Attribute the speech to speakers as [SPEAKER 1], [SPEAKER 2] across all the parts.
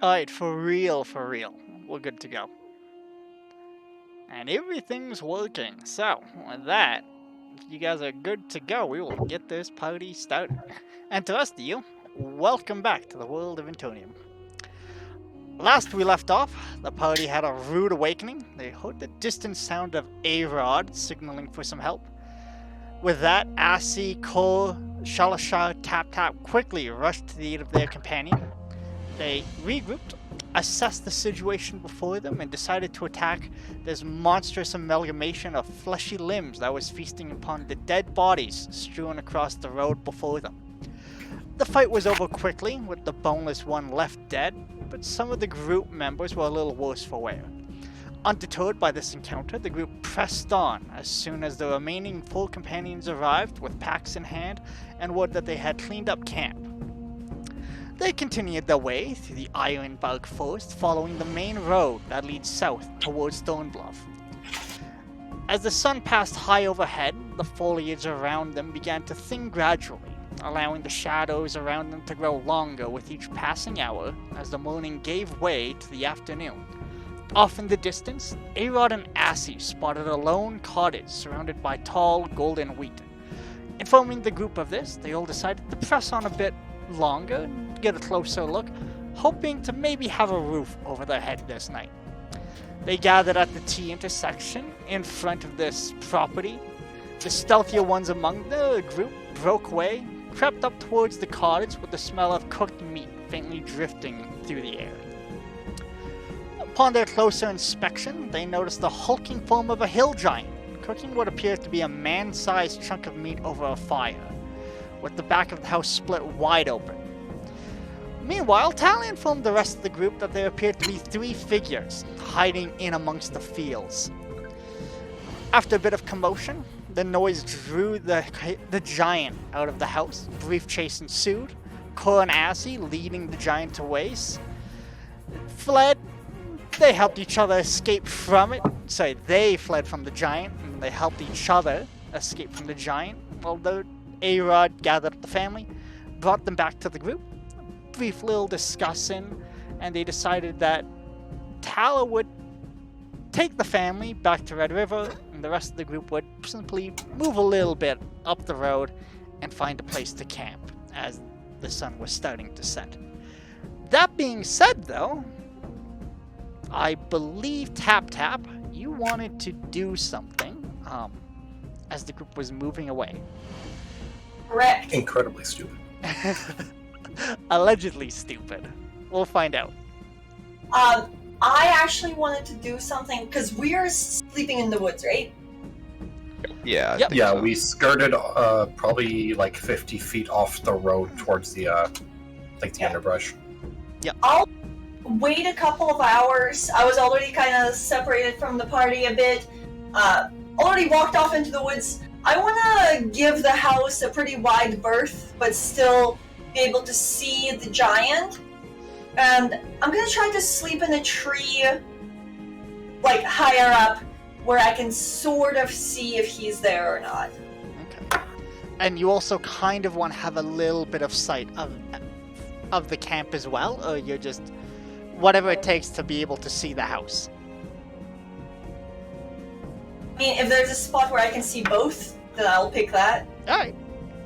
[SPEAKER 1] Alright, for real, we're good to go. And everything's working. So, with that, if you guys are good to go, we will get this party started. And to the rest of you, welcome back to the world of Antonium. Last we left off, the party had a rude awakening. They heard the distant sound of a rod signaling for some help. With that, Asi, Cole, Shalashar, Tap Tap quickly rushed to the aid of their companion. They regrouped, assessed the situation before them, and decided to attack this monstrous amalgamation of fleshy limbs that was feasting upon the dead bodies strewn across the road before them. The fight was over quickly, with the boneless one left dead, but some of the group members were a little worse for wear. Undeterred by this encounter, the group pressed on as soon as the remaining 4 companions arrived with packs in hand and word that they had cleaned up camp. They continued their way through the Ironbark Forest, following the main road that leads south towards Thornbluff. As the sun passed high overhead, the foliage around them began to thin gradually, allowing the shadows around them to grow longer with each passing hour as the morning gave way to the afternoon. Off in the distance, Arod and Assie spotted a lone cottage surrounded by tall golden wheat. Informing the group of this, they all decided to press on a bit longer and get a closer look, hoping to maybe have a roof over their head this night. They gathered at the T intersection in front of this property. The stealthier ones among the group broke away, crept up towards the cottage with the smell of cooked meat faintly drifting through the air. Upon their closer inspection, they noticed the hulking form of a hill giant, cooking what appeared to be a man-sized chunk of meat over a fire, with the back of the house split wide open. Meanwhile, Tally informed the rest of the group that there appeared to be 3 figures hiding in amongst the fields. After a bit of commotion, the noise drew the giant out of the house. Brief chase ensued. Cor and Assie, leading the giant away, fled. They helped each other escape from it. Sorry, they fled from the giant, and they helped each other escape from the giant. Although Arod gathered up the family, brought them back to the group. Brief little discussing, and they decided that Tala would take the family back to Red River, and the rest of the group would simply move a little bit up the road and find a place to camp as the sun was starting to set. That being said, though, I believe Tap Tap, you wanted to do something as the group was moving away.
[SPEAKER 2] Correct.
[SPEAKER 3] Incredibly stupid.
[SPEAKER 1] Allegedly stupid. We'll find out.
[SPEAKER 2] I actually wanted to do something because we're sleeping in the woods, right?
[SPEAKER 4] Yeah.
[SPEAKER 1] Yep.
[SPEAKER 3] Yeah, we skirted probably like 50 feet off the road towards the underbrush.
[SPEAKER 2] I'll wait a couple of hours. I was already kind of separated from the party a bit. Already walked off into the woods. I want to give the house a pretty wide berth, but still be able to see the giant. And I'm gonna try to sleep in a tree, like higher up, where I can sort of see if he's there or not.
[SPEAKER 1] Okay. And you also kind of want to have a little bit of sight of the camp as well, or you're just whatever it takes to be able to see the house?
[SPEAKER 2] I mean, if there's a spot where I can see both, then I'll pick that.
[SPEAKER 1] Alright.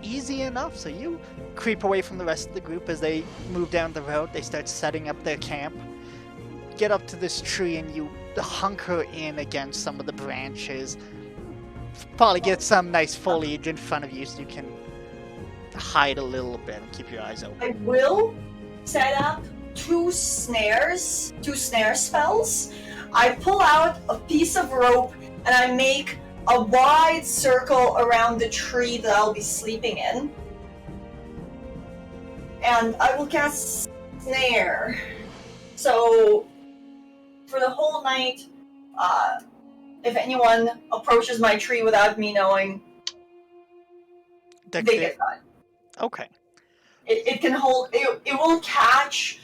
[SPEAKER 1] Easy enough. So you creep away from the rest of the group as they move down the road. They start setting up their camp. Get up to this tree and you hunker in against some of the branches. Probably get some nice foliage in front of you so you can hide a little bit and keep your eyes open.
[SPEAKER 2] I will set up 2 snare spells. I pull out a piece of rope and I make a wide circle around the tree that I'll be sleeping in. And I will cast snare. So, for the whole night, if anyone approaches my tree without me knowing, they get caught.
[SPEAKER 1] Okay.
[SPEAKER 2] It can hold. It will catch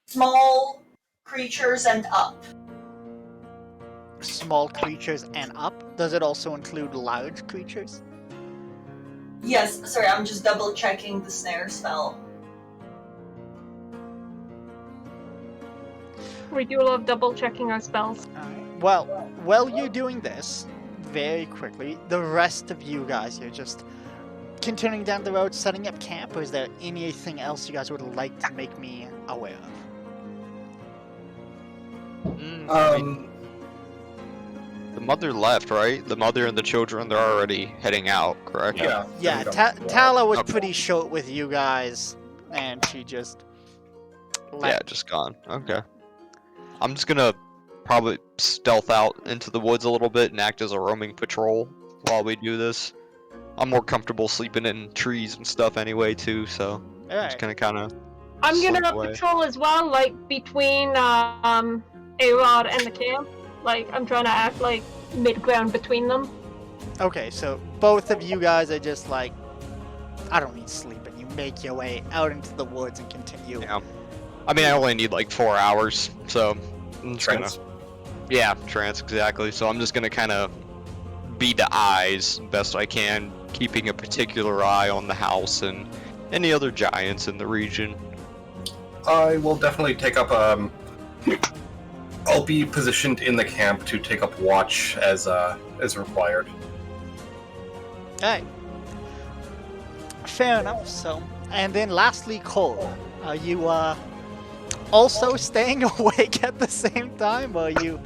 [SPEAKER 2] small creatures and up.
[SPEAKER 1] Small creatures and up? Does it also include large creatures?
[SPEAKER 2] Yes, sorry, I'm just double checking the snare spell.
[SPEAKER 5] We do love double checking our spells.
[SPEAKER 1] Alright. Well, while you're doing this, very quickly, the rest of you guys are just continuing down the road, setting up camp, or is there anything else you guys would like to make me aware of?
[SPEAKER 4] I mean, the mother left, right? The mother and the children, they're already heading out, correct?
[SPEAKER 3] Yeah.
[SPEAKER 1] Yeah,
[SPEAKER 3] Freedom.
[SPEAKER 1] Tala was
[SPEAKER 4] Okay.
[SPEAKER 1] pretty short with you guys, and she just
[SPEAKER 4] Yeah,
[SPEAKER 1] left.
[SPEAKER 4] just gone. Okay. I'm just gonna probably stealth out into the woods a little bit and act as a roaming patrol while we do this. I'm more comfortable sleeping in trees and stuff anyway, too, so I'm
[SPEAKER 1] Alright.
[SPEAKER 4] just gonna kind of.
[SPEAKER 5] I'm
[SPEAKER 4] Slip
[SPEAKER 5] gonna
[SPEAKER 4] away.
[SPEAKER 5] patrol as well, like between A-Rod and the camp. Like I'm trying to act like mid-ground between them.
[SPEAKER 1] Okay, so both of you guys are just like, I don't need sleep, and you make your way out into the woods and continue.
[SPEAKER 4] Yeah. I mean, I only need like 4 hours, so I'm just gonna.
[SPEAKER 3] Trance.
[SPEAKER 4] Yeah, trance, exactly. So I'm just gonna kind of be the eyes best I can, keeping a particular eye on the house and any other giants in the region.
[SPEAKER 3] I will definitely take up. I'll be positioned in the camp to take up watch as required.
[SPEAKER 1] Alright. Fair enough, so. And then lastly, Cole. Are you also staying awake at the same time, or are you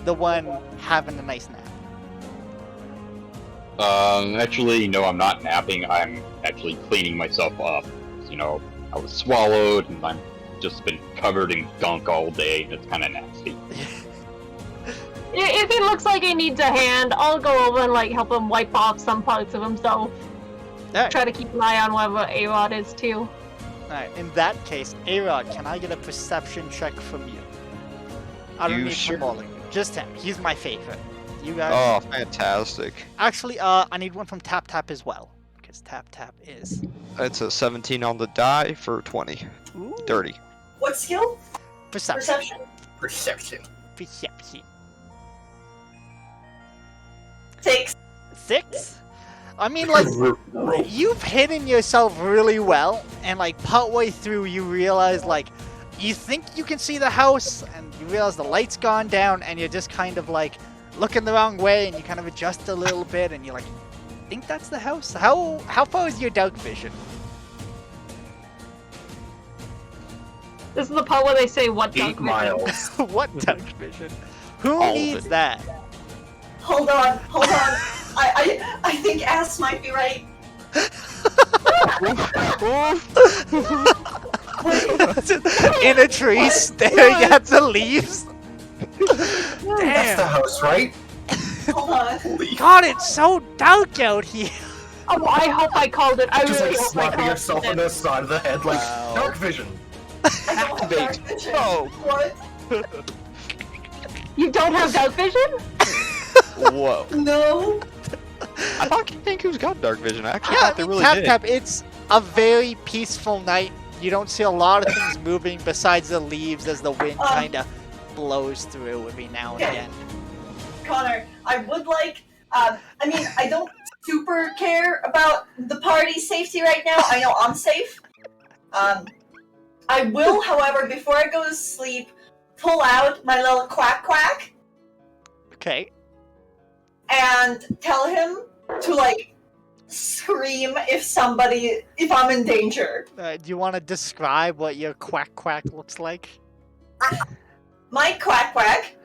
[SPEAKER 1] the one having a nice nap?
[SPEAKER 6] Actually, no, I'm not napping. I'm actually cleaning myself up. You know, I was swallowed, and I'm just been covered in gunk all day. It's kind of nasty.
[SPEAKER 5] If it looks like he needs a hand, I'll go over and like help him wipe off some parts of himself.
[SPEAKER 1] Alright.
[SPEAKER 5] Try to keep an eye on wherever A-Rod is too.
[SPEAKER 1] Alright, in that case, A-Rod, can I get a perception check from you? I don't
[SPEAKER 4] You
[SPEAKER 1] need
[SPEAKER 4] sure?
[SPEAKER 1] from all of you. Just him. He's my favorite. You guys.
[SPEAKER 4] Oh, fantastic.
[SPEAKER 1] Actually, I need one from Tap Tap as well. Because Tap Tap is.
[SPEAKER 4] It's a 17 on the die for 20.
[SPEAKER 1] Ooh.
[SPEAKER 4] Dirty.
[SPEAKER 2] What skill?
[SPEAKER 1] Perception.
[SPEAKER 2] Perception.
[SPEAKER 3] Perception.
[SPEAKER 1] Perception.
[SPEAKER 2] 6.
[SPEAKER 1] 6? I mean, like, you've hidden yourself really well, and like partway through, you realize like you think you can see the house, and you realize the light's gone down, and you're just kind of like looking the wrong way, and you kind of adjust a little bit, and you're like, think that's the house? How far is your dark vision?
[SPEAKER 5] This is the part where they say what
[SPEAKER 3] 8
[SPEAKER 5] dark vision.
[SPEAKER 3] miles.
[SPEAKER 1] What dark vision? Who
[SPEAKER 4] All of
[SPEAKER 1] needs
[SPEAKER 4] it.
[SPEAKER 1] that?
[SPEAKER 2] Hold on. I think ass might be right.
[SPEAKER 1] In a tree, staring at the leaves.
[SPEAKER 3] That's the
[SPEAKER 1] Damn.
[SPEAKER 3] house, right?
[SPEAKER 2] Hold on.
[SPEAKER 3] Holy
[SPEAKER 1] God, it's so dark out here.
[SPEAKER 5] Oh, I hope I called it. I
[SPEAKER 3] Just
[SPEAKER 5] really
[SPEAKER 3] like
[SPEAKER 5] hope I
[SPEAKER 3] slapping
[SPEAKER 5] called
[SPEAKER 3] yourself
[SPEAKER 5] it.
[SPEAKER 3] in the side of the head, like
[SPEAKER 1] Wow.
[SPEAKER 3] dark vision.
[SPEAKER 2] I don't have dark vision.
[SPEAKER 4] Oh.
[SPEAKER 2] What?
[SPEAKER 5] You don't have dark vision?
[SPEAKER 4] Whoa.
[SPEAKER 2] No.
[SPEAKER 4] I thought Kinku's got dark vision. I actually
[SPEAKER 1] Yeah, I
[SPEAKER 4] thought they
[SPEAKER 1] mean,
[SPEAKER 4] really
[SPEAKER 1] Tap
[SPEAKER 4] did.
[SPEAKER 1] Tap, it's a very peaceful night. You don't see a lot of things moving besides the leaves as the wind kind of blows through every now and
[SPEAKER 2] Okay.
[SPEAKER 1] again.
[SPEAKER 2] Connor, I would like. I mean, I don't super care about the party's safety right now. I know I'm safe. I will, however, before I go to sleep, pull out my little quack quack
[SPEAKER 1] Okay.
[SPEAKER 2] and tell him to like scream if I'm in danger.
[SPEAKER 1] Do you want to describe what your quack quack looks like?
[SPEAKER 2] My quack quack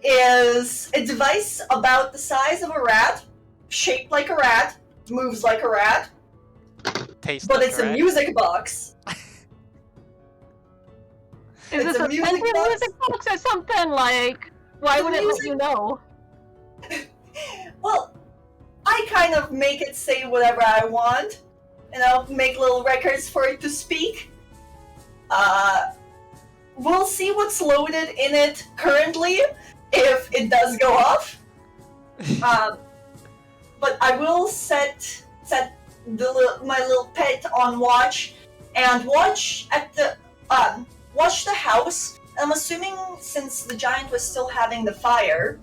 [SPEAKER 2] is a device about the size of a rat, shaped like a rat, moves like a rat,
[SPEAKER 1] Tastes
[SPEAKER 2] but
[SPEAKER 1] like
[SPEAKER 2] it's a
[SPEAKER 1] rat.
[SPEAKER 2] music box.
[SPEAKER 5] Is
[SPEAKER 2] It's
[SPEAKER 5] this
[SPEAKER 2] a
[SPEAKER 5] a
[SPEAKER 2] music
[SPEAKER 5] music
[SPEAKER 2] box.
[SPEAKER 5] music box or something like? Why
[SPEAKER 2] It's a
[SPEAKER 5] would it let
[SPEAKER 2] music-
[SPEAKER 5] you know?
[SPEAKER 2] Well, I kind of make it say whatever I want, and I'll make little records for it to speak. We'll see what's loaded in it currently, if it does go off. But I will set my little pet on watch, and watch the house. I'm assuming since the giant was still having the fire,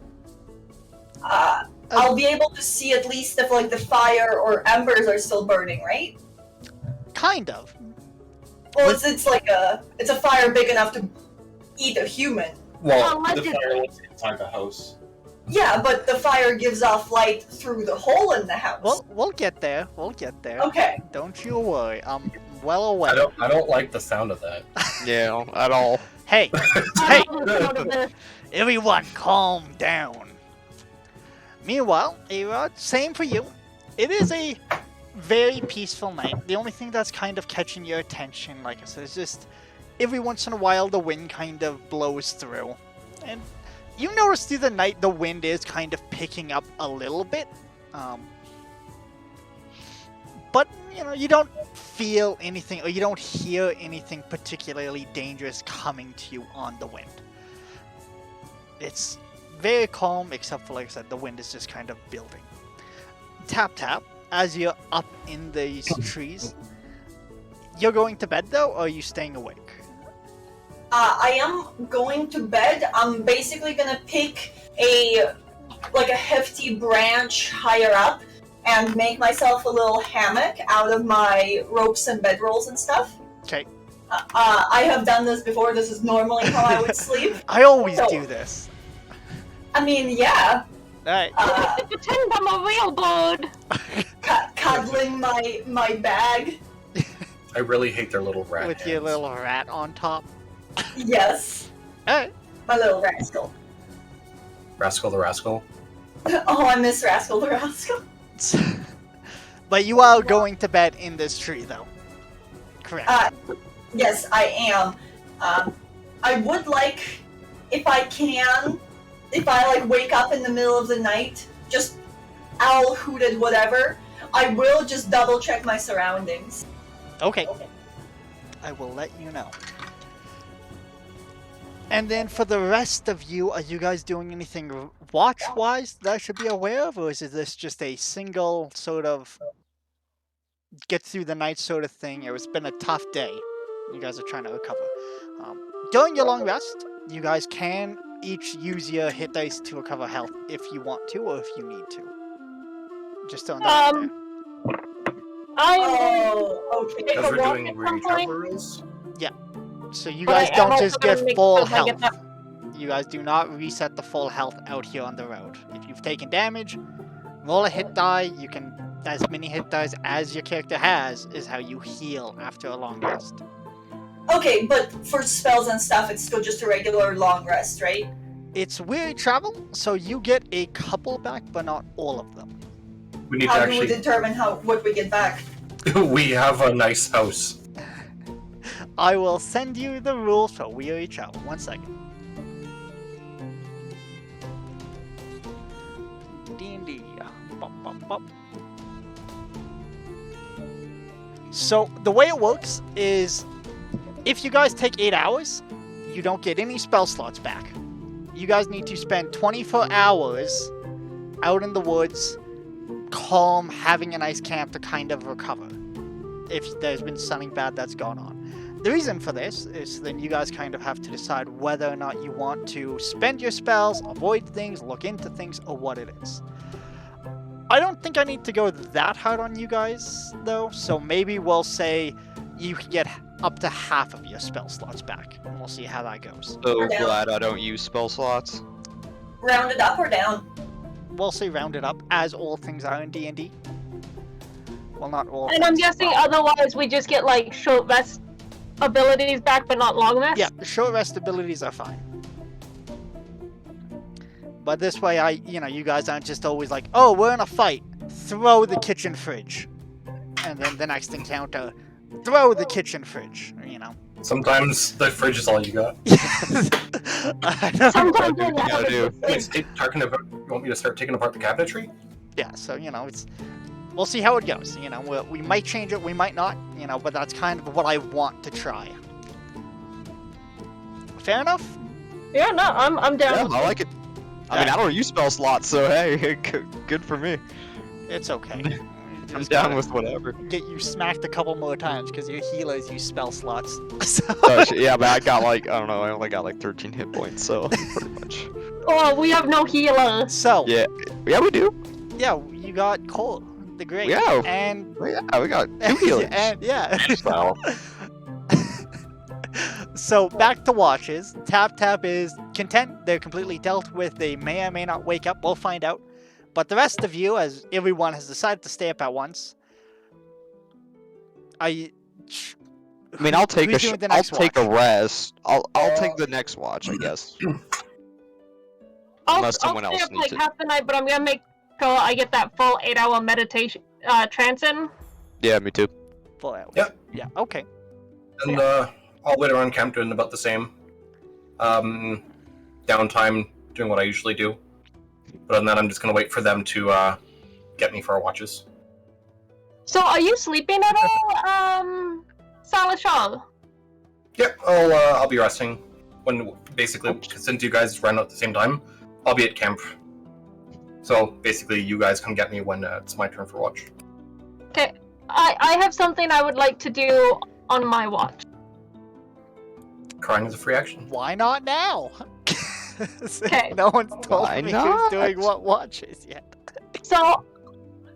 [SPEAKER 2] I'll be able to see at least if like the fire or embers are still burning, right?
[SPEAKER 1] Kind of.
[SPEAKER 2] Well, it's a fire big enough to eat a human.
[SPEAKER 3] Well,
[SPEAKER 5] Well,
[SPEAKER 3] the
[SPEAKER 5] legend-
[SPEAKER 3] fire was inside the house.
[SPEAKER 2] Yeah, but the fire gives off light through the hole in the house.
[SPEAKER 1] We'll get there. We'll get there.
[SPEAKER 2] Okay.
[SPEAKER 1] Don't you worry. I'm well aware.
[SPEAKER 3] I don't like the sound of that.
[SPEAKER 4] Yeah, at all.
[SPEAKER 1] Hey,
[SPEAKER 5] I
[SPEAKER 1] hey,
[SPEAKER 5] don't know what it is.
[SPEAKER 1] everyone, calm down. Meanwhile, Arod, same for you. It is a very peaceful night. The only thing that's kind of catching your attention, like I said, is just every once in a while the wind kind of blows through. And you notice through the night the wind is kind of picking up a little bit. But, you know, you don't feel anything or you don't hear anything particularly dangerous coming to you on the wind. It's very calm, except for, like I said, the wind is just kind of building. Tap tap, as you're up in these trees. You're going to bed though, or are you staying awake?
[SPEAKER 2] I am going to bed. I'm basically gonna pick a hefty branch higher up and make myself a little hammock out of my ropes and bedrolls and stuff.
[SPEAKER 1] Okay.
[SPEAKER 2] I have done this before. This is normally how I would sleep.
[SPEAKER 1] I always
[SPEAKER 2] So-
[SPEAKER 1] do this.
[SPEAKER 2] I mean, yeah.
[SPEAKER 1] Alright.
[SPEAKER 5] Pretend I'm a real bird.
[SPEAKER 2] Cuddling my bag.
[SPEAKER 3] I really hate their little rat
[SPEAKER 1] With
[SPEAKER 3] hands.
[SPEAKER 1] your little rat on top.
[SPEAKER 2] Yes.
[SPEAKER 1] Alright.
[SPEAKER 2] My little rascal.
[SPEAKER 3] Rascal the Rascal.
[SPEAKER 2] Oh, I miss Rascal the Rascal.
[SPEAKER 1] But you are going to bed in this tree though. Correct.
[SPEAKER 2] Yes, I am. I would like, if I can, if I wake up in the middle of the night, just owl hooted whatever, I will just double check my surroundings.
[SPEAKER 1] Okay. I will let you know. And then for the rest of you, are you guys doing anything watch-wise that I should be aware of? Or is this just a single sort of get through the night sort of thing? It's been a tough day. You guys are trying to recover. During your long rest, you guys can each use your hit dice to recover health if you want to or if you need to. Just throwing that out there.
[SPEAKER 5] I'm
[SPEAKER 2] Oh, okay.
[SPEAKER 5] Take
[SPEAKER 3] Because
[SPEAKER 5] a
[SPEAKER 3] we're
[SPEAKER 5] walk
[SPEAKER 3] doing
[SPEAKER 5] at some point.
[SPEAKER 3] recover rules.
[SPEAKER 1] So you
[SPEAKER 5] But I
[SPEAKER 1] guys
[SPEAKER 5] am
[SPEAKER 1] don't
[SPEAKER 5] also
[SPEAKER 1] just
[SPEAKER 5] gonna
[SPEAKER 1] get
[SPEAKER 5] make
[SPEAKER 1] full
[SPEAKER 5] sure I get
[SPEAKER 1] health. You guys do not reset the full health out here on the road. If you've taken damage, roll a hit die. You can, as many hit dice as your character has, is how you heal after a long rest.
[SPEAKER 2] Okay, but for spells and stuff, it's still just a regular long rest, right?
[SPEAKER 1] It's weary travel, so you get a couple back, but not all of them.
[SPEAKER 3] We need
[SPEAKER 2] How
[SPEAKER 3] to
[SPEAKER 2] do we
[SPEAKER 3] actually.
[SPEAKER 2] determine what we get back?
[SPEAKER 3] We have a nice house.
[SPEAKER 1] I will send you the rules for weary travel. 1 second. D&D. Bop, bop, bop. So the way it works is, if you guys take 8 hours, you don't get any spell slots back. You guys need to spend 24 hours out in the woods, calm, having a nice camp to kind of recover. If there's been something bad that's gone on. The reason for this is then you guys kind of have to decide whether or not you want to spend your spells, avoid things, look into things, or what it is. I don't think I need to go that hard on you guys, though, so maybe we'll say you can get up to half of your spell slots back, and we'll see how that goes.
[SPEAKER 4] So
[SPEAKER 2] Down.
[SPEAKER 4] glad I don't use spell slots.
[SPEAKER 2] Rounded up or down?
[SPEAKER 1] We'll say round it up, as all things are in D&D. Well, not all.
[SPEAKER 5] And I'm
[SPEAKER 1] things.
[SPEAKER 5] guessing otherwise we just get like short rest abilities back, but not long rest.
[SPEAKER 1] Yeah, the short rest abilities are fine. But this way, you guys aren't just always like, oh, we're in a fight, throw the kitchen fridge. And then the next encounter, throw the kitchen fridge,
[SPEAKER 3] Sometimes the fridge is all you got.
[SPEAKER 1] I don't-
[SPEAKER 5] Sometimes
[SPEAKER 4] What you gotta do.
[SPEAKER 3] You want me to start taking apart the cabinetry?
[SPEAKER 1] yeah, so, we'll see how it goes. We might change it, we might not, but that's kind of what I want to try. Fair enough?
[SPEAKER 5] Yeah, no, I'm down.
[SPEAKER 4] Yeah, I like it. I mean, I don't use spell slots, so hey, good for me.
[SPEAKER 1] It's okay.
[SPEAKER 4] I'm
[SPEAKER 1] Just
[SPEAKER 4] down
[SPEAKER 1] gotta
[SPEAKER 4] with whatever.
[SPEAKER 1] get you smacked a couple more times because your healers use spell slots. So,
[SPEAKER 4] Oh, shit, yeah, but I got I only got 13 hit points, so pretty much.
[SPEAKER 5] Oh, we have no healer.
[SPEAKER 1] so
[SPEAKER 4] Yeah, we do.
[SPEAKER 1] yeah, you got Cole, the Great.
[SPEAKER 4] Yeah.
[SPEAKER 1] And
[SPEAKER 4] Yeah, we got 2 healers.
[SPEAKER 1] and yeah.
[SPEAKER 6] Style.
[SPEAKER 1] So back to watches. Tap Tap is content. They're completely dealt with. They may or may not wake up. We'll find out. But the rest of you, as everyone has decided to stay up at once, I
[SPEAKER 4] mean, I'll take
[SPEAKER 1] who's
[SPEAKER 4] a
[SPEAKER 1] doing the
[SPEAKER 4] I'll
[SPEAKER 1] next
[SPEAKER 4] take a
[SPEAKER 1] watch?
[SPEAKER 4] rest. I'll take the next watch, I guess. Unless someone
[SPEAKER 5] I'll
[SPEAKER 4] else
[SPEAKER 5] stay up
[SPEAKER 4] needs
[SPEAKER 5] like
[SPEAKER 4] it.
[SPEAKER 5] half the night, but I'm gonna make sure I get that full 8-hour meditation trance in.
[SPEAKER 4] Yeah, me too.
[SPEAKER 1] Full hours.
[SPEAKER 3] Yep.
[SPEAKER 1] Yeah. Okay.
[SPEAKER 3] And I'll wait around camp doing about the same. Downtime, doing what I usually do. But other than that, I'm just gonna wait for them to get me for our watches.
[SPEAKER 5] So, are you sleeping at all, Salashal?
[SPEAKER 3] Yep, I'll be resting when basically since you guys ran out at the same time, I'll be at camp. So basically, you guys come get me when it's my turn for watch.
[SPEAKER 5] Okay, I have something I would like to do on my watch.
[SPEAKER 3] Crying is a free action.
[SPEAKER 1] Why not now?
[SPEAKER 5] Okay.
[SPEAKER 1] No one's told
[SPEAKER 4] Why
[SPEAKER 1] me
[SPEAKER 4] not?
[SPEAKER 1] who's doing what watches yet.
[SPEAKER 5] So,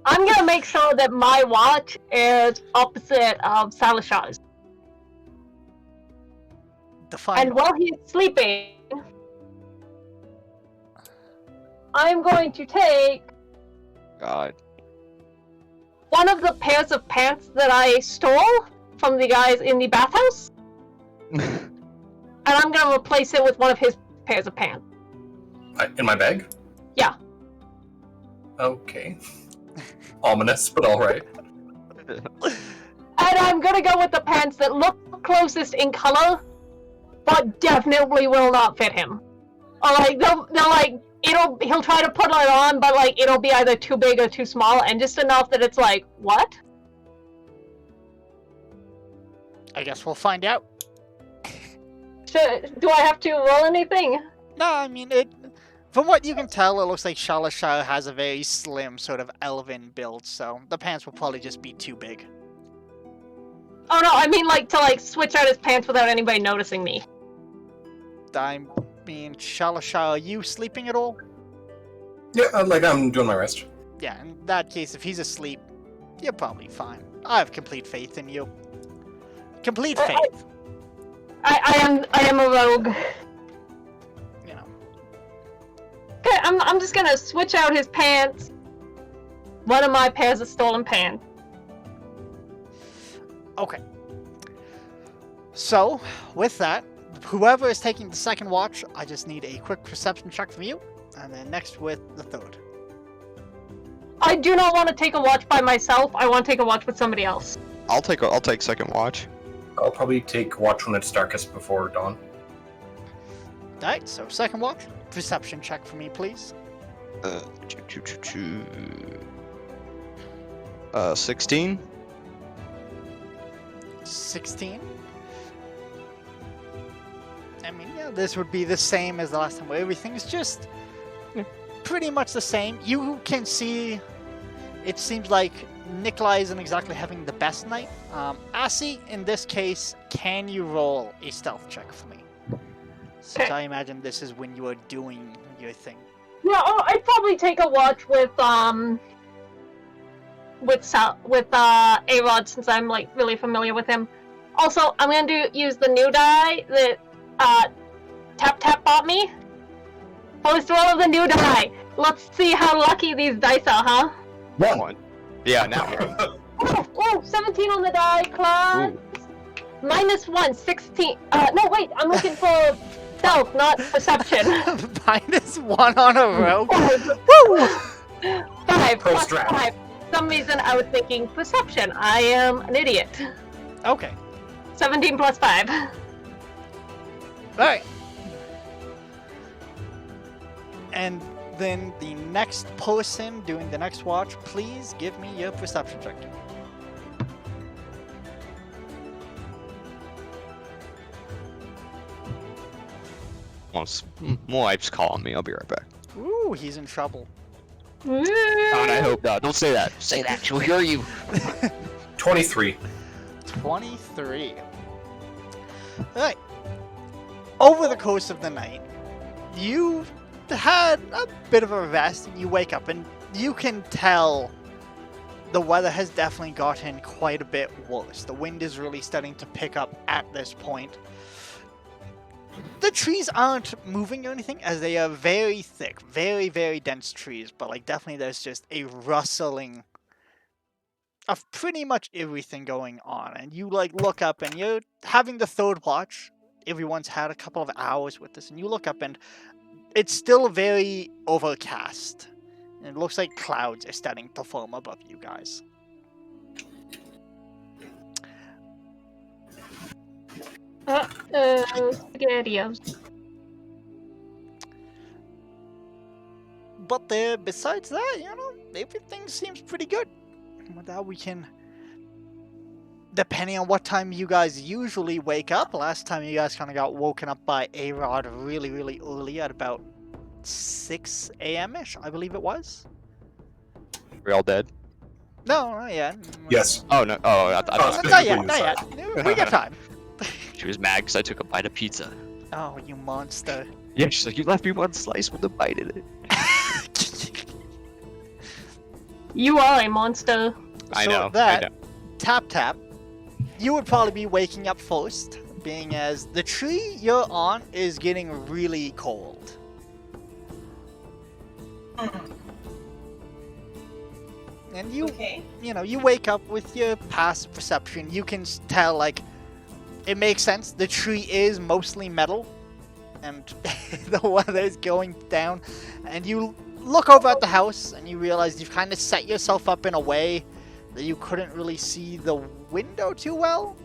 [SPEAKER 5] I'm gonna make sure that my watch is opposite of Salashal's.
[SPEAKER 1] Define.
[SPEAKER 5] And while he's sleeping, I'm going to take
[SPEAKER 4] God.
[SPEAKER 5] one of the pairs of pants that I stole from the guys in the bathhouse, and I'm gonna replace it with one of his pairs of pants.
[SPEAKER 3] In my bag?
[SPEAKER 5] Yeah.
[SPEAKER 3] Okay. Ominous, but alright.
[SPEAKER 5] And I'm gonna go with the pants that look closest in color, but definitely will not fit him. Or like they'll like he'll try to put it on, but like it'll be either too big or too small, and just enough that it's like, what?
[SPEAKER 1] I guess we'll find out.
[SPEAKER 5] Do I have to roll anything?
[SPEAKER 1] No, I mean it. From what you can tell, it looks like Shalashar has a very slim sort of elven build, so the pants will probably just be too big.
[SPEAKER 5] Oh no, I mean like to like switch out his pants without anybody noticing me.
[SPEAKER 1] I mean, Shalashar, are you sleeping at all?
[SPEAKER 3] Yeah, I'm doing my rest.
[SPEAKER 1] Yeah, in that case, if he's asleep, you're probably fine. I have complete faith in you. Complete faith.
[SPEAKER 5] I am a rogue.
[SPEAKER 1] You know.
[SPEAKER 5] Okay, I'm just gonna switch out his pants. One of my pairs of stolen pants.
[SPEAKER 1] Okay. So, with that, whoever is taking the second watch, I just need a quick perception check from you, and then next with the third.
[SPEAKER 5] I do not want to take a watch by myself. I want to take a watch with somebody else.
[SPEAKER 4] I'll take second watch.
[SPEAKER 3] I'll probably take watch when it's darkest before dawn.
[SPEAKER 1] Alright, so second watch, perception check for me, please.
[SPEAKER 4] 16.
[SPEAKER 1] 16. I mean, yeah, this would be the same as the last time, where everything's just pretty much the same. You can see, it seems like Nikolai isn't exactly having the best night. Asi, in this case, can you roll a stealth check for me? Since I imagine this is when you are doing your thing.
[SPEAKER 5] Yeah, I'd probably take a watch with A-Rod, since I'm like really familiar with him. Also, I'm going to use the new die that Tap Tap bought me. First roll of the new die. Let's see how lucky these dice are, huh?
[SPEAKER 4] One. Yeah, now.
[SPEAKER 5] Oh, 17 on the die, class. -1, 16. No, wait, I'm looking for stealth, not perception.
[SPEAKER 1] -1 on a rogue.
[SPEAKER 5] Woo! 5 plus
[SPEAKER 3] Post-draft.
[SPEAKER 5] 5. For some reason, I was thinking perception. I am an idiot.
[SPEAKER 1] Okay.
[SPEAKER 5] 17 plus 5.
[SPEAKER 1] Alright. And then the next person doing the next watch, please give me your perception check.
[SPEAKER 4] My wife's calling me. I'll be right back.
[SPEAKER 1] Ooh, he's in trouble.
[SPEAKER 4] God, I hope not. Don't say that. Say that. She'll hear you.
[SPEAKER 3] 23.
[SPEAKER 1] 23. Alright. Over the course of the night, you had a bit of a rest, and you wake up, and you can tell the weather has definitely gotten quite a bit worse. The wind is really starting to pick up at this point. The trees aren't moving or anything, as they are very thick, very, very dense trees, but like definitely there's just a rustling of pretty much everything going on. And you like look up and you're having the third watch. Everyone's had a couple of hours with this, and you look up and it's still very overcast. And it looks like clouds are starting to form above you guys.
[SPEAKER 5] Spaghettios.
[SPEAKER 1] But besides that, you know, everything seems pretty good. With that, we can, depending on what time you guys usually wake up. Last time you guys kind of got woken up by A-Rod really, really early at about 6 a.m.-ish, I believe it was.
[SPEAKER 4] We all dead?
[SPEAKER 1] No, not yet.
[SPEAKER 3] Yes.
[SPEAKER 4] Oh no. Oh, I
[SPEAKER 3] Oh,
[SPEAKER 4] thought
[SPEAKER 1] Not yet, not yet. We got time.
[SPEAKER 4] she was mad because I took a bite of pizza.
[SPEAKER 1] Oh, you monster.
[SPEAKER 4] Yeah, she's like, you left me one slice with a bite in it.
[SPEAKER 5] You are a monster.
[SPEAKER 4] I
[SPEAKER 1] So
[SPEAKER 4] know.
[SPEAKER 1] that-
[SPEAKER 4] I know.
[SPEAKER 1] Tap, you would probably be waking up first, being as the tree you're on is getting really cold. And you,
[SPEAKER 2] Okay.
[SPEAKER 1] you know, you wake up with your passive perception. You can tell, like, it makes sense. The tree is mostly metal, and the weather's going down. And you look over at the house, and you realize you've kind of set yourself up in a way that you couldn't really see the window too well.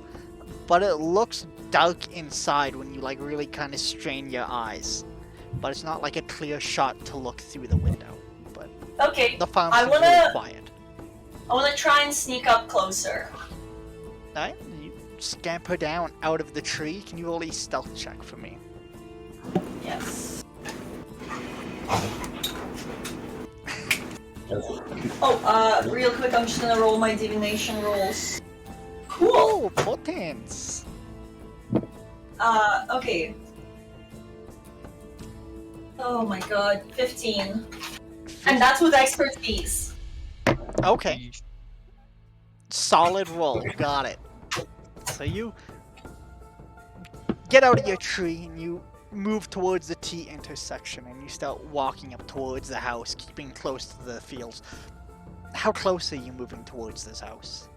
[SPEAKER 1] But it looks dark inside when you, like, really kind of strain your eyes. But it's not like a clear shot to look through the window. But
[SPEAKER 2] Okay.
[SPEAKER 1] the farm
[SPEAKER 2] I
[SPEAKER 1] seems
[SPEAKER 2] wanna-
[SPEAKER 1] really quiet.
[SPEAKER 2] I want to try and sneak up closer.
[SPEAKER 1] Alright, you scamper down out of the tree. Can you roll a stealth check for me?
[SPEAKER 2] Yes. Oh, real quick, I'm just gonna roll my divination rolls. Cool.
[SPEAKER 1] Oh, potence!
[SPEAKER 2] Okay. Oh my god, 15. And that's with expertise.
[SPEAKER 1] Okay. Solid roll. Got it. So you get out of your tree and you move towards the T intersection and you start walking up towards the house, keeping close to the fields. How close are you moving towards this house?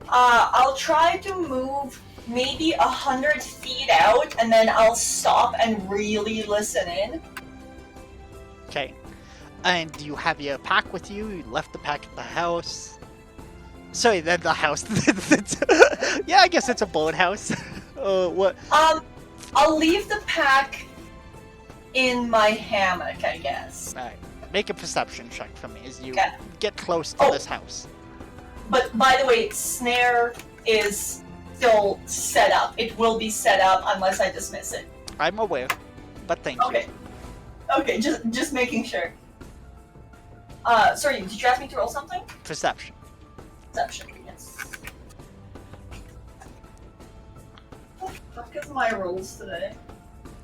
[SPEAKER 2] I'll try to move maybe 100 feet out, and then I'll stop and really listen in.
[SPEAKER 1] Okay. And do you have your pack with you? You left the pack at the house. Sorry, then the house. Yeah, I guess it's a boathouse. What?
[SPEAKER 2] I'll leave the pack in my hammock, I guess.
[SPEAKER 1] Alright. Make a perception check for me as you
[SPEAKER 2] Okay.
[SPEAKER 1] get close to
[SPEAKER 2] Oh.
[SPEAKER 1] this house.
[SPEAKER 2] But by the way, snare is still set up. It will be set up unless I dismiss it.
[SPEAKER 1] I'm aware, but thank
[SPEAKER 2] Okay. Okay, just making sure. Sorry, did you ask me to roll something?
[SPEAKER 1] you. Perception.
[SPEAKER 2] Perception, yes. What the fuck is my rolls today?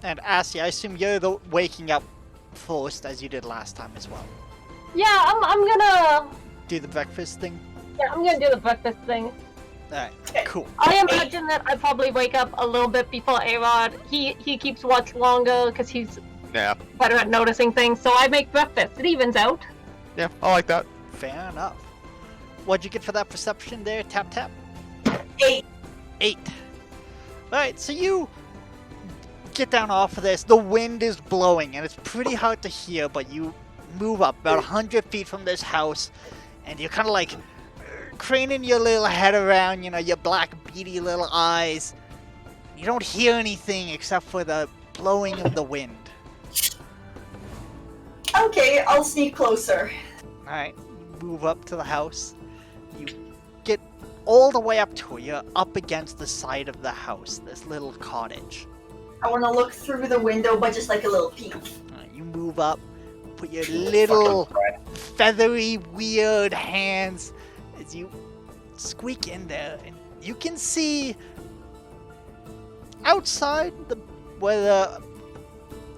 [SPEAKER 1] And Assie, I assume you're the waking up first as you did last time as well.
[SPEAKER 5] Yeah, I'm gonna.
[SPEAKER 1] Do the breakfast thing?
[SPEAKER 5] Yeah, I'm gonna do the breakfast thing.
[SPEAKER 1] Alright,
[SPEAKER 2] Okay.
[SPEAKER 1] cool.
[SPEAKER 5] I imagine that I probably wake up a little bit before A-Rod. He keeps watch longer because he's
[SPEAKER 4] Yeah.
[SPEAKER 5] better at noticing things. So I make breakfast. It evens out.
[SPEAKER 4] Yeah, I like that.
[SPEAKER 1] Fair enough. What'd you get for that perception there, Tap Tap?
[SPEAKER 2] 8.
[SPEAKER 1] 8. Alright, so you get down off of this. The wind is blowing and it's pretty hard to hear, but you move up about 100 feet from this house and you're kind of like craning your little head around, you know, your black beady little eyes. You don't hear anything except for the blowing of the wind.
[SPEAKER 2] Okay, I'll sneak closer.
[SPEAKER 1] Alright, move up to the house. You get all the way up to it. You're up against the side of the house, this little cottage.
[SPEAKER 2] I want to look through the window, but just like a little peek.
[SPEAKER 1] You move up, put your little feathery, weird hands as you squeak in there, and you can see outside where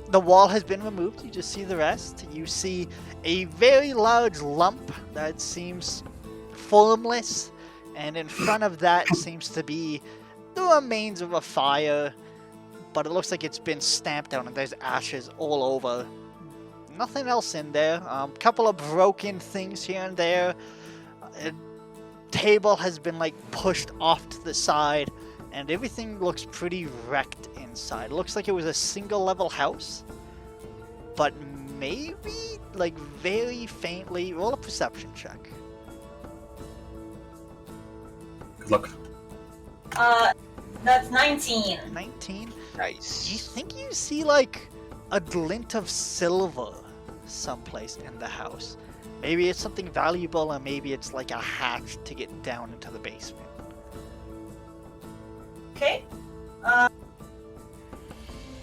[SPEAKER 1] the wall has been removed. You just see the rest. You see a very large lump that seems formless, and in front of that seems to be the remains of a fire, but it looks like it's been stamped down and there's ashes all over. Nothing else in there. Couple of broken things here and there. A table has been like pushed off to the side, and everything looks pretty wrecked inside. It looks like it was a single level house, but maybe like very faintly. Roll a perception check.
[SPEAKER 3] Good luck.
[SPEAKER 2] That's 19.
[SPEAKER 1] 19.
[SPEAKER 4] Nice.
[SPEAKER 1] You think you see like a glint of silver someplace in the house? Maybe it's something valuable, or maybe it's like a hatch to get down into the basement.
[SPEAKER 2] Okay.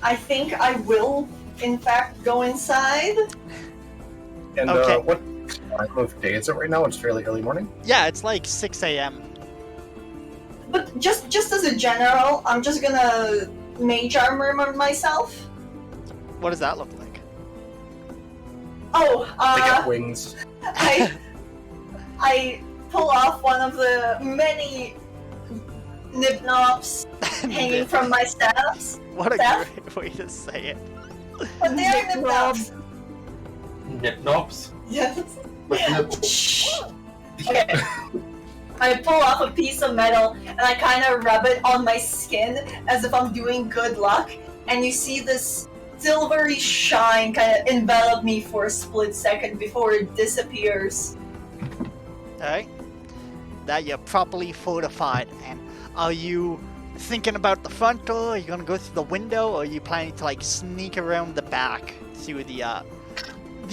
[SPEAKER 2] I think I will, in fact, go inside.
[SPEAKER 3] And
[SPEAKER 1] Okay.
[SPEAKER 3] what time of day is it right now? It's fairly early morning.
[SPEAKER 1] Yeah, it's like 6 a.m.
[SPEAKER 2] But just as a general, I'm just gonna mage armor myself.
[SPEAKER 1] What does that look like?
[SPEAKER 2] Oh,
[SPEAKER 3] They get wings.
[SPEAKER 2] I pull off one of the many nib-knobs hanging from my staffs.
[SPEAKER 1] What a
[SPEAKER 2] Staff?
[SPEAKER 1] great way to say it.
[SPEAKER 2] But they are nib-knobs.
[SPEAKER 7] Nip knobs.
[SPEAKER 2] Yes.
[SPEAKER 7] But nip-
[SPEAKER 2] Shh. Okay. I pull off a piece of metal and I kind of rub it on my skin as if I'm doing good luck, and you see this silvery shine kind of envelop me for a split second before it disappears.
[SPEAKER 1] Alright. That you're properly fortified. And are you thinking about the front door? Are you gonna go through the window? Or are you planning to like sneak around the back through the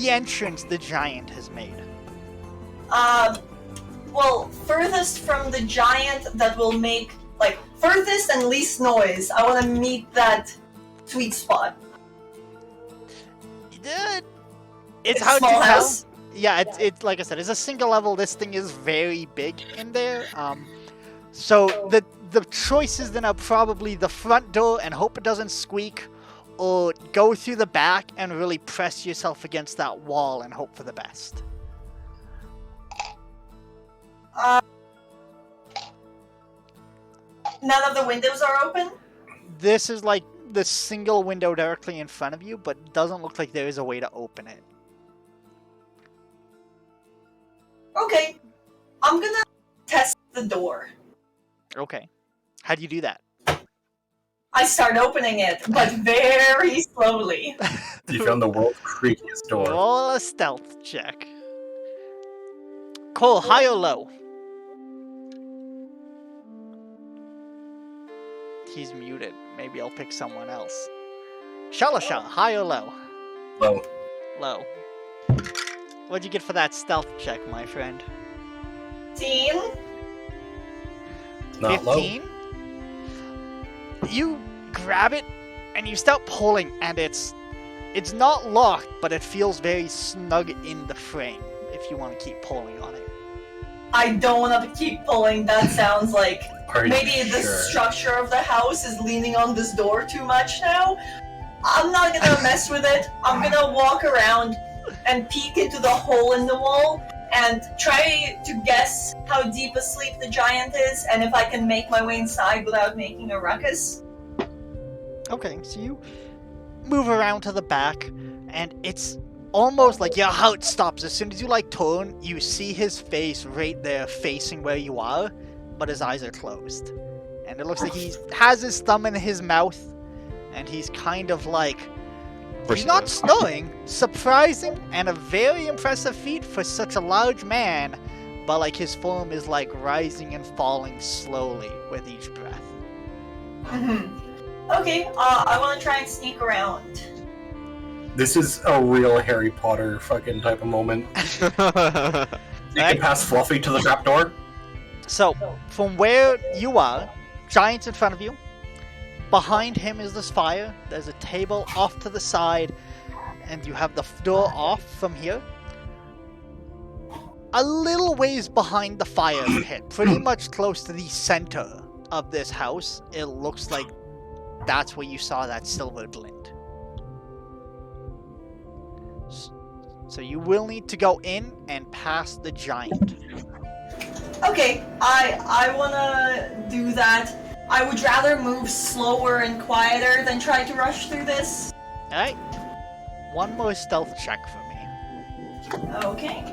[SPEAKER 1] entrance the giant has made?
[SPEAKER 2] Well, furthest from the giant that will make, like, furthest and least noise. I want to meet that sweet spot.
[SPEAKER 1] It's hard to
[SPEAKER 2] small
[SPEAKER 1] tell.
[SPEAKER 2] house.
[SPEAKER 1] Yeah, it's like I said, it's a single level. This thing is very big in there. So the choices then are probably the front door and hope it doesn't squeak, or go through the back and really press yourself against that wall and hope for the best.
[SPEAKER 2] None of the windows are open?
[SPEAKER 1] This is like the single window directly in front of you, but it doesn't look like there is a way to open it.
[SPEAKER 2] Okay. I'm gonna test the door.
[SPEAKER 1] Okay. How do you do that?
[SPEAKER 2] I start opening it, but very slowly.
[SPEAKER 3] You found the world's creakiest door.
[SPEAKER 1] Roll a stealth check. Cole, high or low? He's muted. Maybe I'll pick someone else. Shalasha, high or low?
[SPEAKER 3] Low.
[SPEAKER 1] Low. What'd you get for that stealth check, my friend?
[SPEAKER 2] 15?
[SPEAKER 3] Not
[SPEAKER 1] 15? You grab it and you start pulling, and it's not locked, but it feels very snug in the frame if you want to keep pulling on it.
[SPEAKER 2] I don't want to keep pulling. That sounds like
[SPEAKER 3] Are you
[SPEAKER 2] maybe the
[SPEAKER 3] sure?
[SPEAKER 2] structure of the house is leaning on this door too much now. I'm not gonna mess with it. I'm gonna walk around and peek into the hole in the wall and try to guess how deep asleep the giant is and if I can make my way inside without making a ruckus.
[SPEAKER 1] Okay, so you move around to the back, and it's almost like your heart stops. As soon as you like turn, you see his face right there facing where you are, but his eyes are closed. And it looks like he has his thumb in his mouth, and he's kind of like... He's not snoring. Surprising and a very impressive feat for such a large man, but like his form is like rising and falling slowly with each breath.
[SPEAKER 2] Okay, I want to try and sneak around.
[SPEAKER 3] This is a real Harry Potter fucking type of moment. You can pass Fluffy to the trapdoor.
[SPEAKER 1] So, from where you are, giant's in front of you. Behind him is this fire. There's a table off to the side, and you have the door off from here. A little ways behind the fire pit, pretty much close to the center of this house, it looks like that's where you saw that silver glint. So you will need to go in and pass the giant.
[SPEAKER 2] Okay, I wanna do that. I would rather move slower and quieter than try to rush through this.
[SPEAKER 1] Alright. One more stealth check for me.
[SPEAKER 2] Okay.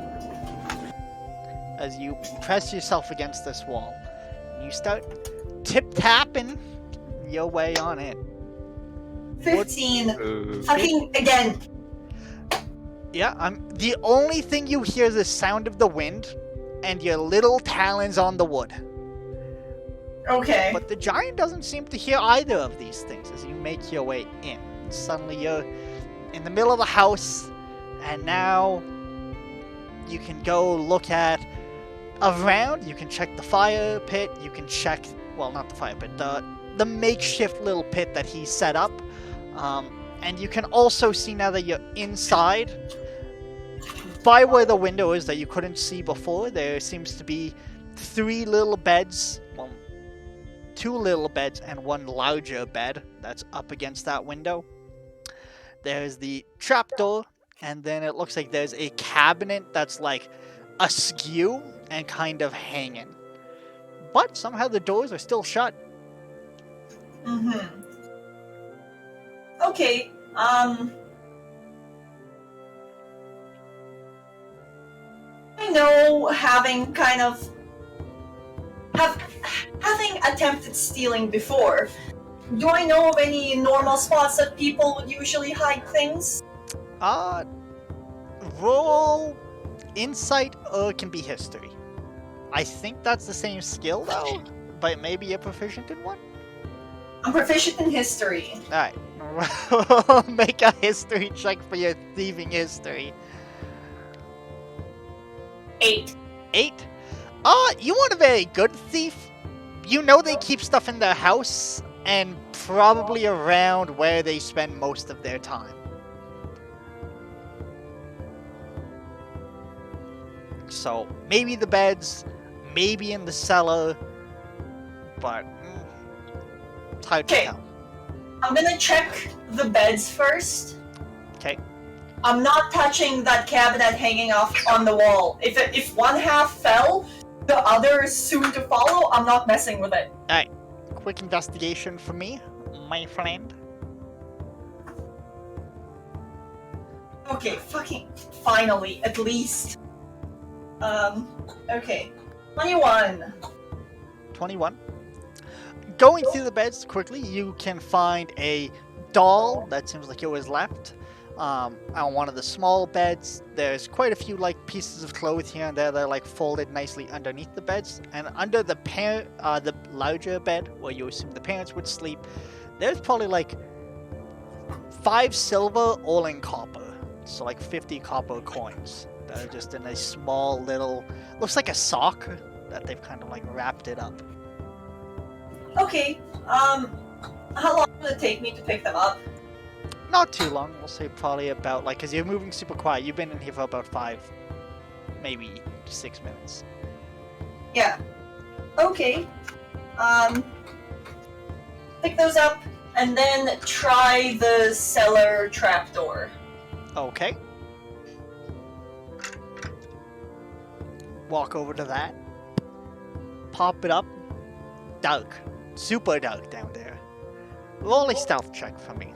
[SPEAKER 1] As you press yourself against this wall. You start tip-tapping your way on in.
[SPEAKER 2] 15. Fucking again.
[SPEAKER 1] Yeah, the only thing you hear is the sound of the wind and your little talons on the wood.
[SPEAKER 2] Okay.
[SPEAKER 1] But the giant doesn't seem to hear either of these things as you make your way in. Suddenly you're in the middle of the house, and now you can go look at around. You can check the fire pit. You can check, well, not the fire pit, the makeshift little pit that he set up. And you can also see now that you're inside, by where the window is that you couldn't see before, there seems to be 3 little beds. Well, 2 little beds and 1 larger bed that's up against that window. There's the trapdoor, and then it looks like there's a cabinet that's like askew and kind of hanging. But somehow the doors are still shut.
[SPEAKER 2] Mm-hmm. Okay, I know having kind of having attempted stealing before, do I know of any normal spots that people would usually hide things?
[SPEAKER 1] Roll insight or it can be history. I think that's the same skill though, but maybe you're proficient in one?
[SPEAKER 2] I'm proficient in history.
[SPEAKER 1] Alright. Make a history check for your thieving history.
[SPEAKER 2] 8.
[SPEAKER 1] 8? You weren't a very good thief. You know they keep stuff in their house and probably around where they spend most of their time. So, maybe the beds, maybe in the cellar, but it's hard to tell.
[SPEAKER 2] I'm gonna check the beds first.
[SPEAKER 1] Okay.
[SPEAKER 2] I'm not touching that cabinet hanging off on the wall. If one half fell, the other is soon to follow. I'm not messing with it.
[SPEAKER 1] Alright. Quick investigation for me, my friend.
[SPEAKER 2] Okay, fucking finally, at least. Okay. 21.
[SPEAKER 1] 21. Going through the beds quickly, you can find a doll that seems like it was left on one of the small beds. There's quite a few like pieces of clothes here and there that are like folded nicely underneath the beds, and under the larger bed where you assume the parents would sleep, there's probably like 5 silver all in copper, so like 50 copper coins that are just in a small little, looks like a sock that they've kind of like wrapped it up.
[SPEAKER 2] Okay, how long will it take me to pick them up?
[SPEAKER 1] Not too long. We'll say probably about, like, because you're moving super quiet. You've been in here for about 5, maybe 6 minutes.
[SPEAKER 2] Yeah. Okay. Pick those up, and then try the cellar trapdoor.
[SPEAKER 1] Okay. Walk over to that. Pop it up. Dark. Super dark down there. Roll a stealth check for me.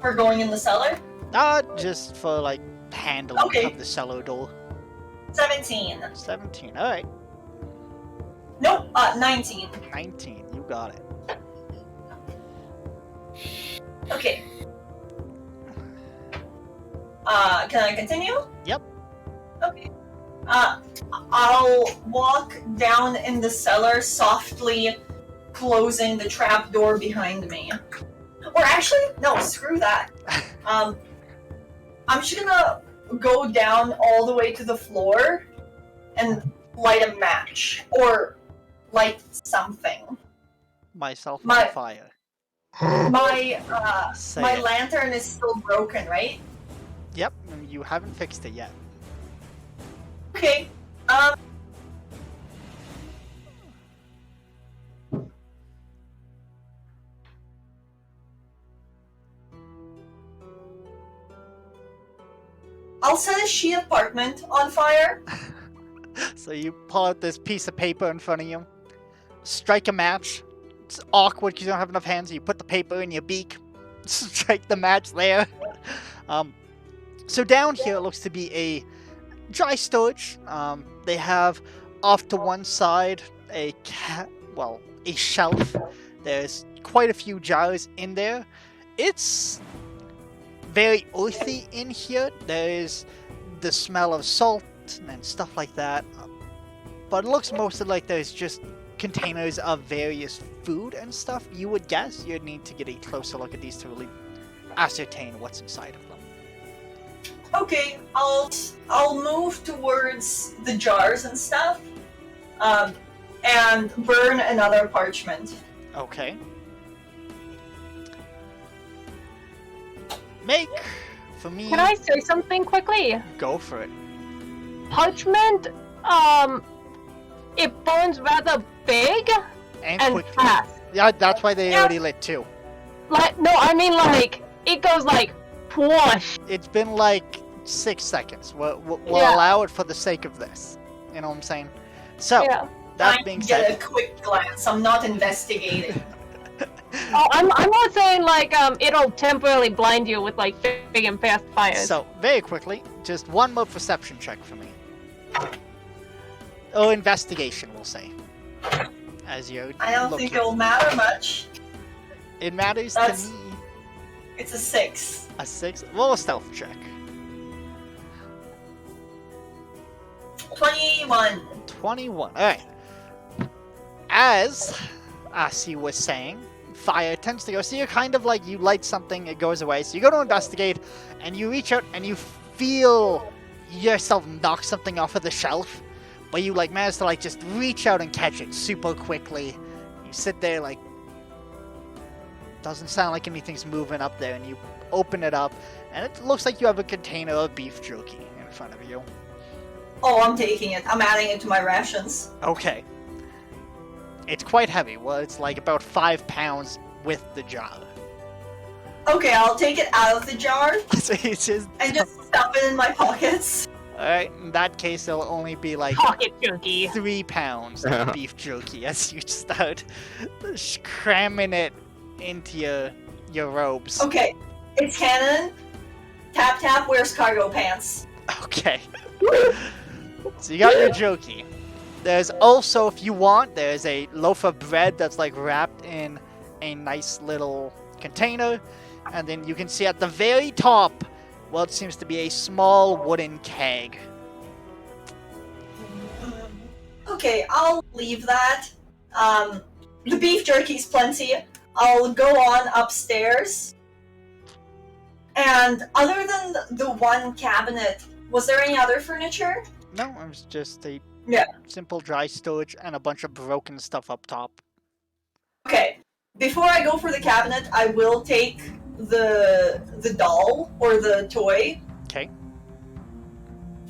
[SPEAKER 2] For going in the cellar?
[SPEAKER 1] Just for, like, handling of the cellar door.
[SPEAKER 2] 17.
[SPEAKER 1] 17, alright.
[SPEAKER 2] Nope, 19.
[SPEAKER 1] 19, you got it.
[SPEAKER 2] Okay. Can I continue?
[SPEAKER 1] Yep.
[SPEAKER 2] Okay. I'll walk down in the cellar, softly closing the trap door behind me. Or actually, no, screw that. I'm just gonna go down all the way to the floor and light a match. Or light something.
[SPEAKER 1] Myself on
[SPEAKER 2] My-
[SPEAKER 1] fire.
[SPEAKER 2] My
[SPEAKER 1] Say
[SPEAKER 2] my
[SPEAKER 1] it.
[SPEAKER 2] lantern is still broken, right?
[SPEAKER 1] Yep, you haven't fixed it yet.
[SPEAKER 2] Okay. I'll set a sheet of parchment on fire.
[SPEAKER 1] So you pull out this piece of paper in front of you. strike a match. It's awkward because you don't have enough hands. You put the paper in your beak, strike the match there. So down here it looks to be a dry storage. They have off to one side a shelf. There's quite a few jars in there. It's very earthy in here. There's the smell of salt and stuff like that. But it looks mostly like there's just containers of various food and stuff. You would guess you'd need to get a closer look at these to really ascertain what's inside of them.
[SPEAKER 2] Okay, I'll move towards the jars and stuff, and burn another parchment.
[SPEAKER 1] Okay. Make for me.
[SPEAKER 5] Can I say something quickly?
[SPEAKER 1] Go for it.
[SPEAKER 5] Parchment, it burns rather big and
[SPEAKER 1] quick.
[SPEAKER 5] fast.
[SPEAKER 1] Yeah, that's why they already lit too.
[SPEAKER 5] Like, no, I mean like it goes like whoosh.
[SPEAKER 1] It's been like 6 seconds. We'll
[SPEAKER 5] Yeah.
[SPEAKER 1] allow it for the sake of this. You know what I'm saying? So,
[SPEAKER 5] Yeah.
[SPEAKER 1] that being
[SPEAKER 2] Get
[SPEAKER 1] said,
[SPEAKER 2] a quick glance. I'm not investigating.
[SPEAKER 5] Oh, I'm not saying like it'll temporarily blind you with like big and fast fires.
[SPEAKER 1] so very quickly, just one more perception check for me. Or investigation, we'll say. As you're
[SPEAKER 2] I don't
[SPEAKER 1] looking.
[SPEAKER 2] think it'll matter much.
[SPEAKER 1] It matters
[SPEAKER 2] That's-
[SPEAKER 1] to me.
[SPEAKER 2] It's a 6.
[SPEAKER 1] A 6. Roll a stealth check.
[SPEAKER 2] 21.
[SPEAKER 1] 21. Alright. As Asi was saying, fire tends to go. So you're kind of like, you light something, it goes away. So you go to investigate, and you reach out, and you feel yourself knock something off of the shelf. But you like manage to like just reach out and catch it super quickly. You sit there like, doesn't sound like anything's moving up there, and you open it up, and it looks like you have a container of beef jerky in front of you.
[SPEAKER 2] Oh, I'm taking it. I'm adding it to my rations.
[SPEAKER 1] Okay. It's quite heavy. Well, it's like about 5 pounds with the jar.
[SPEAKER 2] Okay, I'll take it out of the jar
[SPEAKER 1] So it's just...
[SPEAKER 2] and just stuff it in my pockets.
[SPEAKER 1] Alright, in that case, it'll only be like
[SPEAKER 5] Pocket jerky.
[SPEAKER 1] 3 pounds of beef jerky as you start cramming it into your robes.
[SPEAKER 2] Okay, it's canon. Tap tap wears cargo pants.
[SPEAKER 1] Okay. So you got your jerky. There's also, if you want, there's a loaf of bread that's like wrapped in a nice little container. And then you can see at the very top what seems to be a small wooden keg.
[SPEAKER 2] Okay, I'll leave that. The beef jerky's plenty. I'll go on upstairs. And other than the one cabinet, was there any other furniture?
[SPEAKER 1] No, it was just a
[SPEAKER 2] Yeah.
[SPEAKER 1] simple dry storage and a bunch of broken stuff up top.
[SPEAKER 2] Okay. Before I go for the cabinet, I will take the doll or the toy.
[SPEAKER 1] Okay.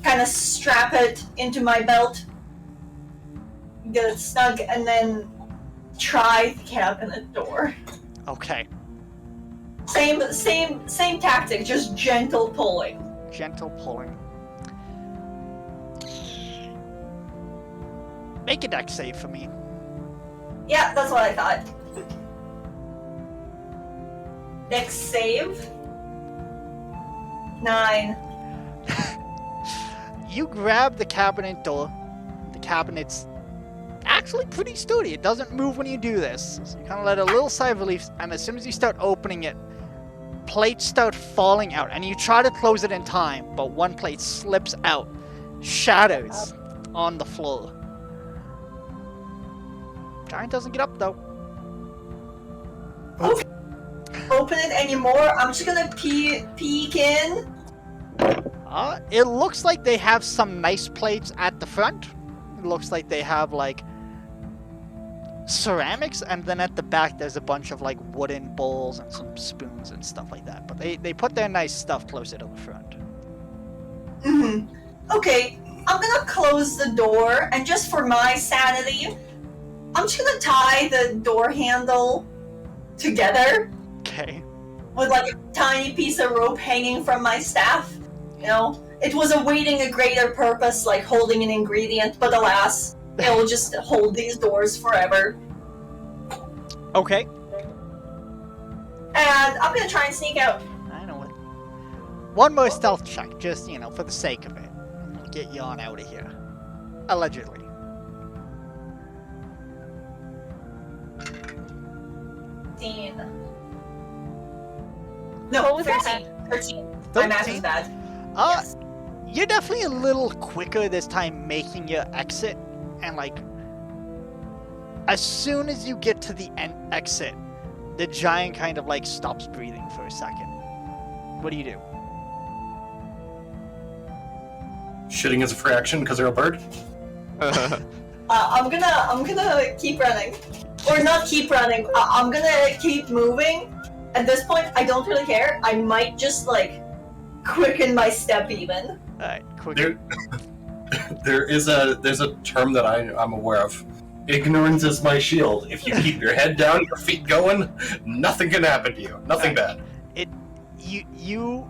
[SPEAKER 2] Kind of strap it into my belt, get it snug, and then try the cabinet door.
[SPEAKER 1] Okay.
[SPEAKER 2] Same tactic, just gentle pulling.
[SPEAKER 1] Gentle pulling. Make a dex save for me.
[SPEAKER 2] Yeah, that's what I thought. Next save. 9.
[SPEAKER 1] You grab the cabinet door. The cabinet's actually pretty sturdy. It doesn't move when you do this. So you kind of let a little sigh of relief, and as soon as you start opening it, plates start falling out, and you try to close it in time, but one plate slips out, shatters on the floor. Giant doesn't get up though.
[SPEAKER 2] Open it anymore. I'm just gonna peek in.
[SPEAKER 1] It looks like they have some nice plates at the front. It looks like they have like ceramics, and then at the back there's a bunch of like wooden bowls and some spoons and stuff like that. But they put their nice stuff closer to the front.
[SPEAKER 2] Okay, I'm gonna close the door, and just for my sanity, I'm just gonna tie the door handle together
[SPEAKER 1] Okay.
[SPEAKER 2] with like a tiny piece of rope hanging from my staff. You know, it was awaiting a greater purpose, like holding an ingredient, but alas, it will just hold these doors forever.
[SPEAKER 1] Okay.
[SPEAKER 2] And I'm gonna try and sneak out.
[SPEAKER 1] I know it. One more stealth check, just, you know, for the sake of it. Get you on out of here. Allegedly.
[SPEAKER 2] No,
[SPEAKER 5] What was
[SPEAKER 2] 13.
[SPEAKER 5] that?
[SPEAKER 2] 13. My math
[SPEAKER 1] 13?
[SPEAKER 2] is bad. Yes.
[SPEAKER 1] You're definitely a little quicker this time making your exit, and like, as soon as you get to the exit, the giant kind of like stops breathing for a second. What do you do?
[SPEAKER 3] Shitting is a free action because they're a bird.
[SPEAKER 2] I'm gonna keep running, or not keep running. I'm gonna keep moving. At this point, I don't really care. I might just like quicken my step even.
[SPEAKER 1] Alright, quick.
[SPEAKER 3] There's a term that I'm aware of. Ignorance is my shield. If you keep your head down, your feet going, nothing can happen to you. Nothing bad.
[SPEAKER 1] You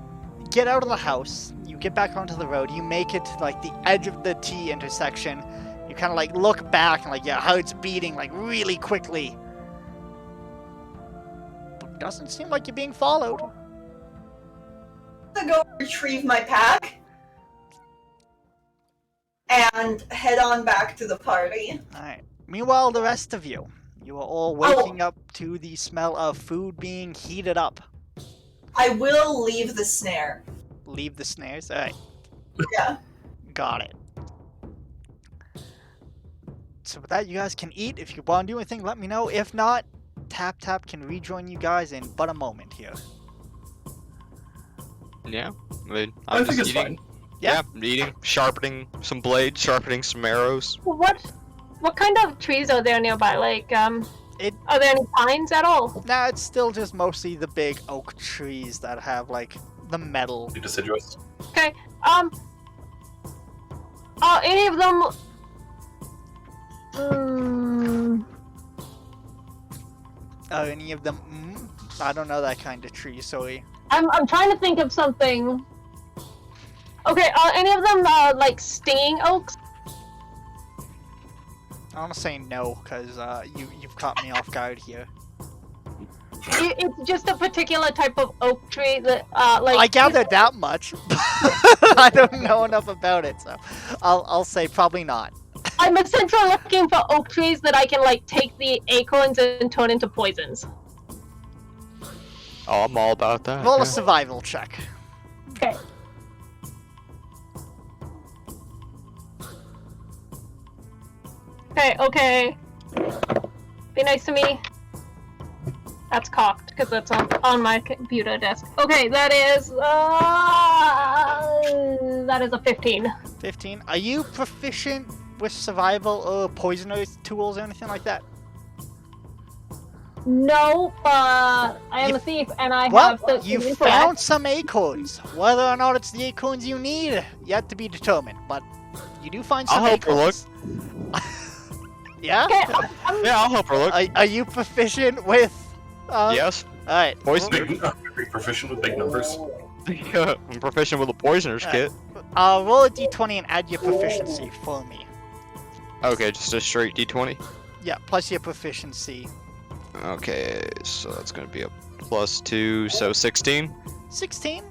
[SPEAKER 1] get out of the house, you get back onto the road, you make it to like the edge of the T intersection, you kind of like look back and like, yeah, how it's beating like really quickly. But doesn't seem like you're being followed.
[SPEAKER 2] I'm gonna go retrieve my pack and head on back to the party.
[SPEAKER 1] Alright. Meanwhile, the rest of you are all waking up to the smell of food being heated up.
[SPEAKER 2] I will leave the snare.
[SPEAKER 1] Leave the snares? Alright.
[SPEAKER 2] Yeah.
[SPEAKER 1] Got it. So with that, you guys can eat. If you want to do anything, let me know. If not, Tap can rejoin you guys in but a moment here.
[SPEAKER 4] Yeah, I mean,
[SPEAKER 3] I
[SPEAKER 4] I'm
[SPEAKER 3] think
[SPEAKER 4] just
[SPEAKER 3] it's
[SPEAKER 4] eating.
[SPEAKER 3] fine.
[SPEAKER 4] Yeah, eating, sharpening some blades, sharpening some arrows.
[SPEAKER 5] What kind of trees are there nearby? Like, are there any pines at all?
[SPEAKER 1] Nah, it's still just mostly the big oak trees that have like the metal.
[SPEAKER 3] Be deciduous.
[SPEAKER 5] Okay. Are any of them?
[SPEAKER 1] Are any of them? I don't know that kind of tree, sorry.
[SPEAKER 5] I'm trying to think of something. Okay, are any of them like stinging oaks?
[SPEAKER 1] I want to say no, because you've caught me off guard here.
[SPEAKER 5] It's just a particular type of oak tree that like.
[SPEAKER 1] I gathered that much. I don't know enough about it, so I'll say probably not.
[SPEAKER 5] I'm essentially looking for oak trees that I can like take the acorns and turn into poisons.
[SPEAKER 4] Oh, I'm all about that.
[SPEAKER 1] Roll
[SPEAKER 4] yeah.
[SPEAKER 1] a survival check.
[SPEAKER 5] Okay. Okay. Be nice to me. That's cocked because that's on my computer desk. Okay, that is a 15.
[SPEAKER 1] 15. Are you proficient with survival or poisonous tools or anything like that?
[SPEAKER 5] No, but I am a thief and I
[SPEAKER 1] Well,
[SPEAKER 5] have
[SPEAKER 1] you
[SPEAKER 5] the
[SPEAKER 1] found some acorns. Whether or not it's the acorns you need, yet to be determined. But you do find some
[SPEAKER 4] I'll help her look.
[SPEAKER 1] acorns. Yeah?
[SPEAKER 5] Okay,
[SPEAKER 4] Yeah, I'll help her look.
[SPEAKER 1] Are you proficient with...
[SPEAKER 4] Yes.
[SPEAKER 1] Alright.
[SPEAKER 4] Poison.
[SPEAKER 3] Very proficient with big numbers.
[SPEAKER 4] I'm proficient with a poisoner's kit.
[SPEAKER 1] Roll a d20 and add your proficiency for me.
[SPEAKER 4] Okay, just a straight d20.
[SPEAKER 1] Yeah, plus your proficiency.
[SPEAKER 4] Okay, so that's gonna be a +2, so 16.
[SPEAKER 1] 16?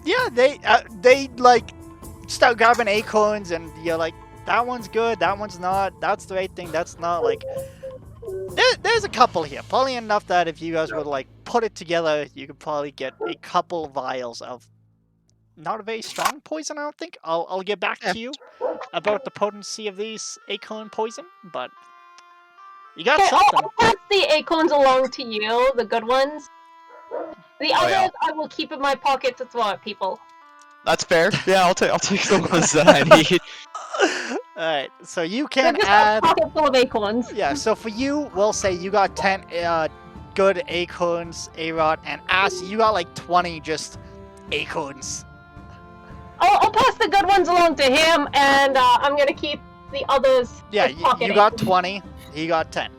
[SPEAKER 1] Yeah, they like start grabbing acorns and you're like, that one's good, that one's not, that's the right thing, that's not, like... There's a couple here, probably enough that if you guys would like put it together, you could probably get a couple vials of not a very strong poison, I don't think. I'll get back to you about the potency of these acorn poison, but you got something.
[SPEAKER 5] I'll pass the acorns along to you, the good ones. The others
[SPEAKER 4] yeah.
[SPEAKER 5] I will keep in my pocket to throw at people.
[SPEAKER 4] That's fair. Yeah, I'll take the ones that I need.
[SPEAKER 1] Alright, so you
[SPEAKER 5] They're
[SPEAKER 1] can
[SPEAKER 5] just
[SPEAKER 1] add...
[SPEAKER 5] a pocket full of acorns.
[SPEAKER 1] Yeah, so for you, we'll say you got 10 good acorns, A-Rod, and Ass, you got like 20 just acorns.
[SPEAKER 5] I'll pass the good ones along to him, and I'm gonna keep the others.
[SPEAKER 1] Yeah,
[SPEAKER 5] as pocket
[SPEAKER 1] you got
[SPEAKER 5] acorns.
[SPEAKER 1] 20, he got 10.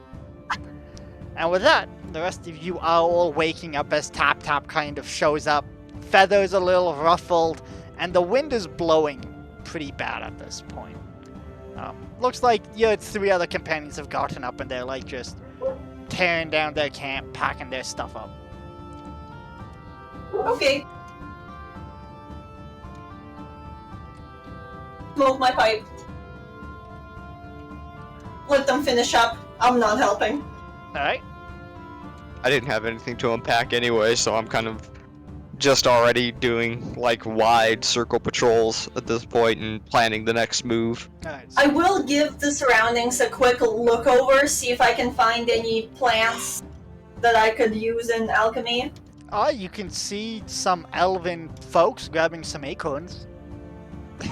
[SPEAKER 1] And with that, the rest of you are all waking up as Tap kind of shows up. Feathers a little ruffled, and the wind is blowing pretty bad at this point. Looks like your 3 other companions have gotten up and they're like just tearing down their camp, packing their stuff up.
[SPEAKER 2] Okay. Smoke my pipe. Let them finish up. I'm not helping.
[SPEAKER 1] Alright.
[SPEAKER 4] I didn't have anything to unpack anyway, so I'm kind of just already doing like wide circle patrols at this point and planning the next move.
[SPEAKER 1] Alright.
[SPEAKER 2] I will give the surroundings a quick look over, see if I can find any plants that I could use in alchemy.
[SPEAKER 1] You can see some elven folks grabbing some acorns. You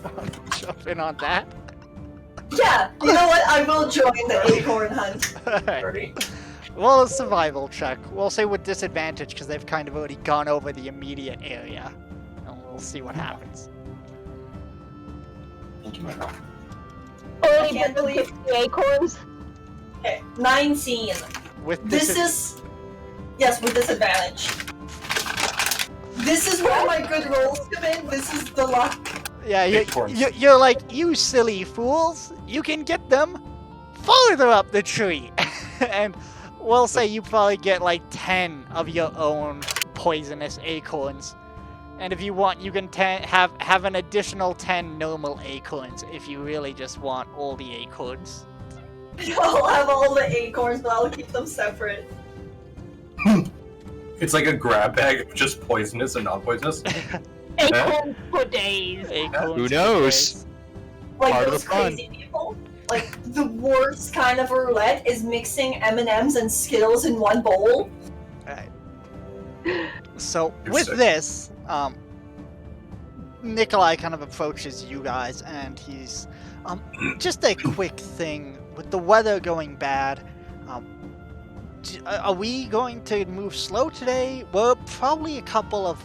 [SPEAKER 1] want to jump in on that?
[SPEAKER 2] Yeah, you know what? I will join the acorn hunt.
[SPEAKER 1] Alright.
[SPEAKER 7] 30.
[SPEAKER 1] Well, a survival check. We'll say with disadvantage because they've kind of already gone over the immediate area. And we'll see what happens.
[SPEAKER 7] Thank you, my love.
[SPEAKER 5] Only
[SPEAKER 2] can't believe-
[SPEAKER 5] the acorns.
[SPEAKER 2] Okay, 19.
[SPEAKER 1] With
[SPEAKER 2] This is... Yes, with disadvantage. This is where my good rolls come in. This is the luck.
[SPEAKER 1] Yeah,
[SPEAKER 3] Acorns.
[SPEAKER 1] you're like, you silly fools! You can get them farther up the tree! And we'll say you probably get like 10 of your own poisonous acorns. And if you want, you can have an additional 10 normal acorns if you really just want all the acorns.
[SPEAKER 2] I'll have all the acorns, but I'll keep them separate.
[SPEAKER 3] It's like a grab bag, just poisonous and non-poisonous.
[SPEAKER 5] Acorns for days.
[SPEAKER 1] Acorns
[SPEAKER 4] Who
[SPEAKER 1] for
[SPEAKER 4] knows?
[SPEAKER 1] days.
[SPEAKER 2] Like
[SPEAKER 4] Part of
[SPEAKER 2] those
[SPEAKER 4] the fun.
[SPEAKER 2] crazy people. Like the worst kind of roulette is mixing M&Ms and Skittles in one bowl.
[SPEAKER 1] Alright. So
[SPEAKER 3] You're
[SPEAKER 1] with
[SPEAKER 3] sick.
[SPEAKER 1] this, Nikolai kind of approaches you guys, and he's just a quick thing with the weather going bad. Are we going to move slow today? We're probably a couple of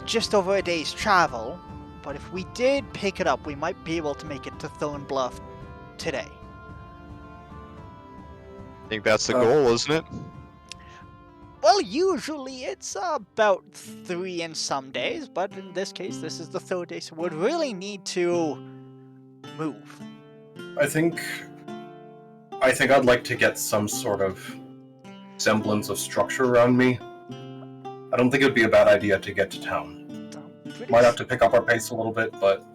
[SPEAKER 1] just over a day's travel, but if we did pick it up, we might be able to make it to Thorn Bluff today.
[SPEAKER 4] I think that's the goal, isn't it?
[SPEAKER 1] Well, usually it's about 3 in some days, but in this case, this is the 3rd day, so we'd really need to move.
[SPEAKER 3] I think I'd like to get some sort of semblance of structure around me. I don't think it would be a bad idea to get to town. Might have to pick up our pace a little bit, but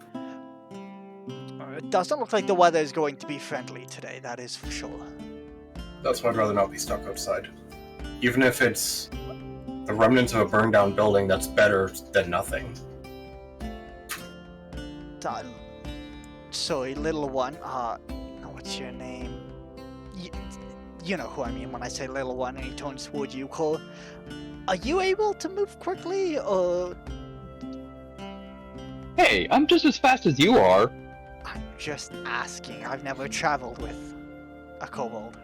[SPEAKER 1] It doesn't look like the weather is going to be friendly today, that is for sure.
[SPEAKER 3] that's why I'd rather not be stuck outside. Even if it's the remnants of a burned down building, that's better than nothing.
[SPEAKER 1] Sorry, little one, what's your name? You know who I mean when I say little one and he turns towards you, Cole. Are you able to move quickly, or...
[SPEAKER 6] Hey, I'm just as fast as you are.
[SPEAKER 1] I'm just asking, I've never traveled with a kobold.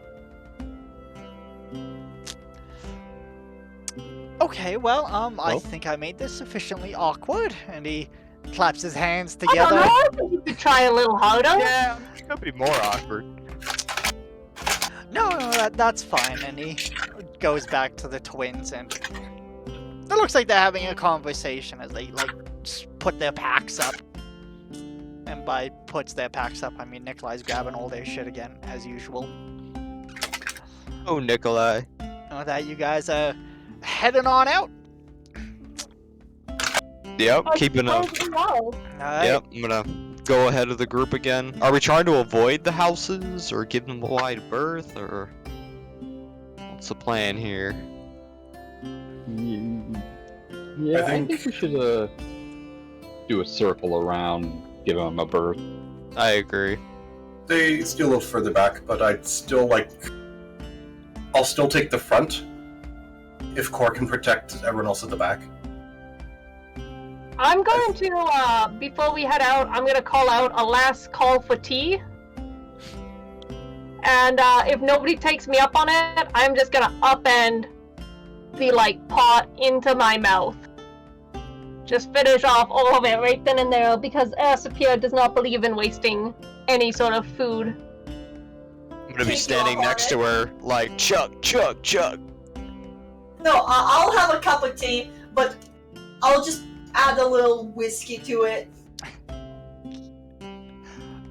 [SPEAKER 1] Okay, well, I think I made this sufficiently awkward, and he claps his hands
[SPEAKER 5] I don't
[SPEAKER 1] together.
[SPEAKER 5] know. I think you could try a little harder.
[SPEAKER 4] Yeah, it could be more awkward.
[SPEAKER 1] No, that's fine, and he goes back to the twins, and it looks like they're having a conversation as they, like, put their packs up. And by puts their packs up, I mean Nikolai's grabbing all their shit again, as usual.
[SPEAKER 4] Oh, Nikolai.
[SPEAKER 1] With that, you guys are heading on out.
[SPEAKER 4] Yep,
[SPEAKER 5] I
[SPEAKER 4] keeping up.
[SPEAKER 5] suppose we will.
[SPEAKER 1] Alright.
[SPEAKER 4] Yep, I'm gonna go ahead of the group again. Are we trying to avoid the houses, or give them a wide berth, or what's the plan here?
[SPEAKER 6] Yeah, I
[SPEAKER 3] think-
[SPEAKER 6] think we should do a circle around, give them a berth.
[SPEAKER 4] I agree.
[SPEAKER 3] They steal a little further back, but I'd still like... I'll still take the front, if Core can protect everyone else at the back.
[SPEAKER 5] I'm going to, before we head out, I'm going to call out a last call for tea. And if nobody takes me up on it, I'm just going to upend the, like, pot into my mouth. Just finish off all of it right then and there, because Sapir does not believe in wasting any sort of food.
[SPEAKER 4] I'm gonna be
[SPEAKER 2] Take
[SPEAKER 4] standing
[SPEAKER 2] you off
[SPEAKER 4] next
[SPEAKER 2] on
[SPEAKER 4] to her, like, chug, chug, chug.
[SPEAKER 2] No, I'll have a cup of tea, but I'll just add a little whiskey to it.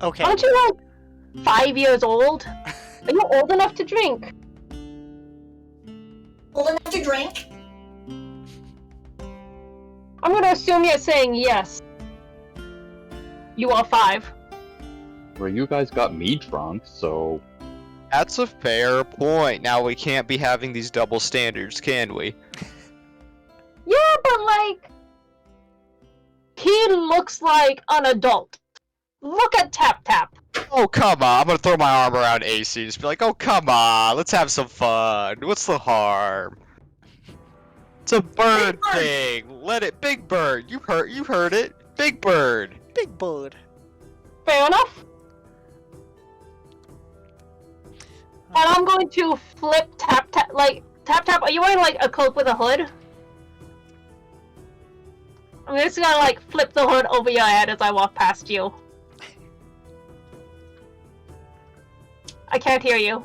[SPEAKER 1] Okay.
[SPEAKER 5] Aren't you, like, 5 years old? Are you old enough to drink?
[SPEAKER 2] Cold enough to drink?
[SPEAKER 5] I'm gonna assume you're saying yes. You are 5.
[SPEAKER 6] Well, you guys got me drunk, so
[SPEAKER 4] That's a fair point. Now we can't be having these double standards, can we?
[SPEAKER 5] Yeah, but like, he looks like an adult. Look at Tap Tap.
[SPEAKER 4] Oh, come on. I'm gonna throw my arm around AC and just be like, oh, come on. Let's have some fun. What's the harm? It's a bird
[SPEAKER 2] Bird.
[SPEAKER 4] thing. Let it. Big Bird. You heard it. Big Bird.
[SPEAKER 1] Big bird.
[SPEAKER 5] Fair enough. And I'm going to flip Tap Tap. Like, Tap Tap, are you wearing like a cloak with a hood? I'm just gonna like flip the hood over your head as I walk past you. I can't hear you.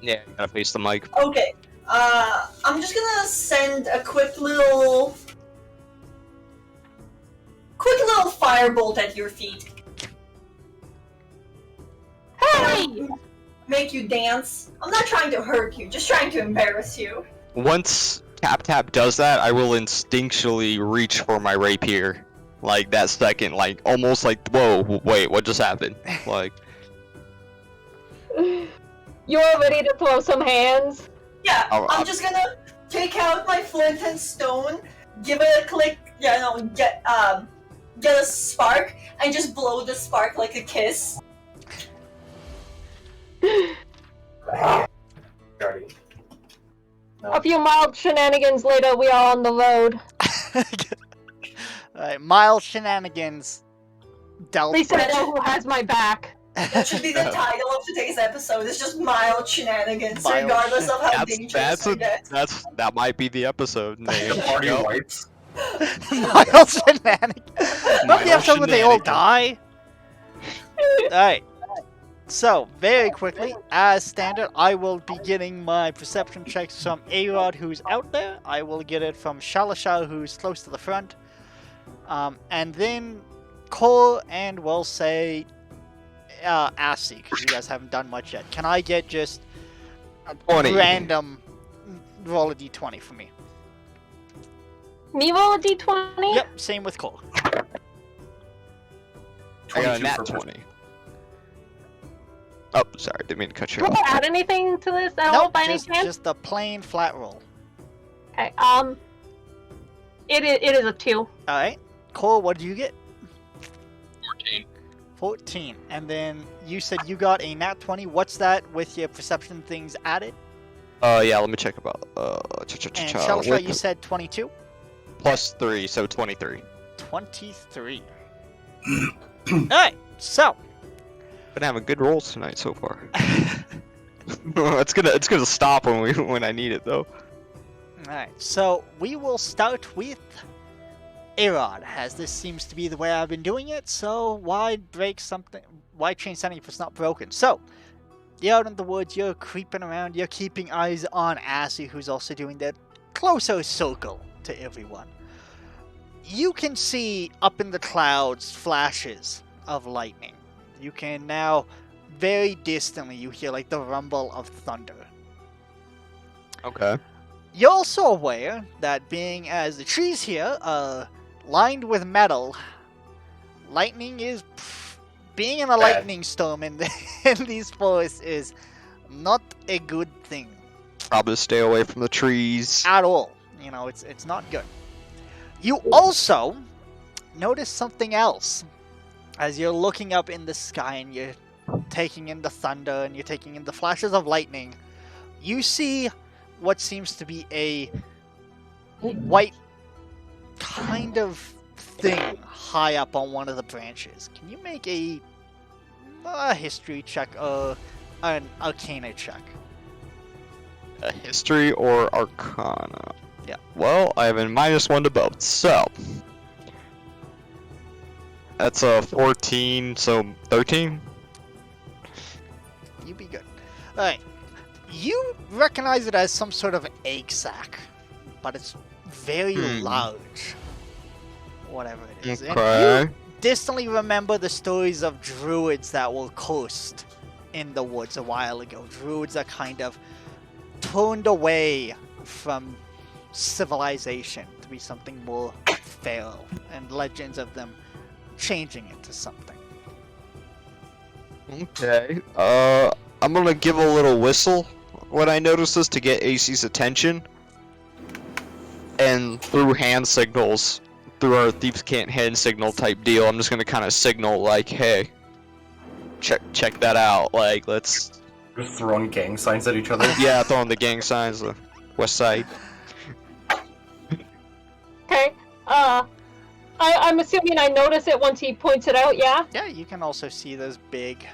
[SPEAKER 4] Yeah, you gotta face the mic.
[SPEAKER 2] Okay. I'm just gonna send a quick little firebolt at your feet.
[SPEAKER 5] Hey!
[SPEAKER 2] Make you dance. I'm not trying to hurt you, just trying to embarrass you.
[SPEAKER 4] Once Tap Tap does that, I will instinctually reach for my rapier. Like, that second, like, almost like, whoa, wait, what just happened? Like,
[SPEAKER 5] You're ready to throw some hands?
[SPEAKER 2] Yeah,
[SPEAKER 4] Oh,
[SPEAKER 2] I'm just gonna take out my flint and stone, give it a click, get a spark, and just blow the spark like a kiss.
[SPEAKER 3] Guardian.
[SPEAKER 5] A few mild shenanigans later, we are on the road.
[SPEAKER 1] Alright, mild shenanigans. Dealt
[SPEAKER 5] Lisa
[SPEAKER 1] with.
[SPEAKER 5] know who has my back.
[SPEAKER 2] That should be the title of today's episode. It's just mild shenanigans,
[SPEAKER 1] Mild
[SPEAKER 2] regardless of how dangerous we get.
[SPEAKER 4] that might be the episode name.
[SPEAKER 3] Party
[SPEAKER 4] Yep.
[SPEAKER 3] wipes.
[SPEAKER 1] Mild shenanigans. Don't the episode where they all die? Alright. So, very quickly, as standard, I will be getting my perception checks from A-Rod, who's out there. I will get it from Shalashar, who's close to the front. And then Cole, and we'll say Assy, because you guys haven't done much yet. Can I get just a
[SPEAKER 4] 20.
[SPEAKER 1] random roll a d20 for me?
[SPEAKER 5] Me roll a d20?
[SPEAKER 1] Yep, same with Cole.
[SPEAKER 4] I got a
[SPEAKER 3] 22
[SPEAKER 4] nat
[SPEAKER 3] for
[SPEAKER 4] 20. Oh, sorry, didn't mean to cut you
[SPEAKER 5] Can
[SPEAKER 4] off.
[SPEAKER 5] I add anything to this at all
[SPEAKER 1] Nope,
[SPEAKER 5] by any chance?
[SPEAKER 1] just a plain flat roll.
[SPEAKER 5] Okay, it is a 2.
[SPEAKER 1] Alright. Cole, what did you get?
[SPEAKER 6] 14.
[SPEAKER 1] 14. And then you said you got a nat 20. What's that with your perception things added?
[SPEAKER 4] Yeah, let me check about.
[SPEAKER 1] And Shalashar, you said 22?
[SPEAKER 4] Plus 3, so 23.
[SPEAKER 1] 23. Alright, so.
[SPEAKER 4] Been having good rolls tonight so far. it's gonna stop when I need it though.
[SPEAKER 1] Alright, so we will start with A-Rod, as this seems to be the way I've been doing it, so why break something? Why change something if it's not broken? So, you're out in the woods, you're creeping around, you're keeping eyes on Assy, who's also doing that closer circle to everyone. You can see up in the clouds flashes of lightning. You can now, very distantly, you hear like the rumble of thunder.
[SPEAKER 4] Okay.
[SPEAKER 1] You're also aware that being as the trees here are lined with metal, lightning is... being in a lightning storm in these forests is not a good thing.
[SPEAKER 4] Probably stay away from the trees.
[SPEAKER 1] At all. You know, it's not good. You also notice something else. As you're looking up in the sky and you're taking in the thunder and you're taking in the flashes of lightning, you see what seems to be a white kind of thing high up on one of the branches. Can you make a history check or an arcana check?
[SPEAKER 4] A history or arcana?
[SPEAKER 1] Yeah.
[SPEAKER 4] Well, I have a -1 to both, so... That's a 14, so 13?
[SPEAKER 1] You be good. Alright. You recognize it as some sort of egg sac, but it's very large. Whatever it is. And
[SPEAKER 4] Okay.
[SPEAKER 1] you distantly remember the stories of druids that were cursed in the woods a while ago. Druids that kind of turned away from civilization to be something more feral, and legends of them changing it to something.
[SPEAKER 4] Okay. I'm gonna give a little whistle when I notice this to get AC's attention. And through hand signals, through our thieves can't hand signal type deal, I'm just gonna kind of signal like, hey, check that out. Like, let's.
[SPEAKER 3] Just throwing gang signs at each other.
[SPEAKER 4] Yeah, throwing the gang signs, the west side.
[SPEAKER 5] Okay. I'm assuming I notice it once he points it out. Yeah.
[SPEAKER 1] Yeah, you can also see this big,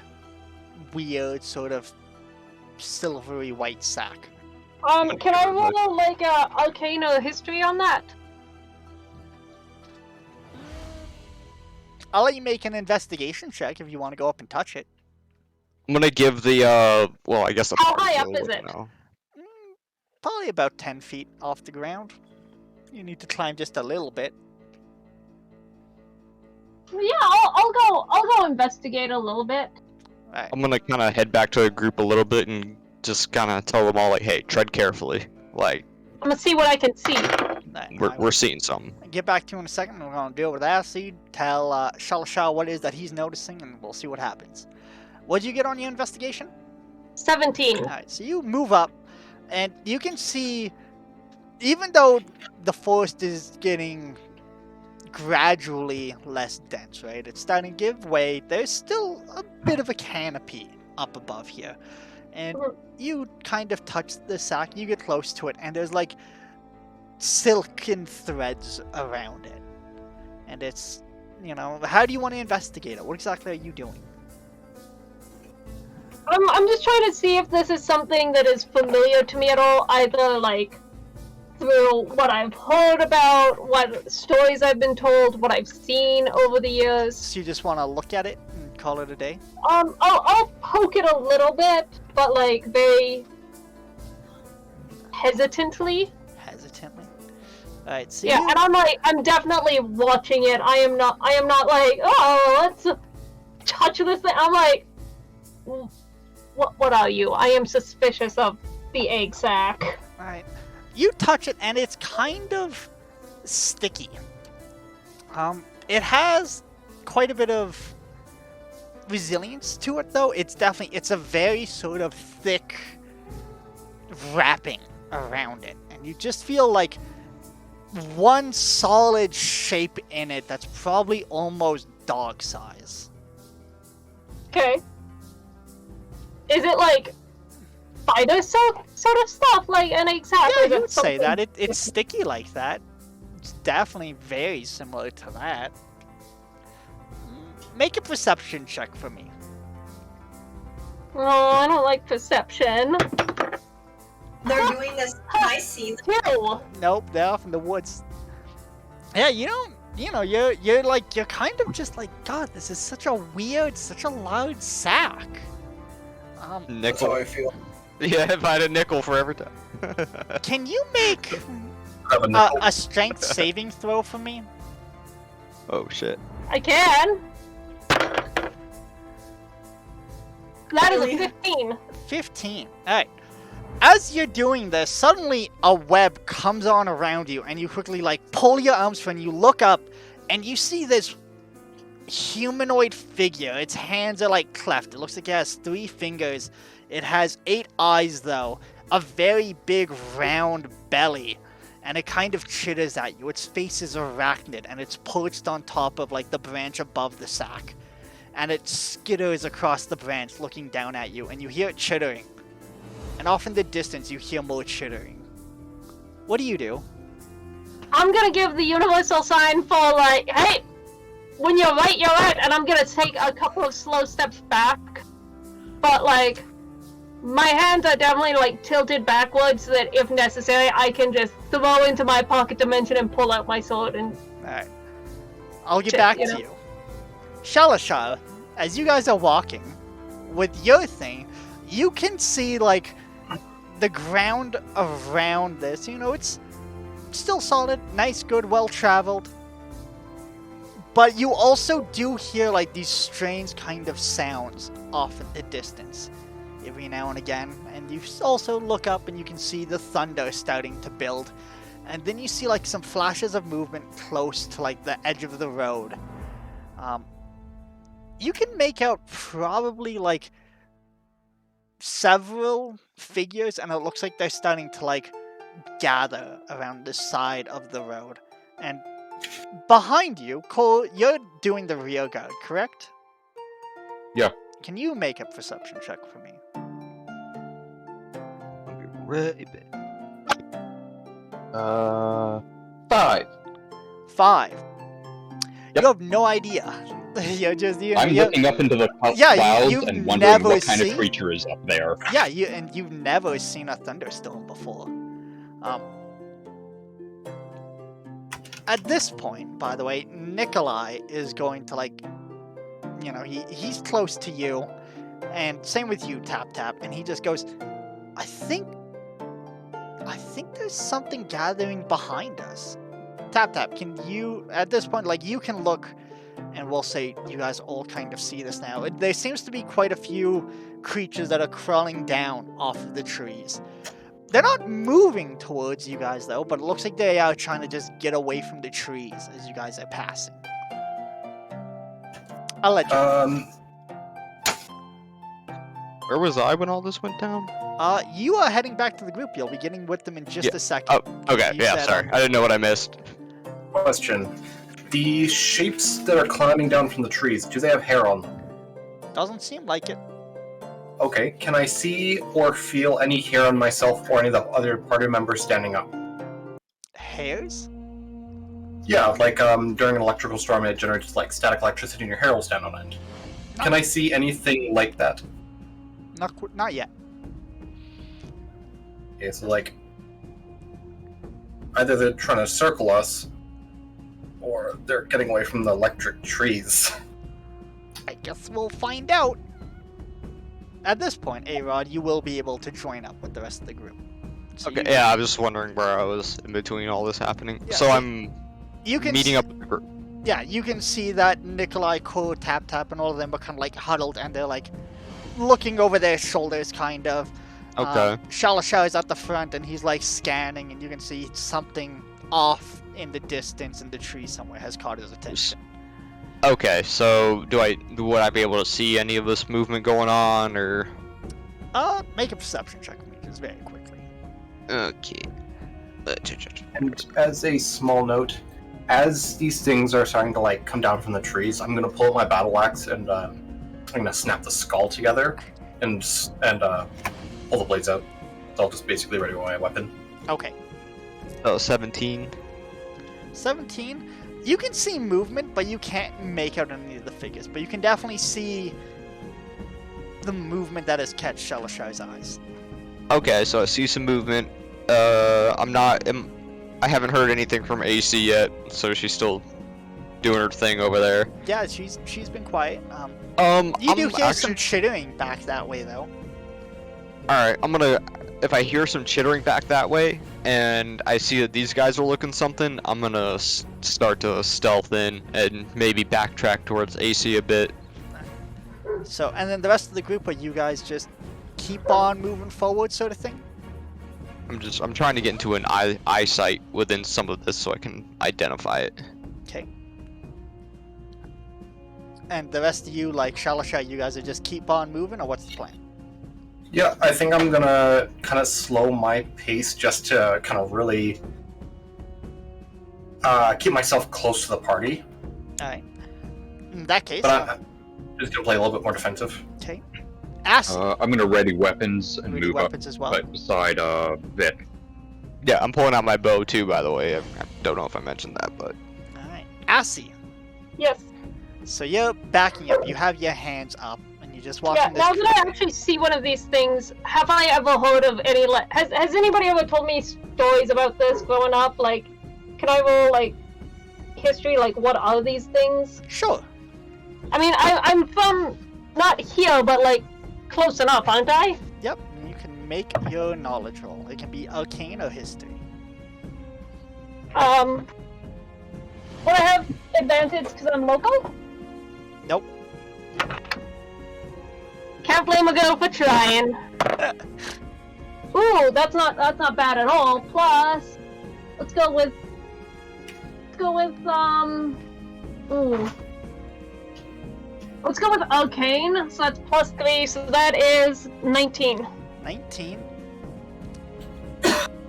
[SPEAKER 1] weird sort of silvery white sack.
[SPEAKER 5] Can I roll like a Arcana history on that?
[SPEAKER 1] I'll let you make an investigation check if you want to go up and touch it.
[SPEAKER 4] I'm gonna give the well, I guess the
[SPEAKER 5] How
[SPEAKER 4] party
[SPEAKER 5] high up
[SPEAKER 4] will
[SPEAKER 5] is it?
[SPEAKER 4] know.
[SPEAKER 1] Probably about 10 feet off the ground. You need to climb just a little bit.
[SPEAKER 5] Yeah, I'll go investigate a little bit.
[SPEAKER 1] Right.
[SPEAKER 4] I'm gonna kind of head back to the group a little bit and just kind of tell them all like, hey, tread carefully. Like,
[SPEAKER 5] I'm gonna see what I can see.
[SPEAKER 4] we're seeing something.
[SPEAKER 1] Get back to you in a second. We're going to deal with acid. Tell Shalasha what it is that he's noticing, and we'll see what happens. What did you get on your investigation?
[SPEAKER 5] 17.
[SPEAKER 1] Alright, so you move up, and you can see, even though the forest is getting gradually less dense, right? It's starting to give way. There's still a bit of a canopy up above here. And you kind of touch the sack, you get close to it, and there's like silken threads around it. And it's, you know, how do you want to investigate it? What exactly are you doing?
[SPEAKER 5] I'm just trying to see if this is something that is familiar to me at all, either like through what I've heard about, what stories I've been told, what I've seen over the years.
[SPEAKER 1] So you just want to look at it and call it a day?
[SPEAKER 5] I'll poke it a little bit, but like very hesitantly.
[SPEAKER 1] Hesitantly? Alright, so
[SPEAKER 5] Yeah,
[SPEAKER 1] you...
[SPEAKER 5] and I'm definitely watching it. I am not like, oh, let's touch this thing. I'm like, what are you? I am suspicious of the egg sack.
[SPEAKER 1] Alright. You touch it and it's kind of sticky. It has quite a bit of resilience to it though. It's a very sort of thick wrapping around it. And you just feel like one solid shape in it that's probably almost dog size.
[SPEAKER 5] Okay. Is it like spider sort of stuff, like an egg sack?
[SPEAKER 1] Yeah, you would say that. It's sticky like that. It's definitely very similar to that. Make a perception check for me.
[SPEAKER 5] Oh, I don't like perception.
[SPEAKER 2] They're doing this. Can I see them?
[SPEAKER 5] 2.
[SPEAKER 1] Nope, they're off in the woods. Yeah, you're kind of just like, God, this is such a weird, such a loud sack.
[SPEAKER 3] That's
[SPEAKER 4] Nickel.
[SPEAKER 3] how I feel.
[SPEAKER 4] Yeah, if I had a nickel for every time.
[SPEAKER 1] Can you make
[SPEAKER 3] Have a nickel.
[SPEAKER 1] a strength saving throw for me?
[SPEAKER 4] Oh shit.
[SPEAKER 5] I can. That is a
[SPEAKER 2] Really?
[SPEAKER 5] 15.
[SPEAKER 1] 15. Alright. As you're doing this, suddenly a web comes on around you, and you quickly, pull your arms free, and you look up, and you see this humanoid figure. Its hands are, cleft. It looks like it has 3 fingers. It has 8 eyes, though. A very big, round belly. And it kind of chitters at you. Its face is arachnid, and it's perched on top of, the branch above the sack. And it skitters across the branch, looking down at you, and you hear it chittering. And off in the distance, you hear more chittering. What do you do?
[SPEAKER 5] I'm gonna give the universal sign for, hey, when you're right, and I'm gonna take a couple of slow steps back. But, my hands are definitely, tilted backwards so that if necessary, I can just throw into my pocket dimension and pull out my sword and...
[SPEAKER 1] Alright. I'll get
[SPEAKER 5] Check,
[SPEAKER 1] back
[SPEAKER 5] you
[SPEAKER 1] to
[SPEAKER 5] know.
[SPEAKER 1] you. Shalashar, as you guys are walking, with your thing, you can see, the ground around this. It's still solid, nice, good, well-traveled. But you also do hear, these strange kind of sounds off in the distance. every now and again, and you also look up and you can see the thunder starting to build. And then you see like some flashes of movement close to like the edge of the road. You can make out probably like several figures, and it looks like they're starting to like gather around the side of the road. And behind you, Cole, you're doing the rear guard, correct?
[SPEAKER 6] Yeah.
[SPEAKER 1] Can you make a perception check for me?
[SPEAKER 4] I'll be right back.
[SPEAKER 6] 5.
[SPEAKER 1] 5.
[SPEAKER 6] Yep.
[SPEAKER 1] You have no idea. You're just
[SPEAKER 6] I'm looking up into the
[SPEAKER 1] Yeah,
[SPEAKER 6] clouds
[SPEAKER 1] you've
[SPEAKER 6] and wondering
[SPEAKER 1] never
[SPEAKER 6] what kind of
[SPEAKER 1] seen-
[SPEAKER 6] creature is up there.
[SPEAKER 1] Yeah, you've never seen a thunderstorm before. At this point, by the way, Nikolai is going to like, you know, he's close to you, and same with you, Tap Tap, and he just goes, I think there's something gathering behind us. Tap Tap, can you, at this point, like, you can look, and we'll say you guys all kind of see this now. There seems to be quite a few creatures that are crawling down off of the trees. They're not moving towards you guys, though, but it looks like they are trying to just get away from the trees as you guys are passing. I'll let you.
[SPEAKER 4] Where was I when all this went down?
[SPEAKER 1] You are heading back to the group. You'll be getting with them in just a second.
[SPEAKER 4] Oh, okay.
[SPEAKER 1] You
[SPEAKER 4] Yeah,
[SPEAKER 1] said,
[SPEAKER 4] sorry. I didn't know what I missed.
[SPEAKER 3] Question. The shapes that are climbing down from the trees, do they have hair on them?
[SPEAKER 1] Doesn't seem like it.
[SPEAKER 3] Okay, can I see or feel any hair on myself or any of the other party members standing up?
[SPEAKER 1] Hairs?
[SPEAKER 3] Yeah, like during an electrical storm it generates like static electricity and your hair will stand on end. Can I see anything like that?
[SPEAKER 1] Not yet.
[SPEAKER 3] Okay, so like either they're trying to circle us or they're getting away from the electric trees.
[SPEAKER 1] I guess we'll find out. At this point, A-Rod, you will be able to join up with the rest of the group. So
[SPEAKER 4] Okay, yeah, I was just wondering where I was in between all this happening.
[SPEAKER 1] Yeah,
[SPEAKER 4] so
[SPEAKER 1] so
[SPEAKER 4] I'm
[SPEAKER 1] you can
[SPEAKER 4] meeting up with the group.
[SPEAKER 1] Yeah, you can see that Nikolai, Ko, Tap Tap, and all of them are kind of like huddled, and they're like looking over their shoulders, kind of.
[SPEAKER 4] Okay.
[SPEAKER 1] Shalasha is at the front, and he's like scanning, and you can see something off in the distance in the tree somewhere has caught his attention.
[SPEAKER 4] Okay, so would I be able to see any of this movement going on, or?
[SPEAKER 1] Make a perception check for me, just very quickly.
[SPEAKER 4] Okay.
[SPEAKER 3] And as a small note, as these things are starting to like come down from the trees, I'm gonna pull out my battle axe and I'm gonna snap the skull together and pull the blades out. So I'll just basically ready my weapon.
[SPEAKER 1] Okay.
[SPEAKER 4] Oh, 17.
[SPEAKER 1] 17. You can see movement, but you can't make out any of the figures. But you can definitely see the movement that has catch Shalashar's eyes.
[SPEAKER 4] Okay, so I see some movement. I haven't heard anything from AC yet, so she's still doing her thing over there.
[SPEAKER 1] Yeah, she's been quiet. You
[SPEAKER 4] I'm
[SPEAKER 1] do hear some
[SPEAKER 4] actually-
[SPEAKER 1] chittering back that way, though.
[SPEAKER 4] Alright, if I hear some chittering back that way, and I see that these guys are looking something, I'm gonna start to stealth in and maybe backtrack towards AC a bit.
[SPEAKER 1] So, and then the rest of the group, are you guys just keep on moving forward, sort of thing?
[SPEAKER 4] I'm trying to get into an eyesight within some of this so I can identify it.
[SPEAKER 1] Okay. And the rest of you, like Shalasha, you guys are just keep on moving, or what's the plan?
[SPEAKER 3] Yeah, I think I'm gonna kind of slow my pace just to kind of really keep myself close to the party.
[SPEAKER 1] Alright. In that case,
[SPEAKER 3] But I'm just gonna play a little bit more defensive.
[SPEAKER 1] okay. Acid.
[SPEAKER 6] I'm gonna ready weapons and
[SPEAKER 1] Ready
[SPEAKER 6] move
[SPEAKER 1] weapons
[SPEAKER 6] up
[SPEAKER 1] as well.
[SPEAKER 6] right beside Vic.
[SPEAKER 4] Yeah, I'm pulling out my bow too, by the way. I don't know if I mentioned that, but...
[SPEAKER 1] Alright. Acid.
[SPEAKER 5] Yes.
[SPEAKER 1] So you're backing up. You have your hands up, and you're just
[SPEAKER 5] Yeah,
[SPEAKER 1] walking
[SPEAKER 5] now
[SPEAKER 1] this.
[SPEAKER 5] that I actually see one of these things, have I ever heard of any, has anybody ever told me stories about this growing up? Like, can I roll, like, history? Like, what are these things?
[SPEAKER 1] Sure.
[SPEAKER 5] I mean, I'm from, not here, but, like, close enough, aren't I?
[SPEAKER 1] Yep. And you can make your knowledge roll. It can be arcane or history.
[SPEAKER 5] Would I have advantage because I'm local?
[SPEAKER 1] Nope.
[SPEAKER 5] Can't blame a girl for trying. Ooh, that's not bad at all. Plus, let's go with ooh. Let's go with arcane. So that's +3. So that is 19.
[SPEAKER 1] 19.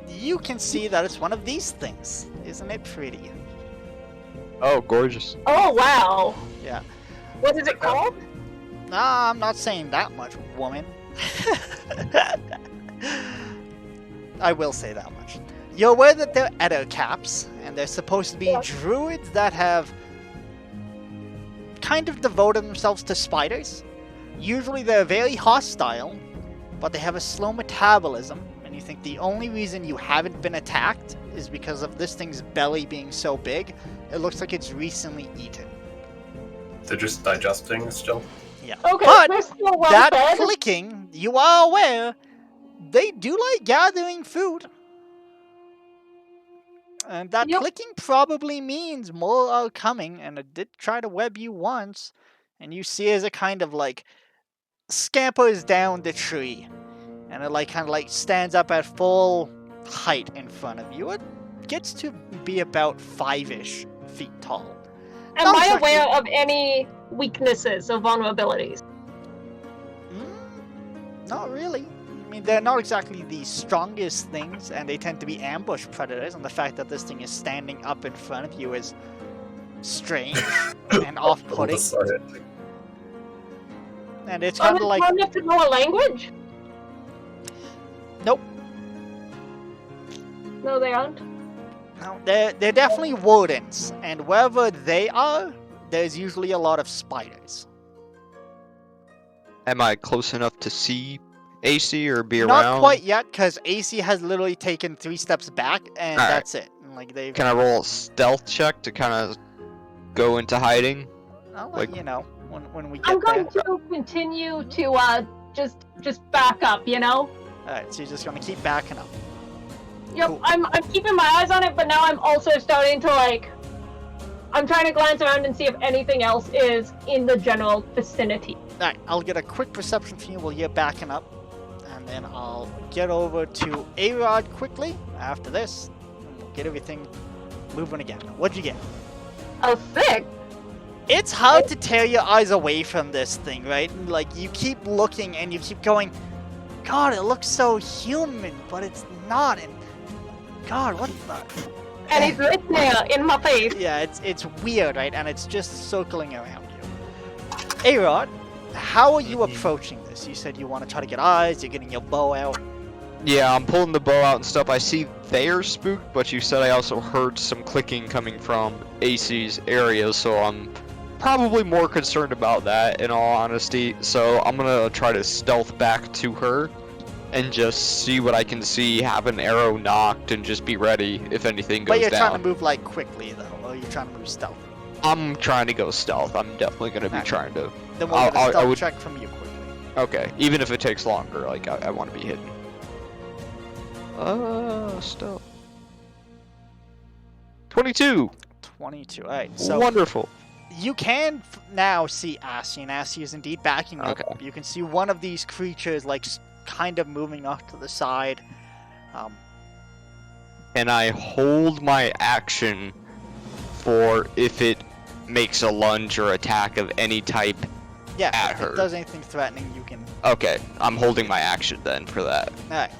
[SPEAKER 1] You can see that it's one of these things. Isn't it pretty?
[SPEAKER 4] Oh, gorgeous.
[SPEAKER 5] Oh wow.
[SPEAKER 1] Yeah.
[SPEAKER 5] What is it called?
[SPEAKER 1] Nah, I'm not saying that much, woman. I will say that much. You're aware that they're Edo caps, and they're supposed to be druids that have kind of devoted themselves to spiders. Usually they're very hostile, but they have a slow metabolism, and you think the only reason you haven't been attacked is because of this thing's belly being so big. It looks like it's recently eaten.
[SPEAKER 3] They're just digesting still.
[SPEAKER 1] Yeah.
[SPEAKER 5] Okay,
[SPEAKER 1] But
[SPEAKER 5] they're still well
[SPEAKER 1] that
[SPEAKER 5] fed.
[SPEAKER 1] clicking, you are aware, they do like gathering food. And that
[SPEAKER 5] Yep.
[SPEAKER 1] clicking probably means more are coming, and it did try to web you once, and you see as it kind of like scampers down the tree, and it like kind of like stands up at full height in front of you. It gets to be about 5-ish feet tall.
[SPEAKER 5] Am
[SPEAKER 1] Not
[SPEAKER 5] I
[SPEAKER 1] exactly.
[SPEAKER 5] aware of any weaknesses or vulnerabilities?
[SPEAKER 1] Not really. I mean, they're not exactly the strongest things, and they tend to be ambush predators, and the fact that this thing is standing up in front of you is strange and off-putting. And it's
[SPEAKER 5] Are
[SPEAKER 1] kind
[SPEAKER 5] they
[SPEAKER 1] of like...
[SPEAKER 5] smart enough to know a language?
[SPEAKER 1] Nope.
[SPEAKER 5] No, they aren't.
[SPEAKER 1] No, they're definitely rodents, and wherever they are, there's usually a lot of spiders.
[SPEAKER 4] Am I close enough to see AC or be
[SPEAKER 1] Not
[SPEAKER 4] around?
[SPEAKER 1] quite yet, because AC has literally taken 3 steps back, and
[SPEAKER 4] Alright.
[SPEAKER 1] that's it. And, like, they've...
[SPEAKER 4] Can I roll a stealth check to kind of go into hiding?
[SPEAKER 1] I'll
[SPEAKER 4] like-
[SPEAKER 1] let you know when we get
[SPEAKER 5] I'm
[SPEAKER 1] there.
[SPEAKER 5] going to continue to just back up, you know?
[SPEAKER 1] Alright, so you're just gonna keep backing up.
[SPEAKER 5] Yep,
[SPEAKER 1] Cool.
[SPEAKER 5] I'm keeping my eyes on it, but now I'm also starting to like I'm trying to glance around and see if anything else is in the general vicinity.
[SPEAKER 1] Alright, I'll get a quick perception from you while you're backing up, and then I'll get over to A-Rod quickly after this, and we'll get everything moving again. What'd you get?
[SPEAKER 5] Oh, sick!
[SPEAKER 1] It's hard to tear your eyes away from this thing, right? Like, you keep looking and you keep going, God, it looks so human, but it's not, and God, what the...
[SPEAKER 5] And it's right there in my face.
[SPEAKER 1] Yeah, it's weird, right? And it's just circling around you. A-Rod, how are you approaching this? You said you want to try to get eyes, you're getting your bow out.
[SPEAKER 4] Yeah, I'm pulling the bow out and stuff. I see they're spooked, but you said I also heard some clicking coming from AC's area, so I'm probably more concerned about that, in all honesty. So I'm gonna try to stealth back to her and just see what I can see, have an arrow knocked, and just be ready if anything goes
[SPEAKER 1] But you're
[SPEAKER 4] down.
[SPEAKER 1] trying to move, like, quickly, though, or you're trying to move stealth.
[SPEAKER 4] I'm trying to go stealth. I'm definitely gonna be
[SPEAKER 1] Alright.
[SPEAKER 4] trying to.
[SPEAKER 1] Then we'll get a
[SPEAKER 4] I
[SPEAKER 1] stealth
[SPEAKER 4] would-
[SPEAKER 1] check from you quickly.
[SPEAKER 4] Okay, even if it takes longer, like I want to be hidden. Stealth. 22.
[SPEAKER 1] 22, alright, so...
[SPEAKER 4] Wonderful.
[SPEAKER 1] You can now see Assi, and Assi is indeed backing up.
[SPEAKER 4] Okay.
[SPEAKER 1] You can see one of these creatures, like, kind of moving off to the side.
[SPEAKER 4] And I hold my action for if it makes a lunge or attack of any type.
[SPEAKER 1] Yeah,
[SPEAKER 4] At
[SPEAKER 1] if
[SPEAKER 4] her.
[SPEAKER 1] it does anything threatening, you can...
[SPEAKER 4] Okay, I'm holding my action then for that.
[SPEAKER 1] Alright.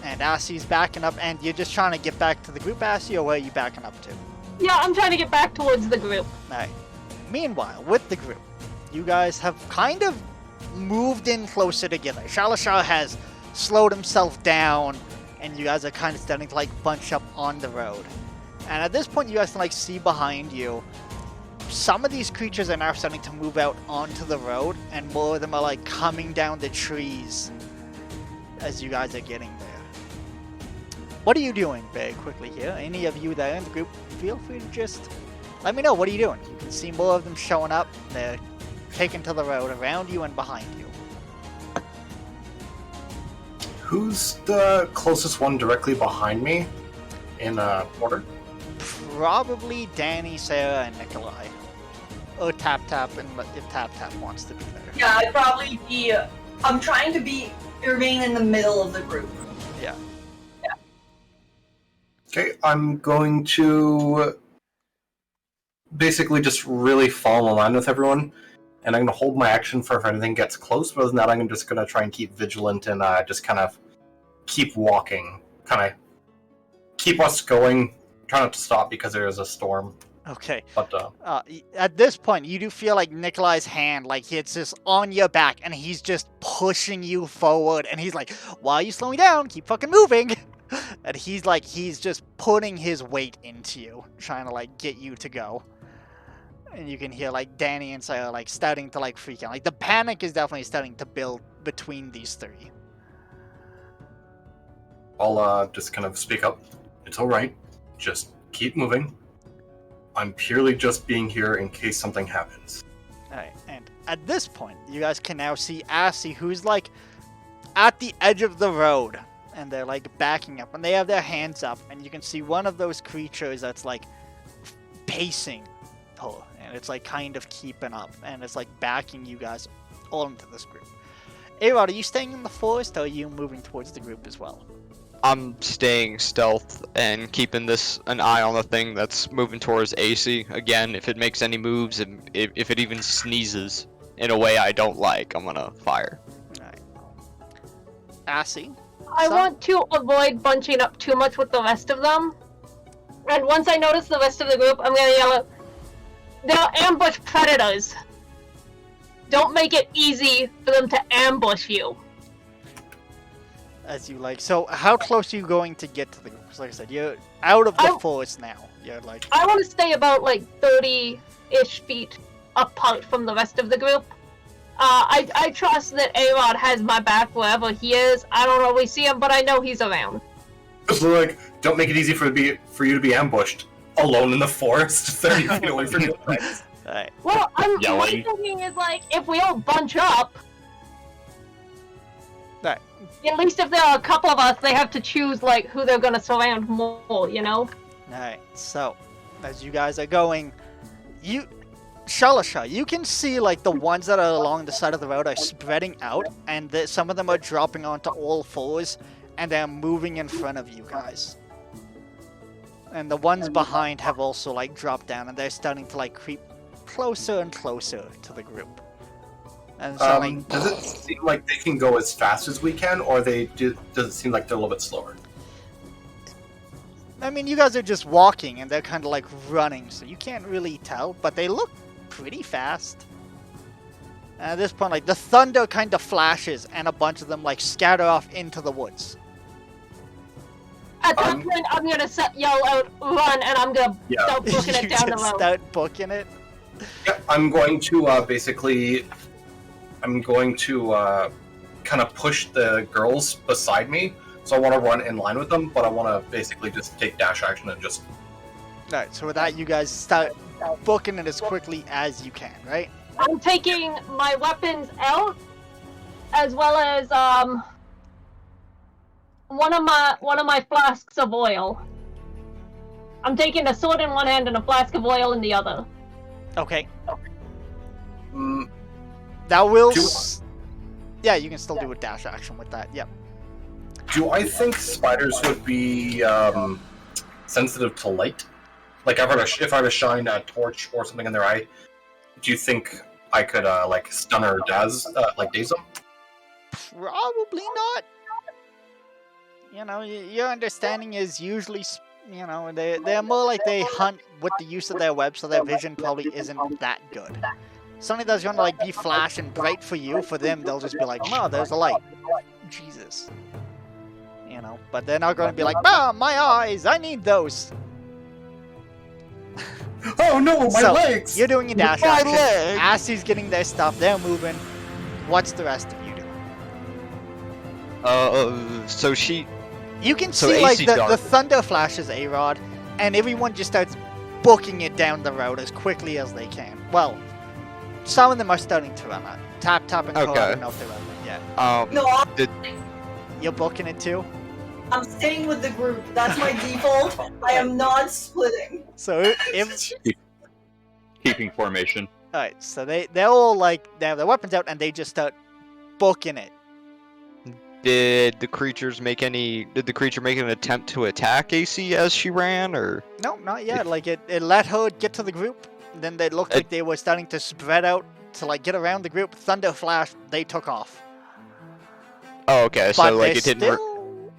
[SPEAKER 1] And Assi's backing up, and you're just trying to get back to the group, Assi, or where are you backing up to?
[SPEAKER 5] Yeah, I'm trying to get back towards the group.
[SPEAKER 1] Alright. Meanwhile, with the group, you guys have kind of moved in closer together. Shalashar has slowed himself down, and you guys are kind of starting to, like, bunch up on the road. And at this point, you guys can, like, see behind you, some of these creatures are now starting to move out onto the road, and more of them are, like, coming down the trees as you guys are getting there. What are you doing very quickly here? Any of you that are in the group, feel free to just let me know. What are you doing? You can see more of them showing up. They're taken to the road around you and behind you.
[SPEAKER 3] Who's the closest one directly behind me in order?
[SPEAKER 1] Probably Danny, Sarah, and Nikolai. Or Tap Tap, and if Tap Tap wants to be there.
[SPEAKER 2] Yeah, I'd probably be I'm trying to remain in the middle of the group.
[SPEAKER 1] Yeah.
[SPEAKER 3] Okay, I'm going to basically just really fall in line with everyone, and I'm going to hold my action for if anything gets close, but other than that, I'm just going to try and keep vigilant and just kind of keep walking, kind of keep us going, try not to stop because there is a storm.
[SPEAKER 1] Okay.
[SPEAKER 3] But
[SPEAKER 1] At this point, you do feel like Nikolai's hand, like it's just on your back, and he's just pushing you forward, and he's like, "Why are you slowing down? Keep fucking moving!" And he's just putting his weight into you, trying to like get you to go. And you can hear like Danny and Saya like starting to like freak out. Like the panic is definitely starting to build between these three.
[SPEAKER 3] I'll just kind of speak up. It's all right. Just keep moving. I'm purely just being here in case something happens.
[SPEAKER 1] Alright, and at this point, you guys can now see Assy, who's like at the edge of the road, and they're like backing up, and they have their hands up, and you can see one of those creatures that's like pacing her, and it's like kind of keeping up, and it's like backing you guys all into this group. Arod, are you staying in the forest, or are you moving towards the group as well?
[SPEAKER 4] I'm staying stealth and keeping an eye on the thing that's moving towards AC. Again, if it makes any moves, if it even sneezes in a way I don't like, I'm gonna fire.
[SPEAKER 1] Alright. Assy?
[SPEAKER 5] I want to avoid bunching up too much with the rest of them. And once I notice the rest of the group, I'm gonna yell out, "They're ambush predators. Don't make it easy for them to ambush you."
[SPEAKER 1] As you like, so how close are you going to get to the group? 'Cause like I said, you're out of the forest now. You're like...
[SPEAKER 5] I want to stay about like 30-ish feet apart from the rest of the group. I trust that Arod has my back wherever he is. I don't always see him, but I know he's around.
[SPEAKER 3] So like, don't make it easy for you to be ambushed alone in the forest, 30 feet away from your friends.
[SPEAKER 1] Alright.
[SPEAKER 5] Well, my
[SPEAKER 6] Yelling.
[SPEAKER 5] thinking is like, if we all bunch up,
[SPEAKER 1] Right.
[SPEAKER 5] at least if there are a couple of us, they have to choose like who they're gonna surround more, you know?
[SPEAKER 1] Alright, so, as you guys are going, Shalasha, you can see like the ones that are along the side of the road are spreading out, and some of them are dropping onto all fours, and they're moving in front of you guys. And the ones behind have also like dropped down, and they're starting to like creep closer and closer to the group. And so, like,
[SPEAKER 3] Does it seem like they can go as fast as we can, or does it seem like they're a little bit slower?
[SPEAKER 1] I mean, you guys are just walking, and they're kind of like running, so you can't really tell, but they look pretty fast. And at this point, like, the thunder kind of flashes, and a bunch of them like scatter off into the woods.
[SPEAKER 5] At that point, I'm gonna yell out, "Run!" and I'm gonna start booking it down the road.
[SPEAKER 1] Start booking it.
[SPEAKER 3] Yeah, I'm going to kind of push the girls beside me. So I want to run in line with them, but I want to basically just take dash action and just...
[SPEAKER 1] Alright, so with that, you guys start booking it as quickly as you can, right?
[SPEAKER 5] I'm taking my weapons out, as well as one of my flasks of oil. I'm taking a sword in one hand and a flask of oil in the other.
[SPEAKER 1] Okay.
[SPEAKER 3] Mm,
[SPEAKER 1] That will... Yeah, you can still do a dash action with that, yep.
[SPEAKER 3] do I think spiders would be sensitive to light? Like, if I were to shine a torch or something in their eye, do you think I could, like, stun or daze them?
[SPEAKER 1] Probably not. You know, your understanding is usually, you know, they're more like they hunt with the use of their web, so their vision probably isn't that good. Something that's gonna like be flash and bright for you, for them they'll just be like, "Oh, there's a light." Jesus. You know, but they're not gonna be like, "Ah, my eyes, I need those."
[SPEAKER 3] Oh no, my
[SPEAKER 1] So,
[SPEAKER 3] legs!
[SPEAKER 1] You're doing a dash
[SPEAKER 4] My
[SPEAKER 1] action.
[SPEAKER 4] leg!
[SPEAKER 1] Assie's getting their stuff, they're moving. What's the rest of you doing?
[SPEAKER 4] So she...
[SPEAKER 1] You can
[SPEAKER 4] So
[SPEAKER 1] see like
[SPEAKER 4] AC
[SPEAKER 1] the
[SPEAKER 4] dart.
[SPEAKER 1] thunder flashes, A-Rod, and everyone just starts booking it down the road as quickly as they can. Well, some of them are starting to run out. Tap, and call, I
[SPEAKER 4] Okay.
[SPEAKER 1] don't know if they're running yet.
[SPEAKER 2] No,
[SPEAKER 1] You're booking it too?
[SPEAKER 2] I'm staying with the group. That's my default. I am not splitting.
[SPEAKER 1] So if...
[SPEAKER 6] Keeping formation.
[SPEAKER 1] Alright, so they're all like, they have their weapons out and they just start booking it.
[SPEAKER 4] Did the creature make an attempt to attack AC as she ran, or?
[SPEAKER 1] No, not yet. Like it let her get to the group. Then they looked like they were starting to spread out to like get around the group. Thunder flash. They took off.
[SPEAKER 4] Oh, okay.
[SPEAKER 1] But
[SPEAKER 4] So like it
[SPEAKER 1] they're
[SPEAKER 4] didn't.
[SPEAKER 1] still...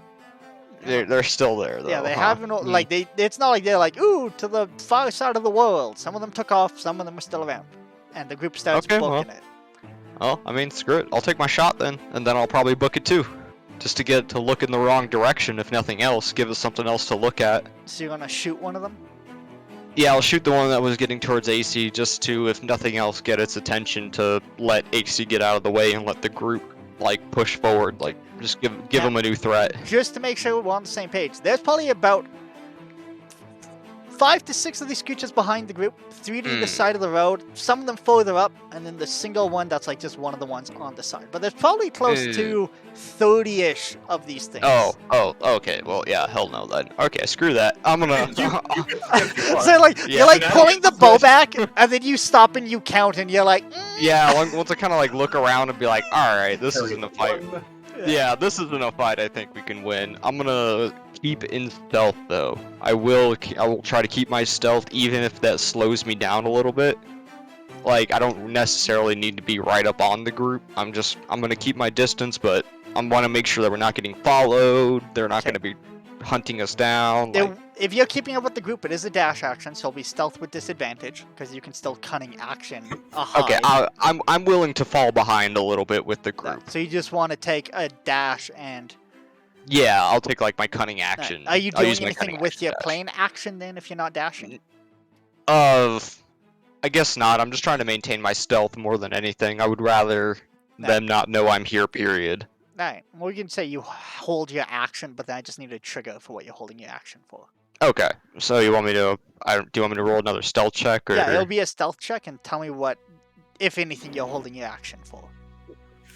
[SPEAKER 4] They're still there though.
[SPEAKER 1] Yeah, they
[SPEAKER 4] huh?
[SPEAKER 1] haven't. Like they. It's not like they're like ooh to the far side of the world. Some of them took off. Some of them are still around. And the group starts
[SPEAKER 4] Okay,
[SPEAKER 1] booking
[SPEAKER 4] well.
[SPEAKER 1] it.
[SPEAKER 4] Oh, I mean, screw it. I'll take my shot then, and then I'll probably book it too, just to get to look in the wrong direction. If nothing else, give us something else to look at.
[SPEAKER 1] So you're gonna shoot one of them?
[SPEAKER 4] Yeah, I'll shoot the one that was getting towards AC, just to, if nothing else, get its attention to let AC get out of the way and let the group like push forward. Like, just give
[SPEAKER 1] Yeah.
[SPEAKER 4] them a new threat.
[SPEAKER 1] Just to make sure we're on the same page. There's probably about 5 to 6 of these creatures behind the group, 3 to either side of the road, some of them further up, and then the single one that's like just one of the ones on the side. But there's probably close to 30-ish of these things.
[SPEAKER 4] Oh, okay. Well, yeah, hell no then. Okay, screw that. I'm gonna.
[SPEAKER 1] So like
[SPEAKER 4] Yeah.
[SPEAKER 1] you're like
[SPEAKER 7] Now
[SPEAKER 1] pulling
[SPEAKER 7] it's
[SPEAKER 1] the bow back, and then you stop and you count, and you're like,
[SPEAKER 4] Yeah, once I kind of like look around and be like, all right, this
[SPEAKER 3] Carry
[SPEAKER 4] isn't a fight.
[SPEAKER 3] one.
[SPEAKER 4] Yeah, this isn't a fight I think we can win. I'm gonna keep in stealth though. I will try to keep my stealth even if that slows me down a little bit. Like, I don't necessarily need to be right up on the group. I'm gonna keep my distance, but I want to make sure that we're not getting followed. They're not
[SPEAKER 1] Okay.
[SPEAKER 4] gonna be hunting us down. Like,
[SPEAKER 1] if you're keeping up with the group, it is a dash action, so it'll be stealth with disadvantage because you can still cunning action.
[SPEAKER 4] okay,
[SPEAKER 1] hide.
[SPEAKER 4] I'm willing to fall behind a little bit with the group.
[SPEAKER 1] So you just want to take a dash and.
[SPEAKER 4] Yeah, I'll take like my cunning action.
[SPEAKER 1] Are you
[SPEAKER 4] I'll
[SPEAKER 1] doing
[SPEAKER 4] use my
[SPEAKER 1] anything
[SPEAKER 4] cunning
[SPEAKER 1] with
[SPEAKER 4] action
[SPEAKER 1] your
[SPEAKER 4] dash.
[SPEAKER 1] plain action then if you're not dashing?
[SPEAKER 4] I guess not. I'm just trying to maintain my stealth more than anything. I would rather them not know I'm here, period.
[SPEAKER 1] Alright, well you can say you hold your action, but then I just need a trigger for what you're holding your action for.
[SPEAKER 4] Okay, so you want me to, do you want me to roll another stealth check, or?
[SPEAKER 1] Yeah, it'll be a stealth check and tell me what, if anything, you're holding your action for.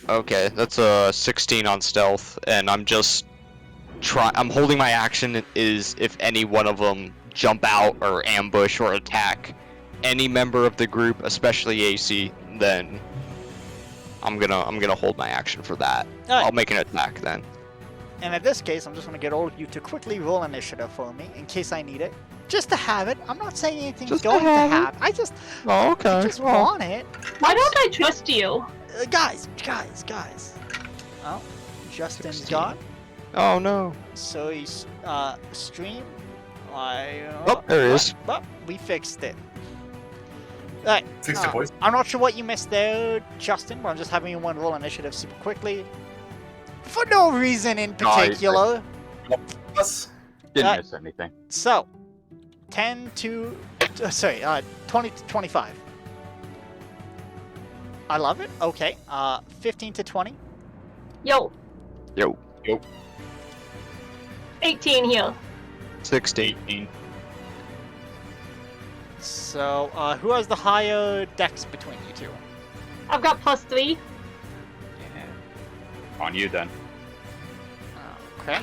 [SPEAKER 4] Okay, that's a 16 on stealth, and I'm just I'm holding my action is if any one of them jump out or ambush or attack any member of the group, especially AC, then I'm gonna hold my action for that.
[SPEAKER 1] Alright.
[SPEAKER 4] I'll make an attack then.
[SPEAKER 1] And in this case, I'm just going to get all of you to quickly roll initiative for me, in case I need it. Just to have it. I'm not saying anything's
[SPEAKER 4] Just to
[SPEAKER 1] going to
[SPEAKER 4] have it.
[SPEAKER 1] happen. I just want it.
[SPEAKER 5] Why don't I trust you?
[SPEAKER 1] Guys. Oh, Justin's
[SPEAKER 4] 16.
[SPEAKER 1] gone.
[SPEAKER 4] Oh no.
[SPEAKER 1] So he's, stream.
[SPEAKER 4] Oh, there he is.
[SPEAKER 1] Well, we fixed it. Alright.
[SPEAKER 3] Fix it, boys.
[SPEAKER 1] I'm not sure what you missed there, Justin, but I'm just having you one roll initiative super quickly. For no reason in
[SPEAKER 6] Nice.
[SPEAKER 1] particular.
[SPEAKER 3] Us.
[SPEAKER 6] Didn't miss anything.
[SPEAKER 1] So, 10 to... 20 to 25. I love it. Okay. 15 to 20.
[SPEAKER 5] Yo,
[SPEAKER 4] Yo.
[SPEAKER 5] 18 here.
[SPEAKER 4] 16.
[SPEAKER 6] 18.
[SPEAKER 1] So, who has the higher dex between you two?
[SPEAKER 5] I've got +3.
[SPEAKER 6] On you then.
[SPEAKER 1] Okay.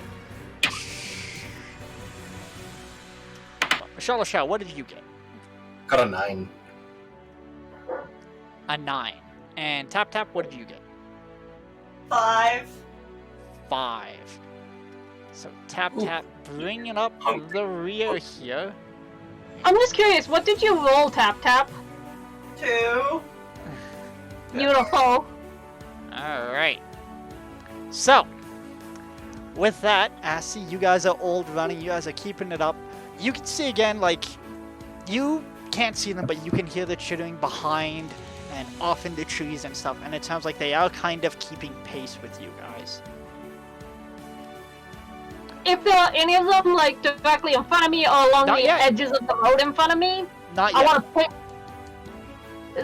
[SPEAKER 1] Michelle, what did you get?
[SPEAKER 3] Got a 9.
[SPEAKER 1] A 9. And Tap, what did you get?
[SPEAKER 2] 5.
[SPEAKER 1] 5. So Tap, bringing up
[SPEAKER 3] Hungry.
[SPEAKER 1] the rear here.
[SPEAKER 5] I'm just curious, what did you roll, Tap?
[SPEAKER 2] 2.
[SPEAKER 5] Beautiful.
[SPEAKER 1] Alright. So, with that, I see you guys are old running, you guys are keeping it up. You can see again, like, you can't see them, but you can hear the chittering behind and off in the trees and stuff, and it sounds like they are kind of keeping pace with you guys.
[SPEAKER 5] If there are any of them, like, directly in front of me or along
[SPEAKER 1] Not
[SPEAKER 5] the
[SPEAKER 1] yet.
[SPEAKER 5] edges of the road in front of me,
[SPEAKER 1] Not
[SPEAKER 5] I
[SPEAKER 1] yet.
[SPEAKER 5] want to pick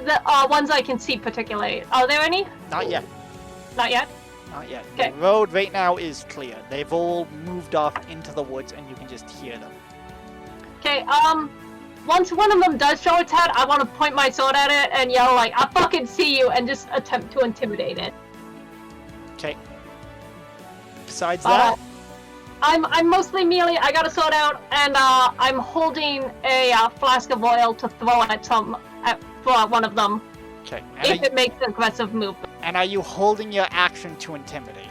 [SPEAKER 5] the ones I can see particularly. Are there any?
[SPEAKER 1] Not yet.
[SPEAKER 5] Not yet?
[SPEAKER 1] Not yet.
[SPEAKER 5] Okay.
[SPEAKER 1] The road right now is clear. They've all moved off into the woods, and you can just hear them.
[SPEAKER 5] Okay, once one of them does show its head, I want to point my sword at it and yell, like, I fucking see you, and just attempt to intimidate it.
[SPEAKER 1] Okay. Besides that,
[SPEAKER 5] I'm mostly melee. I got a sword out, and I'm holding a flask of oil to throw at for one of them
[SPEAKER 1] okay.
[SPEAKER 5] if it makes an aggressive move.
[SPEAKER 1] And are you holding your action to intimidate?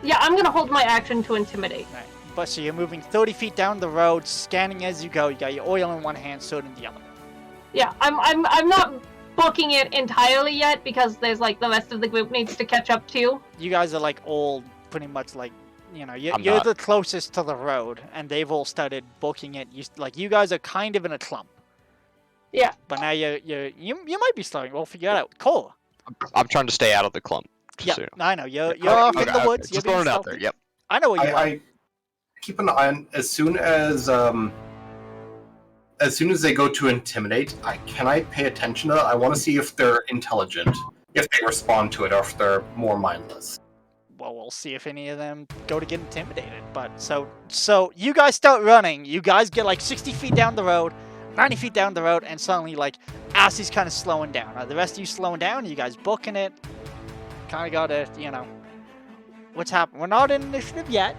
[SPEAKER 5] Yeah, I'm gonna hold my action to intimidate.
[SPEAKER 1] Right. But so you're moving 30 feet down the road, scanning as you go. You got your oil in one hand, sword in the other.
[SPEAKER 5] Yeah, I'm not booking it entirely yet because there's like the rest of the group needs to catch up too.
[SPEAKER 1] You guys are like all pretty much like, you know,
[SPEAKER 4] I'm
[SPEAKER 1] you're
[SPEAKER 4] not.
[SPEAKER 1] the closest to the road, and they've all started booking it. You guys are kind of in a clump.
[SPEAKER 5] Yeah.
[SPEAKER 1] But now you might be slowing. We'll figure it out. Cool.
[SPEAKER 4] I'm trying to stay out of the clump. Just
[SPEAKER 1] Yeah,
[SPEAKER 4] so you know.
[SPEAKER 1] I know. You're off in the woods. You're
[SPEAKER 4] Just
[SPEAKER 1] being
[SPEAKER 4] throwing it out there.
[SPEAKER 1] stealthy.
[SPEAKER 4] Yep.
[SPEAKER 1] I know what you are.
[SPEAKER 3] I keep an eye on as soon as they go to intimidate. Can I pay attention to that? I want to see if they're intelligent, if they respond to it, or if they're more mindless.
[SPEAKER 1] Well, we'll see if any of them go to get intimidated. But so you guys start running. You guys get like 60 feet down the road, 90 feet down the road, and suddenly like Assie's kind of slowing down. Are the rest of you slowing down? Are you guys booking it? Kind of gotta, you know, what's happening? We're not in initiative yet.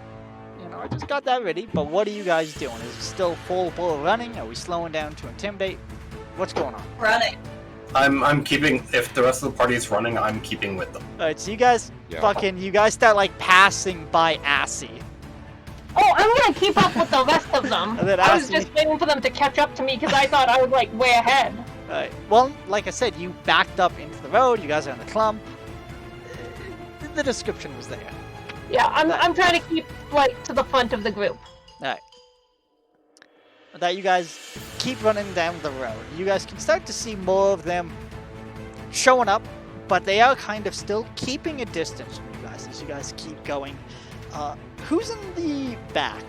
[SPEAKER 1] You know, I just got that ready. But what are you guys doing? Is it still full ball running? Are we slowing down to intimidate? What's going on?
[SPEAKER 2] Running.
[SPEAKER 3] I'm keeping. If the rest of the party is running, I'm keeping with them.
[SPEAKER 1] All right, so you guys you guys start like passing by Assie.
[SPEAKER 5] Oh, I'm gonna keep up with the rest of them.
[SPEAKER 1] And then
[SPEAKER 5] I was
[SPEAKER 1] Assie-
[SPEAKER 5] just waiting for them to catch up to me because I thought I was like way ahead.
[SPEAKER 1] Alright, well, like I said, you backed up into the road. You guys are in the clump. The description was there.
[SPEAKER 5] Yeah, I'm trying to keep like to the front of the group.
[SPEAKER 1] Alright. That you guys keep running down the road. You guys can start to see more of them showing up, but they are kind of still keeping a distance from you guys as you guys keep going. Who's in the back?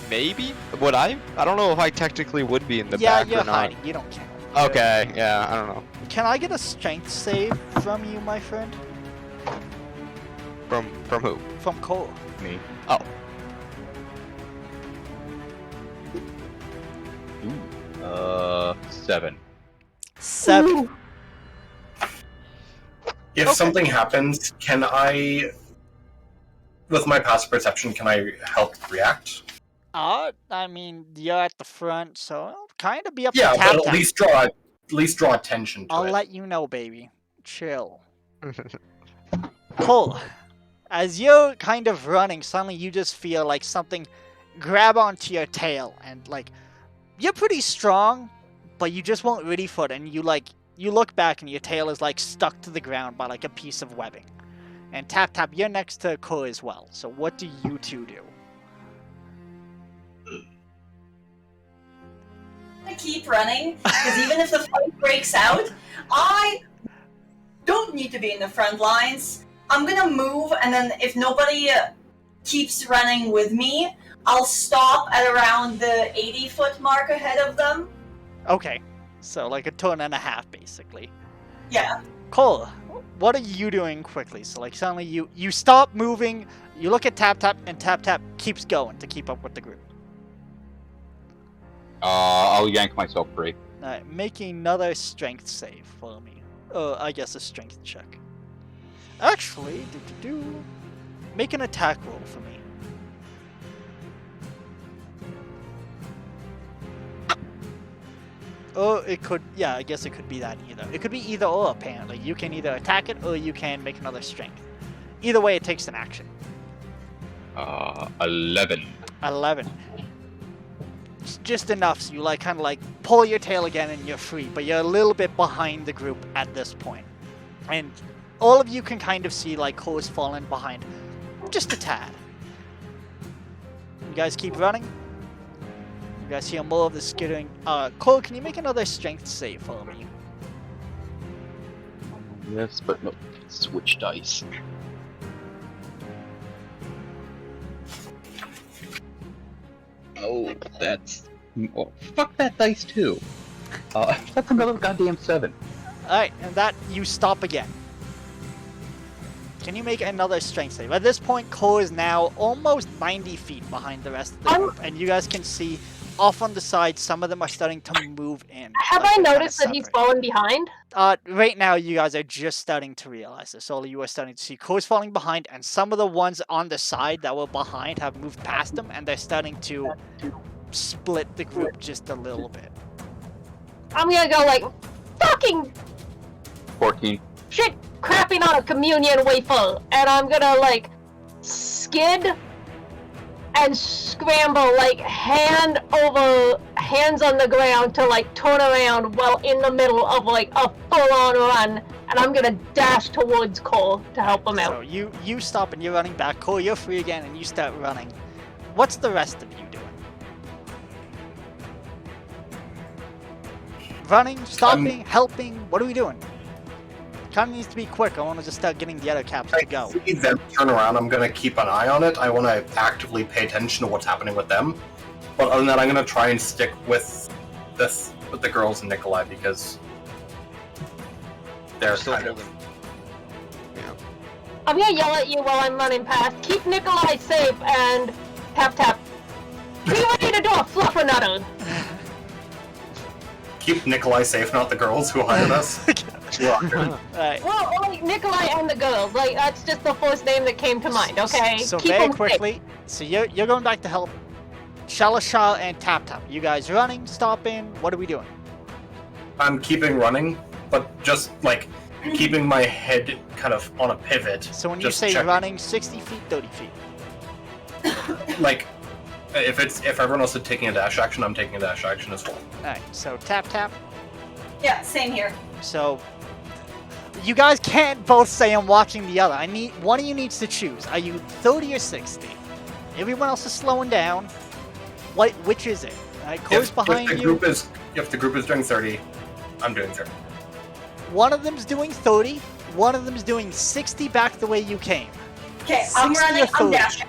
[SPEAKER 4] Maybe? Would I? I don't know if I technically would be in the
[SPEAKER 1] Yeah,
[SPEAKER 4] back
[SPEAKER 1] you're
[SPEAKER 4] or not.
[SPEAKER 1] hiding. You don't count.
[SPEAKER 4] Okay, yeah, I don't know.
[SPEAKER 1] Can I get a strength save from you, my friend?
[SPEAKER 4] From who?
[SPEAKER 1] From Cole.
[SPEAKER 6] Me.
[SPEAKER 4] Oh.
[SPEAKER 6] Ooh. 7.
[SPEAKER 1] 7.
[SPEAKER 3] If
[SPEAKER 1] Okay.
[SPEAKER 3] something happens, can I, with my passive perception, can I help react?
[SPEAKER 1] I mean, you're at the front, so it'll kind of be up
[SPEAKER 3] Yeah,
[SPEAKER 1] to Tap
[SPEAKER 3] but
[SPEAKER 1] Tap.
[SPEAKER 3] at least draw attention to
[SPEAKER 1] I'll
[SPEAKER 3] it.
[SPEAKER 1] let you know, baby. Chill. Cool. As you're kind of running, suddenly you just feel like something grab onto your tail, and like you're pretty strong, but you just won't ready for it, and you look back and your tail is like stuck to the ground by like a piece of webbing. And Tap Tap, you're next to Ko as well. So what do you two do?
[SPEAKER 2] I keep running because even if the fight breaks out, I don't need to be in the front lines. I'm gonna move, and then if nobody keeps running with me, I'll stop at around the 80-foot mark ahead of them.
[SPEAKER 1] Okay. So like a turn and a half, basically.
[SPEAKER 2] Yeah.
[SPEAKER 1] Cool. What are you doing quickly? So like suddenly you stop moving, you look at Tap Tap, and Tap Tap keeps going to keep up with the group.
[SPEAKER 6] I'll yank myself free.
[SPEAKER 1] Alright, make another strength save for me. I guess a strength check. Actually, make an attack roll for me. Oh, it could, yeah, I guess it could be that either. It could be either or, apparently. You can either attack it, or you can make another strength. Either way, it takes an action.
[SPEAKER 6] 11.
[SPEAKER 1] 11. It's just enough, so you like kind of like pull your tail again and you're free, but you're a little bit behind the group at this point. And all of you can kind of see like Cole's fallen behind just a tad. You guys keep running. You guys hear more of the skittering. Cole, can you make another strength save for me?
[SPEAKER 6] Yes, but no. Switch dice. Oh, that's... Oh, fuck that dice too. That's another goddamn 7.
[SPEAKER 1] Alright, and that, you stop again. Can you make another strength save? At this point, Cole is now almost 90 feet behind the rest of the group, and you guys can see off on the side, some of them are starting to move in.
[SPEAKER 5] Have
[SPEAKER 1] like
[SPEAKER 5] I
[SPEAKER 1] they're kinda
[SPEAKER 5] noticed that he's
[SPEAKER 1] separate.
[SPEAKER 5] fallen behind?
[SPEAKER 1] Right now, you guys are just starting to realize this. All of you are starting to see Cole's falling behind, and some of the ones on the side that were behind have moved past them, and they're starting to split the group just a little bit.
[SPEAKER 5] I'm gonna go like fucking
[SPEAKER 6] 14.
[SPEAKER 5] shit crapping on a communion wafer, and I'm gonna like skid and scramble like hands on the ground to like turn around while in the middle of like a full-on run, and I'm gonna dash towards Cole to help him
[SPEAKER 1] So
[SPEAKER 5] out.
[SPEAKER 1] you stop and you're running back. Cole, you're free again and you start running. What's the rest of you doing? Running, stopping, helping. What are we doing? Kind of needs to be quick. I want to just start getting the other caps to go.
[SPEAKER 3] I see them turn around. I'm going to keep an eye on it. I want to actively pay attention to what's happening with them. But other than that, I'm going to try and stick with the girls and Nikolai because they're
[SPEAKER 4] Still
[SPEAKER 3] kind of.
[SPEAKER 4] holding.
[SPEAKER 5] I'm gonna yell at you while I'm running past. Keep Nikolai safe and tap tap. Be ready to do a fluffernutter.
[SPEAKER 3] Keep Nikolai safe, not the girls who hired us.
[SPEAKER 1] Alright.
[SPEAKER 5] Well, like Nikolai and the girls. Like that's just the first name that came to mind. Okay.
[SPEAKER 1] So
[SPEAKER 5] Keep
[SPEAKER 1] very
[SPEAKER 5] 'em safe.
[SPEAKER 1] quickly. So you're going back to help. Shalashal and Tap Tap. You guys running, stopping. What are we doing?
[SPEAKER 3] I'm keeping running, but just like keeping my head kind of on a pivot.
[SPEAKER 1] So when you
[SPEAKER 3] just
[SPEAKER 1] say
[SPEAKER 3] checking.
[SPEAKER 1] running, 60 feet, 30 feet.
[SPEAKER 3] Like if everyone else is taking a dash action, I'm taking a dash action as well.
[SPEAKER 1] Alright. So Tap Tap.
[SPEAKER 2] Yeah, same here.
[SPEAKER 1] So you guys can't both say I'm watching the other. One of you needs to choose. Are you 30 or 60? Everyone else is slowing down. Which is it? Alright, Cole's behind
[SPEAKER 3] if the
[SPEAKER 1] you.
[SPEAKER 3] If the group is doing 30, I'm doing 30.
[SPEAKER 1] One of them's doing 30. One of them's doing 60 back the way you came.
[SPEAKER 2] Okay, I'm
[SPEAKER 1] 60
[SPEAKER 2] running.
[SPEAKER 1] or
[SPEAKER 2] I'm
[SPEAKER 1] 30?
[SPEAKER 2] dashing.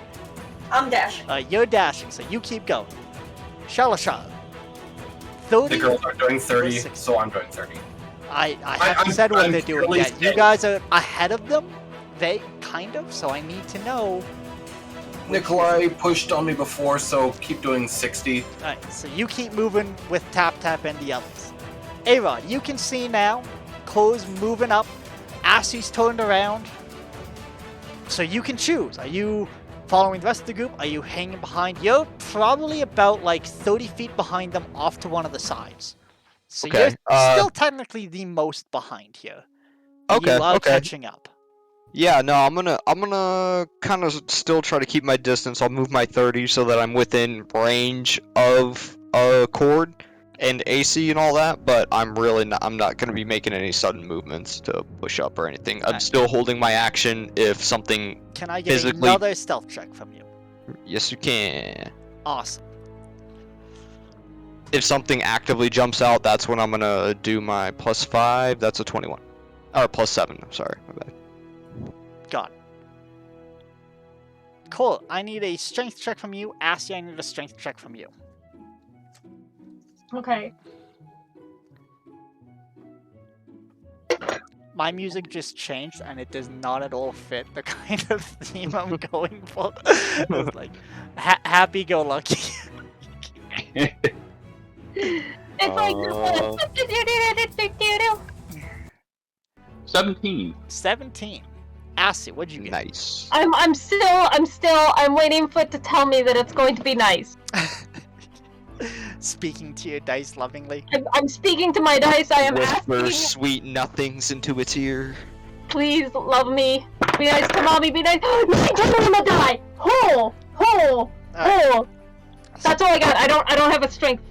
[SPEAKER 2] I'm dashing.
[SPEAKER 1] You're dashing, so you keep going. Shalashal. 30.
[SPEAKER 3] The girls are doing 30,
[SPEAKER 1] 60.
[SPEAKER 3] so I'm doing 30.
[SPEAKER 1] I haven't said what
[SPEAKER 3] I'm
[SPEAKER 1] they're doing
[SPEAKER 3] purely
[SPEAKER 1] yet. You
[SPEAKER 3] saying-
[SPEAKER 1] guys are ahead of them. They kind of, so I need to know.
[SPEAKER 3] Nikolai pushed on me before, so keep doing 60.
[SPEAKER 1] Alright, so you keep moving with Tap Tap and the others. A-Rod, you can see now. Cole's moving up. Assie's turned around. So you can choose. Are you following the rest of the group? Are you hanging behind? You're probably about like 30 feet behind them off to one of the sides. So
[SPEAKER 4] Okay,
[SPEAKER 1] you're still technically the most behind here.
[SPEAKER 4] Okay,
[SPEAKER 1] You are
[SPEAKER 4] okay.
[SPEAKER 1] catching up.
[SPEAKER 4] Yeah, no, I'm gonna kind of still try to keep my distance. I'll move my 30 so that I'm within range of cord and AC and all that. But I'm not gonna be making any sudden movements to push up or anything. I'm
[SPEAKER 1] Alright.
[SPEAKER 4] still holding my action if something.
[SPEAKER 1] Can I get
[SPEAKER 4] Physically-
[SPEAKER 1] another stealth check from you?
[SPEAKER 4] Yes, you can.
[SPEAKER 1] Awesome.
[SPEAKER 4] If something actively jumps out, that's when I'm gonna do my +5. That's a 21, or +7. I'm sorry, my bad.
[SPEAKER 1] Got it. Cool. I need a strength check from you. Assie, I need a strength check from you.
[SPEAKER 5] Okay.
[SPEAKER 1] My music just changed, and it does not at all fit the kind of theme I'm going for. It's like happy-go-lucky.
[SPEAKER 5] It's like
[SPEAKER 6] 17.
[SPEAKER 1] 17. Assie, what'd you get?
[SPEAKER 4] Nice.
[SPEAKER 5] I'm waiting for it to tell me that it's going to be nice.
[SPEAKER 1] Speaking to your dice lovingly.
[SPEAKER 5] I'm speaking to my dice. I am
[SPEAKER 4] Whisper
[SPEAKER 5] asking,
[SPEAKER 4] sweet nothings into its ear.
[SPEAKER 5] please love me. Be nice to mommy. Be nice. No, I don't want to die. Hole.
[SPEAKER 1] Alright,
[SPEAKER 5] That's all I got. I don't have a strength.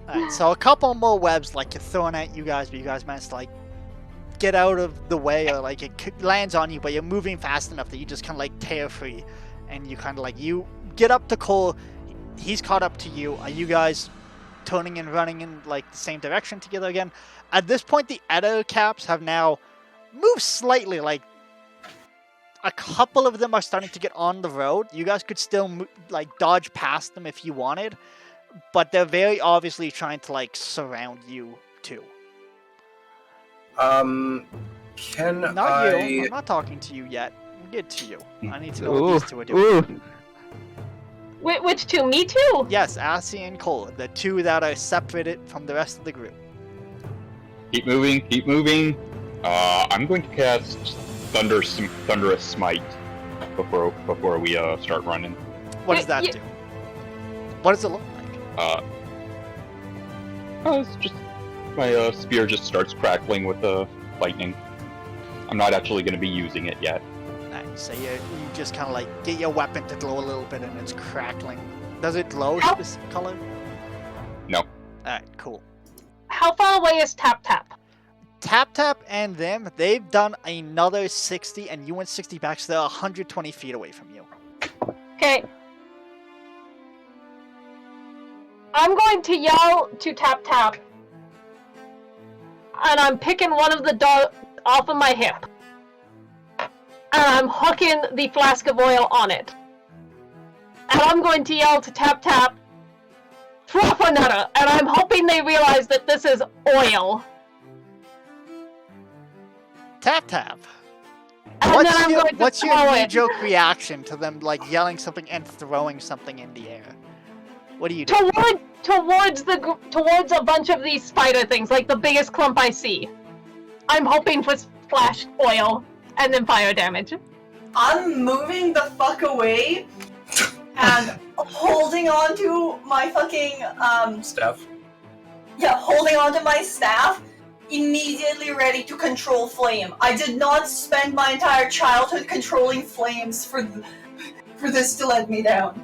[SPEAKER 1] alright, so a couple more webs like you're throwing at you guys, but you guys managed to like get out of the way, or like it lands on you, but you're moving fast enough that you just kind of like tear free, and you kind of like you get up to Cole. He's caught up to you. Are you guys turning and running in like the same direction together again? At this point, the other caps have now moved slightly. Like a couple of them are starting to get on the road. You guys could still like dodge past them if you wanted, but they're very obviously trying to like surround you too.
[SPEAKER 3] Can
[SPEAKER 1] Not
[SPEAKER 3] I?
[SPEAKER 1] you. I'm not talking to you yet. We'll get to you. I need to know what these two are doing.
[SPEAKER 4] Ooh.
[SPEAKER 5] Which two? Me too.
[SPEAKER 1] Yes, Assie and Cole, the two that are separated from the rest of the group.
[SPEAKER 6] Keep moving, keep moving. I'm going to cast Thunderous Smite before we start running.
[SPEAKER 1] What does that
[SPEAKER 5] You-
[SPEAKER 1] do? What does it look like?
[SPEAKER 6] It's just My spear just starts crackling with the lightning. I'm not actually going to be using it yet.
[SPEAKER 1] Alright, so you just kind of like get your weapon to glow a little bit and it's crackling. Does it glow
[SPEAKER 5] How-
[SPEAKER 1] specific color?
[SPEAKER 6] No.
[SPEAKER 1] Alright, cool.
[SPEAKER 5] How far away is Tap Tap?
[SPEAKER 1] Tap Tap and them, they've done another 60 and you went 60 back, so they're 120 feet away from you.
[SPEAKER 5] Okay. I'm going to yell to Tap Tap. And I'm picking one of the dogs off of my hip. And I'm hooking the flask of oil on it. And I'm going to yell to Tap Tap, Fluffernutter! And I'm hoping they realize that this is oil.
[SPEAKER 1] Tap Tap.
[SPEAKER 5] And then I'm going to
[SPEAKER 1] What's your
[SPEAKER 5] throw it.
[SPEAKER 1] knee-jerk reaction to them like yelling something and throwing something in the air? What do you do?
[SPEAKER 5] Towards a bunch of these spider things, like the biggest clump I see. I'm hoping for splash oil and then fire damage.
[SPEAKER 2] I'm moving the fuck away and holding on to my fucking
[SPEAKER 3] Staff.
[SPEAKER 2] yeah, holding on to my staff, immediately ready to control flame. I did not spend my entire childhood controlling flames for this to let me down.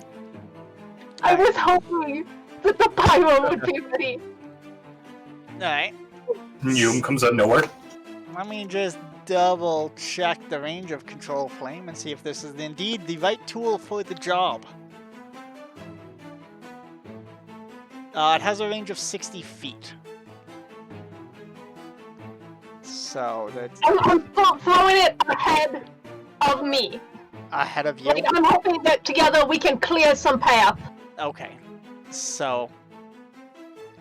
[SPEAKER 5] I was hoping that the pyro would be ready.
[SPEAKER 1] Alright.
[SPEAKER 3] Yum comes out of nowhere.
[SPEAKER 1] Let me just double check the range of Control Flame and see if this is indeed the right tool for the job. It has a range of 60 feet. So that's
[SPEAKER 5] I'm throwing it ahead of me.
[SPEAKER 1] ahead of you.
[SPEAKER 5] Like, I'm hoping that together we can clear some path.
[SPEAKER 1] Okay. So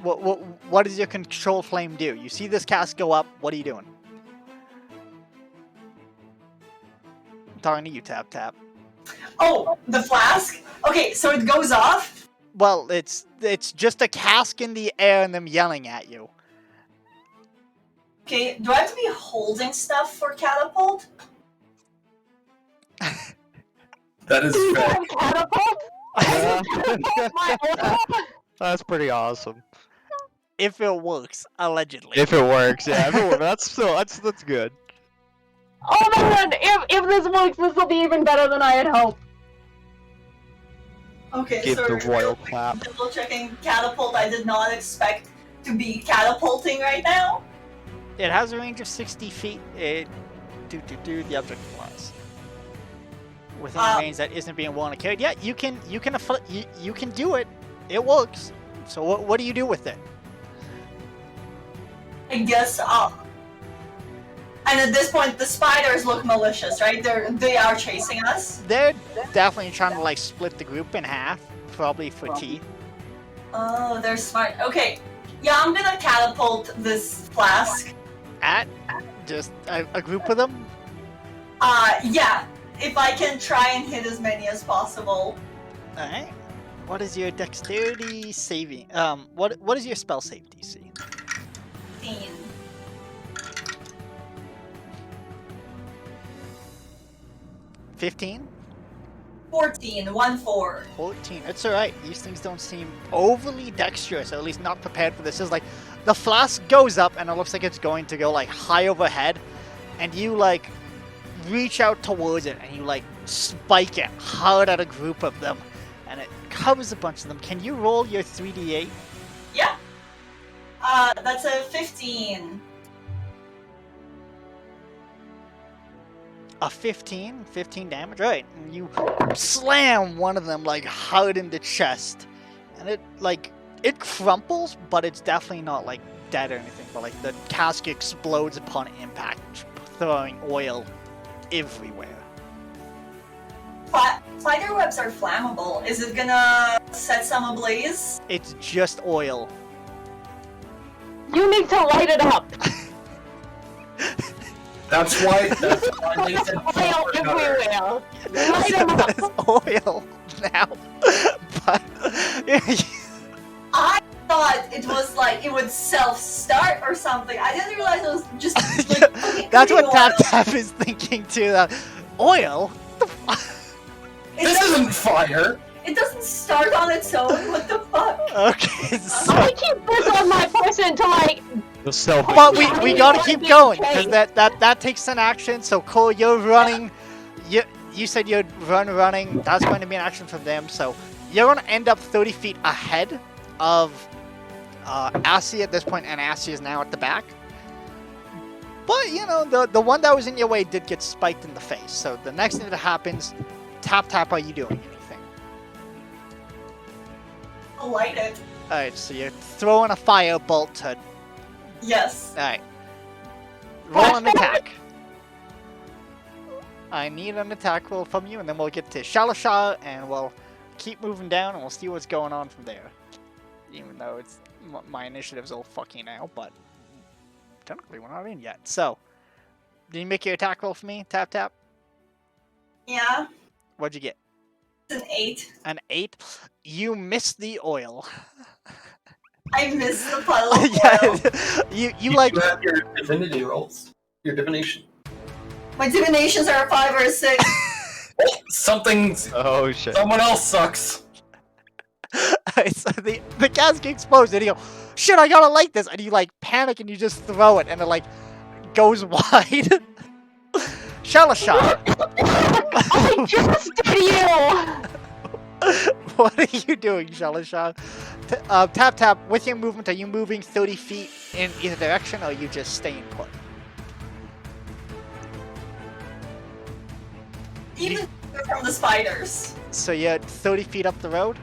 [SPEAKER 1] what does your Control Flame do? You see this cast go up, what are you doing? I'm talking to you, Tap Tap.
[SPEAKER 2] Oh, the flask? Okay, so it goes off?
[SPEAKER 1] Well, it's just a cask in the air and them yelling at you.
[SPEAKER 2] Okay, do I have to be holding stuff for catapult?
[SPEAKER 3] That is
[SPEAKER 5] Do you
[SPEAKER 3] fair.
[SPEAKER 5] have catapult? My oil?
[SPEAKER 4] That's pretty awesome.
[SPEAKER 1] If it works, allegedly.
[SPEAKER 4] If it works, yeah. If it works, that's good.
[SPEAKER 5] Oh man, if this works, this will be even better than I had hoped.
[SPEAKER 2] Okay,
[SPEAKER 4] Give
[SPEAKER 2] so
[SPEAKER 4] the royal clap.
[SPEAKER 2] double checking catapult. I did not expect to be catapulting right now.
[SPEAKER 1] It has a range of 60 feet. It the object flies within a range that isn't being worn or carried. Yeah, you can do it. It works. So what do you do with it?
[SPEAKER 2] I guess and at this point the spiders look malicious, right? They are chasing us.
[SPEAKER 1] They're definitely trying to like split the group in half, probably for teeth.
[SPEAKER 2] Oh, they're smart. Okay. Yeah, I'm gonna catapult this flask.
[SPEAKER 1] At just a group of them.
[SPEAKER 2] Yeah. If I can try and hit as many as possible.
[SPEAKER 1] All right. What is your dexterity saving? What is your spell save DC?
[SPEAKER 2] 15.
[SPEAKER 1] 15?
[SPEAKER 2] 14. 1-4.
[SPEAKER 1] 14. It's alright. These things don't seem overly dexterous, or at least not prepared for this. It's like the flask goes up and it looks like it's going to go like high overhead, and you like reach out towards it and you like spike it hard at a group of them, and it covers a bunch of them. Can you roll your 3d8?
[SPEAKER 2] Yeah. That's a 15.
[SPEAKER 1] A 15 damage, right? And you slam one of them like hard in the chest, and it crumples, but it's definitely not like dead or anything. But like the cask explodes upon impact, throwing oil everywhere.
[SPEAKER 2] Spider webs are flammable. Is it gonna set some ablaze?
[SPEAKER 1] It's just oil.
[SPEAKER 5] You need to light it up.
[SPEAKER 3] That's why they said
[SPEAKER 5] Oil everywhere. Light them up.
[SPEAKER 1] There's oil now, but
[SPEAKER 2] I thought it was like it would self-start or something. I didn't realize it was just like fucking
[SPEAKER 1] that's what
[SPEAKER 2] cooking
[SPEAKER 1] Tap
[SPEAKER 2] oil.
[SPEAKER 1] Tap is thinking too. Oil?
[SPEAKER 3] This isn't fire.
[SPEAKER 2] It doesn't start on its own. What the fuck?
[SPEAKER 1] Okay, so
[SPEAKER 5] I keep this on my person to like
[SPEAKER 4] The self.
[SPEAKER 1] But we gotta
[SPEAKER 5] One
[SPEAKER 1] keep
[SPEAKER 5] big
[SPEAKER 1] going because
[SPEAKER 5] change.
[SPEAKER 1] that takes an action. So Cole, you're running. You said you'd running. That's going to be an action from them. So you're gonna end up 30 feet ahead of Assie at this point, and Assie is now at the back. But you know the one that was in your way did get spiked in the face. So the next thing that happens, tap. Are you doing anything?
[SPEAKER 2] I'll light it.
[SPEAKER 1] All right. So you're throwing a firebolt to.
[SPEAKER 2] Yes.
[SPEAKER 1] Alright. Roll an attack. I need an attack roll from you, and then we'll get to Shalashar, and we'll keep moving down, and we'll see what's going on from there. Even though it's my initiative's all fucking out, but technically we're not in yet. So, did you make your attack roll for me? Tap.
[SPEAKER 2] Yeah.
[SPEAKER 1] What'd you get?
[SPEAKER 2] It's an 8.
[SPEAKER 1] An 8? You missed the oil.
[SPEAKER 2] I missed the puddle of oil.
[SPEAKER 1] yeah, you like...
[SPEAKER 7] You have your divinity rolls. Your divination.
[SPEAKER 2] My divinations are a 5 or a 6.
[SPEAKER 7] Oh, something's...
[SPEAKER 4] Oh shit.
[SPEAKER 7] Someone else sucks.
[SPEAKER 1] So the gas explodes, and you go, shit, I gotta light this, and you like panic and you just throw it, and it like goes wide. Shalashar.
[SPEAKER 5] I just did you!
[SPEAKER 1] What are you doing, Shalashar? Tap, with your movement, are you moving 30 feet in either direction, or are you just staying put?
[SPEAKER 2] Even from the spiders.
[SPEAKER 1] So you're 30 feet up the road?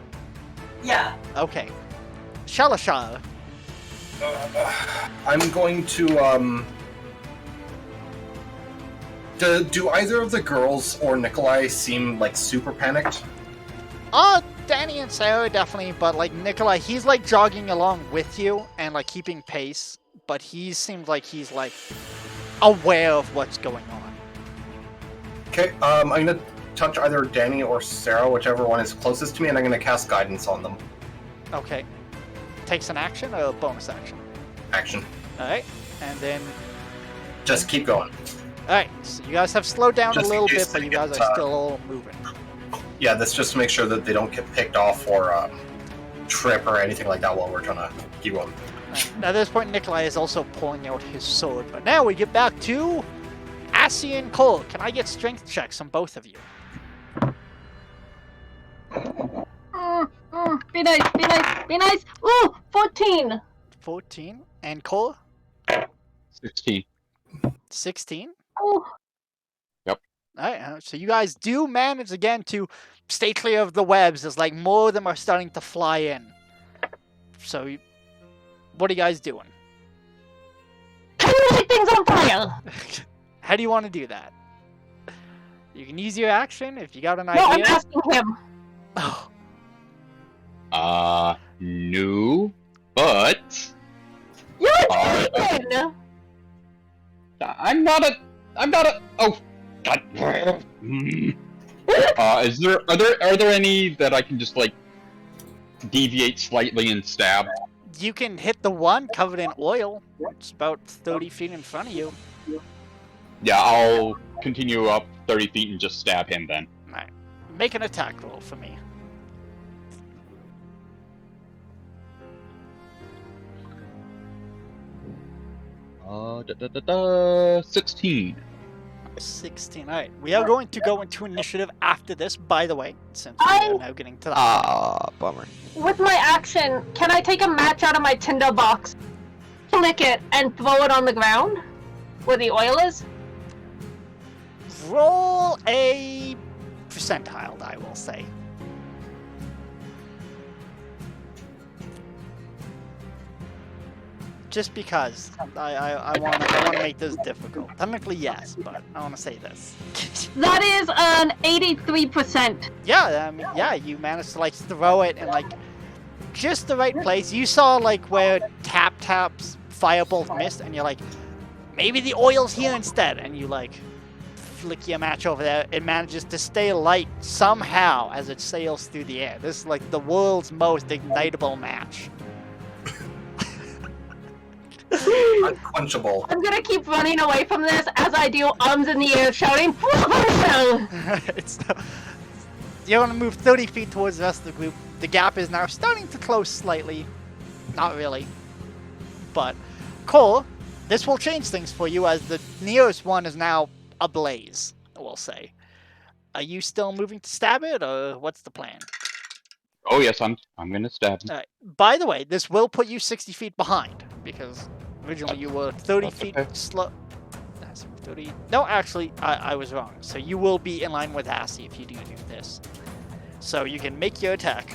[SPEAKER 2] Yeah.
[SPEAKER 1] Okay. Shalashar.
[SPEAKER 3] I'm going to, Do either of the girls or Nikolai seem, like, super panicked?
[SPEAKER 1] Danny and Sarah definitely, but like Nikolai, he's like jogging along with you and like keeping pace, but he seems like he's like aware of what's going on.
[SPEAKER 3] Okay, I'm gonna touch either Danny or Sarah, whichever one is closest to me, and I'm gonna cast guidance on them.
[SPEAKER 1] Okay. Takes an action or a bonus action?
[SPEAKER 3] Action.
[SPEAKER 1] Alright, and then...
[SPEAKER 3] Just keep going.
[SPEAKER 1] Alright, so you guys have slowed down
[SPEAKER 3] Just
[SPEAKER 1] a
[SPEAKER 3] in
[SPEAKER 1] little
[SPEAKER 3] case
[SPEAKER 1] bit, but
[SPEAKER 3] they
[SPEAKER 1] you guys
[SPEAKER 3] get,
[SPEAKER 1] are still all moving.
[SPEAKER 3] Yeah, that's just to make sure that they don't get picked off or trip or anything like that while we're trying to keep going.
[SPEAKER 1] Right. At this point, Nikolai is also pulling out his sword, but now we get back to Assie and Cole. Can I get strength checks on both of you?
[SPEAKER 5] Be nice. Ooh, 14.
[SPEAKER 1] 14. And Cole?
[SPEAKER 6] 16.
[SPEAKER 1] 16.
[SPEAKER 5] Oh,
[SPEAKER 1] Alright, so you guys do manage again to stay clear of the webs as like more of them are starting to fly in. So, what are you guys doing?
[SPEAKER 5] can you light things on fire?
[SPEAKER 1] How do you want to do that? You can use your action if you got an
[SPEAKER 5] No, I'm
[SPEAKER 1] idea.
[SPEAKER 5] asking him.
[SPEAKER 1] Oh,
[SPEAKER 6] No, but
[SPEAKER 5] You're
[SPEAKER 6] Uh,
[SPEAKER 5] a chicken!
[SPEAKER 6] I'm not a. Oh, God. Are there any that I can just like deviate slightly and stab?
[SPEAKER 1] you can hit the one covered in oil. It's about 30 feet in front of you.
[SPEAKER 6] Yeah, I'll continue up 30 feet and just stab him then.
[SPEAKER 1] Alright, make an attack roll for me.
[SPEAKER 6] Uh, 16.
[SPEAKER 1] 16. Alright, we are going to go into initiative after this, by the way, since we are now getting to that.
[SPEAKER 4] Ah, bummer.
[SPEAKER 5] With my action, can I take a match out of my tinder box, flick it, and throw it on the ground? Where the oil is?
[SPEAKER 1] Roll a percentile, I will say. Just because I want to make this difficult. Technically, yes, but I want to say this.
[SPEAKER 5] That is an 83%.
[SPEAKER 1] Yeah, I mean, yeah, you managed to like throw it in like just the right place. You saw like where Tap's firebolt missed, and you're like, maybe the oil's here instead, and you like flick your match over there. It manages to stay light somehow as it sails through the air. This is like the world's most ignitable match.
[SPEAKER 3] Unquenchable.
[SPEAKER 5] I'm gonna keep running away from this as I do arms in the air shouting,
[SPEAKER 1] You're gonna move 30 feet towards the rest of the group. The gap is now starting to close slightly. Not really. But Cole, this will change things for you as the nearest one is now ablaze, we'll say. Are you still moving to stab it, or what's the plan?
[SPEAKER 6] Oh yes, I'm gonna stab him.
[SPEAKER 1] By the way, this will put you 60 feet behind, because originally you were 30
[SPEAKER 6] That's
[SPEAKER 1] feet
[SPEAKER 6] okay.
[SPEAKER 1] slow. 30. No, actually, I was wrong. So you will be in line with Assy if you do this. So you can make your attack.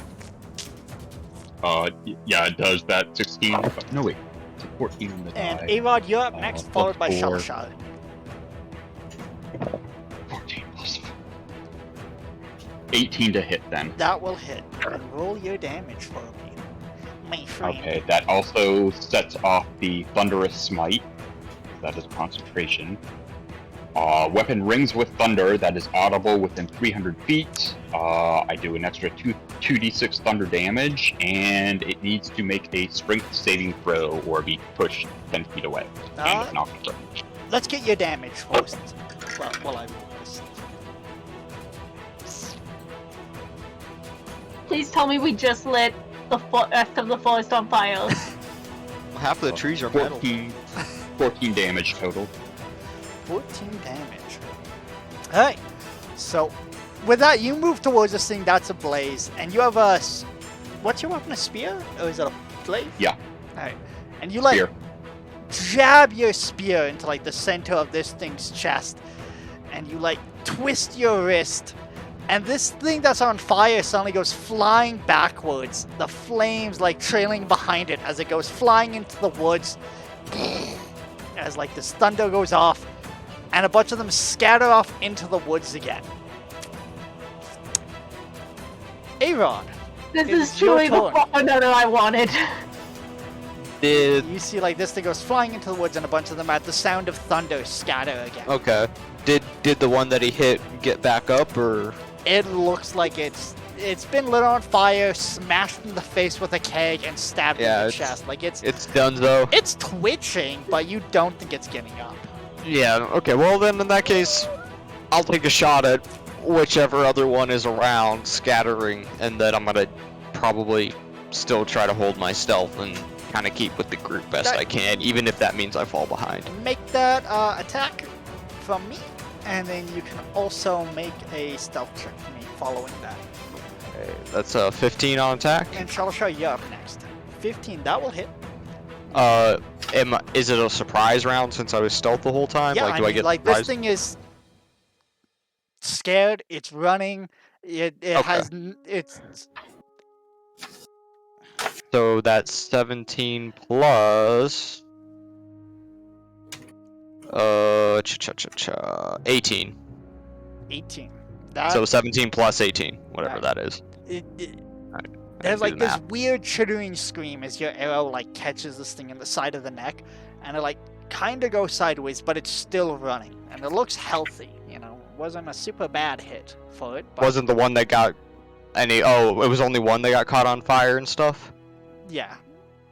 [SPEAKER 6] Yeah, it does that 16. No wait, it's a 14 on the
[SPEAKER 1] And
[SPEAKER 6] die.
[SPEAKER 1] Arod, you're up next, followed by
[SPEAKER 6] plus 4.
[SPEAKER 1] Shalashar.
[SPEAKER 6] 14 plus 4. 18 to hit then.
[SPEAKER 1] That will hit. And roll your damage for me, my friend.
[SPEAKER 6] Okay, that also sets off the Thunderous Smite. That is concentration. Weapon rings with thunder that is audible within 300 feet. I do an extra 2d6 thunder damage, and it needs to make a strength saving throw or be pushed 10 feet away. And it's knocked through.
[SPEAKER 1] Let's get your damage first. Well, I roll this.
[SPEAKER 5] Please tell me we just lit the rest of the forest on fire.
[SPEAKER 4] Half of the trees are metal.
[SPEAKER 6] 14 damage total.
[SPEAKER 1] 14 damage. Alright, so with that, you move towards this thing that's ablaze, and you have a. What's your weapon? A spear? Or is it a blade?
[SPEAKER 6] Yeah.
[SPEAKER 1] Alright. And you like
[SPEAKER 6] Spear.
[SPEAKER 1] jab your spear into like the center of this thing's chest, and you like twist your wrist, and this thing that's on fire suddenly goes flying backwards, the flames like trailing behind it as it goes flying into the woods. As like this thunder goes off, and a bunch of them scatter off into the woods again. Arod,
[SPEAKER 5] This
[SPEAKER 1] It's
[SPEAKER 5] is truly
[SPEAKER 1] your
[SPEAKER 5] the
[SPEAKER 1] turn.
[SPEAKER 5] that I wanted.
[SPEAKER 1] you see like this thing goes flying into the woods, and a bunch of them at the sound of thunder scatter again.
[SPEAKER 4] Okay. Did the one that he hit get back up, or?
[SPEAKER 1] It looks like it's been lit on fire, smashed in the face with a keg, and stabbed in the chest. Like it's
[SPEAKER 4] done though.
[SPEAKER 1] it's twitching, but you don't think it's getting up.
[SPEAKER 4] Yeah. Okay. Well, then in that case, I'll take a shot at whichever other one is around, scattering, and then I'm gonna probably still try to hold my stealth and kind of keep with the group best I can, even if that means I fall behind.
[SPEAKER 1] Make that attack from me, and then you can also make a stealth check for me following that.
[SPEAKER 4] Okay, that's a 15 on attack.
[SPEAKER 1] And Shalashar, you're up next. 15, that will hit.
[SPEAKER 4] Is it a surprise round since I was stealth the whole time?
[SPEAKER 1] Yeah,
[SPEAKER 4] like,
[SPEAKER 1] I
[SPEAKER 4] do
[SPEAKER 1] mean,
[SPEAKER 4] I get
[SPEAKER 1] like
[SPEAKER 4] surprised?
[SPEAKER 1] this thing is scared. It's running. It has it's.
[SPEAKER 4] So that's 17 plus 18.
[SPEAKER 1] 18. That,
[SPEAKER 4] So 17 plus 18, whatever that is.
[SPEAKER 1] There's
[SPEAKER 4] do
[SPEAKER 1] like
[SPEAKER 4] the
[SPEAKER 1] this
[SPEAKER 4] math.
[SPEAKER 1] weird chittering scream as your arrow like catches this thing in the side of the neck, and it like kind of goes sideways, but it's still running, and it looks healthy. You know, wasn't a super bad hit for it. But
[SPEAKER 4] Wasn't the one that got any? Oh, it was only one that got caught on fire and stuff.
[SPEAKER 1] yeah.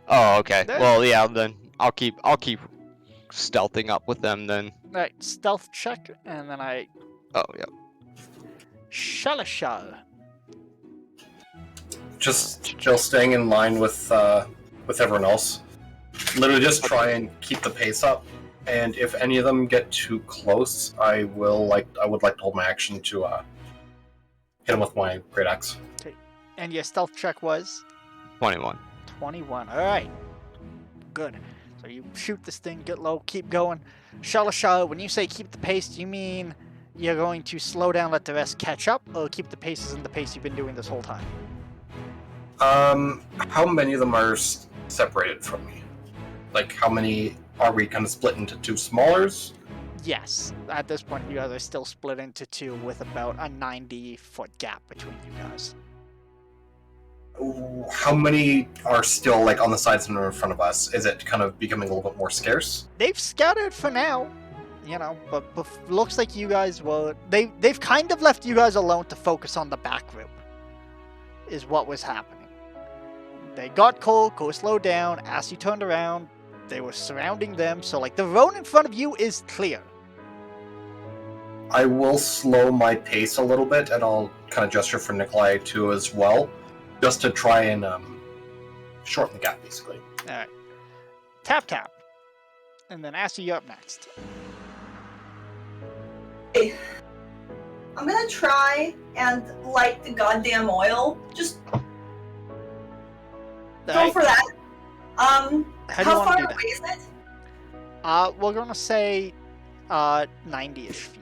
[SPEAKER 4] Oh, okay.
[SPEAKER 1] There-
[SPEAKER 4] Well, yeah. Then I'll keep stealthing up with them then.
[SPEAKER 1] Right, stealth check, and then I
[SPEAKER 4] Oh, yeah.
[SPEAKER 1] Shalashar.
[SPEAKER 3] Just still staying in line with everyone else. Literally just try and keep the pace up. And if any of them get too close, I would like to hold my action to hit them with my great axe.
[SPEAKER 1] And your stealth check was
[SPEAKER 4] 21.
[SPEAKER 1] 21. All right. Good. So you shoot this thing, get low, keep going. Shalashar, when you say keep the pace, do you mean you're going to slow down, let the rest catch up, or keep the paces in the pace you've been doing this whole time?
[SPEAKER 3] How many of them are separated from me? Like, how many are we kind of split into two smallers?
[SPEAKER 1] Yes. At this point, you guys are still split into two with about a 90-foot gap between you guys.
[SPEAKER 3] How many are still like on the sides and in front of us? Is it kind of becoming a little bit more scarce?
[SPEAKER 1] They've scattered for now, you know, but looks like you guys were... They've kind of left you guys alone to focus on the back group, is what was happening. They got Cole slowed down, as you turned around, they were surrounding them, so like the road in front of you is clear.
[SPEAKER 3] I will slow my pace a little bit, and I'll kind of gesture for Nikolai too as well, just to try and shorten the gap, basically.
[SPEAKER 1] Alright. Tap. And then Assy, you're up next.
[SPEAKER 2] I'm gonna try and light the goddamn oil. Just go
[SPEAKER 1] Alright,
[SPEAKER 2] for that.
[SPEAKER 1] how do you
[SPEAKER 2] How
[SPEAKER 1] want
[SPEAKER 2] far
[SPEAKER 1] to do
[SPEAKER 2] away is it?
[SPEAKER 1] that? We're gonna say 90-ish feet.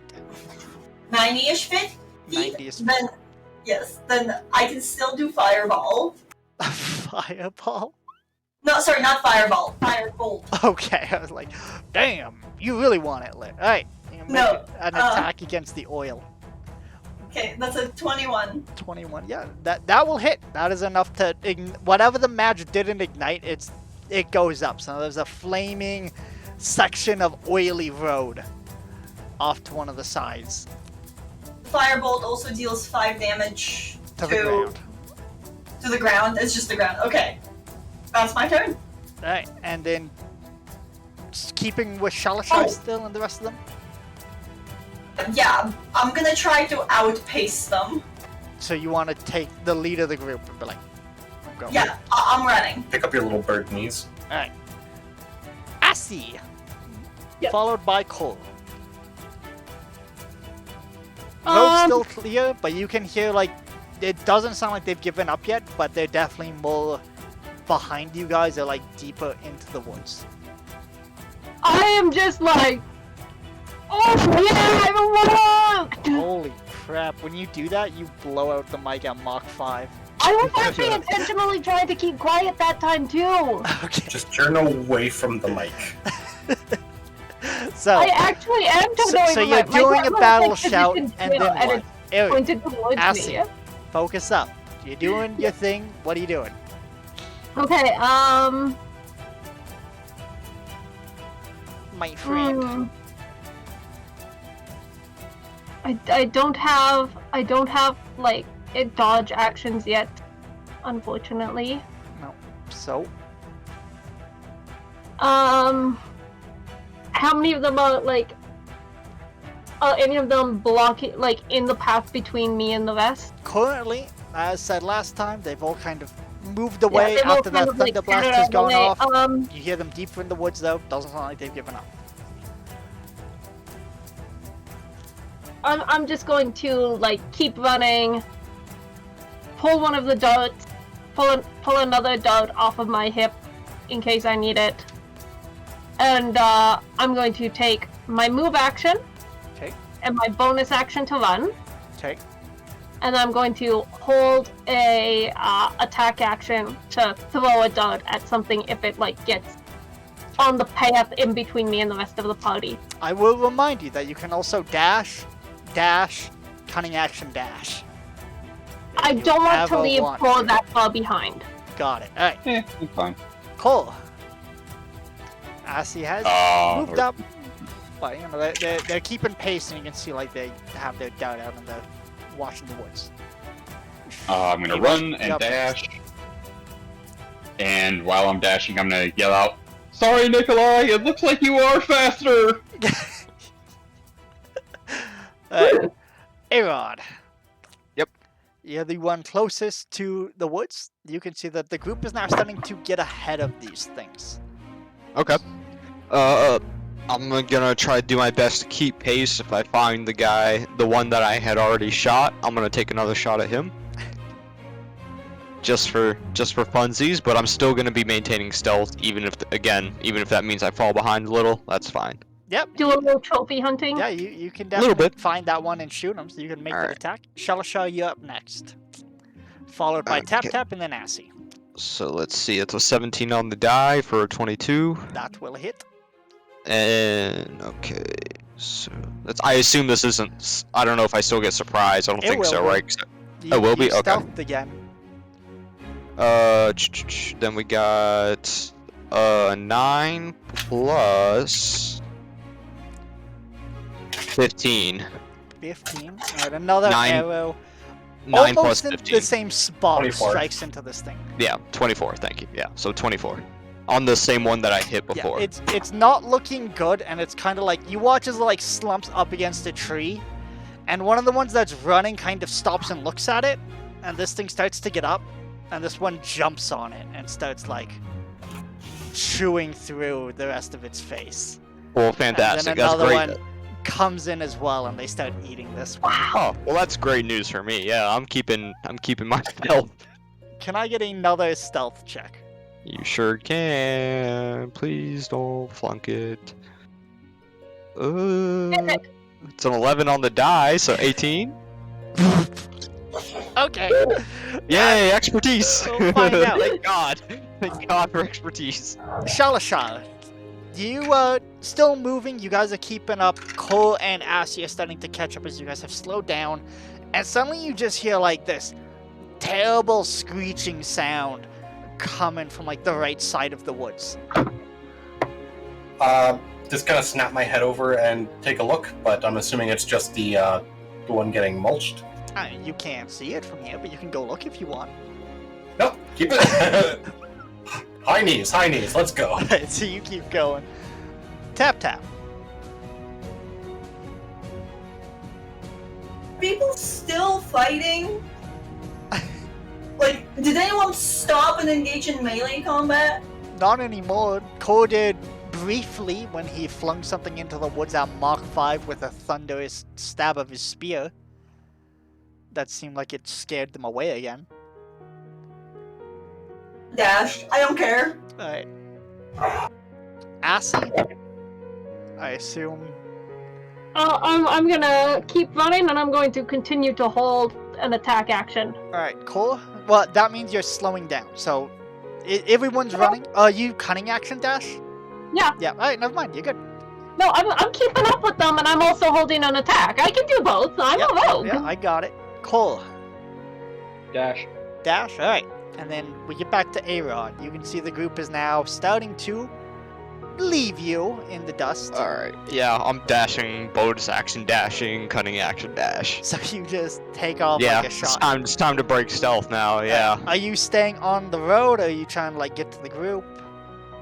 [SPEAKER 2] 90-ish feet?
[SPEAKER 1] 90-ish feet.
[SPEAKER 2] Then, yes, then I can still do fireball.
[SPEAKER 1] Fireball?
[SPEAKER 2] No, sorry, not fireball. Firebolt.
[SPEAKER 1] Okay, I was like, damn, you really want it lit. Alright, you can
[SPEAKER 2] No,
[SPEAKER 1] make an attack against the oil.
[SPEAKER 2] Okay, that's a 21.
[SPEAKER 1] 21, yeah, that will hit. That is enough to whatever the match didn't ignite, it goes up. So there's a flaming section of oily road off to one of the sides.
[SPEAKER 2] Firebolt also deals 5 damage
[SPEAKER 1] To the ground.
[SPEAKER 2] To the ground. It's just the ground. Okay, that's my turn.
[SPEAKER 1] Alright, and then just keeping with Shalashai still and the rest of them.
[SPEAKER 2] Yeah, I'm gonna try to outpace them.
[SPEAKER 1] So you want to take the lead of the group and be like, I'm going.
[SPEAKER 2] Yeah, I'm running.
[SPEAKER 3] Pick up your little bird knees.
[SPEAKER 1] Alright. Assy!
[SPEAKER 2] Yep.
[SPEAKER 1] Followed by Cole. Road's still clear, but you can hear, like, it doesn't sound like they've given up yet, but they're definitely more behind you guys. They're, like, deeper into the woods.
[SPEAKER 5] I am just like, oh yeah, I'm alone!
[SPEAKER 1] Holy crap. When you do that, you blow out the mic at Mach 5.
[SPEAKER 5] I was actually intentionally trying to keep quiet that time too.
[SPEAKER 1] Okay.
[SPEAKER 3] Just turn away from the mic.
[SPEAKER 1] So,
[SPEAKER 5] I actually am
[SPEAKER 1] so you're doing a battle shout, and then what?
[SPEAKER 5] it's
[SPEAKER 1] Eric,
[SPEAKER 5] pointed towards
[SPEAKER 1] Assy,
[SPEAKER 5] me.
[SPEAKER 1] focus up. You're doing your thing. What are you doing?
[SPEAKER 5] Okay,
[SPEAKER 1] My friend.
[SPEAKER 5] I don't have like dodge actions yet, unfortunately.
[SPEAKER 1] No. So,
[SPEAKER 5] how many of them are like? Are any of them blocking, like, in the path between me and the rest?
[SPEAKER 1] currently, as said last time, they've all kind of moved away
[SPEAKER 5] they've all
[SPEAKER 1] after
[SPEAKER 5] kind
[SPEAKER 1] that
[SPEAKER 5] of, like,
[SPEAKER 1] thunder blast
[SPEAKER 5] scattered
[SPEAKER 1] has
[SPEAKER 5] out
[SPEAKER 1] gone
[SPEAKER 5] of the way.
[SPEAKER 1] off. You hear them deeper in the woods, though. Doesn't sound like they've given up.
[SPEAKER 5] I'm just going to like keep running, pull one of the darts, pull another dart off of my hip in case I need it, and I'm going to take my move action
[SPEAKER 1] Okay.
[SPEAKER 5] and my bonus action to run,
[SPEAKER 1] Okay.
[SPEAKER 5] and I'm going to hold a attack action to throw a dart at something if it like gets on the path in between me and the rest of the party.
[SPEAKER 1] I will remind you that you can also dash, cunning action, dash. If
[SPEAKER 5] I
[SPEAKER 1] you
[SPEAKER 5] don't want to
[SPEAKER 1] ever
[SPEAKER 5] leave
[SPEAKER 1] want
[SPEAKER 5] Cole
[SPEAKER 1] to.
[SPEAKER 5] that far behind.
[SPEAKER 1] Got it. Alright,
[SPEAKER 6] I'm fine.
[SPEAKER 1] Cole. Assy has moved up. But, you know, they're keeping pace, and you can see, like, they have their dart out and they're watching the woods.
[SPEAKER 6] I'm gonna run and dash. And while I'm dashing, I'm gonna yell out, "Sorry, Nikolai, it looks like you are faster!"
[SPEAKER 1] Arod.
[SPEAKER 4] Yep.
[SPEAKER 1] You're the one closest to the woods. You can see that the group is now starting to get ahead of these things.
[SPEAKER 4] Okay. I'm gonna try to do my best to keep pace. If I find the one that I had already shot, I'm gonna take another shot at him. Just for funsies, but I'm still gonna be maintaining stealth, even if that means I fall behind a little. That's fine.
[SPEAKER 1] Yep.
[SPEAKER 5] Do a little trophy hunting.
[SPEAKER 1] Yeah, you can
[SPEAKER 4] Little
[SPEAKER 1] definitely
[SPEAKER 4] bit.
[SPEAKER 1] find that one and shoot him, so you can make the
[SPEAKER 4] Alright.
[SPEAKER 1] attack. Shalasha, you up next. Followed by Tap
[SPEAKER 4] Okay.
[SPEAKER 1] Tap and then Assy.
[SPEAKER 4] So let's see. It's a 17 on the die for a 22.
[SPEAKER 1] That will hit.
[SPEAKER 4] And okay, so that's. I assume this isn't. I don't know if I still get surprised. I don't
[SPEAKER 1] It
[SPEAKER 4] think
[SPEAKER 1] will
[SPEAKER 4] so,
[SPEAKER 1] be.
[SPEAKER 4] right? 'Cause
[SPEAKER 1] You,
[SPEAKER 4] will be?
[SPEAKER 1] you
[SPEAKER 4] Okay.
[SPEAKER 1] stealthed again.
[SPEAKER 4] Then we got 9 plus 15.
[SPEAKER 1] 15. Alright, another
[SPEAKER 4] 9
[SPEAKER 1] arrow.
[SPEAKER 4] 9 plus
[SPEAKER 1] Almost in
[SPEAKER 4] 15.
[SPEAKER 1] the same spot
[SPEAKER 3] 24.
[SPEAKER 1] strikes into this thing.
[SPEAKER 4] Yeah, 24. Thank you. Yeah, so 24 on the same one that I hit before.
[SPEAKER 1] Yeah, it's not looking good, and it's kind of like you watch as it like slumps up against a tree, and one of the ones that's running kind of stops and looks at it, and this thing starts to get up, and this one jumps on it and starts like chewing through the rest of its face.
[SPEAKER 4] Well,
[SPEAKER 1] And
[SPEAKER 4] fantastic.
[SPEAKER 1] then
[SPEAKER 4] That's
[SPEAKER 1] another
[SPEAKER 4] great.
[SPEAKER 1] one comes in as well, and they start eating this one.
[SPEAKER 4] Oh, well, that's great news for me. Yeah, I'm keeping my stealth.
[SPEAKER 1] Can I get another stealth check?
[SPEAKER 4] You sure can. Please don't flunk it. It's an 11 on the die, so 18.
[SPEAKER 1] Okay.
[SPEAKER 4] Yay, expertise!
[SPEAKER 1] We'll find out.
[SPEAKER 4] Thank God. Thank God for expertise.
[SPEAKER 1] Shalashar, you still moving? You guys are keeping up. Cole and Assie are starting to catch up as you guys have slowed down, and suddenly you just hear like this terrible screeching sound coming from like the right side of the woods.
[SPEAKER 3] Just kind of snap my head over and take a look, but I'm assuming it's just the one getting mulched.
[SPEAKER 1] You can't see it from here, but you can go look if you want.
[SPEAKER 3] Nope, keep it. High knees, let's go.
[SPEAKER 1] Alright, so you keep going. Tap tap.
[SPEAKER 2] People still fighting? Like, did anyone stop and engage in melee combat?
[SPEAKER 1] Not anymore. Cole did briefly when he flung something into the woods at Mach 5 with a thunderous stab of his spear. That seemed like it scared them away again.
[SPEAKER 2] Dash, I don't care.
[SPEAKER 1] Alright. Assie, I assume.
[SPEAKER 5] I'm gonna keep running, and I'm going to continue to hold an attack action.
[SPEAKER 1] Alright, Cole. Well, that means you're slowing down. So, everyone's running. Are you cunning action dash?
[SPEAKER 5] Yeah.
[SPEAKER 1] Yeah, alright, never mind. You're good.
[SPEAKER 5] No, I'm keeping up with them, and I'm also holding an attack. I can do both. I'm a rogue.
[SPEAKER 1] Yeah, I got it. Cole.
[SPEAKER 7] Dash.
[SPEAKER 1] Dash, alright. And then we get back to A-Rod. You can see the group is now starting to leave you in the dust.
[SPEAKER 4] Alright. Yeah, I'm dashing, bonus action dashing, cunning action dash.
[SPEAKER 1] So you just take off
[SPEAKER 4] Yeah,
[SPEAKER 1] like a shot.
[SPEAKER 4] it's time to break stealth now, yeah.
[SPEAKER 1] Are you staying on the road, or are you trying to like get to the group?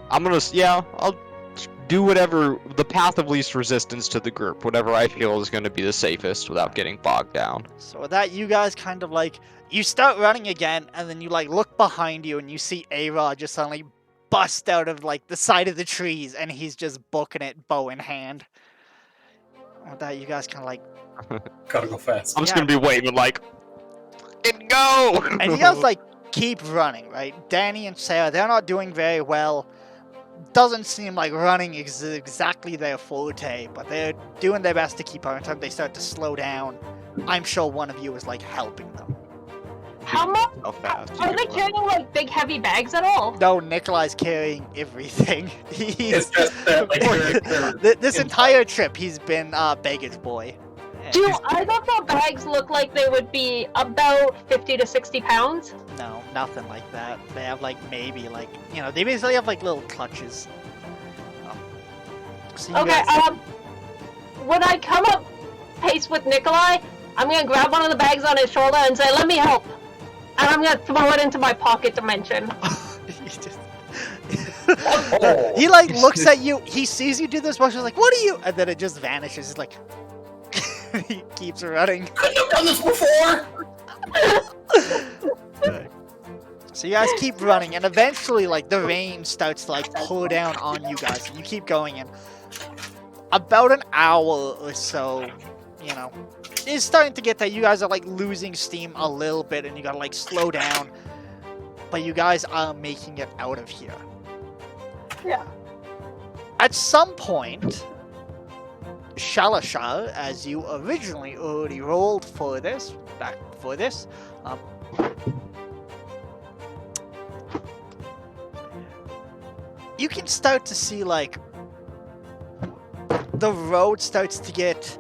[SPEAKER 4] I'll do whatever, the path of least resistance to the group, whatever I feel is going to be the safest without getting bogged down.
[SPEAKER 1] So with that, you guys kind of like, you start running again, and then you like look behind you, and you see A-Rod just suddenly bust out of like the side of the trees, and he's just booking it bow in hand. With that, you guys kind of like,
[SPEAKER 3] Gotta go fast.
[SPEAKER 4] I'm just going to be waiting like, and go!
[SPEAKER 1] and you guys like keep running, right? Danny and Sarah, they're not doing very well. Doesn't seem like running is exactly their forte, but they're doing their best to keep up. Until they start to slow down, I'm sure one of you is like helping them.
[SPEAKER 5] How much?
[SPEAKER 4] How fast? you
[SPEAKER 5] Are they
[SPEAKER 4] can run.
[SPEAKER 5] carrying like big heavy bags at all?
[SPEAKER 1] No, Nikolai's carrying everything.
[SPEAKER 3] It's just that, like,
[SPEAKER 1] This entire trip, he's been baggage boy. And
[SPEAKER 5] Do either of the bags look like they would be about 50 to 60 pounds?
[SPEAKER 1] no, nothing like that. They have like maybe like, you know, they basically have like little clutches. So you
[SPEAKER 5] Okay,
[SPEAKER 1] guys-
[SPEAKER 5] when I come up pace with Nikolai, I'm gonna grab one of the bags on his shoulder and say, "Let me help," and I'm gonna throw it into my pocket dimension.
[SPEAKER 1] He just- he like looks at you, he sees you do this motion, he's like, "What are you?" And then it just vanishes. He's like, he keeps running.
[SPEAKER 3] couldn't have done this before.
[SPEAKER 1] So you guys keep running, and eventually, like, the rain starts to, like, pour down on you guys, and you keep going, and about an hour or so, you know, it's starting to get that you guys are, like, losing steam a little bit, and you gotta, like, slow down, but you guys are making it out of here.
[SPEAKER 5] Yeah.
[SPEAKER 1] At some point, Shalashar, as you originally already rolled for this, you can start to see, like, the road starts to get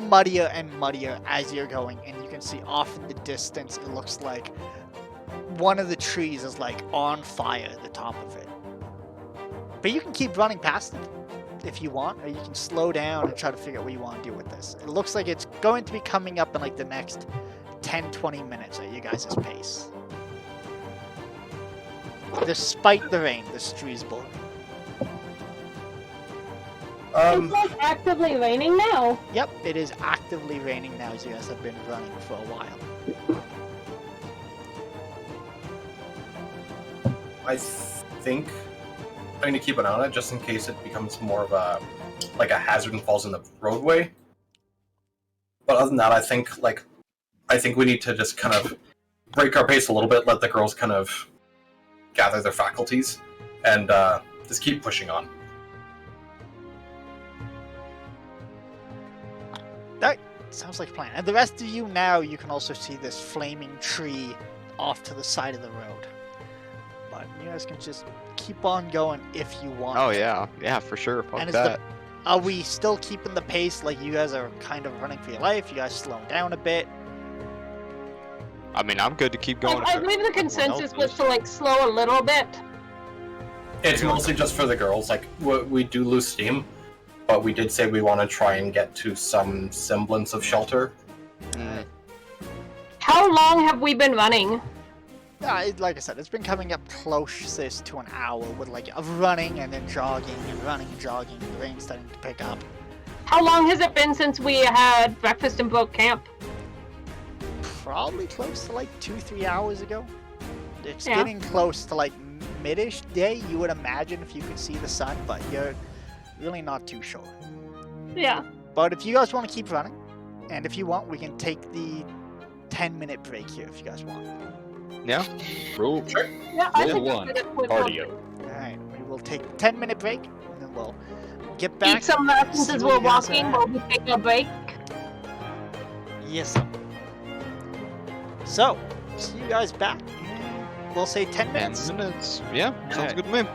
[SPEAKER 1] muddier and muddier as you're going, and you can see off in the distance, it looks like one of the trees is, like, on fire at the top of it. But you can keep running past it if you want, or you can slow down and try to figure out what you want to do with this. It looks like it's going to be coming up in, like, the next 10-20 minutes at you guys' pace. Despite the rain, this tree's blowing.
[SPEAKER 5] It's like actively raining now.
[SPEAKER 1] Yep, it is actively raining now as you guys have been running for a while.
[SPEAKER 3] I think going to keep an eye on it just in case it becomes more of a hazard and falls in the roadway. But other than that, I think we need to just kind of break our pace a little bit, let the girls kind of gather their faculties, and just keep pushing on.
[SPEAKER 1] That sounds like a plan. And the rest of you now, you can also see this flaming tree off to the side of the road. But you guys can just keep on going if you want.
[SPEAKER 4] Oh yeah, yeah, for sure. Fuck
[SPEAKER 1] And
[SPEAKER 4] that.
[SPEAKER 1] Are we still keeping the pace? Like you guys are kind of running for your life? You guys slowing down a bit?
[SPEAKER 4] I mean, I'm good to keep going.
[SPEAKER 5] I believe the consensus was to like slow a little bit.
[SPEAKER 3] It's mostly just for the girls. Like, we do lose steam, but we did say we want to try and get to some semblance of shelter.
[SPEAKER 5] How long have we been running?
[SPEAKER 1] Like I said, it's been coming up closest to an hour with like of running and then jogging and running and jogging. The rain's starting to pick up.
[SPEAKER 5] How long has it been since we had breakfast and broke camp?
[SPEAKER 1] Probably close to like 2-3 hours ago. It's
[SPEAKER 5] Yeah.
[SPEAKER 1] getting close to like mid-ish day, you would imagine, if you could see the sun, but you're really not too sure.
[SPEAKER 5] Yeah.
[SPEAKER 1] But if you guys want to keep running, and if you want, we can take the 10-minute break here if you guys want.
[SPEAKER 4] Yeah.
[SPEAKER 6] Roll
[SPEAKER 5] Yeah, I
[SPEAKER 6] Roll
[SPEAKER 5] think
[SPEAKER 6] one.
[SPEAKER 5] that's good.
[SPEAKER 6] cardio.
[SPEAKER 1] Alright, we will take a 10-minute break, and then we'll get back.
[SPEAKER 5] Eat some rations
[SPEAKER 1] see
[SPEAKER 5] as
[SPEAKER 1] what
[SPEAKER 5] we're
[SPEAKER 1] you guys
[SPEAKER 5] walking
[SPEAKER 1] are
[SPEAKER 5] while we take a break.
[SPEAKER 1] Yes, sir. So, see you guys back in, we'll say 10 minutes.
[SPEAKER 4] 10 minutes. Yeah, sounds
[SPEAKER 1] Alright.
[SPEAKER 4] good to me.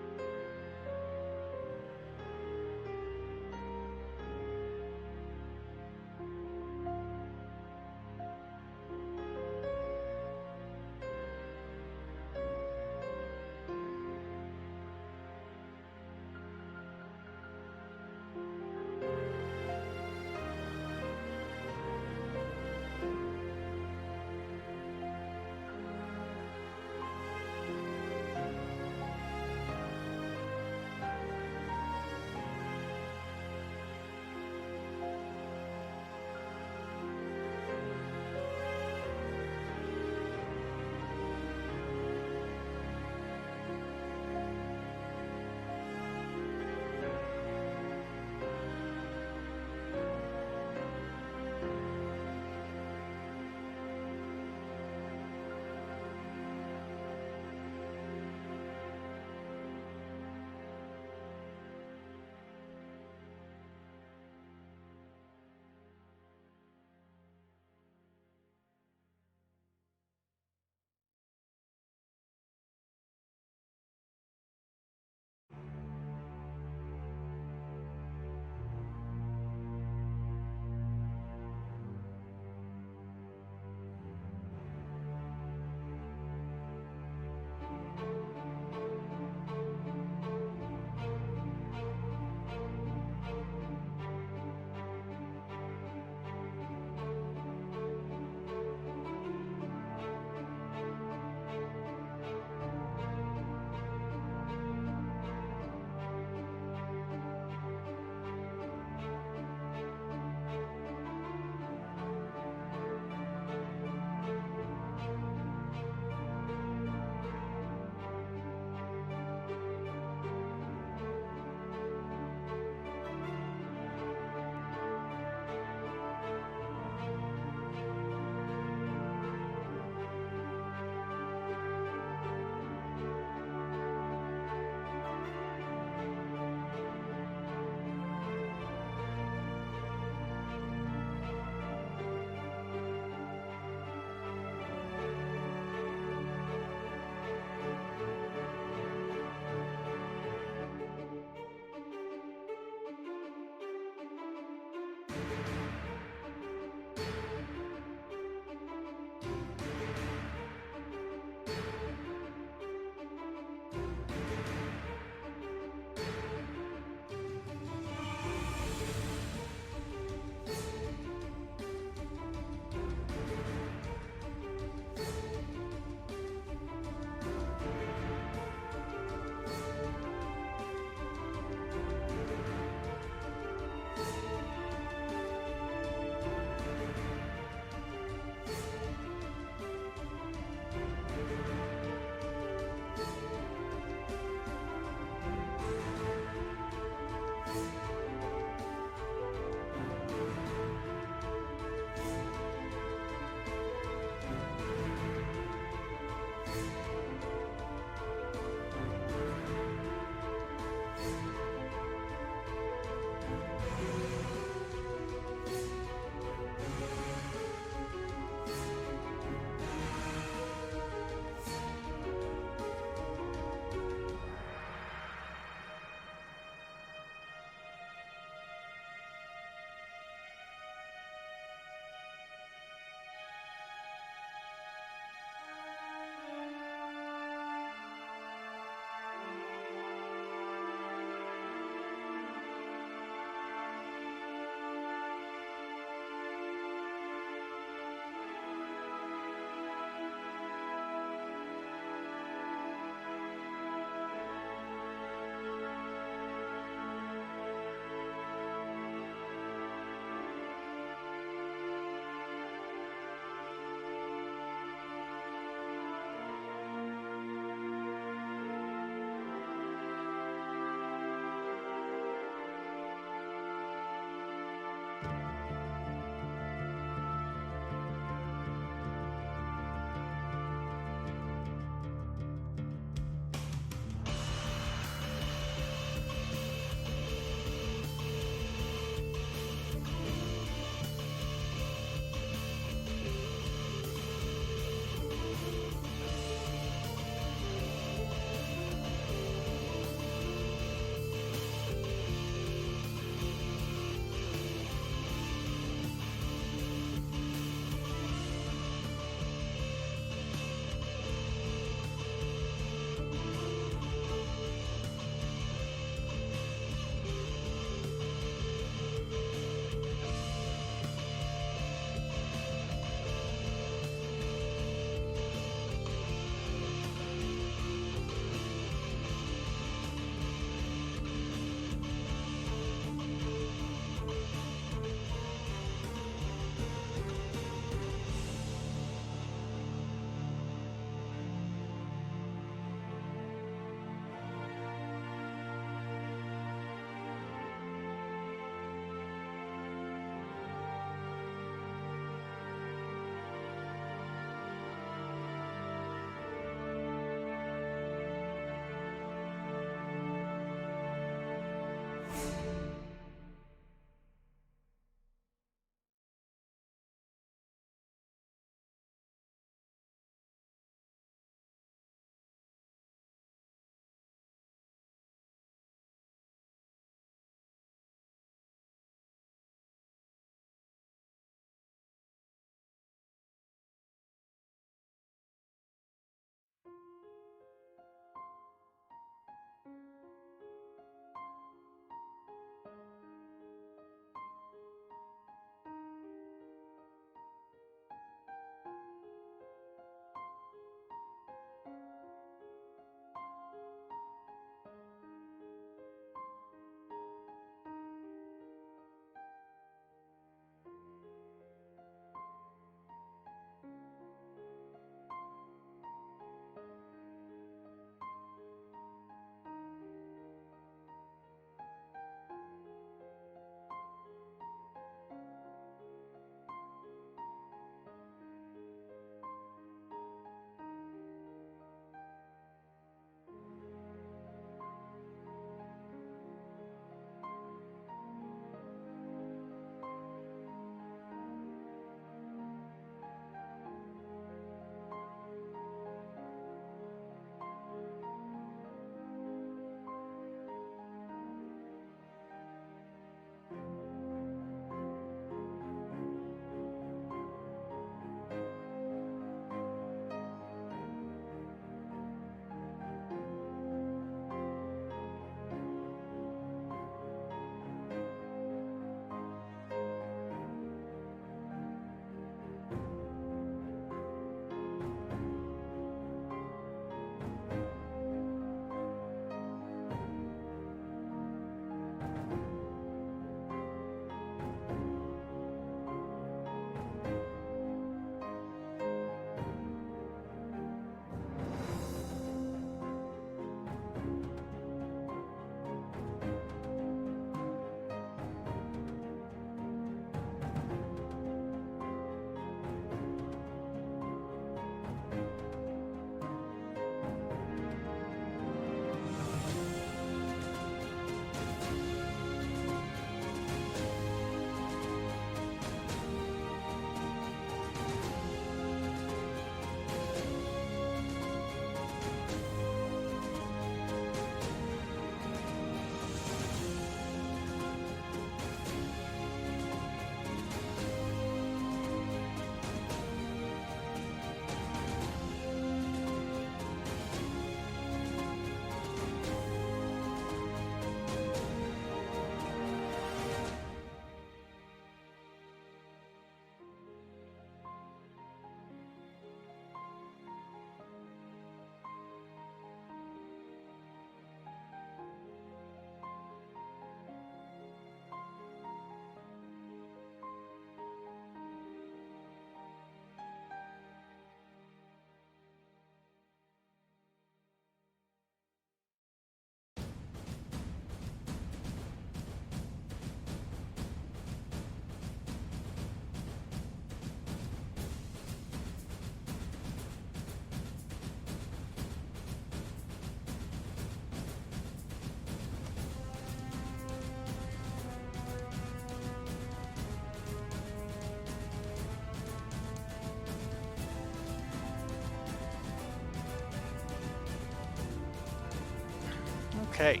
[SPEAKER 1] Okay.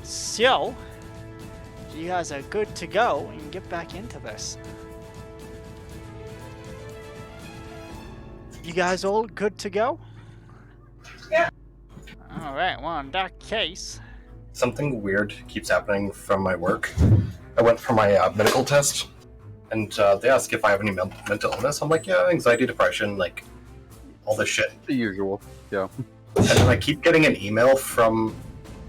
[SPEAKER 1] So, you guys are good to go and get back into this. You guys all good to go?
[SPEAKER 2] Yeah.
[SPEAKER 1] Alright, well, in that case...
[SPEAKER 3] Something weird keeps happening from my work. I went for my medical test, and they ask if I have any mental illness. I'm like, yeah, anxiety, depression, like, all this shit.
[SPEAKER 8] The usual, yeah.
[SPEAKER 3] And then I keep getting an email from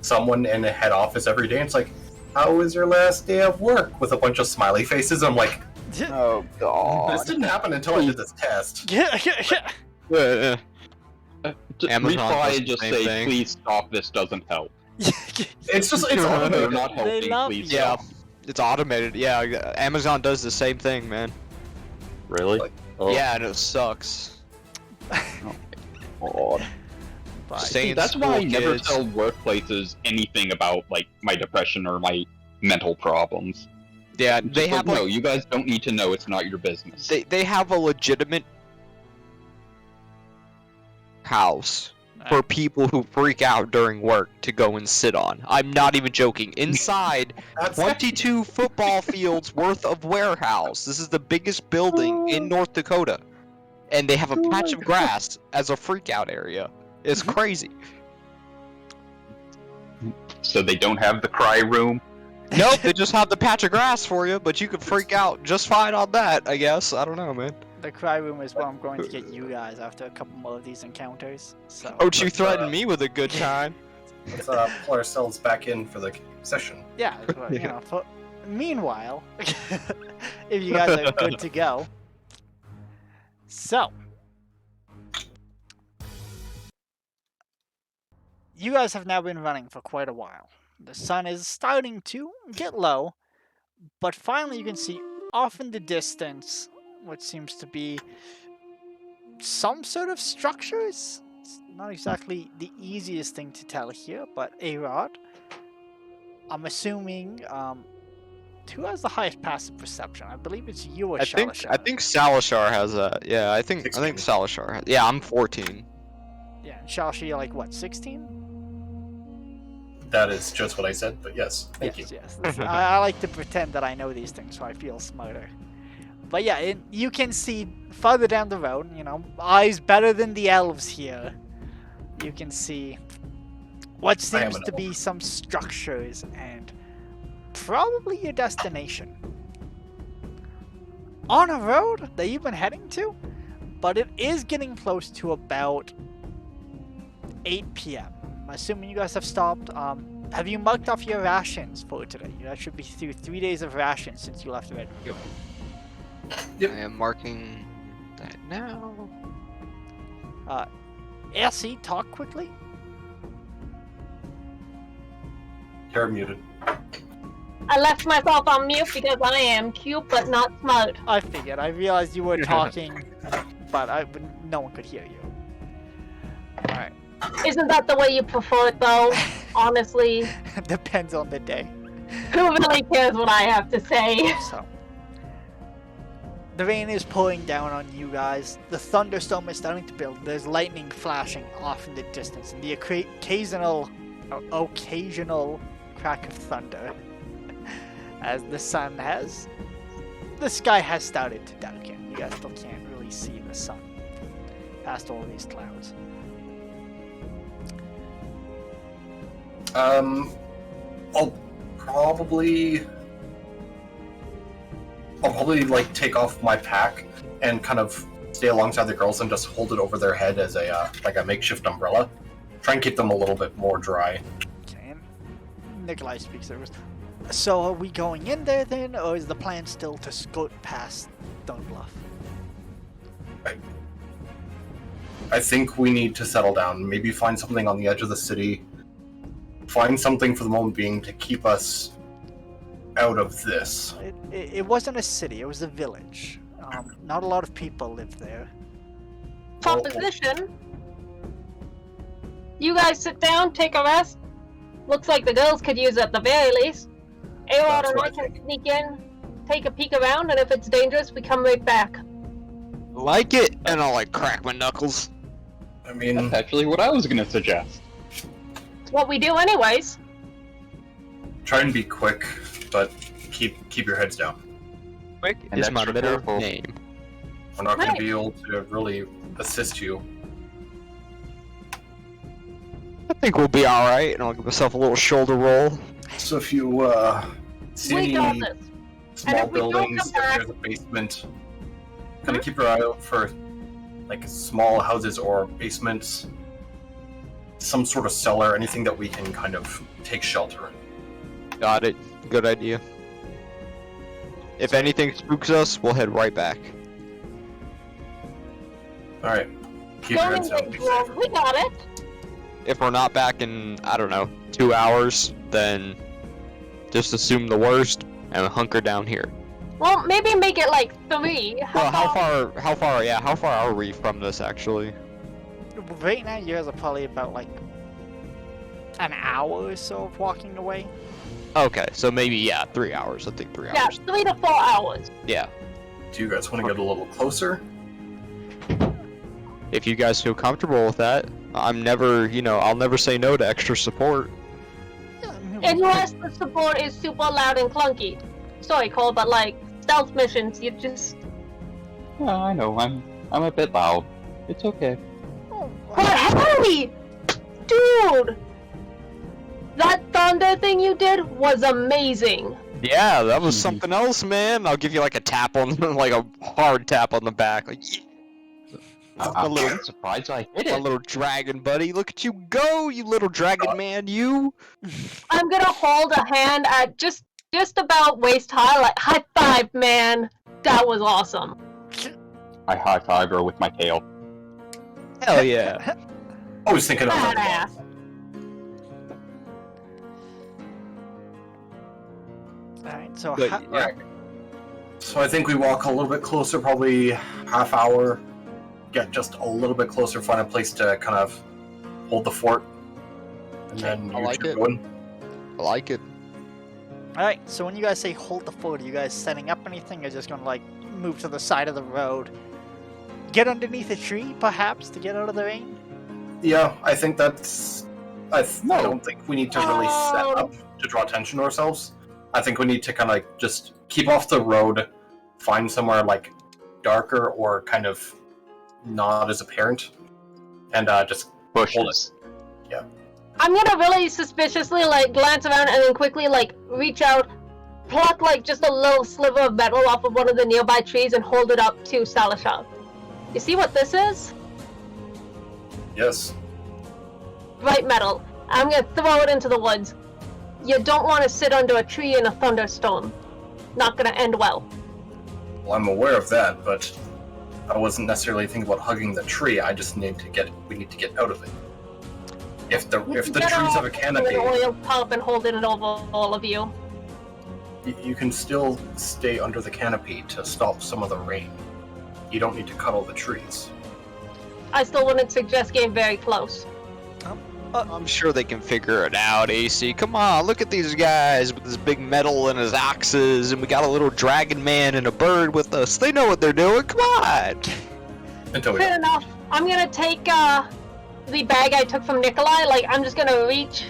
[SPEAKER 3] someone in a head office every day, and it's like, how was your last day of work? With a bunch of smiley faces. I'm like,
[SPEAKER 8] Oh god.
[SPEAKER 3] this didn't happen until I did this test.
[SPEAKER 1] Yeah.
[SPEAKER 4] Yeah.
[SPEAKER 6] Just
[SPEAKER 4] Amazon
[SPEAKER 6] reply
[SPEAKER 4] does
[SPEAKER 6] and
[SPEAKER 4] the
[SPEAKER 6] just
[SPEAKER 4] same
[SPEAKER 6] say,
[SPEAKER 4] thing.
[SPEAKER 6] please stop, this doesn't help.
[SPEAKER 3] It's just, it's
[SPEAKER 6] You're
[SPEAKER 3] automated.
[SPEAKER 6] not helping,
[SPEAKER 1] love
[SPEAKER 6] please
[SPEAKER 1] you.
[SPEAKER 4] Yeah,
[SPEAKER 6] stop.
[SPEAKER 4] it's automated. Yeah, Amazon does the same thing, man.
[SPEAKER 8] Really?
[SPEAKER 3] Like-
[SPEAKER 8] Oh,
[SPEAKER 4] Yeah, and it sucks.
[SPEAKER 8] God.
[SPEAKER 1] Bye.
[SPEAKER 4] Stay
[SPEAKER 6] See,
[SPEAKER 4] in
[SPEAKER 6] that's why I
[SPEAKER 4] school,
[SPEAKER 6] never
[SPEAKER 4] kids.
[SPEAKER 6] tell workplaces anything about, like, my depression or my mental problems.
[SPEAKER 4] Yeah,
[SPEAKER 6] Just
[SPEAKER 4] they
[SPEAKER 6] like,
[SPEAKER 4] have
[SPEAKER 6] no,
[SPEAKER 4] like
[SPEAKER 6] you guys don't need to know, it's not your business.
[SPEAKER 4] they have a legitimate house for people who freak out during work to go and sit on. I'm not even joking. Inside
[SPEAKER 3] That's
[SPEAKER 4] 22 football fields worth of warehouse. This is the biggest building in North Dakota. And they have a patch of grass as a freak out area. It's crazy.
[SPEAKER 6] so they don't have the cry room.
[SPEAKER 4] Nope, they just have the patch of grass for you, but you could freak out just fine on that, I guess. I don't know, man.
[SPEAKER 1] The cry room is where I'm going to get you guys after a couple more of these encounters. So.
[SPEAKER 4] Don't you threaten me with a good time.
[SPEAKER 3] Let's pull ourselves back in for the session.
[SPEAKER 1] Yeah, but, you know. Meanwhile, if you guys are good to go, so you guys have now been running for quite a while. The sun is starting to get low, but finally you can see off in the distance what seems to be some sort of structures. It's not exactly the easiest thing to tell here, but A-Rod, I'm assuming, who has the highest passive perception? I believe it's you or Salashar.
[SPEAKER 4] I think Salashar has a, yeah, I think Salashar has, yeah, I'm 14.
[SPEAKER 1] Yeah, and Salashar, you're like, what, 16?
[SPEAKER 3] That is just what I said, but yes, thank you.
[SPEAKER 1] Yes. I like to pretend that I know these things, so I feel smarter. But yeah, you can see farther down the road, you know, eyes better than the elves here. You can see what seems to be some structures and probably your destination. On a road that you've been heading to, but it is getting close to about 8 p.m. I'm assuming you guys have stopped. Have you marked off your rations for today? That should be through 3 days of rations since you left Red Room.
[SPEAKER 3] Yep.
[SPEAKER 4] I am marking that now.
[SPEAKER 1] Elsie, talk quickly.
[SPEAKER 3] You're muted.
[SPEAKER 5] I left myself on mute because I am cute but not smart.
[SPEAKER 1] I figured. I realized you were talking, but no one could hear you. Alright.
[SPEAKER 5] Isn't that the way you prefer it though? Honestly.
[SPEAKER 1] Depends on the day.
[SPEAKER 5] Who really cares what I have to say?
[SPEAKER 1] So, the rain is pouring down on you guys. The thunderstorm is starting to build. There's lightning flashing off in the distance, and the occasional crack of thunder. As the sky has started to darken. You guys still can't really see the sun past all these clouds.
[SPEAKER 3] I'll probably like take off my pack and kind of stay alongside the girls and just hold it over their head as a like a makeshift umbrella. Try and keep them a little bit more dry.
[SPEAKER 1] Okay. Nikolai speaks there. So are we going in there then, or is the plan still to skirt past Dunbluff?
[SPEAKER 3] I think we need to settle down. Maybe find something on the edge of the city. Find something for the moment being to keep us out of this.
[SPEAKER 1] It wasn't a city, it was a village. Not a lot of people live there.
[SPEAKER 5] Proposition. You guys sit down, take a rest. Looks like the girls could use it at the very least. A-Rod and I can sneak in, take a peek around, and if it's dangerous, we come right back.
[SPEAKER 4] Like it, and I'll like crack my knuckles.
[SPEAKER 3] I mean,
[SPEAKER 6] That's actually what I was gonna suggest.
[SPEAKER 5] It's what we do anyways.
[SPEAKER 3] try and be quick, but keep your heads down.
[SPEAKER 4] Quick
[SPEAKER 6] And
[SPEAKER 4] is my
[SPEAKER 6] extra
[SPEAKER 4] middle
[SPEAKER 6] careful.
[SPEAKER 4] name.
[SPEAKER 3] We're not going
[SPEAKER 5] Right.
[SPEAKER 3] to be able to really assist you.
[SPEAKER 4] I think we'll be alright, and I'll give myself a little shoulder roll.
[SPEAKER 3] So if you see
[SPEAKER 5] We got
[SPEAKER 3] any
[SPEAKER 5] this.
[SPEAKER 3] small
[SPEAKER 5] if we don't
[SPEAKER 3] buildings,
[SPEAKER 5] come
[SPEAKER 3] if
[SPEAKER 5] back-
[SPEAKER 3] there's a basement, kind of keep your eye out for like small houses or basements, some sort of cellar, anything that we can kind of take shelter in.
[SPEAKER 4] Got it. Good idea. If anything spooks us, we'll head right back.
[SPEAKER 3] All right, keep your heads down. Be safe.
[SPEAKER 5] We got it.
[SPEAKER 4] If we're not back in, I don't know, 2 hours, then just assume the worst and hunker down here.
[SPEAKER 5] Well, maybe make it like 3.
[SPEAKER 4] Well, how far are we from this actually?
[SPEAKER 1] Right now, you guys are probably about like an hour or so of walking away.
[SPEAKER 4] Okay, so maybe, 3 hours. I think 3
[SPEAKER 5] Yeah,
[SPEAKER 4] hours.
[SPEAKER 5] 3 to 4 hours.
[SPEAKER 4] Yeah.
[SPEAKER 3] Do you guys want to get a little closer?
[SPEAKER 4] If you guys feel comfortable with that, I'm never, I'll never say no to extra support.
[SPEAKER 5] Unless the support is super loud and clunky. Sorry, Cole, but like stealth missions, you just.
[SPEAKER 6] Yeah, I know. I'm a bit loud. It's okay.
[SPEAKER 1] Oh,
[SPEAKER 5] But Harry, dude, That thunder thing you did was amazing.
[SPEAKER 4] Yeah, that was something else, man. I'll give you like a tap on, like a hard tap on the back. Like, yeah,
[SPEAKER 6] I'm surprised I hit
[SPEAKER 4] my
[SPEAKER 6] it.
[SPEAKER 4] little dragon buddy. Look at you go, you little dragon man, you.
[SPEAKER 5] I'm gonna hold a hand at just about waist high, like high five, man. That was awesome.
[SPEAKER 6] I high five her with my tail.
[SPEAKER 4] Hell yeah.
[SPEAKER 3] I was thinking of that.
[SPEAKER 5] Badass.
[SPEAKER 1] Alright, so
[SPEAKER 4] But,
[SPEAKER 1] ha-
[SPEAKER 4] yeah.
[SPEAKER 3] So I think we walk a little bit closer, probably half hour. Get just a little bit closer, find a place to kind of hold the fort, and then
[SPEAKER 4] I
[SPEAKER 3] you
[SPEAKER 4] like
[SPEAKER 3] two
[SPEAKER 4] it.
[SPEAKER 3] go in.
[SPEAKER 4] I like it.
[SPEAKER 1] Alright, so when you guys say hold the fort, are you guys setting up anything or just gonna like move to the side of the road? Get underneath a tree, perhaps, to get out of the rain?
[SPEAKER 3] Yeah, I think that's. I don't think we need to really set
[SPEAKER 5] Oh.
[SPEAKER 3] up to draw attention to ourselves. I think we need to kind of like just keep off the road, find somewhere like darker or kind of not as apparent, and just hold it.
[SPEAKER 6] Bushes.
[SPEAKER 5] I'm gonna really suspiciously like glance around and then quickly like reach out, pluck like just a little sliver of metal off of one of the nearby trees and hold it up to Salisha. You see what this is?
[SPEAKER 3] Yes.
[SPEAKER 5] Bright metal. I'm gonna throw it into the woods. You don't want to sit under a tree in a thunderstorm. Not gonna end well.
[SPEAKER 3] Well, I'm aware of that, but I wasn't necessarily thinking about hugging the tree. I just need to get. We need to get out of it. If the trees have a canopy,
[SPEAKER 5] An oil pump and holding it over all of you.
[SPEAKER 3] you can still stay under the canopy to stop some of the rain. You don't need to cuddle the trees.
[SPEAKER 5] I still wouldn't suggest getting very close.
[SPEAKER 4] I'm sure they can figure it out, AC. Come on, look at these guys with this big metal and his axes, and we got a little dragon man and a bird with us. They know what they're doing. Come on.
[SPEAKER 3] Until we.
[SPEAKER 5] Fair enough. I'm gonna take the bag I took from Nikolai. Like I'm just gonna reach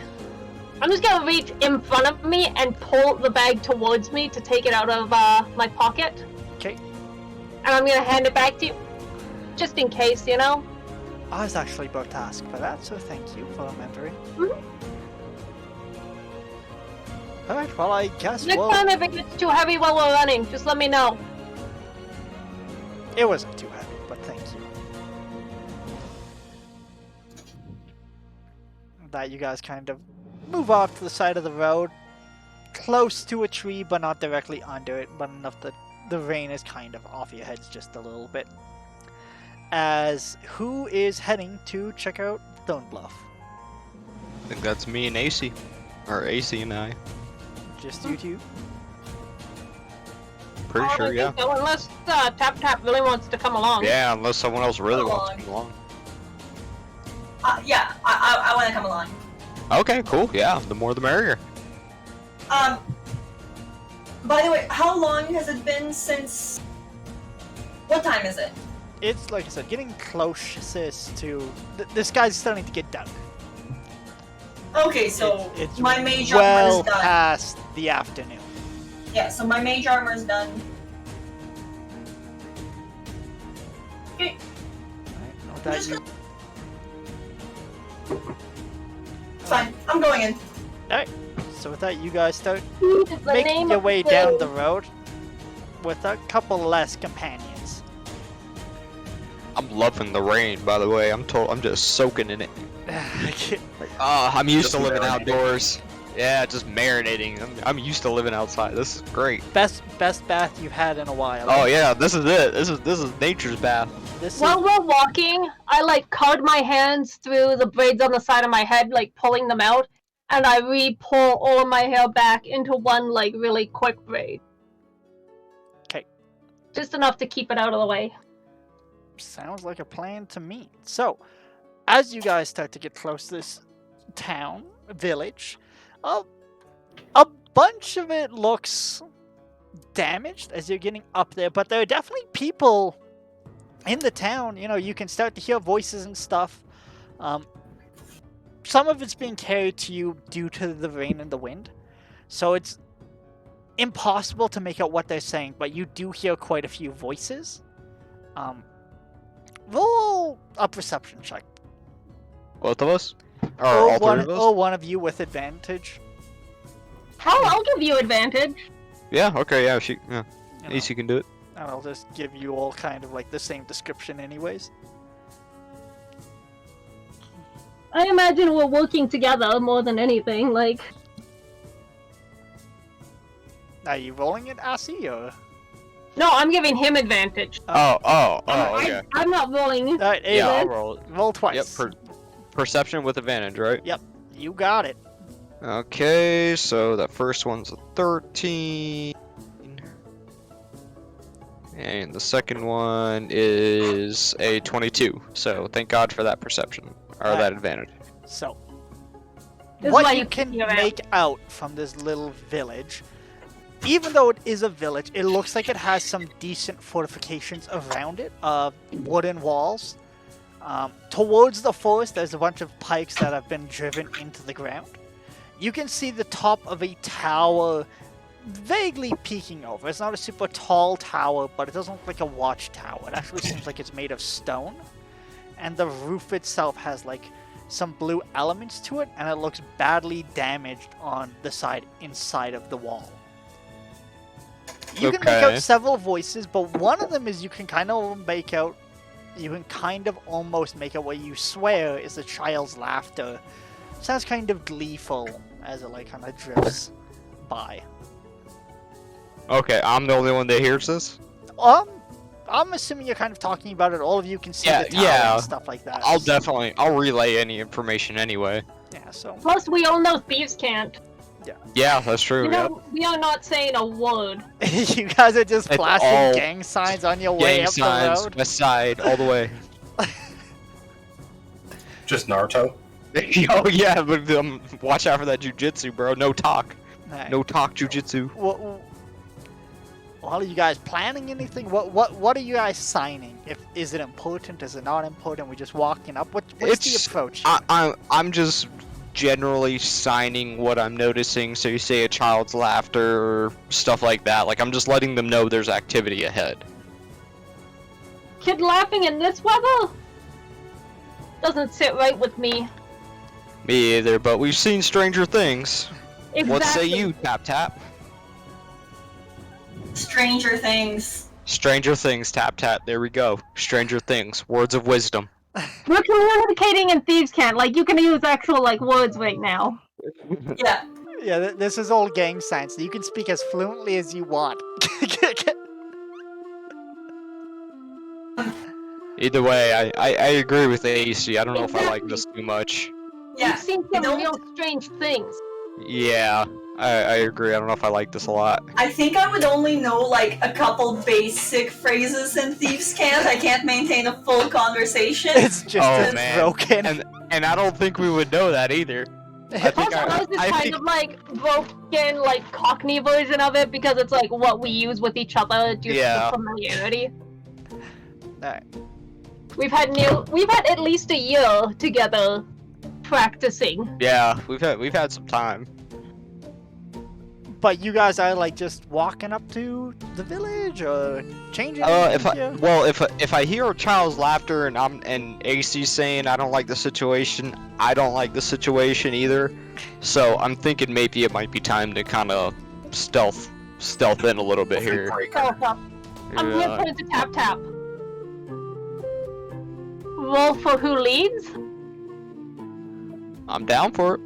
[SPEAKER 5] in front of me and pull the bag towards me to take it out of my pocket.
[SPEAKER 1] Okay.
[SPEAKER 5] And I'm gonna hand it back to you, just in case, you know.
[SPEAKER 1] I was actually about to ask for that, so thank you for remembering.
[SPEAKER 5] Mhm.
[SPEAKER 1] Alright, well, I guess
[SPEAKER 5] Next time if it gets too heavy while we're running, just let me know.
[SPEAKER 1] It wasn't too heavy, but thank you. That you guys kind of move off to the side of the road, close to a tree, but not directly under it, but enough that the rain is kind of off your heads just a little bit. As who is heading to check out Stone Bluff?
[SPEAKER 4] I think that's me and AC. Or AC and I.
[SPEAKER 1] Just you two?
[SPEAKER 4] Pretty sure, yeah.
[SPEAKER 5] So, unless Tap Tap really wants to come along.
[SPEAKER 4] Yeah, unless someone else really
[SPEAKER 2] Come
[SPEAKER 4] wants
[SPEAKER 2] on.
[SPEAKER 4] to come along.
[SPEAKER 2] Yeah, I want to come along.
[SPEAKER 4] Okay, cool. Yeah, the more the merrier.
[SPEAKER 2] By the way, how long has it been since? What time is it?
[SPEAKER 1] It's, like I said, getting closest to... the sky's starting to get dark.
[SPEAKER 2] Okay, so
[SPEAKER 1] It's
[SPEAKER 2] my mage armor
[SPEAKER 1] well
[SPEAKER 2] is done.
[SPEAKER 1] past the afternoon.
[SPEAKER 2] Yeah, so my mage armor is done. Okay,
[SPEAKER 1] Right? With that,
[SPEAKER 2] just
[SPEAKER 1] you...
[SPEAKER 2] it's fine. I'm going in.
[SPEAKER 1] Alright, so with that, you guys start
[SPEAKER 5] Is the
[SPEAKER 1] making
[SPEAKER 5] name
[SPEAKER 1] your
[SPEAKER 5] of
[SPEAKER 1] way
[SPEAKER 5] the
[SPEAKER 1] down the road with a couple less companions.
[SPEAKER 4] I'm loving the rain, by the way. I'm just soaking in it.
[SPEAKER 1] Alright,
[SPEAKER 4] I'm used
[SPEAKER 3] Just
[SPEAKER 4] to living
[SPEAKER 3] marinating.
[SPEAKER 4] outdoors. Yeah, just marinating. I'm used to living outside. This is great.
[SPEAKER 1] best bath you've had in a while.
[SPEAKER 4] Oh yeah, this is it. This is nature's bath.
[SPEAKER 1] This
[SPEAKER 5] While
[SPEAKER 1] is...
[SPEAKER 5] we're walking, I like card my hands through the braids on the side of my head, like pulling them out, and I re-pull all of my hair back into one like really quick braid.
[SPEAKER 1] 'Kay.
[SPEAKER 5] Just enough to keep it out of the way.
[SPEAKER 1] Sounds like a plan to me. So, as you guys start to get close to this town, village, a bunch of it looks damaged as you're getting up there, but there are definitely people in the town. You know, you can start to hear voices and stuff. Some of it's being carried to you due to the rain and the wind, so it's impossible to make out what they're saying, but you do hear quite a few voices. Roll a perception check.
[SPEAKER 4] Both of us? Or all three of us?
[SPEAKER 1] or one of you with advantage.
[SPEAKER 5] I'll give you advantage.
[SPEAKER 4] Yeah, okay, yeah,
[SPEAKER 1] You know,
[SPEAKER 4] AC can do it.
[SPEAKER 1] and I'll just give you all kind of like the same description, anyways.
[SPEAKER 5] I imagine we're working together more than anything. Like,
[SPEAKER 1] Are you rolling it, Assy, or?
[SPEAKER 5] no, I'm giving him advantage.
[SPEAKER 4] Okay.
[SPEAKER 5] I'm not rolling.
[SPEAKER 1] Alright,
[SPEAKER 4] Yeah, I'll
[SPEAKER 1] Aiden,
[SPEAKER 4] roll it.
[SPEAKER 1] roll twice.
[SPEAKER 4] Yep, perception with advantage, right?
[SPEAKER 1] You got it.
[SPEAKER 4] Okay, so that first one's a 13. And the second one is a 22. So thank God for that perception. Or
[SPEAKER 1] Alright.
[SPEAKER 4] that advantage.
[SPEAKER 1] So,
[SPEAKER 5] This is why
[SPEAKER 1] what you
[SPEAKER 5] you
[SPEAKER 1] can
[SPEAKER 5] see around.
[SPEAKER 1] make out from this little village, even though it is a village, it looks like it has some decent fortifications around it, wooden walls. Towards the forest, there's a bunch of pikes that have been driven into the ground. You can see the top of a tower vaguely peeking over. It's not a super tall tower, but it doesn't look like a watchtower. It actually seems like it's made of stone. And the roof itself has like some blue elements to it, and it looks badly damaged on the side inside of the wall. You can make
[SPEAKER 4] Okay.
[SPEAKER 1] out several voices, but one of them is you can kind of almost make out what you swear is a child's laughter. Sounds kind of gleeful as it like kind of drifts by.
[SPEAKER 4] Okay, I'm the only one that hears this?
[SPEAKER 1] I'm assuming you're kind of talking about it. All of you can see
[SPEAKER 4] Yeah,
[SPEAKER 1] the tower
[SPEAKER 4] yeah.
[SPEAKER 1] and stuff like that.
[SPEAKER 4] I'll relay any information anyway.
[SPEAKER 1] Yeah, so
[SPEAKER 5] Plus, we all know thieves can't.
[SPEAKER 4] Yeah, that's true.
[SPEAKER 5] You
[SPEAKER 4] Yep.
[SPEAKER 5] know, we are not saying a word.
[SPEAKER 1] you guys are just
[SPEAKER 4] It's
[SPEAKER 1] flashing
[SPEAKER 4] all
[SPEAKER 1] gang signs on your way
[SPEAKER 4] Gang
[SPEAKER 1] up
[SPEAKER 4] signs,
[SPEAKER 1] the road.
[SPEAKER 4] west side, all the way.
[SPEAKER 3] Just Naruto.
[SPEAKER 4] Oh yeah, but watch out for that jujitsu, bro. No talk.
[SPEAKER 1] Alright.
[SPEAKER 4] No talk jujitsu.
[SPEAKER 1] Well, are you guys planning anything? What are you guys signing? Is it important? Is it not important? We're just walking up. What's the
[SPEAKER 4] It's-
[SPEAKER 1] approach?
[SPEAKER 4] I'm just generally signing what I'm noticing. So you say a child's laughter or stuff like that. Like I'm just letting them know there's activity ahead.
[SPEAKER 5] Kid laughing in this weather doesn't sit right with me.
[SPEAKER 4] Me either, but we've seen stranger things.
[SPEAKER 5] Exactly.
[SPEAKER 4] What say you, Tap Tap?
[SPEAKER 2] Stranger Things.
[SPEAKER 4] Stranger Things, Tap Tap. There we go. Stranger Things. Words of wisdom.
[SPEAKER 5] We're communicating in thieves can't. Like, you can use actual, like, words right now.
[SPEAKER 2] Yeah.
[SPEAKER 1] Yeah, this is all gang signs. So you can speak as fluently as you want.
[SPEAKER 4] Either way, I agree with AC. I don't know if I like this too much.
[SPEAKER 2] Yeah.
[SPEAKER 5] We've seen
[SPEAKER 2] You
[SPEAKER 5] some
[SPEAKER 2] don't-
[SPEAKER 5] real strange things.
[SPEAKER 4] Yeah, I agree. I don't know if I like this a lot.
[SPEAKER 2] I think I would only know like a couple basic phrases in Thieves' Cant. I can't maintain a full conversation.
[SPEAKER 1] It's just
[SPEAKER 4] Oh,
[SPEAKER 1] as
[SPEAKER 4] man.
[SPEAKER 1] broken.
[SPEAKER 4] And I don't think we would know that either. I think
[SPEAKER 5] Also, ours is
[SPEAKER 4] I
[SPEAKER 5] kind
[SPEAKER 4] think
[SPEAKER 5] of like broken, like Cockney version of it because it's like what we use with each other due
[SPEAKER 4] Yeah.
[SPEAKER 5] to familiarity.
[SPEAKER 1] Alright.
[SPEAKER 5] We've had at least a year together practicing.
[SPEAKER 4] yeah, we've had some time.
[SPEAKER 1] But you guys are like just walking up to the village or changing anything here?
[SPEAKER 4] If I hear a child's laughter and AC saying I don't like the situation, I don't like the situation either. So I'm thinking maybe it might be time to kind of stealth in a little bit here.
[SPEAKER 2] Oh,
[SPEAKER 5] I'm gonna
[SPEAKER 4] Yeah.
[SPEAKER 5] put it to Tap Tap. Roll for who leads?
[SPEAKER 4] I'm down for it.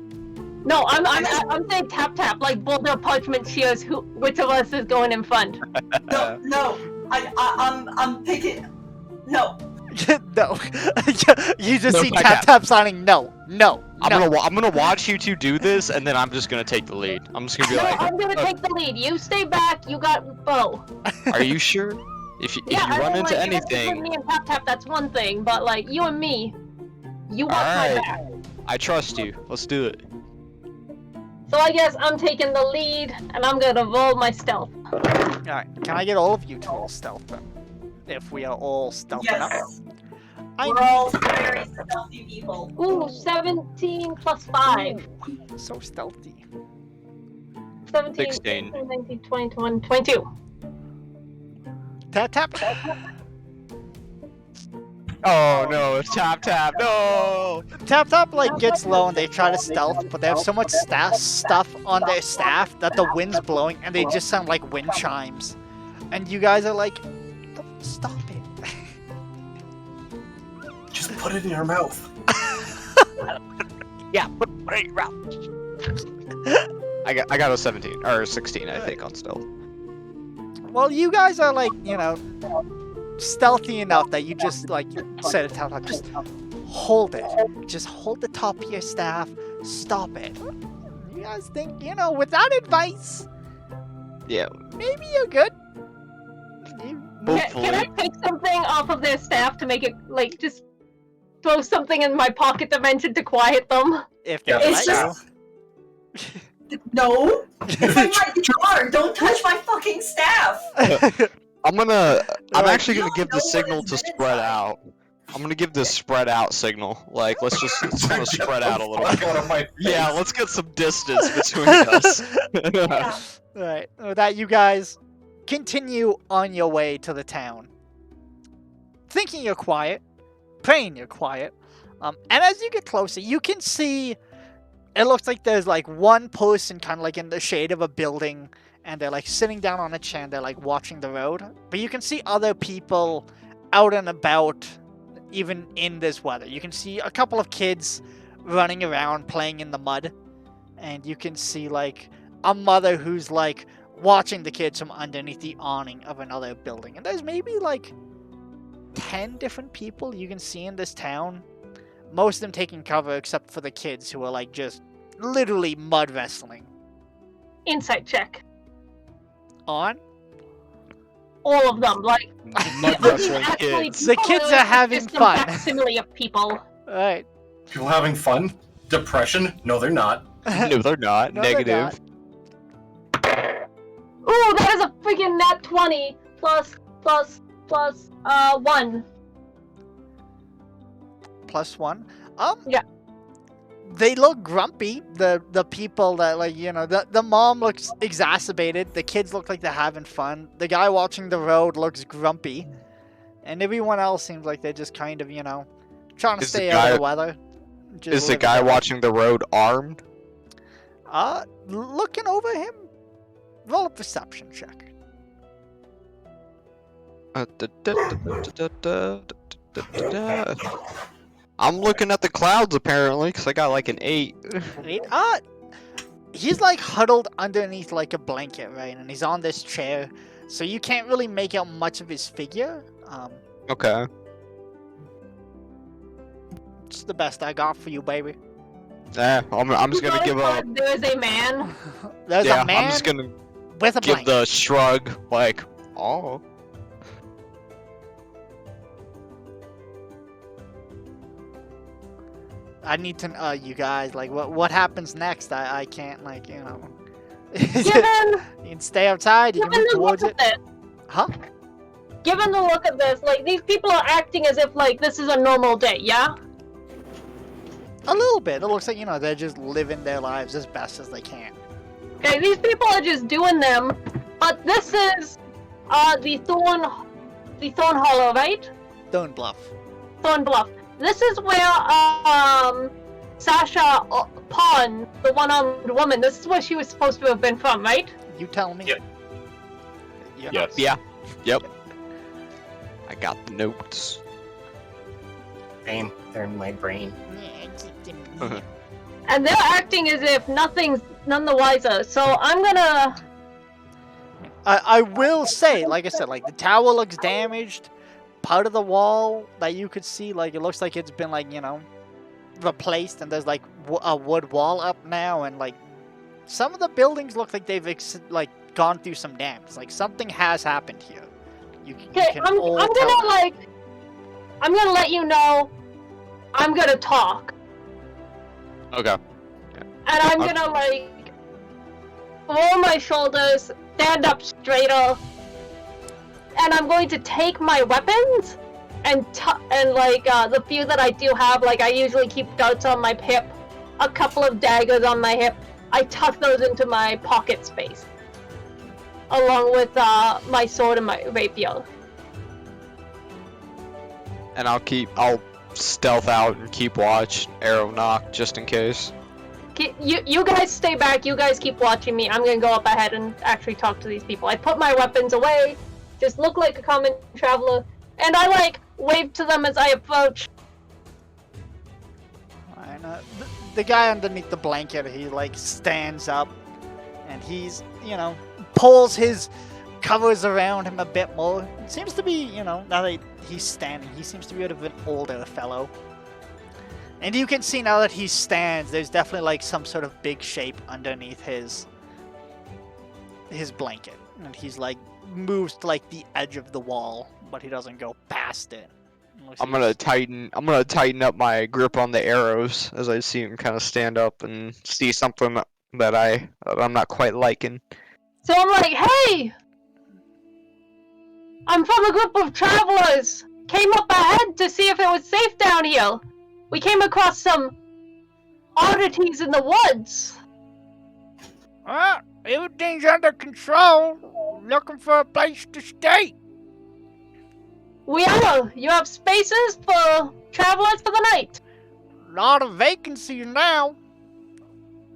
[SPEAKER 5] No, I'm saying Tap Tap, like both our parchment shears. Which of us is going in front?
[SPEAKER 2] No. I'm picking. No.
[SPEAKER 1] No. You just
[SPEAKER 4] No,
[SPEAKER 1] see
[SPEAKER 4] Tap
[SPEAKER 1] tap
[SPEAKER 4] Tap.
[SPEAKER 1] tap signing no.
[SPEAKER 4] I'm gonna watch you two do this, and then I'm just gonna take the lead. I'm just gonna be
[SPEAKER 5] No,
[SPEAKER 4] like,
[SPEAKER 5] I'm gonna take the lead. You stay back. You got bow.
[SPEAKER 4] "Are you sure? If you
[SPEAKER 5] I
[SPEAKER 4] run
[SPEAKER 5] mean,
[SPEAKER 4] into
[SPEAKER 5] like, if it's
[SPEAKER 4] anything,
[SPEAKER 5] between me and Tap Tap, that's one thing. But like you and me, you watch my
[SPEAKER 4] Alright.
[SPEAKER 5] back.
[SPEAKER 4] I trust you. Let's do it."
[SPEAKER 5] So I guess I'm taking the lead, and I'm gonna roll my stealth.
[SPEAKER 1] Alright, can I get all of you to roll stealth then? If we are all stealthing up.
[SPEAKER 2] Yes.
[SPEAKER 1] I
[SPEAKER 2] We're all very stealthy people.
[SPEAKER 5] Ooh, 17 plus 5.
[SPEAKER 1] so stealthy.
[SPEAKER 5] 17,
[SPEAKER 4] 16.
[SPEAKER 5] 18, 19, 20, 21, 22.
[SPEAKER 1] Tap tap.
[SPEAKER 4] Oh no, it's tap tap. No.
[SPEAKER 1] Tap like gets low and they try to stealth, but they have so much stuff on their staff that the wind's blowing and they just sound like wind chimes. And you guys are like, stop it.
[SPEAKER 3] Just put it in your mouth.
[SPEAKER 4] Yeah, put it in your mouth. I got a 17 or 16, I think, on stealth.
[SPEAKER 1] Well, you guys are like, you know, stealthy enough that you just like said it out loud. Just hold it. Just hold the top of your staff. Stop it. You guys think, you know, without advice,
[SPEAKER 4] Yeah.
[SPEAKER 1] maybe you're good.
[SPEAKER 5] Can I take something off of their staff to make it, like, just throw something in my pocket dimension to quiet them?
[SPEAKER 1] If they
[SPEAKER 3] Yeah,
[SPEAKER 2] It's
[SPEAKER 1] let
[SPEAKER 2] just- No. It's like my guitar. Don't touch my fucking staff.
[SPEAKER 4] I'm actually
[SPEAKER 2] you
[SPEAKER 4] gonna
[SPEAKER 2] don't
[SPEAKER 4] give the
[SPEAKER 2] know what
[SPEAKER 4] signal
[SPEAKER 2] is
[SPEAKER 4] to
[SPEAKER 2] inside.
[SPEAKER 4] spread out. I'm gonna give this spread out signal. Like, let's kind of spread out a little
[SPEAKER 3] Fuck
[SPEAKER 4] bit.
[SPEAKER 3] out of my
[SPEAKER 4] Yeah,
[SPEAKER 3] face.
[SPEAKER 4] let's get some distance between us.
[SPEAKER 2] Yeah.
[SPEAKER 1] Alright, with that you guys continue on your way to the town. Thinking you're quiet, praying you're quiet, and as you get closer, you can see it looks like there's like one person kind of like in the shade of a building, and they're like sitting down on a chair and they're like watching the road. But you can see other people out and about, even in this weather. You can see a couple of kids running around playing in the mud, and you can see like a mother who's like watching the kids from underneath the awning of another building. And there's maybe like 10 different people you can see in this town. Most of them taking cover except for the kids who are like just literally mud wrestling.
[SPEAKER 5] Insight check.
[SPEAKER 1] On?
[SPEAKER 5] All of them, like,
[SPEAKER 4] Mud wrestling
[SPEAKER 5] actually
[SPEAKER 4] kids.
[SPEAKER 1] The
[SPEAKER 5] people
[SPEAKER 1] kids
[SPEAKER 5] are
[SPEAKER 1] are having
[SPEAKER 5] just a
[SPEAKER 1] fun.
[SPEAKER 5] facsimile of people.
[SPEAKER 1] Alright.
[SPEAKER 3] People having fun? Depression? No, they're not.
[SPEAKER 4] No, they're not.
[SPEAKER 1] No, they're
[SPEAKER 4] Negative.
[SPEAKER 5] Ooh, that is a freaking nat 20 plus 1.
[SPEAKER 1] +1.
[SPEAKER 5] Yeah.
[SPEAKER 1] They look grumpy. The people that like, you know, the mom looks exacerbated. The kids look like they're having fun. The guy watching the road looks grumpy. And everyone else seems like they're just kind of, you know, trying to
[SPEAKER 4] Is the
[SPEAKER 1] stay out of
[SPEAKER 4] guy-
[SPEAKER 1] the weather. Just
[SPEAKER 4] Is the
[SPEAKER 1] living
[SPEAKER 4] guy
[SPEAKER 1] their life.
[SPEAKER 4] watching the road armed?
[SPEAKER 1] Looking over him? Roll a perception check.
[SPEAKER 4] I'm looking at the clouds apparently, because I got like an 8.
[SPEAKER 1] 8? He's like huddled underneath like a blanket, right? And he's on this chair, so you can't really make out much of his figure.
[SPEAKER 4] Okay.
[SPEAKER 1] It's the best I got for you, baby.
[SPEAKER 4] I'm just gonna give a
[SPEAKER 5] There's a man.
[SPEAKER 1] There's
[SPEAKER 4] yeah.
[SPEAKER 1] a man
[SPEAKER 4] I'm just gonna
[SPEAKER 1] with a
[SPEAKER 4] give
[SPEAKER 1] blanket.
[SPEAKER 4] the shrug, like, oh.
[SPEAKER 1] I need to know, you guys, like, what happens next? I can't, like, you know.
[SPEAKER 5] Given,
[SPEAKER 1] You can stay outside, you can
[SPEAKER 5] given
[SPEAKER 1] move
[SPEAKER 5] the look
[SPEAKER 1] towards
[SPEAKER 5] of
[SPEAKER 1] it.
[SPEAKER 5] this,
[SPEAKER 1] Huh?
[SPEAKER 5] given the look of this, like, these people are acting as if, like, this is a normal day, yeah?
[SPEAKER 1] A little bit. It looks like, you know, they're just living their lives as best as they can.
[SPEAKER 5] Okay, these people are just doing them, but this is, the Thorn Hollow, right?
[SPEAKER 1] Don't bluff.
[SPEAKER 5] Thorn Bluff. This is where, Sasha pawned the one-armed woman. This is where she was supposed to have been from, right?
[SPEAKER 1] You tell me.
[SPEAKER 3] Yep.
[SPEAKER 1] Yeah.
[SPEAKER 6] Yes.
[SPEAKER 4] Yeah. Yep. I got the notes.
[SPEAKER 3] Pain. They're in my brain.
[SPEAKER 5] And they're acting as if nothing's none the wiser. So I'm gonna.
[SPEAKER 1] I will say, like I said, like the tower looks damaged. Part of the wall that you could see, like it looks like it's been like, you know, replaced, and there's like a wood wall up now, and like some of the buildings look like they've gone through some damage. Like something has happened here. You
[SPEAKER 5] Okay,
[SPEAKER 1] can
[SPEAKER 5] I'm
[SPEAKER 1] all
[SPEAKER 5] gonna
[SPEAKER 1] tell that.
[SPEAKER 5] like. I'm gonna let you know. I'm gonna talk,
[SPEAKER 4] Okay.
[SPEAKER 5] and I'm
[SPEAKER 4] Okay.
[SPEAKER 5] gonna like roll my shoulders, stand up straighter, and I'm going to take my weapons and like the few that I do have. Like I usually keep darts on my hip, a couple of daggers on my hip. I tuck those into my pocket space, along with my sword and my rapier.
[SPEAKER 4] And I'll stealth out and keep watch, arrow knock, just in case.
[SPEAKER 5] You guys stay back. You guys keep watching me. I'm gonna go up ahead and actually talk to these people. I put my weapons away, just look like a common traveler, and I like wave to them as I approach.
[SPEAKER 1] And the guy underneath the blanket, he like stands up, and he's pulls his covers around him a bit more. It seems to be now that he's standing, he seems to be a bit of an older fellow. And you can see now that he stands, there's definitely like some sort of big shape underneath his blanket. And he's like moves to like the edge of the wall, but he doesn't go past it.
[SPEAKER 4] I'm gonna tighten up my grip on the arrows as I see him kind of stand up and see something that I'm not quite liking.
[SPEAKER 5] So I'm like, hey! I'm from a group of travelers! Came up ahead to see if it was safe down here! We came across some oddities in the woods!
[SPEAKER 1] Everything's under control! Looking for a place to stay!
[SPEAKER 5] We are! You have spaces for travelers for the night!
[SPEAKER 1] Lot of vacancies now!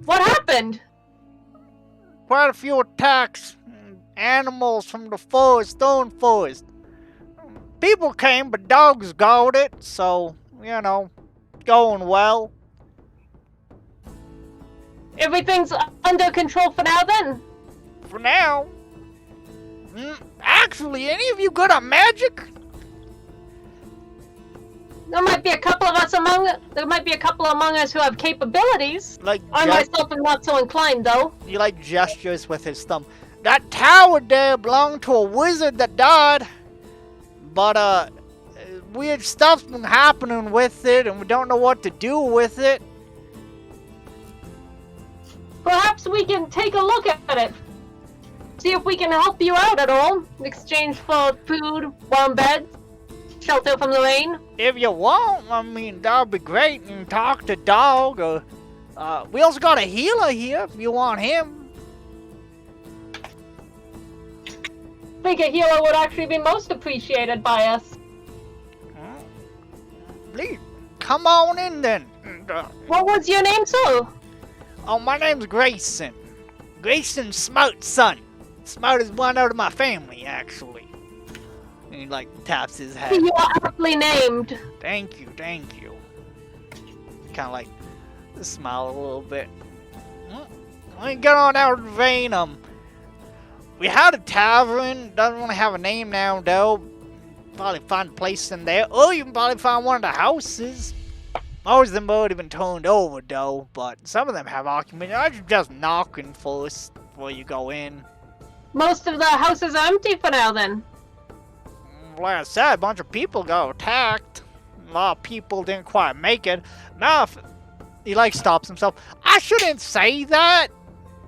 [SPEAKER 5] What happened?
[SPEAKER 1] Quite a few attacks. Animals from the forest, stone forest. People came, but dogs guard it, so, going well.
[SPEAKER 5] Everything's under control for now then?
[SPEAKER 1] For now. Actually, any of you good at magic?
[SPEAKER 5] There might be a couple among us who have capabilities.
[SPEAKER 1] Like
[SPEAKER 5] I myself am not so inclined, though.
[SPEAKER 1] He like gestures with his thumb. That tower there belonged to a wizard that died. But weird stuff's been happening with it, and we don't know what to do with it.
[SPEAKER 5] Perhaps we can take a look at it. See if we can help you out at all. In exchange for food, warm beds, shelter from the rain.
[SPEAKER 1] If you want, that would be great. You can talk to Dog, or we also got a healer here if you want him.
[SPEAKER 5] I think a healer would actually be most appreciated by us.
[SPEAKER 1] Please, come on in then.
[SPEAKER 5] What was your name, sir?
[SPEAKER 1] Oh, my name's Grayson. Grayson Smart's son. Smart is one out of my family, actually. And he like taps his head.
[SPEAKER 5] You are aptly named.
[SPEAKER 1] Thank you. Kind of like smile a little bit. Let me get on out of the vein. We had a tavern. Doesn't really have a name now, though. Probably find a place in there. Or you can probably find one of the houses. Most of them already been turned over, though. But some of them have occupants. I should just knock in first before you go in.
[SPEAKER 5] Most of the houses are empty for now, then.
[SPEAKER 1] Like I said, a bunch of people got attacked. A lot of people didn't quite make it. Now, he like stops himself. I shouldn't say that.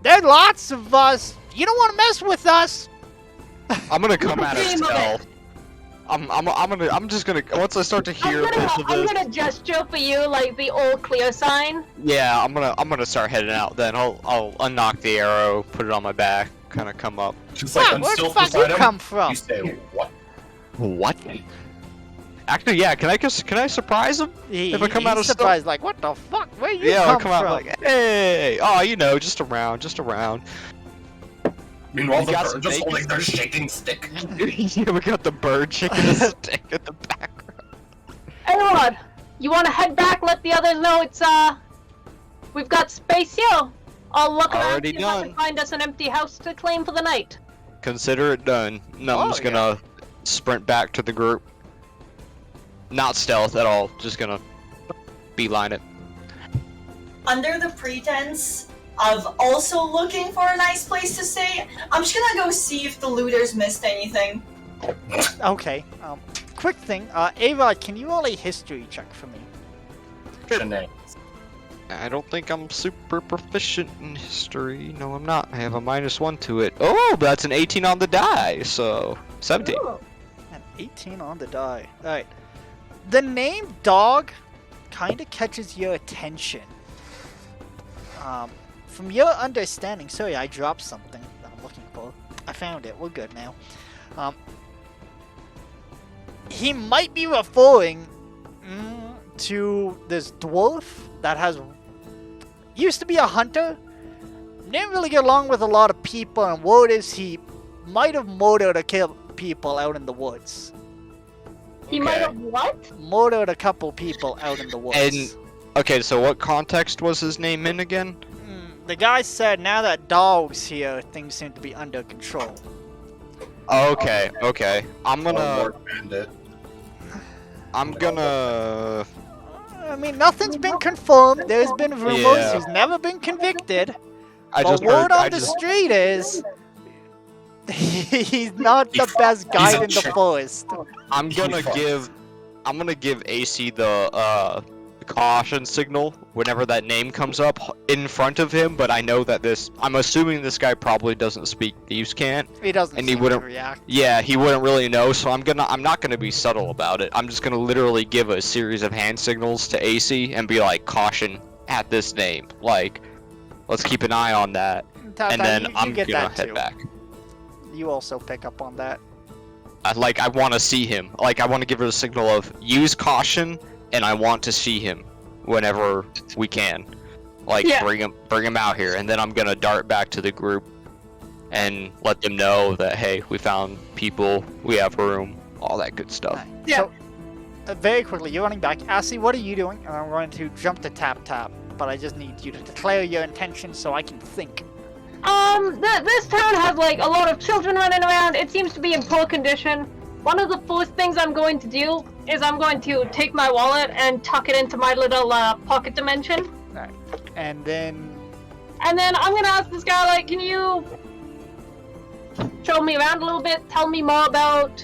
[SPEAKER 1] There's lots of us. You don't want to mess with us.
[SPEAKER 4] I'm gonna come out of stealth. I'm just gonna once I start to hear
[SPEAKER 5] I'm gonna gesture for you like the all clear sign.
[SPEAKER 4] Yeah, I'm gonna start heading out. Then I'll unlock the arrow, put it on my back, kind of come up.
[SPEAKER 3] Just like
[SPEAKER 1] Where the
[SPEAKER 3] unstealth
[SPEAKER 1] fuck you
[SPEAKER 3] beside him.
[SPEAKER 1] come from?
[SPEAKER 3] You say what?
[SPEAKER 4] What? Actually, yeah. Can I surprise him? If I come out of
[SPEAKER 1] surprised, like what the fuck? Where you
[SPEAKER 4] Yeah,
[SPEAKER 1] come
[SPEAKER 4] I'll come out
[SPEAKER 1] from?
[SPEAKER 4] like, hey, oh, just around.
[SPEAKER 3] Meanwhile,
[SPEAKER 4] You
[SPEAKER 3] the
[SPEAKER 4] got
[SPEAKER 3] bird
[SPEAKER 4] some
[SPEAKER 3] just
[SPEAKER 4] bacon?
[SPEAKER 3] holding their shaking stick.
[SPEAKER 4] Yeah, we got the bird shaking a stick in the background.
[SPEAKER 5] Everyone, you want to head back? Let the others know it's we've got space here. I'll look around
[SPEAKER 4] Already
[SPEAKER 5] see if I
[SPEAKER 4] done.
[SPEAKER 5] can find us an empty house to claim for the night.
[SPEAKER 4] Consider it done. No, I'm
[SPEAKER 1] Oh,
[SPEAKER 4] just gonna sprint back to the group. Not stealth at all. Just gonna beeline it.
[SPEAKER 2] Under the pretense of also looking for a nice place to stay, I'm just gonna go see if the looters missed anything.
[SPEAKER 1] Okay. Quick thing. Ava, can you roll a history check for me?
[SPEAKER 3] Shenanigans.
[SPEAKER 4] I don't think I'm super proficient in history. No, I'm not. I have a -1 to it. Oh, that's an 18 on the die, so 17.
[SPEAKER 5] Ooh.
[SPEAKER 1] An 18 on the die. Alright. The name Dog kind of catches your attention. From your understanding, sorry, I dropped something that I'm looking for. I found it. We're good now. he might be referring to this dwarf that used to be a hunter. Didn't really get along with a lot of people, and word is he might have murdered or killed people out in the woods.
[SPEAKER 5] He might have what?
[SPEAKER 1] Murdered a couple people out in the woods.
[SPEAKER 4] And okay, so what context was his name in again?
[SPEAKER 1] The guy said now that dog's here, things seem to be under control.
[SPEAKER 4] Okay. I'm
[SPEAKER 3] Oh,
[SPEAKER 4] gonna.
[SPEAKER 3] Lord Bandit.
[SPEAKER 1] I mean, nothing's been confirmed. There's been rumors.
[SPEAKER 4] Yeah.
[SPEAKER 1] He's never been convicted.
[SPEAKER 4] I
[SPEAKER 1] But
[SPEAKER 4] just
[SPEAKER 1] word
[SPEAKER 4] heard.
[SPEAKER 1] on
[SPEAKER 4] I
[SPEAKER 1] the
[SPEAKER 4] just.
[SPEAKER 1] street is he's not the best guide in the
[SPEAKER 3] chick.
[SPEAKER 1] forest.
[SPEAKER 4] I'm gonna give AC the caution signal whenever that name comes up in front of him. But I know that I'm assuming this guy probably doesn't speak thieves' cant.
[SPEAKER 1] He doesn't
[SPEAKER 4] And he
[SPEAKER 1] seem
[SPEAKER 4] wouldn't-
[SPEAKER 1] to react.
[SPEAKER 4] Yeah, he wouldn't really know. So I'm not gonna be subtle about it. I'm just gonna literally give a series of hand signals to AC and be like, caution at this name. Like, let's keep an eye on that.
[SPEAKER 1] Tata,
[SPEAKER 4] And then
[SPEAKER 1] you
[SPEAKER 4] I'm
[SPEAKER 1] get
[SPEAKER 4] gonna
[SPEAKER 1] that
[SPEAKER 4] head
[SPEAKER 1] too.
[SPEAKER 4] back.
[SPEAKER 1] You also pick up on that.
[SPEAKER 4] I want to see him. Like, I want to give her a signal of use caution, and I want to see him whenever we can. Like,
[SPEAKER 5] Yeah.
[SPEAKER 4] bring him out here, and then I'm gonna dart back to the group and let them know that, hey, we found people, we have room, all that good stuff.
[SPEAKER 5] Yeah.
[SPEAKER 1] So, very quickly, you're running back. Assie, what are you doing? And I'm going to jump to tap, but I just need you to declare your intentions so I can think.
[SPEAKER 5] This town has like a lot of children running around. It seems to be in poor condition. One of the first things I'm going to do is I'm going to take my wallet and tuck it into my little pocket dimension.
[SPEAKER 1] Alright. And then
[SPEAKER 5] And then I'm gonna ask this guy, like, can you show me around a little bit? Tell me more about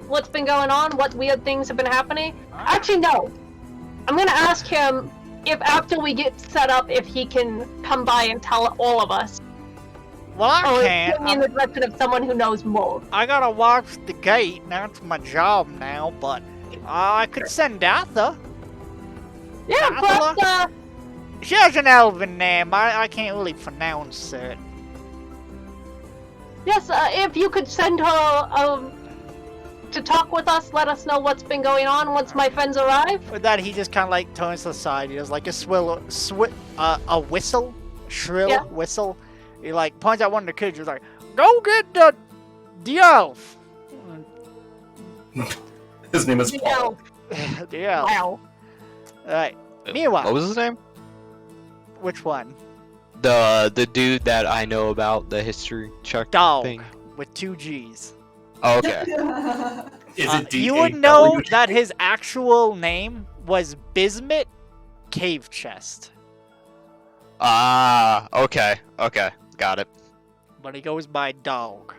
[SPEAKER 5] what's been going on, what weird things have been happening? Actually, no. I'm gonna ask him if after we get set up, if he can come by and tell all of us.
[SPEAKER 1] well, I
[SPEAKER 5] Or
[SPEAKER 1] can't.
[SPEAKER 5] point me in the direction of someone who knows more.
[SPEAKER 1] I gotta watch the gate. That's my job now, but I could send Datha.
[SPEAKER 5] Yeah,
[SPEAKER 1] Datha?
[SPEAKER 5] but,
[SPEAKER 1] She has an elven name. I can't really pronounce it.
[SPEAKER 5] yes, if you could send her, to talk with us, let us know what's been going on once my friends arrive.
[SPEAKER 1] With that, he just kind of like turns to the side. He does like a whistle, shrill
[SPEAKER 5] Yeah.
[SPEAKER 1] whistle. He like points at one of the kids. He's like, "Go get the elf."
[SPEAKER 3] His name is
[SPEAKER 5] The
[SPEAKER 3] Paul.
[SPEAKER 5] elf.
[SPEAKER 1] The elf.
[SPEAKER 5] Wow.
[SPEAKER 1] Alright. Meanwhile,
[SPEAKER 4] What was his name?
[SPEAKER 1] which one?
[SPEAKER 4] The dude that I know about, the history check
[SPEAKER 1] Dog
[SPEAKER 4] thing.
[SPEAKER 1] with 2 G's.
[SPEAKER 4] Oh, okay.
[SPEAKER 3] Is it
[SPEAKER 1] You would
[SPEAKER 3] D-A-W?
[SPEAKER 1] know that his actual name was Bismuth Cave Chest,
[SPEAKER 4] Ah, okay, got it.
[SPEAKER 1] but he goes by Dog.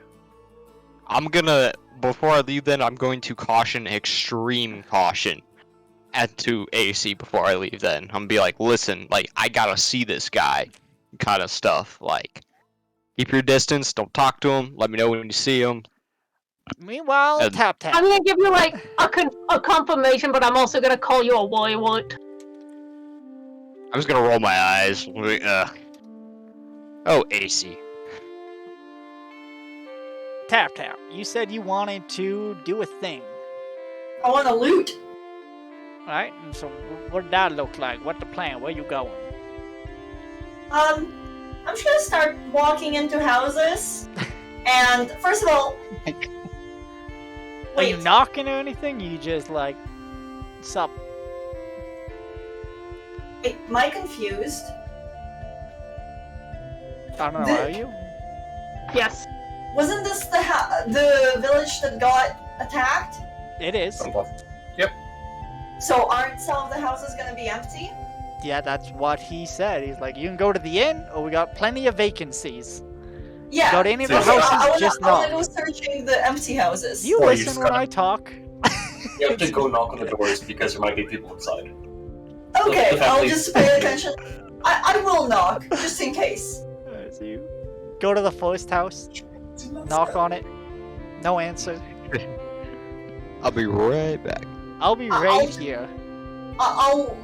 [SPEAKER 4] Before I leave then, I'm going to caution extreme caution to AC before I leave then. I'm gonna be like, listen, like, I gotta see this guy, kind of stuff. Like, keep your distance, don't talk to him, let me know when you see him.
[SPEAKER 1] Meanwhile,
[SPEAKER 4] And-
[SPEAKER 1] tap.
[SPEAKER 5] I'm gonna give you like a confirmation, but I'm also gonna call you a warlord.
[SPEAKER 4] I'm just gonna roll my eyes. Oh, AC.
[SPEAKER 1] Tap. You said you wanted to do a thing.
[SPEAKER 2] I want to loot.
[SPEAKER 1] Alright, and so what did that look like? What the plan? Where you going?
[SPEAKER 2] I'm just gonna start walking into houses, and first of all,
[SPEAKER 1] Are you
[SPEAKER 2] wait.
[SPEAKER 1] knocking or anything? You just like, sup?
[SPEAKER 2] Wait, am I confused?
[SPEAKER 1] I don't know,
[SPEAKER 2] The-
[SPEAKER 1] are you?
[SPEAKER 5] Yes.
[SPEAKER 2] Wasn't this the village that got attacked?
[SPEAKER 1] It is.
[SPEAKER 2] So aren't some of the houses gonna be empty?
[SPEAKER 1] Yeah, that's what he said. He's like, you can go to the inn, or we got plenty of vacancies.
[SPEAKER 2] Yeah.
[SPEAKER 1] Go to any of the
[SPEAKER 3] Okay,
[SPEAKER 2] I
[SPEAKER 1] houses,
[SPEAKER 2] wanna,
[SPEAKER 1] just
[SPEAKER 2] I wanna
[SPEAKER 1] knock.
[SPEAKER 2] go searching the empty houses.
[SPEAKER 1] You
[SPEAKER 3] Well, you
[SPEAKER 1] listen
[SPEAKER 3] just
[SPEAKER 1] when
[SPEAKER 3] gotta-
[SPEAKER 1] I talk.
[SPEAKER 3] You have to go knock on the doors because there might be people inside.
[SPEAKER 2] Okay,
[SPEAKER 3] The
[SPEAKER 2] I'll
[SPEAKER 3] family-
[SPEAKER 2] just pay attention. I will knock, just in case.
[SPEAKER 1] Alright, so you go to the first house, knock on it. No answer.
[SPEAKER 4] I'll be right back.
[SPEAKER 1] I'll be
[SPEAKER 2] I'll-
[SPEAKER 1] right here.
[SPEAKER 2] I'll.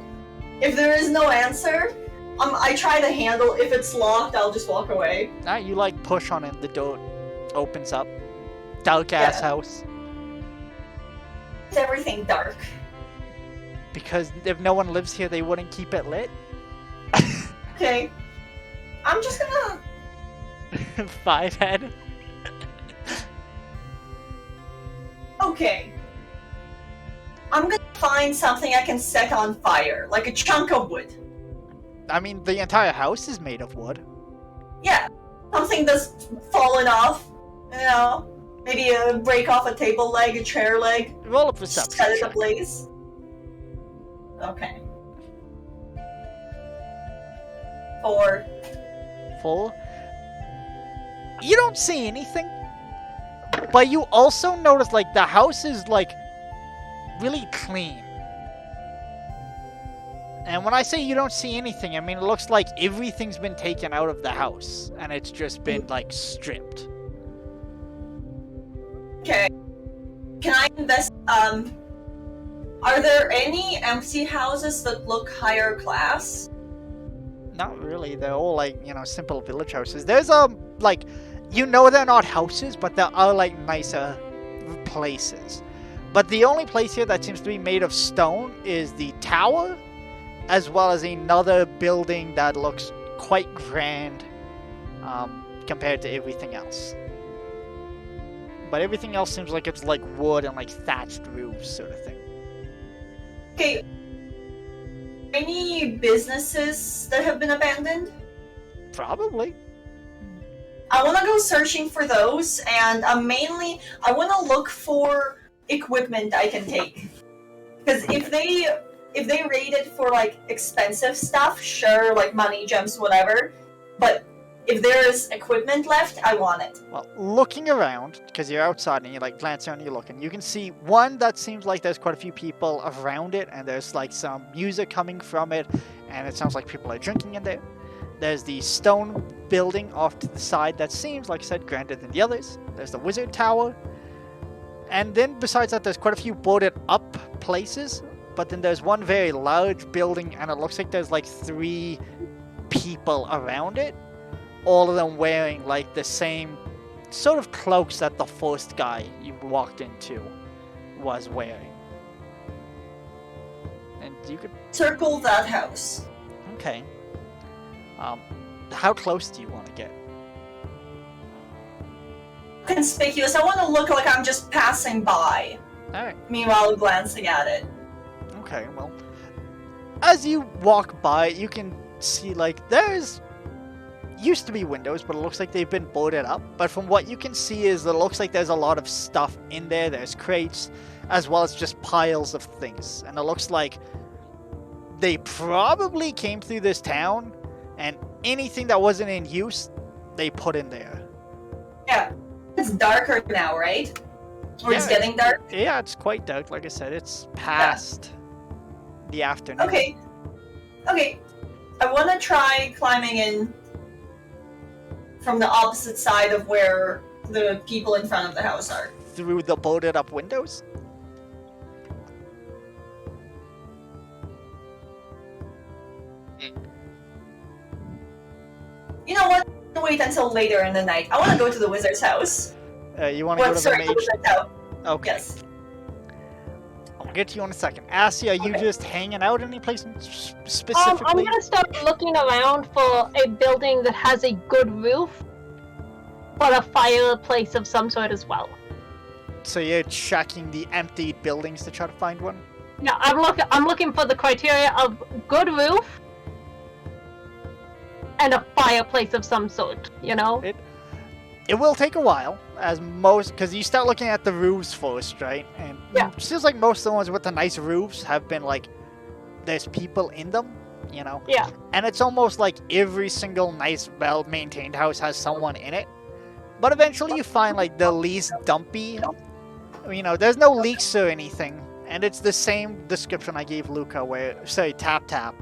[SPEAKER 2] If there is no answer, I try the handle. If it's locked, I'll just walk away.
[SPEAKER 1] You like push on it, the door opens up. Dark ass
[SPEAKER 2] Yeah.
[SPEAKER 1] house.
[SPEAKER 2] everything dark?
[SPEAKER 1] Because if no one lives here, they wouldn't keep it lit.
[SPEAKER 2] Okay. I'm just gonna...
[SPEAKER 1] 5 head.
[SPEAKER 2] Okay. I'm gonna find something I can set on fire, like a chunk of wood.
[SPEAKER 1] I mean, the entire house is made of wood.
[SPEAKER 2] Yeah, something that's fallen off. You know, maybe break off a table leg, a chair leg.
[SPEAKER 1] Roll a
[SPEAKER 2] Just
[SPEAKER 1] perception
[SPEAKER 2] set it
[SPEAKER 1] check.
[SPEAKER 2] ablaze. Okay. 4.
[SPEAKER 1] 4. You don't see anything, but you also notice like the house is like really clean. And when I say you don't see anything, I mean it looks like everything's been taken out of the house and it's just been like stripped.
[SPEAKER 2] Okay. Can I invest? Are there any empty houses that look higher class?
[SPEAKER 1] Not really. They're all like, you know, simple village houses. There's like, you know, they're not houses, but there are like nicer places. But the only place here that seems to be made of stone is the tower, as well as another building that looks quite grand compared to everything else. But everything else seems like it's like wood and like thatched roofs sort of thing.
[SPEAKER 2] Okay. Any businesses that have been abandoned?
[SPEAKER 1] Probably.
[SPEAKER 2] I want to go searching for those, and mainly I want to look for equipment I can take. Because if they raid it for like expensive stuff, sure, like money, gems, whatever. But if there is equipment left, I want it.
[SPEAKER 1] Well, looking around, because you're outside and you're like glancing around and you're looking, you can see one that seems like there's quite a few people around it, and there's like some music coming from it, and it sounds like people are drinking in there. There's the stone building off to the side that seems, like I said, grander than the others. There's the wizard tower. And then besides that, there's quite a few boarded up places, but then there's one very large building, and it looks like there's like 3 people around it. All of them wearing like the same sort of cloaks that the first guy you walked into was wearing. And you could...
[SPEAKER 2] Circle that house.
[SPEAKER 1] Okay. How close do you want to get?
[SPEAKER 2] Conspicuous. I want to look like I'm just passing by.
[SPEAKER 1] Alright.
[SPEAKER 2] Meanwhile, glancing at it.
[SPEAKER 1] Okay, well. As you walk by, you can see like there's... used to be windows, but it looks like they've been boarded up. But from what you can see is it looks like there's a lot of stuff in there. There's crates, as well as just piles of things. And it looks like they probably came through this town, and anything that wasn't in use, they put in there.
[SPEAKER 2] Yeah. It's darker now, right? Or
[SPEAKER 1] Yeah,
[SPEAKER 2] it's getting dark?
[SPEAKER 1] Yeah, it's quite dark. Like I said, it's past the afternoon.
[SPEAKER 2] Okay. Okay. I want to try climbing in from the opposite side of where the people in front of the house are.
[SPEAKER 1] Through the boarded up windows?
[SPEAKER 2] You know what? Wait until later in the night. I want to go to the wizard's house.
[SPEAKER 1] You want to go to the
[SPEAKER 2] Sorry, the
[SPEAKER 1] mage?
[SPEAKER 2] wizard's house.
[SPEAKER 1] Okay.
[SPEAKER 2] Yes.
[SPEAKER 1] I'll get to you in a second. Assie, are you
[SPEAKER 2] Okay.
[SPEAKER 1] just hanging out any place specifically?
[SPEAKER 5] I'm gonna start looking around for a building that has a good roof, but a fireplace of some sort as well.
[SPEAKER 1] So you're checking the emptied buildings to try to find one?
[SPEAKER 5] Yeah, I'm looking for the criteria of good roof and a fireplace of some sort, you know?
[SPEAKER 1] It will take a while, as most, because you start looking at the roofs first, right? And
[SPEAKER 5] Yeah.
[SPEAKER 1] it seems like most of the ones with the nice roofs have been like, there's people in them, you know?
[SPEAKER 5] Yeah.
[SPEAKER 1] And it's almost like every single nice, well-maintained house has someone in it. But eventually you find like the least dumpy, you know, there's no leaks or anything. And it's the same description I gave Luca, Tap Tap,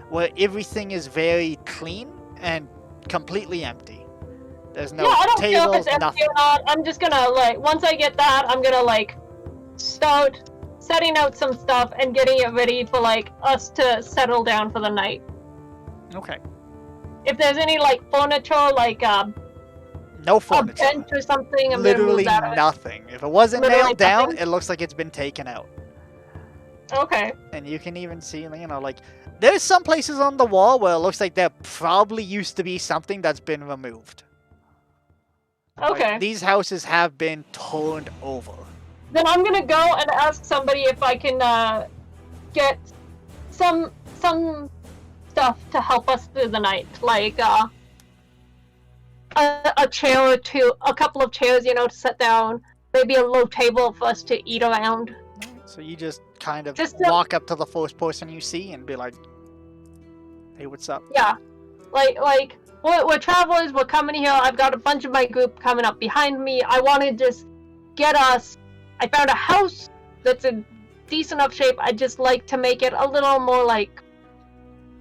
[SPEAKER 1] where everything is very clean and completely empty. There's no
[SPEAKER 5] yeah, I don't care if
[SPEAKER 1] tables,
[SPEAKER 5] it's empty
[SPEAKER 1] nothing.
[SPEAKER 5] or not. I'm just gonna, like, once I get that, I'm gonna, like, start setting out some stuff and getting it ready for, like, us to settle down for the night.
[SPEAKER 1] Okay.
[SPEAKER 5] If there's any, like, furniture, like,
[SPEAKER 1] No
[SPEAKER 5] a
[SPEAKER 1] furniture.
[SPEAKER 5] bench or something, I'm
[SPEAKER 1] Literally
[SPEAKER 5] gonna move that.
[SPEAKER 1] nothing. If it wasn't
[SPEAKER 5] Literally
[SPEAKER 1] nailed down,
[SPEAKER 5] nothing?
[SPEAKER 1] it looks like it's been taken out.
[SPEAKER 5] Okay.
[SPEAKER 1] And you can even see, like, there's some places on the wall where it looks like there probably used to be something that's been removed.
[SPEAKER 5] Okay.
[SPEAKER 1] Like, these houses have been turned over.
[SPEAKER 5] Then I'm gonna go and ask somebody if I can get some stuff to help us through the night, like a chair or two, a couple of chairs, to sit down, maybe a low table for us to eat around.
[SPEAKER 1] So you just kind of
[SPEAKER 5] Just
[SPEAKER 1] walk up to the first person you see and be like, "Hey, what's up?"
[SPEAKER 5] Yeah, like we're travelers. We're coming here. I've got a bunch of my group coming up behind me. I want to just get us. I found a house that's in decent enough shape. I'd just like to make it a little more like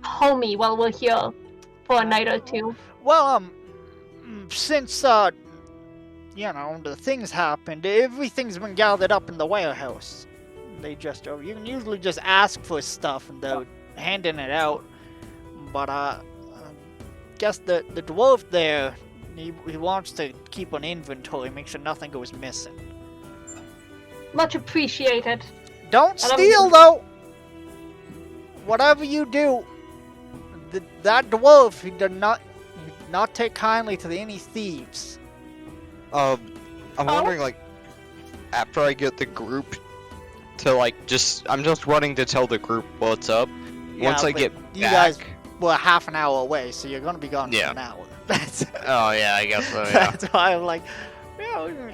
[SPEAKER 5] homey while we're here for a night or two.
[SPEAKER 1] Well, since the things happened, everything's been gathered up in the warehouse. You can usually just ask for stuff and they're handing it out. But guess the dwarf there, he wants to keep an inventory, make sure nothing goes missing.
[SPEAKER 5] Much appreciated.
[SPEAKER 1] Don't steal though. Whatever you do, that dwarf, he did not take kindly to any thieves.
[SPEAKER 4] I'm wondering, like, after I get the group to, like, I'm just running to tell the group what's up. Once I get
[SPEAKER 1] you
[SPEAKER 4] back...
[SPEAKER 1] guys were half an hour away, so you're gonna be gone for an hour.
[SPEAKER 4] Oh, yeah, I guess so, yeah.
[SPEAKER 1] That's why I'm like,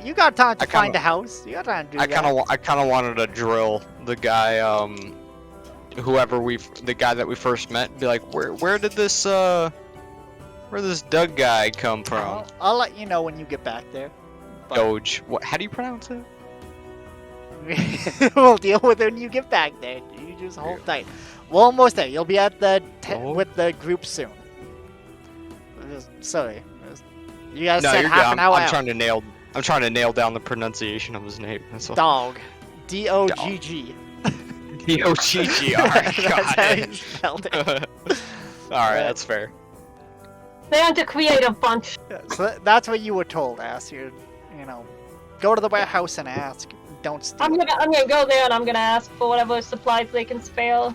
[SPEAKER 1] you got time to find a house. You got time to do that.
[SPEAKER 4] I kind of wanted to drill the guy, the guy that we first met, and be like, where did this Doug guy come from?
[SPEAKER 1] I'll let you know when you get back there. But...
[SPEAKER 4] Doge. What? How do you pronounce it?
[SPEAKER 1] We'll deal with it when you get back there. You just hold tight. We're almost there. You'll be at the with the group soon. Sorry, you guys said half an hour.
[SPEAKER 4] I'm trying to nail down the pronunciation of his name. That's all.
[SPEAKER 1] Dog. D-O-G-G.
[SPEAKER 4] D-O-G-G. All right, got
[SPEAKER 1] how
[SPEAKER 4] it.
[SPEAKER 1] you spelled it.
[SPEAKER 4] All right, that's fair.
[SPEAKER 5] They aren't a creative bunch.
[SPEAKER 1] So that's what you were told, Ass. Go to the warehouse and ask. Don't steal.
[SPEAKER 5] I'm gonna go there and I'm gonna ask for whatever supplies they can spare.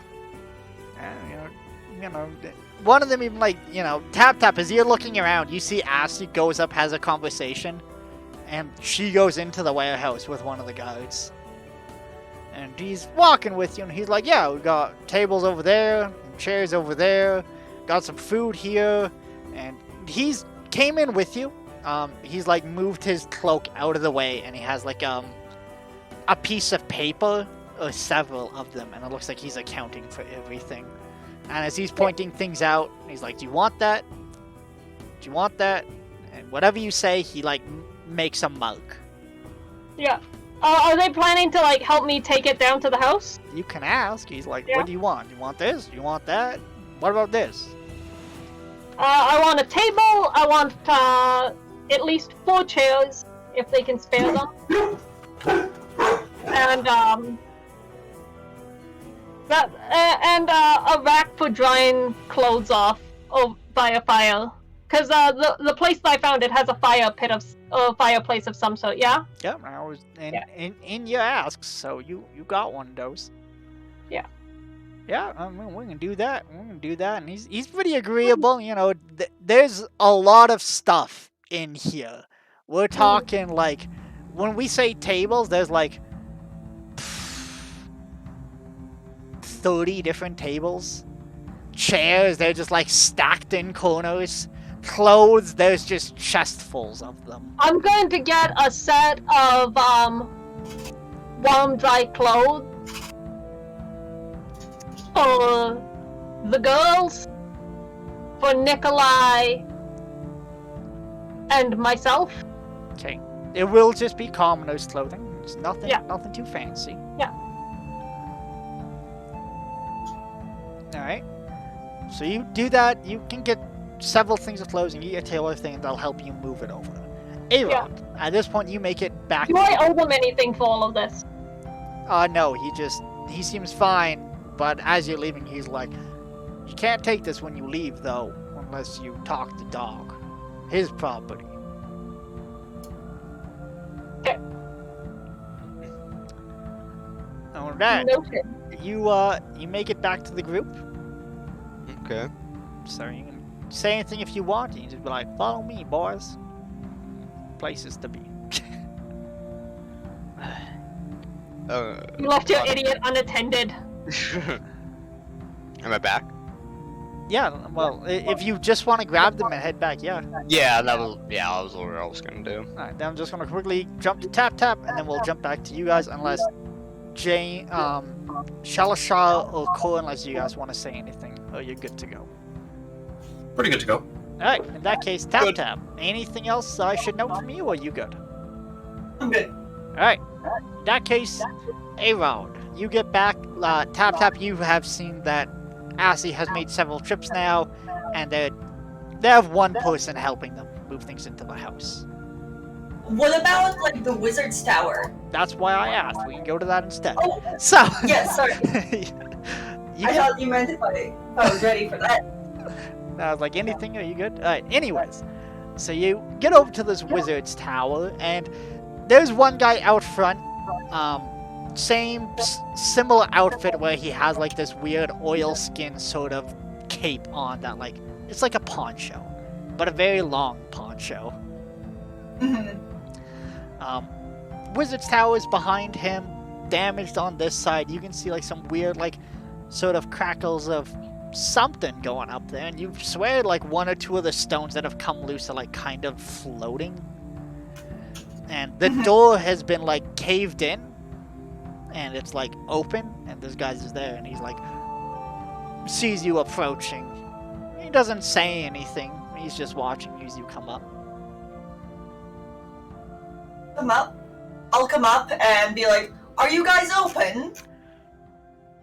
[SPEAKER 1] One of them even tap as you're looking around, you see Ashley goes up, has a conversation, and she goes into the warehouse with one of the guards. And he's walking with you, and he's like, yeah, we got tables over there, and chairs over there, got some food here, and he's came in with you. He's like moved his cloak out of the way, and he has like a piece of paper, or several of them, and it looks like he's accounting for everything. And as he's pointing things out, he's like, do you want that? Do you want that? And whatever you say, he like makes a mark.
[SPEAKER 5] Yeah. Are they planning to like help me take it down to the house?
[SPEAKER 1] You can ask. He's like, what do you want? You want this? You want that? What about this?
[SPEAKER 5] I want a table. I want at least 4 chairs, if they can spare them. And a rack for drying clothes off by a fire. Cause the place that I found, it has a fireplace of some sort. Yeah.
[SPEAKER 1] Yeah, I was in your asks, so you got one of those.
[SPEAKER 5] Yeah.
[SPEAKER 1] Yeah, I mean, we can do that. And he's pretty agreeable. There's a lot of stuff in here. We're talking like, when we say tables, there's like 30 different tables. Chairs, they're just like stacked in corners. Clothes, there's just chestfuls of them.
[SPEAKER 5] I'm going to get a set of warm, dry clothes for the girls, for Nikolai, and myself.
[SPEAKER 1] Okay. It will just be commoners' clothing. It's nothing too fancy.
[SPEAKER 5] Yeah.
[SPEAKER 1] Alright. So you do that, you can get several things of clothing, you get a tailor thing, that'll help you move it over. Aaron, at this point you make it back.
[SPEAKER 5] Do I owe them anything for all of this?
[SPEAKER 1] No, he seems fine, but as you're leaving, he's like, you can't take this when you leave, though, unless you talk the dog. His property.
[SPEAKER 5] Okay.
[SPEAKER 1] Alright.
[SPEAKER 5] Noted.
[SPEAKER 1] you make it back to the group.
[SPEAKER 4] Okay.
[SPEAKER 1] So you can say anything if you want. You can just be like, "Follow me, boys." Places to be.
[SPEAKER 5] You left your idiot unattended.
[SPEAKER 4] Am I back?
[SPEAKER 1] Yeah. Well, if you just want to grab them and head back, yeah.
[SPEAKER 4] Yeah, that was what I was gonna do.
[SPEAKER 1] Alright, then I'm just gonna quickly jump to Tap Tap, and then we'll jump back to you guys, unless Jane, Shalashar or Cole, unless you guys want to say anything, or you're good to go.
[SPEAKER 3] Pretty good to go.
[SPEAKER 1] Alright, in that case, Tap
[SPEAKER 3] Good.
[SPEAKER 1] Tap. Anything else I should note from you, or you good?
[SPEAKER 2] I'm good.
[SPEAKER 1] Alright, in that case, A-Round, you get back. Tap Tap, you have seen that Assy has made several trips now, and they have one person helping them move things into the house.
[SPEAKER 2] What about like the wizard's tower?
[SPEAKER 1] That's why I asked. We can go to that instead.
[SPEAKER 2] Oh,
[SPEAKER 1] So.
[SPEAKER 2] yes, sorry.
[SPEAKER 1] You
[SPEAKER 2] I thought you meant if I was ready for that.
[SPEAKER 1] I was like, anything? Are you good? Alright, anyways. So you get over to this wizard's tower, and there's one guy out front. Similar outfit where he has like this weird oilskin sort of cape on that, like, it's like a poncho, but a very long poncho.
[SPEAKER 2] Mhm.
[SPEAKER 1] Wizard's tower is behind him, damaged on this side. You can see like some weird, like, sort of crackles of something going up there, and you swear like one or two of the stones that have come loose are like kind of floating. And the door has been like caved in, and it's like open, and this guy's just there, and he's like, sees you approaching. He doesn't say anything, he's just watching you as you come up.
[SPEAKER 2] Come up. I'll come up and be like, "Are you guys open?"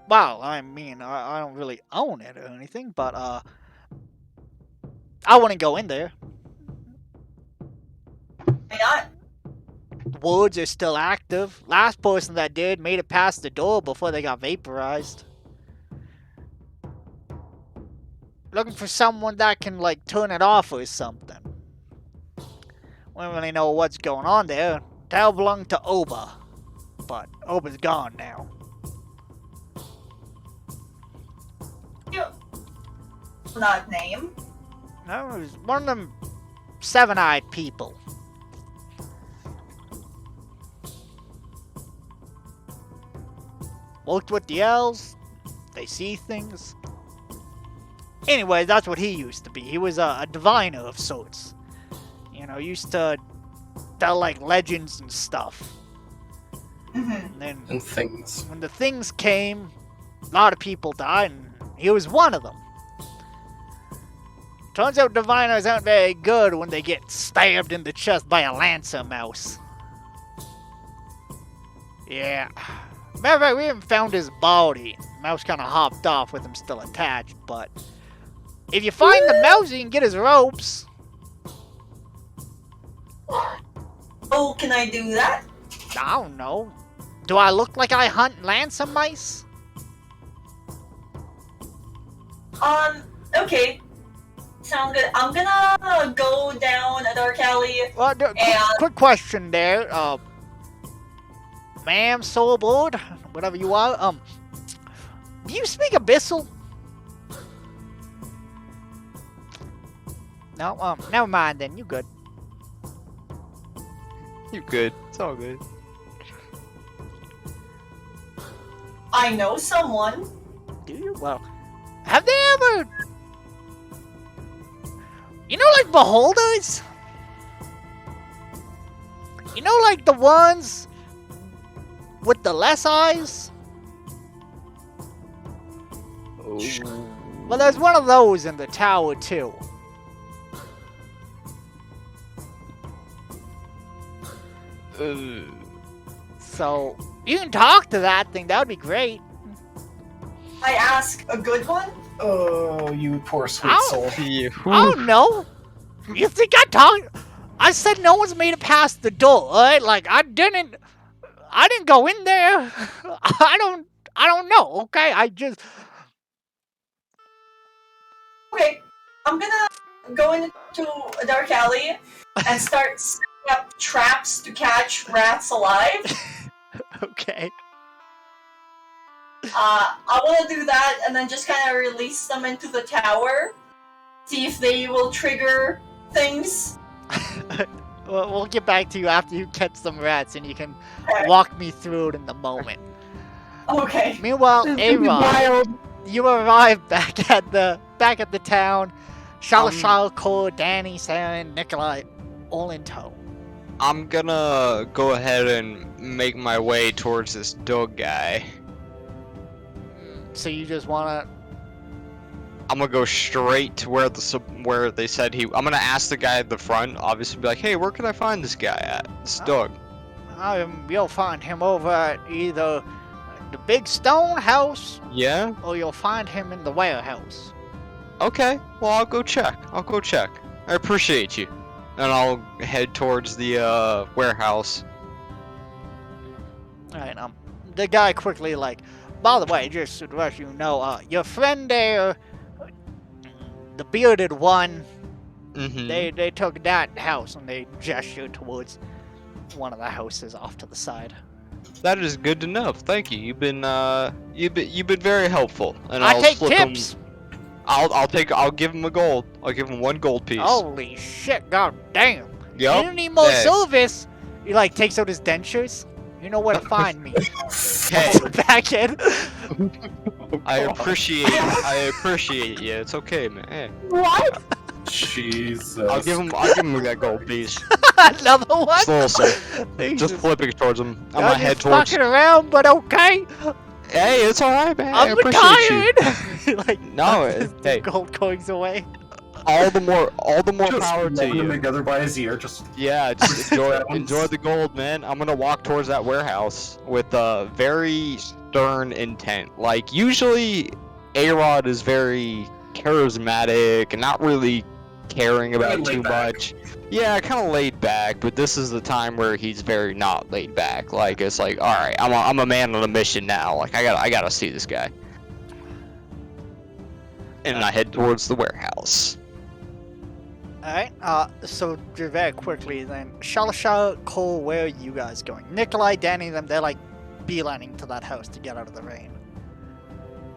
[SPEAKER 1] Well, I mean, I don't really own it or anything, but I wouldn't go in there.
[SPEAKER 2] Why not?
[SPEAKER 1] Woods are still active. Last person that did made it past the door before they got vaporized. Looking for someone that can, like, turn it off or something. We don't really know what's going on there. That belonged to Oba, but Oba's gone now.
[SPEAKER 2] Not name.
[SPEAKER 1] No, it was one of them seven-eyed people. Worked with the elves. They see things. Anyway, that's what he used to be. He was a diviner of sorts. You know, used to tell like legends and stuff. And then
[SPEAKER 3] And things.
[SPEAKER 1] when the things came, a lot of people died, and he was one of them. Turns out diviners aren't very good when they get stabbed in the chest by a lancer mouse. Yeah. Matter of fact, we haven't found his body. Mouse kind of hopped off with him still attached, but if you find the mouse, you can get his ropes.
[SPEAKER 2] Oh, can I do that?
[SPEAKER 1] I don't know. Do I look like I hunt lancer mice?
[SPEAKER 2] Okay. Sound good. I'm gonna go down a dark alley.
[SPEAKER 1] Well, quick question there. Ma'am, soulboard, whatever you are. Do you speak Abyssal? No. Never mind then. You good?
[SPEAKER 4] You good? It's all good.
[SPEAKER 2] I know someone.
[SPEAKER 1] Do you? Well, have they ever? You know, like beholders. You know, like the ones with the less eyes.
[SPEAKER 4] Oh.
[SPEAKER 1] Well, there's one of those in the tower too. So you can talk to that thing. That would be great.
[SPEAKER 2] I ask a good one.
[SPEAKER 3] Oh, you poor sweet
[SPEAKER 1] Ow.
[SPEAKER 3] soul.
[SPEAKER 4] Yeah.
[SPEAKER 1] I don't know. You think I talk? I said no one's made it past the door. Alright, like I didn't go in there. I don't know. Okay, I just.
[SPEAKER 2] Okay, I'm gonna go into a dark alley and start setting up traps to catch rats alive.
[SPEAKER 1] Okay.
[SPEAKER 2] I want to do that and then just kind of release them into the tower. See if they will trigger things.
[SPEAKER 1] Well, we'll get back to you after you catch some rats, and you can walk me through it in the moment.
[SPEAKER 2] Okay.
[SPEAKER 1] Meanwhile,
[SPEAKER 5] This is gonna be
[SPEAKER 1] Ava,
[SPEAKER 5] wild.
[SPEAKER 1] you arrive back at the town. Shalashal, Cole, Danny, Sarah, and Nikolai, all in tow.
[SPEAKER 4] I'm gonna go ahead and make my way towards this dog guy.
[SPEAKER 1] So you just wanna?
[SPEAKER 4] I'm gonna go straight to where they said he. I'm gonna ask the guy at the front, obviously, be like, "Hey, where can I find this guy at? This dog."
[SPEAKER 1] You'll find him over at either the big stone house,
[SPEAKER 4] Yeah.
[SPEAKER 1] or you'll find him in the warehouse.
[SPEAKER 4] Okay. Well, I'll go check. I appreciate you. And I'll head towards the warehouse.
[SPEAKER 1] Alright, the guy quickly by the way, just to let you know, your friend there, the bearded one,
[SPEAKER 4] Mm-hmm.
[SPEAKER 1] they took that house and they gestured towards one of the houses off to the side.
[SPEAKER 4] That is good to know. Thank you. You've been very helpful. And
[SPEAKER 1] I
[SPEAKER 4] I'll
[SPEAKER 1] take
[SPEAKER 4] slip him-
[SPEAKER 1] tips!
[SPEAKER 4] I'll give him a gold. I'll give him 1 gold piece.
[SPEAKER 1] Holy shit, god damn.
[SPEAKER 4] Yup.
[SPEAKER 1] You need more
[SPEAKER 4] Hey.
[SPEAKER 1] service! He takes out his dentures. You know where to find me.
[SPEAKER 4] Hey,
[SPEAKER 1] Back in.
[SPEAKER 4] I appreciate you. It's okay, man. Hey,
[SPEAKER 5] What?
[SPEAKER 3] Jesus.
[SPEAKER 4] I'll give him that gold piece.
[SPEAKER 1] Another one?
[SPEAKER 4] Just a little sip. Just flipping towards him. I'm gonna head
[SPEAKER 1] just
[SPEAKER 4] towards.
[SPEAKER 1] fucking around, but okay.
[SPEAKER 4] Hey, it's alright, man. I
[SPEAKER 1] I'm
[SPEAKER 4] appreciate you.
[SPEAKER 1] retired.
[SPEAKER 4] No,
[SPEAKER 1] the
[SPEAKER 4] hey.
[SPEAKER 1] gold coins away.
[SPEAKER 4] All the more
[SPEAKER 3] Just
[SPEAKER 4] power to
[SPEAKER 3] rubbing them
[SPEAKER 4] you.
[SPEAKER 3] together by his ear. Just
[SPEAKER 4] Yeah, just enjoy the gold, man. I'm gonna walk towards that warehouse with a very stern intent. Like usually, A-Rod is very charismatic and not really caring about
[SPEAKER 3] Laid
[SPEAKER 4] too
[SPEAKER 3] back.
[SPEAKER 4] much. Yeah, kind of laid back, but this is the time where he's very not laid back. Like it's like, all right, I'm a man on a mission now. Like I gotta see this guy. And I head towards the warehouse.
[SPEAKER 1] Alright, so very quickly then, Shalasha, Cole, where are you guys going? Nikolai, Danny, them, they're beelining to that house to get out of the rain.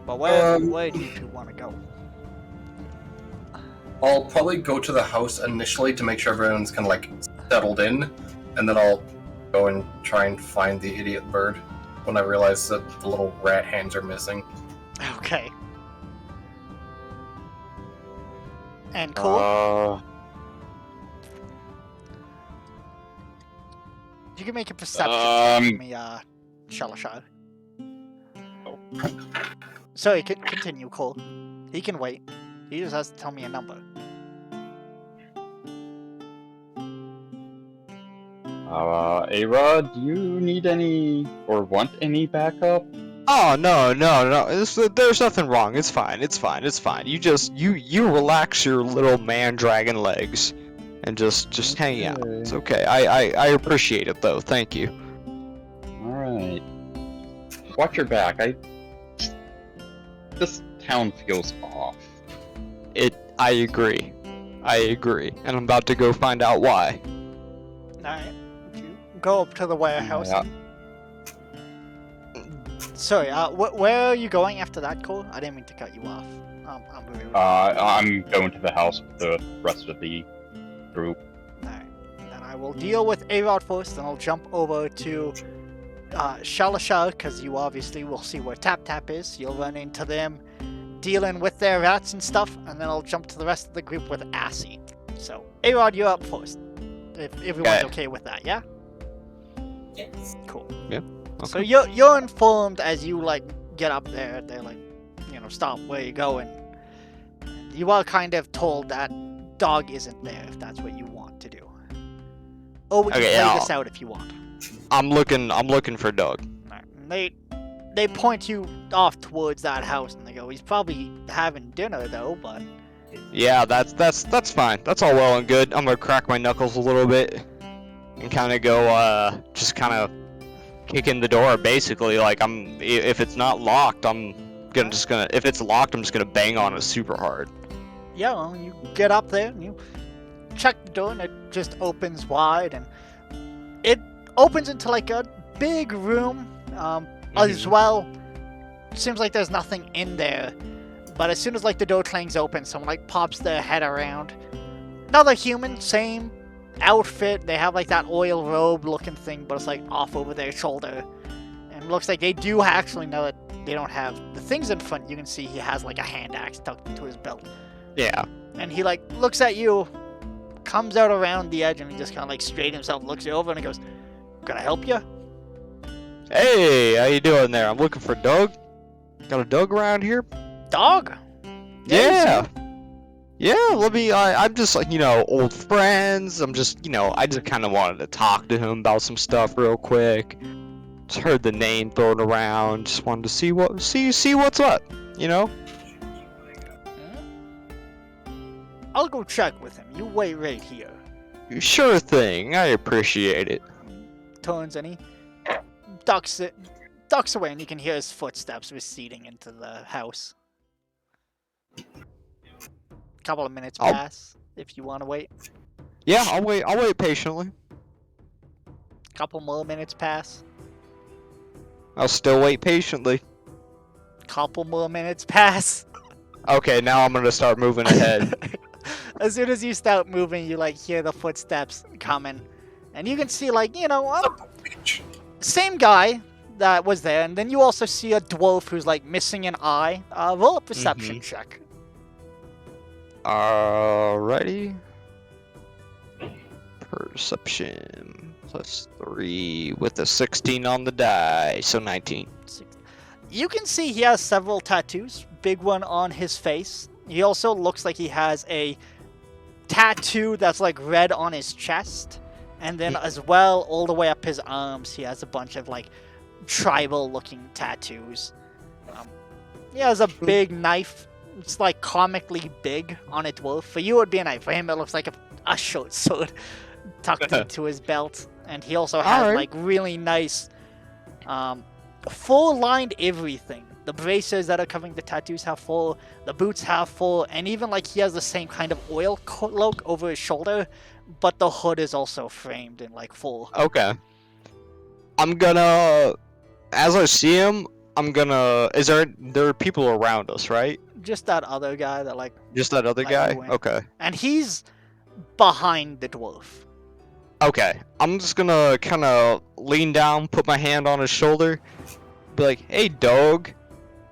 [SPEAKER 1] But where do you two want to go?
[SPEAKER 3] I'll probably go to the house initially to make sure everyone's kind of settled in, and then I'll go and try and find the idiot bird when I realize that the little rat hands are missing.
[SPEAKER 1] Okay. And Cole? You can make a perception check for me, Shalasha. So he can continue, Cole. He can wait. He just has to tell me a number.
[SPEAKER 6] A-Rod, do you need any or want any backup?
[SPEAKER 4] Oh no. There's nothing wrong. It's fine. You relax your little man dragon legs, and just hang out. It's okay. I appreciate it though. Thank you.
[SPEAKER 6] All right. Watch your back. This town feels off.
[SPEAKER 4] I agree, and I'm about to go find out why.
[SPEAKER 1] Alright. You go up to the warehouse.
[SPEAKER 6] Yeah.
[SPEAKER 1] Sorry, where are you going after that, Cole? I didn't mean to cut you off. I'm really
[SPEAKER 6] I'm going to the house with the rest of the group.
[SPEAKER 1] Alright. Then I will deal with A-Rod first, then I'll jump over to Shalasha, because you obviously will see where Tap Tap is. You'll run into them dealing with their rats and stuff, and then I'll jump to the rest of the group with Assy. So, A-Rod, you're up first. If everyone's okay with that, yeah?
[SPEAKER 2] Yes.
[SPEAKER 1] Cool.
[SPEAKER 4] Yeah.
[SPEAKER 1] So you're informed as you get up there. They're stop where you're going. You are kind of told that dog isn't there if that's what you want to do. Or we can
[SPEAKER 4] Okay,
[SPEAKER 1] play
[SPEAKER 4] yeah,
[SPEAKER 1] this out if you want.
[SPEAKER 4] I'm looking for Doug.
[SPEAKER 1] Alright, and they point you off towards that house and they go, he's probably having dinner though, but
[SPEAKER 4] Yeah, that's fine. That's all well and good. I'm gonna crack my knuckles a little bit and kind of go just kind of kick in the door basically. If it's not locked, if it's locked, I'm just gonna bang on it super hard.
[SPEAKER 1] yeah, well, you get up there and you check the door and it just opens wide and it opens into a big room as well. seems like there's nothing in there. But as soon as like the door clangs open, someone like pops their head around. Another human, same outfit. They have like that oil robe looking thing, but it's like off over their shoulder. And it looks like they do actually know that they don't have the things in front. You can see he has like a hand axe tucked into his belt.
[SPEAKER 4] Yeah.
[SPEAKER 1] And he like looks at you, comes out around the edge, and he just kind of like straight himself, looks you over, and he goes, "Can I help you?"
[SPEAKER 4] Hey, how you doing there? I'm looking for Doug. Got a Doug around here?
[SPEAKER 1] Dog?
[SPEAKER 4] Yeah. Yeah, I'm just like, old friends. I'm just, I just kind of wanted to talk to him about some stuff real quick. Just heard the name thrown around. Just wanted to see what's up,
[SPEAKER 1] I'll go check with him. You wait right here.
[SPEAKER 4] Sure thing. I appreciate it.
[SPEAKER 1] Turns and he ducks away, and you can hear his footsteps receding into the house. Couple of minutes pass if you want to wait.
[SPEAKER 4] Yeah, I'll wait. I'll wait patiently.
[SPEAKER 1] Couple more minutes pass.
[SPEAKER 4] I'll still wait patiently.
[SPEAKER 1] Couple more minutes pass.
[SPEAKER 4] Okay, now I'm gonna start moving ahead.
[SPEAKER 1] As soon as you start moving, you like hear the footsteps coming, and you can see like same guy that was there, and then you also see a dwarf who's like missing an eye. Roll a perception check.
[SPEAKER 4] Alrighty. Perception +3 with a 16 on the die, so 19.
[SPEAKER 1] You can see he has several tattoos. Big one on his face. He also looks like he has a tattoo that's like red on his chest. And then as well, all the way up his arms, he has a bunch of like tribal looking tattoos. He has a big knife. It's like comically big on a dwarf. For you it would be a knife. For him it looks like a short sword tucked into his belt. And he also has like really nice full lined everything. The braces that are covering the tattoos have full, the boots have full, and even like he has the same kind of oil cloak over his shoulder, but the hood is also framed in like full.
[SPEAKER 4] Okay. I'm gonna, as I see him, there are people around us, right?
[SPEAKER 1] Just that other guy that like...
[SPEAKER 4] Just that other guy? Okay.
[SPEAKER 1] And he's behind the dwarf.
[SPEAKER 4] Okay. I'm just gonna kind of lean down, put my hand on his shoulder, be like, "Hey, dog.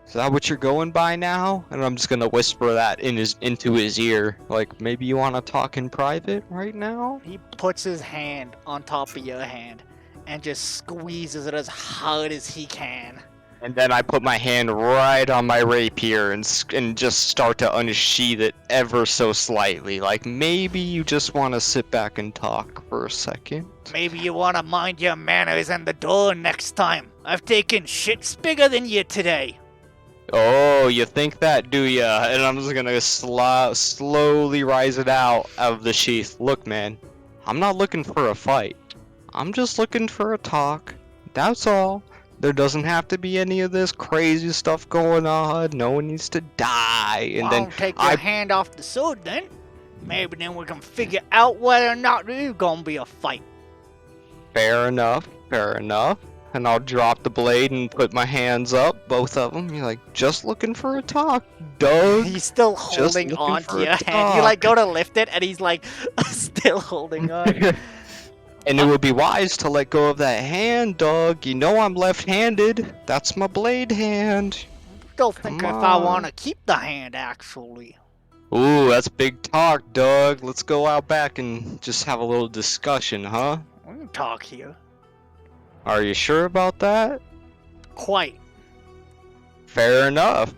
[SPEAKER 4] Is that what you're going by now?" And I'm just gonna whisper that into his ear, like, "Maybe you want to talk in private right now?"
[SPEAKER 1] He puts his hand on top of your hand and just squeezes it as hard as he can.
[SPEAKER 4] And then I put my hand right on my rapier and just start to unsheath it ever so slightly. Like, maybe you just want to sit back and talk for a second.
[SPEAKER 1] Maybe you want to mind your manners and the door next time. I've taken shits bigger than you today.
[SPEAKER 4] Oh, you think that, do ya? And I'm just gonna slowly rise it out of the sheath. Look, man, I'm not looking for a fight. I'm just looking for a talk. That's all. There doesn't have to be any of this crazy stuff going on. No one needs to die. And then
[SPEAKER 1] take your hand off the sword then. Maybe then we can figure out whether or not there's gonna be a fight.
[SPEAKER 4] Fair enough. Fair enough. And I'll drop the blade and put my hands up, both of them. You're like, "Just looking for a talk, Doug."
[SPEAKER 1] He's still holding on to your hand. You like go to lift it, and he's like still holding on.
[SPEAKER 4] And it would be wise to let go of that hand, Doug. You know I'm left-handed. That's my blade hand.
[SPEAKER 1] Don't think if I want to keep the hand, actually.
[SPEAKER 4] Ooh, that's big talk, Doug. Let's go out back and just have a little discussion, huh?
[SPEAKER 1] We can talk here.
[SPEAKER 4] Are you sure about that?
[SPEAKER 1] Quite.
[SPEAKER 4] Fair enough.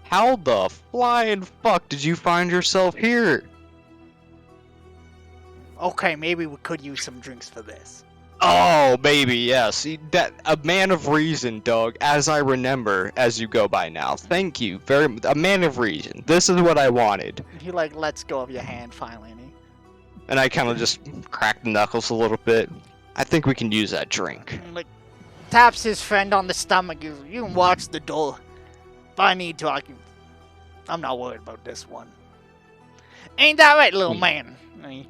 [SPEAKER 4] How the flying fuck did you find yourself here?
[SPEAKER 1] Okay, maybe we could use some drinks for this.
[SPEAKER 4] Oh, baby, yes. That a man of reason, Doug, as I remember, as you go by now. Thank you. A man of reason. This is what I wanted.
[SPEAKER 1] He like lets go of your hand finally,
[SPEAKER 4] and I kind of just crack the knuckles a little bit. I think we can use that drink.
[SPEAKER 1] And, like, taps his friend on the stomach. You can watch the door. If I need to, I'm not worried about this one. Ain't that right, little man? And he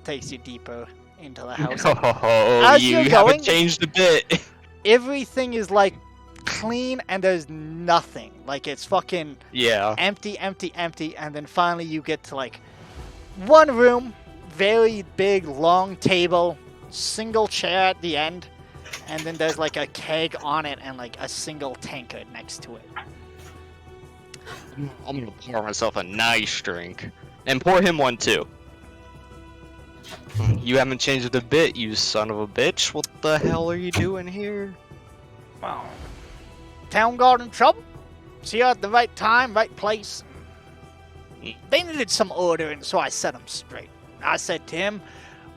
[SPEAKER 1] takes you deeper into the house.
[SPEAKER 4] Oh, you haven't changed a bit.
[SPEAKER 1] Everything is like clean and there's nothing. Like it's fucking
[SPEAKER 4] Yeah.
[SPEAKER 1] empty, empty, empty, and then finally you get to like one room, very big, long table, single chair at the end, and then there's like a keg on it and like a single tankard next to it.
[SPEAKER 4] I'm gonna pour myself a nice drink. And pour him one too. You haven't changed it a bit, you son of a bitch. What the hell are you doing here?
[SPEAKER 1] Well, town got in trouble. See you at the right time, right place. They needed some ordering, so I set them straight. I said to him,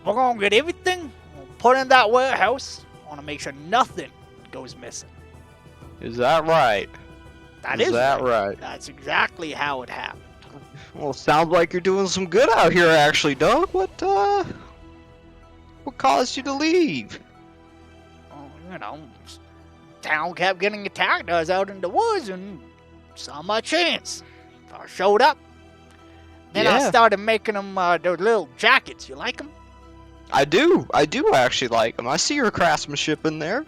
[SPEAKER 1] we're gonna get everything, we'll put in that warehouse. I wanna make sure nothing goes missing.
[SPEAKER 4] Is that right?
[SPEAKER 1] That
[SPEAKER 4] Is
[SPEAKER 1] is
[SPEAKER 4] that right?
[SPEAKER 1] That's exactly how it happened.
[SPEAKER 4] Well, sounds like you're doing some good out here, actually, Doug. What caused you to leave?
[SPEAKER 1] Oh, you know, town kept getting attacked. I was out in the woods and saw my chance. I showed up. Then I
[SPEAKER 4] Yeah.
[SPEAKER 1] started making them those little jackets. You like them?
[SPEAKER 4] I do actually like them. I see your craftsmanship in there.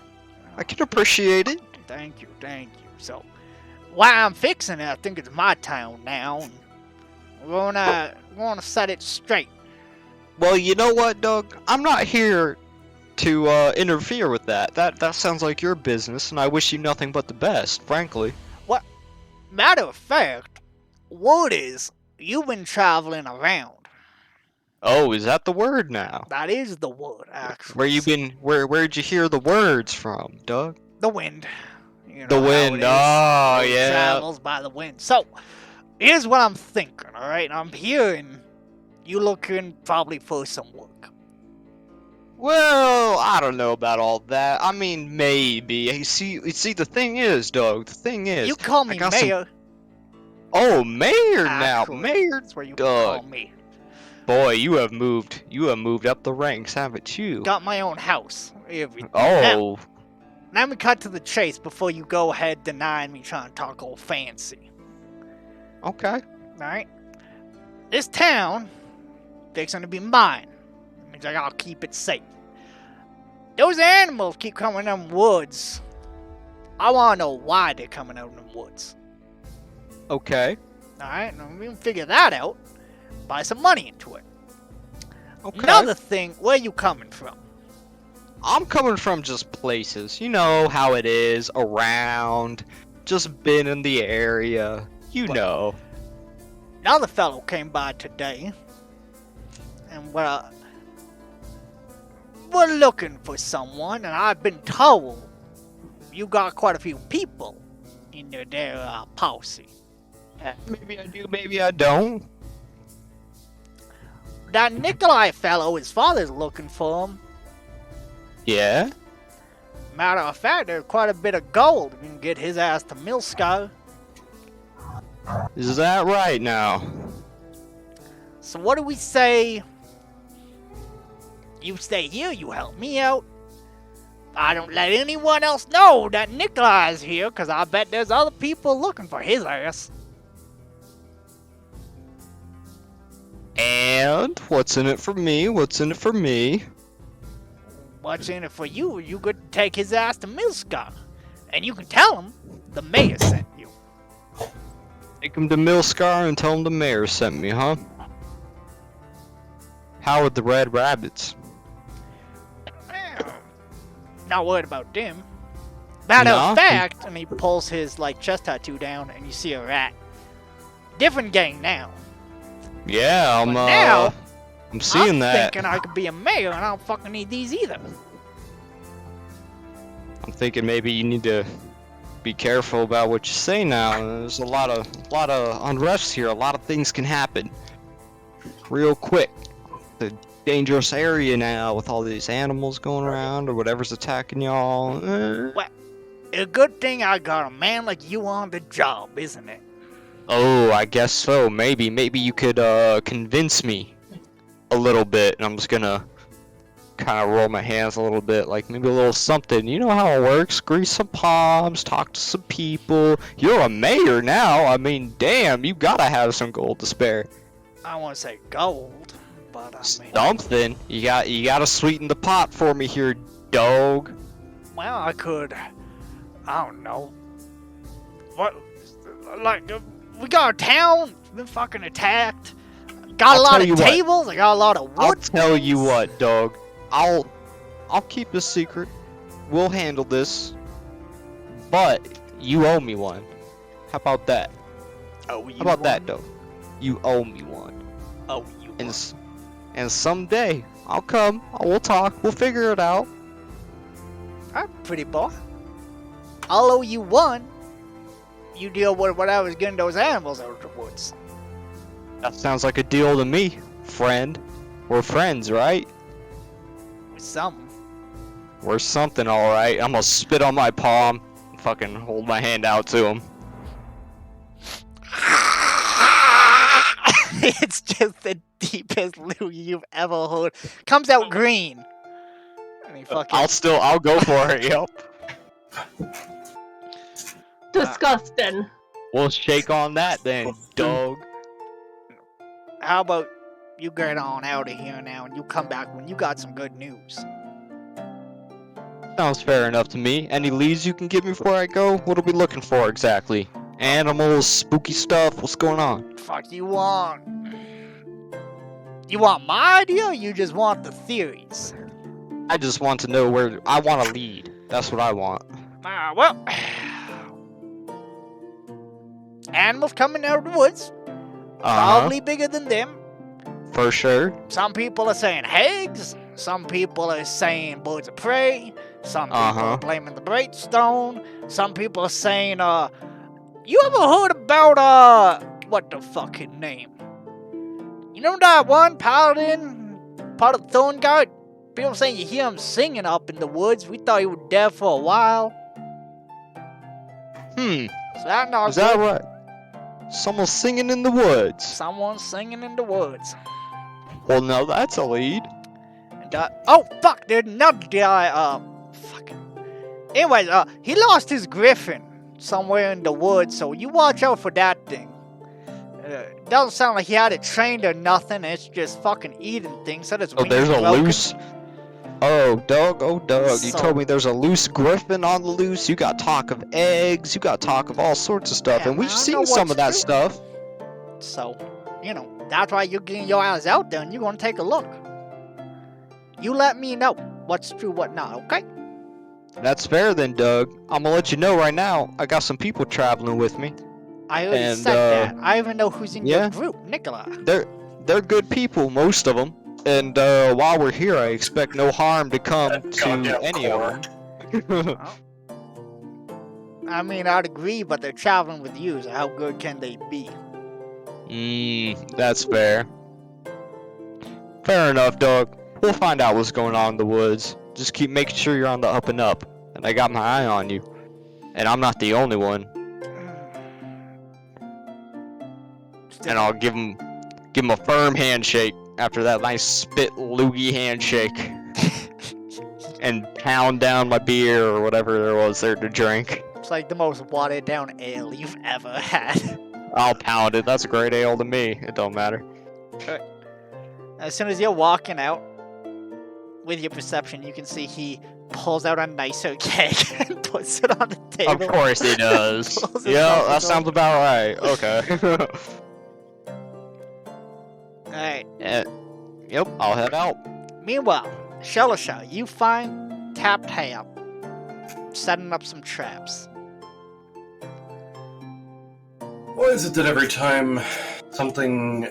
[SPEAKER 4] I can appreciate it.
[SPEAKER 1] Thank you, thank you. So, while I'm fixing it, I think it's my town now. And we're gonna set it straight.
[SPEAKER 4] Well, you know what, Doug? I'm not here to interfere with that. That sounds like your business, and I wish you nothing but the best, frankly.
[SPEAKER 1] Matter of fact, word is you've been traveling around.
[SPEAKER 4] Oh, is that the word now?
[SPEAKER 1] That is the word, actually.
[SPEAKER 4] Where you been? Where'd you hear the words from, Doug?
[SPEAKER 1] The wind. You
[SPEAKER 4] The
[SPEAKER 1] know how
[SPEAKER 4] wind.
[SPEAKER 1] it is.
[SPEAKER 4] Oh,
[SPEAKER 1] It
[SPEAKER 4] yeah.
[SPEAKER 1] travels by the wind. So, here's what I'm thinking, alright? I'm hearing you looking probably for some work.
[SPEAKER 4] Well, I don't know about all that. I mean, maybe. You see, the thing is, Doug. The thing is,
[SPEAKER 1] You call me
[SPEAKER 4] got some-
[SPEAKER 1] mayor.
[SPEAKER 4] oh, mayor now,
[SPEAKER 1] Actually,
[SPEAKER 4] mayor.
[SPEAKER 1] That's where you
[SPEAKER 4] Doug.
[SPEAKER 1] call me.
[SPEAKER 4] Boy, you have moved up the ranks, haven't you?
[SPEAKER 1] Got my own house. Everything. Now,
[SPEAKER 4] Oh,
[SPEAKER 1] let me cut to the chase before you go ahead denying me trying to talk all fancy.
[SPEAKER 4] okay.
[SPEAKER 1] Alright? This town fixing to be mine. That means I gotta keep it safe. Those animals keep coming in the woods. I wanna know why they're coming out in the woods.
[SPEAKER 4] Okay.
[SPEAKER 1] Alright? Now we can figure that out. Buy some money into it.
[SPEAKER 4] Okay.
[SPEAKER 1] Another thing, where you coming from?
[SPEAKER 4] I'm coming from just places. You know how it is around. Just been in the area. You
[SPEAKER 1] What?
[SPEAKER 4] know.
[SPEAKER 1] Another fellow came by today. And we're looking for someone, and I've been told you got quite a few people in their posse.
[SPEAKER 4] Maybe I do, maybe I don't.
[SPEAKER 1] That Nikolai fellow, his father's looking for him.
[SPEAKER 4] Yeah?
[SPEAKER 1] Matter of fact, there's quite a bit of gold. You can get his ass to Milsco.
[SPEAKER 4] Is that right now?
[SPEAKER 1] So what do we say? You stay here, you help me out. I don't let anyone else know that Nikolai's here, because I bet there's other people looking for his ass.
[SPEAKER 4] And what's in it for me? What's in it for me?
[SPEAKER 1] What's in it for you? You could take his ass to Milsco. And you can tell him the mayor sent you.
[SPEAKER 4] Take him to Milscar and tell him the mayor sent me, huh? How are the red rabbits?
[SPEAKER 1] Well, not worried about them. Matter
[SPEAKER 4] No?
[SPEAKER 1] of fact, and he pulls his like chest tattoo down, and you see a rat. Different gang now.
[SPEAKER 4] Yeah,
[SPEAKER 1] But now,
[SPEAKER 4] I'm seeing
[SPEAKER 1] I'm
[SPEAKER 4] that.
[SPEAKER 1] thinking I could be a mayor, and I don't fucking need these either.
[SPEAKER 4] I'm thinking maybe you need to be careful about what you say now. There's a lot of unrest here. A lot of things can happen real quick. The dangerous area now with all these animals going around or whatever's attacking y'all.
[SPEAKER 1] A good thing I got a man like you on the job, isn't it?
[SPEAKER 4] Oh, I guess so. Maybe you could convince me a little bit. And I'm just gonna kind of roll my hands a little bit, like maybe a little something. You know how it works. Grease some palms, talk to some people. You're a mayor now. I mean, damn, you gotta have some gold to spare.
[SPEAKER 1] I want to say gold, but I mean,
[SPEAKER 4] Something. You gotta sweeten the pot for me here, dog.
[SPEAKER 1] well, I could, I don't know, What? Like, we got a town. Been fucking attacked. Got
[SPEAKER 4] I'll
[SPEAKER 1] a lot
[SPEAKER 4] tell
[SPEAKER 1] of
[SPEAKER 4] you what.
[SPEAKER 1] tables. I got a lot of wood.
[SPEAKER 4] I'll tell you
[SPEAKER 1] things.
[SPEAKER 4] what, dog. I'll keep this secret. We'll handle this. But you owe me one. How about that?
[SPEAKER 1] Oh, you
[SPEAKER 4] How about that,
[SPEAKER 1] won?
[SPEAKER 4] dog? You owe me one.
[SPEAKER 1] Oh, you won.
[SPEAKER 4] And someday I'll come. We'll talk. We'll figure it out.
[SPEAKER 1] Alright, pretty boy. I'll owe you one. You deal with what I was getting those animals out of the woods.
[SPEAKER 4] That sounds like a deal to me, friend. We're friends, right?
[SPEAKER 1] With some.
[SPEAKER 4] We're something, alright. I'm gonna spit on my palm and fucking hold my hand out to him.
[SPEAKER 1] It's just the deepest loogie you've ever heard. Comes out green. I mean, fucking.
[SPEAKER 4] I'll go for it, yep.
[SPEAKER 5] Disgusting.
[SPEAKER 4] We'll shake on that then, dog.
[SPEAKER 1] How about you get on out of here now and you come back when you got some good news?
[SPEAKER 4] Sounds fair enough to me. Any leads you can give me before I go? What are we looking for exactly? Animals, spooky stuff, what's going on?
[SPEAKER 1] Fuck you want? You want my idea or you just want the theories?
[SPEAKER 4] I just want to know where I want to lead. That's what I want.
[SPEAKER 1] Well. Animals coming out of the woods. Probably bigger than them.
[SPEAKER 4] For sure.
[SPEAKER 1] Some people are saying hags. Some people are saying birds of prey. Some people are blaming the Breakstone. Some people are saying, you ever heard about, what the fucking name? You know that one paladin, part of the Thorn Guard? People saying you hear him singing up in the woods. We thought he was dead for a while.
[SPEAKER 4] So
[SPEAKER 1] that not
[SPEAKER 4] is that right? Someone's singing in the woods.
[SPEAKER 1] Someone's singing in the woods.
[SPEAKER 4] Well, no, that's a lead.
[SPEAKER 1] And, oh, fuck, there's another guy, fucking. Anyways, he lost his griffin somewhere in the woods, so you watch out for that thing. Doesn't sound like he had it trained or nothing, it's just fucking eating things, so there's
[SPEAKER 4] there's a loose... Oh, Doug, you told me there's a loose griffin on the loose. You got talk of eggs, you got talk of all sorts of stuff,
[SPEAKER 1] Yeah,
[SPEAKER 4] and we've
[SPEAKER 1] I don't
[SPEAKER 4] seen
[SPEAKER 1] know
[SPEAKER 4] some of that
[SPEAKER 1] what's true.
[SPEAKER 4] stuff.
[SPEAKER 1] So, that's why you're getting your eyes out there and you're gonna take a look. You let me know what's true, what not, okay?
[SPEAKER 4] That's fair then, Doug. I'm gonna let you know right now, I got some people traveling with me.
[SPEAKER 1] I already
[SPEAKER 4] And,
[SPEAKER 1] said that. I even know who's in
[SPEAKER 4] yeah.
[SPEAKER 1] your group, Nicola.
[SPEAKER 4] They're good people, most of them. And while we're here, I expect no harm to come to any of them.
[SPEAKER 1] I mean, I'd agree, but they're traveling with you, so how good can they be?
[SPEAKER 4] That's fair. Fair enough, Doug. We'll find out what's going on in the woods. Just keep making sure you're on the up and up. And I got my eye on you. And I'm not the only one. And I'll give him a firm handshake after that nice spit loogie handshake. And pound down my beer or whatever there was there to drink.
[SPEAKER 1] It's like the most watered down ale you've ever had.
[SPEAKER 4] I'll pound it. That's a great ale to me. It don't matter.
[SPEAKER 1] As soon as you're walking out, with your perception, you can see he pulls out a nicer keg and puts it on the table.
[SPEAKER 4] Of course he does.
[SPEAKER 1] Pulls it
[SPEAKER 4] Yeah,
[SPEAKER 1] off the
[SPEAKER 4] that
[SPEAKER 1] door.
[SPEAKER 4] sounds about right. Okay.
[SPEAKER 1] Alright.
[SPEAKER 4] Yep, I'll head out.
[SPEAKER 1] Meanwhile, Shellisha, you find Tap Tap setting up some traps.
[SPEAKER 3] Why is it that every time something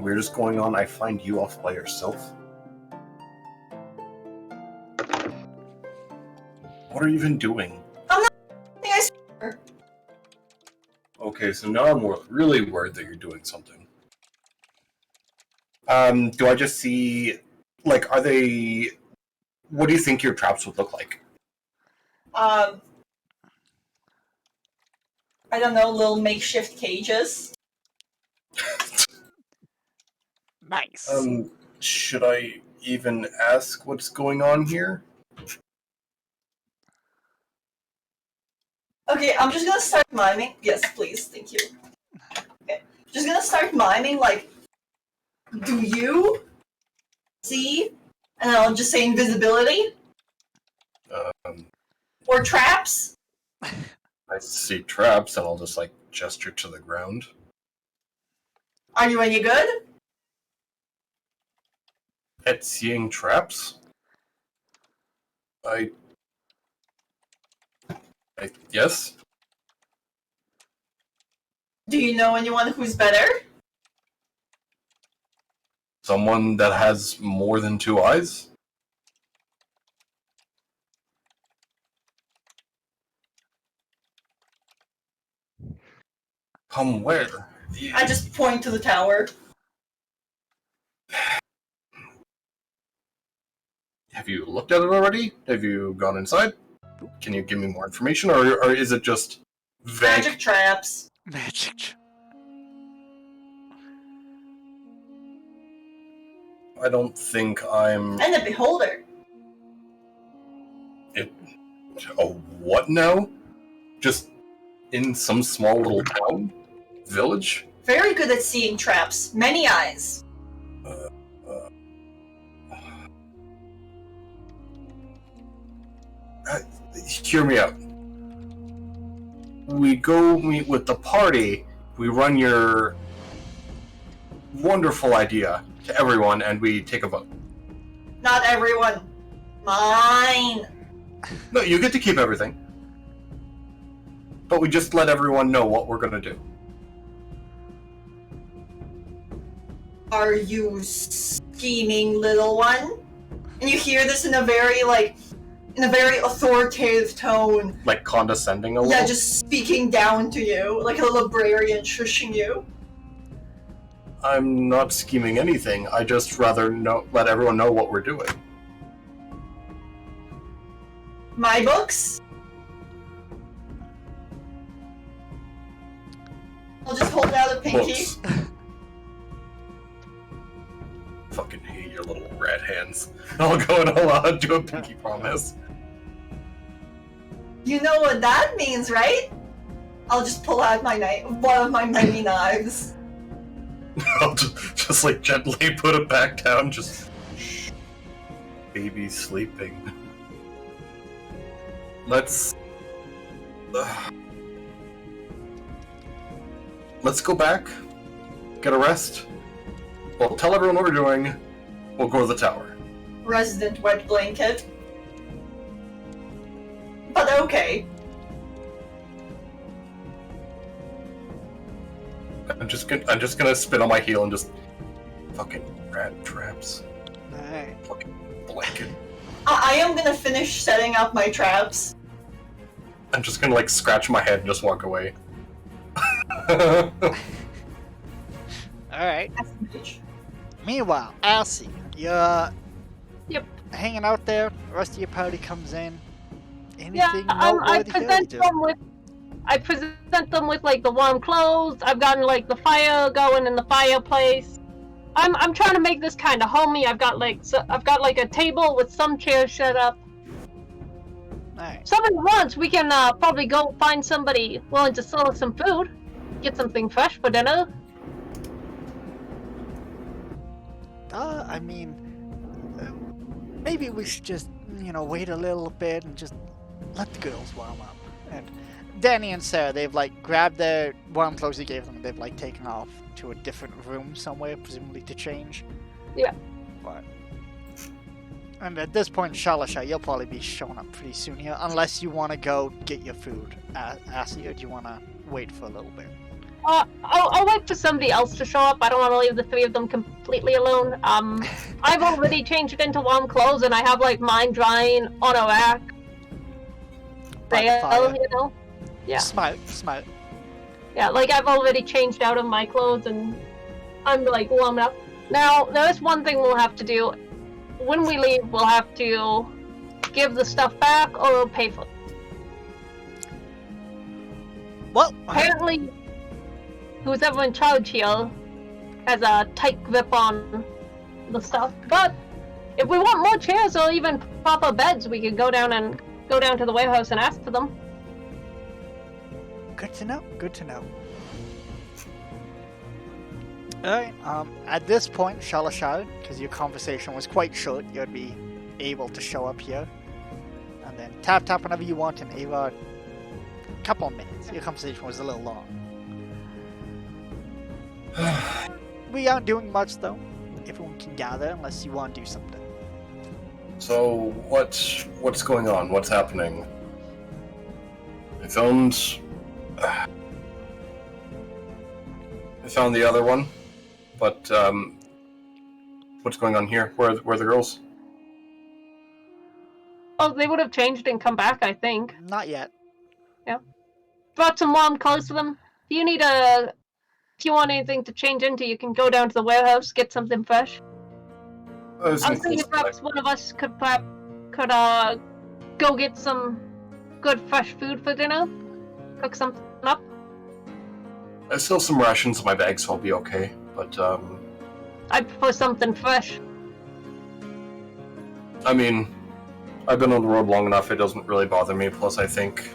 [SPEAKER 3] weird is going on, I find you off by yourself? What are you even doing?
[SPEAKER 2] I'm not. I think I saw her.
[SPEAKER 3] Okay, so now I'm really worried that you're doing something. Do I just see, like, are they... What do you think your traps would look like?
[SPEAKER 2] I don't know, little makeshift cages.
[SPEAKER 1] Nice.
[SPEAKER 3] Should I even ask what's going on here?
[SPEAKER 2] Okay, I'm just gonna start miming. Yes, please, thank you. Okay, just gonna start miming, like, do you see? And then I'll just say invisibility. Or traps.
[SPEAKER 3] I see traps, and I'll just like gesture to the ground.
[SPEAKER 2] Are you any good?
[SPEAKER 3] At seeing traps? I yes.
[SPEAKER 2] Do you know anyone who's better?
[SPEAKER 3] Someone that has more than 2 eyes? Come where?
[SPEAKER 2] I just point to the tower.
[SPEAKER 3] Have you looked at it already? Have you gone inside? Can you give me more information, or is it just vague?
[SPEAKER 2] Magic traps.
[SPEAKER 1] Magic.
[SPEAKER 3] I don't think I'm...
[SPEAKER 2] And a beholder.
[SPEAKER 3] A what now? Just in some small little town? Village?
[SPEAKER 2] Very good at seeing traps. Many eyes.
[SPEAKER 3] Hear me out. We go meet with the party, we run your wonderful idea to everyone, and we take a vote.
[SPEAKER 2] Not everyone. Mine.
[SPEAKER 3] No, you get to keep everything. But we just let everyone know what we're gonna do.
[SPEAKER 2] Are you scheming, little one? And you hear this in a very, authoritative tone.
[SPEAKER 3] Like condescending a little?
[SPEAKER 2] Yeah, just speaking down to you, like a librarian shushing you.
[SPEAKER 3] I'm not scheming anything. I just rather let everyone know what we're doing.
[SPEAKER 2] My books? I'll just hold out a pinky.
[SPEAKER 3] Books. Fucking hate your little rat hands. I'll go and I'll do a pinky promise.
[SPEAKER 2] You know what that means, right? I'll just pull out my knife, one of my many knives.
[SPEAKER 3] I'll just like gently put it back down, just... Shh. Baby's sleeping. Let's go back, get a rest. Well, tell everyone what we're doing. We'll go to the tower.
[SPEAKER 2] Resident wet blanket. But okay.
[SPEAKER 3] I'm just gonna spin on my heel and just fucking rat traps.
[SPEAKER 1] Alright.
[SPEAKER 3] Fucking blanket.
[SPEAKER 2] I am gonna finish setting up my traps.
[SPEAKER 3] I'm just gonna like scratch my head and just walk away.
[SPEAKER 1] Alright. Meanwhile, Elsie, you're
[SPEAKER 5] Yep.
[SPEAKER 1] hanging out there, the rest of your party comes in. Anything
[SPEAKER 5] Yeah,
[SPEAKER 1] noteworthy
[SPEAKER 5] I present them with like the warm clothes. I've gotten like the fire going in the fireplace. I'm trying to make this kind of homey. I've got like a table with some chairs set up.
[SPEAKER 1] Alright.
[SPEAKER 5] Somebody wants, we can probably go find somebody willing to sell us some food. Get something fresh for dinner.
[SPEAKER 1] I mean, maybe we should just, wait a little bit and just let the girls warm up. And Danny and Sarah, they've like grabbed their warm clothes you gave them and they've like taken off to a different room somewhere, presumably to change.
[SPEAKER 5] Yeah.
[SPEAKER 1] But... And at this point, Shalasha, you'll probably be showing up pretty soon here, unless you want to go get your food. Assie, or do you want to wait for a little bit?
[SPEAKER 5] I'll wait for somebody else to show up. I don't want to leave the three of them completely alone. I've already changed it into warm clothes, and I have like mine drying on a rack.
[SPEAKER 1] By the fire.
[SPEAKER 5] Yeah.
[SPEAKER 1] Smart.
[SPEAKER 5] Yeah, like I've already changed out of my clothes, and I'm like warmed up. Now, there's one thing we'll have to do. When we leave, we'll have to give the stuff back or pay for it.
[SPEAKER 1] Well,
[SPEAKER 5] Apparently, who's ever in charge here has a tight grip on the stuff. But if we want more chairs or even proper beds, we could go down to the warehouse and ask for them.
[SPEAKER 1] good to know. Alright, at this point, Shalashar, because your conversation was quite short, you'd be able to show up here. And then tap whenever you want, and Ava, couple of minutes. Your conversation was a little long. We aren't doing much though. Everyone can gather unless you want to do something.
[SPEAKER 3] So what's going on? What's happening? I found the other one, but what's going on here? Where are the girls?
[SPEAKER 5] Oh, they would have changed and come back, I think.
[SPEAKER 1] Not yet.
[SPEAKER 5] Brought some warm clothes for them. Do you need a... If you want anything to change into, you can go down to the warehouse, get something fresh. I was thinking perhaps one of us could go get some good fresh food for dinner. Cook something up.
[SPEAKER 3] I still have some rations in my bag, so I'll be okay. But
[SPEAKER 5] I prefer something fresh.
[SPEAKER 3] I mean, I've been on the road long enough; it doesn't really bother me. Plus, I think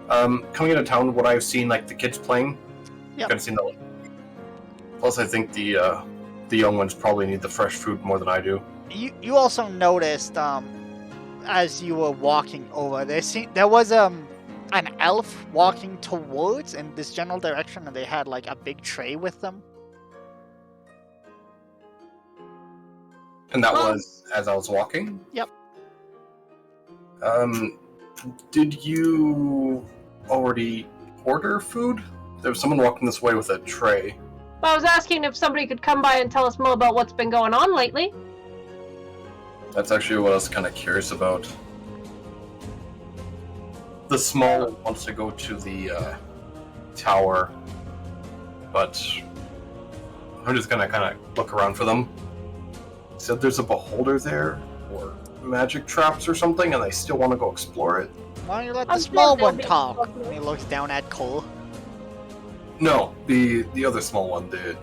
[SPEAKER 3] coming into town, what I've seen, like the kids playing,
[SPEAKER 1] Yep.
[SPEAKER 3] I've seen that. Plus, I think the young ones probably need the fresh food more than I do.
[SPEAKER 1] You also noticed as you were walking over there was an elf walking towards in this general direction, and they had like a big tray with them.
[SPEAKER 3] And that was as I was walking?
[SPEAKER 1] Yep.
[SPEAKER 3] Did you already order food? There was someone walking this way with a tray.
[SPEAKER 5] Well, I was asking if somebody could come by and tell us more about what's been going on lately.
[SPEAKER 3] That's actually what I was kind of curious about. The small one wants to go to the tower, but I'm just gonna kind of look around for them. Said there's a beholder there, or magic traps or something, and I still want to go explore it.
[SPEAKER 1] Why don't you let the
[SPEAKER 5] I'm
[SPEAKER 1] small
[SPEAKER 5] sure
[SPEAKER 1] one
[SPEAKER 5] they'll be
[SPEAKER 1] talk?
[SPEAKER 5] looking
[SPEAKER 1] And he looks down at Cole.
[SPEAKER 3] No, the other small one, the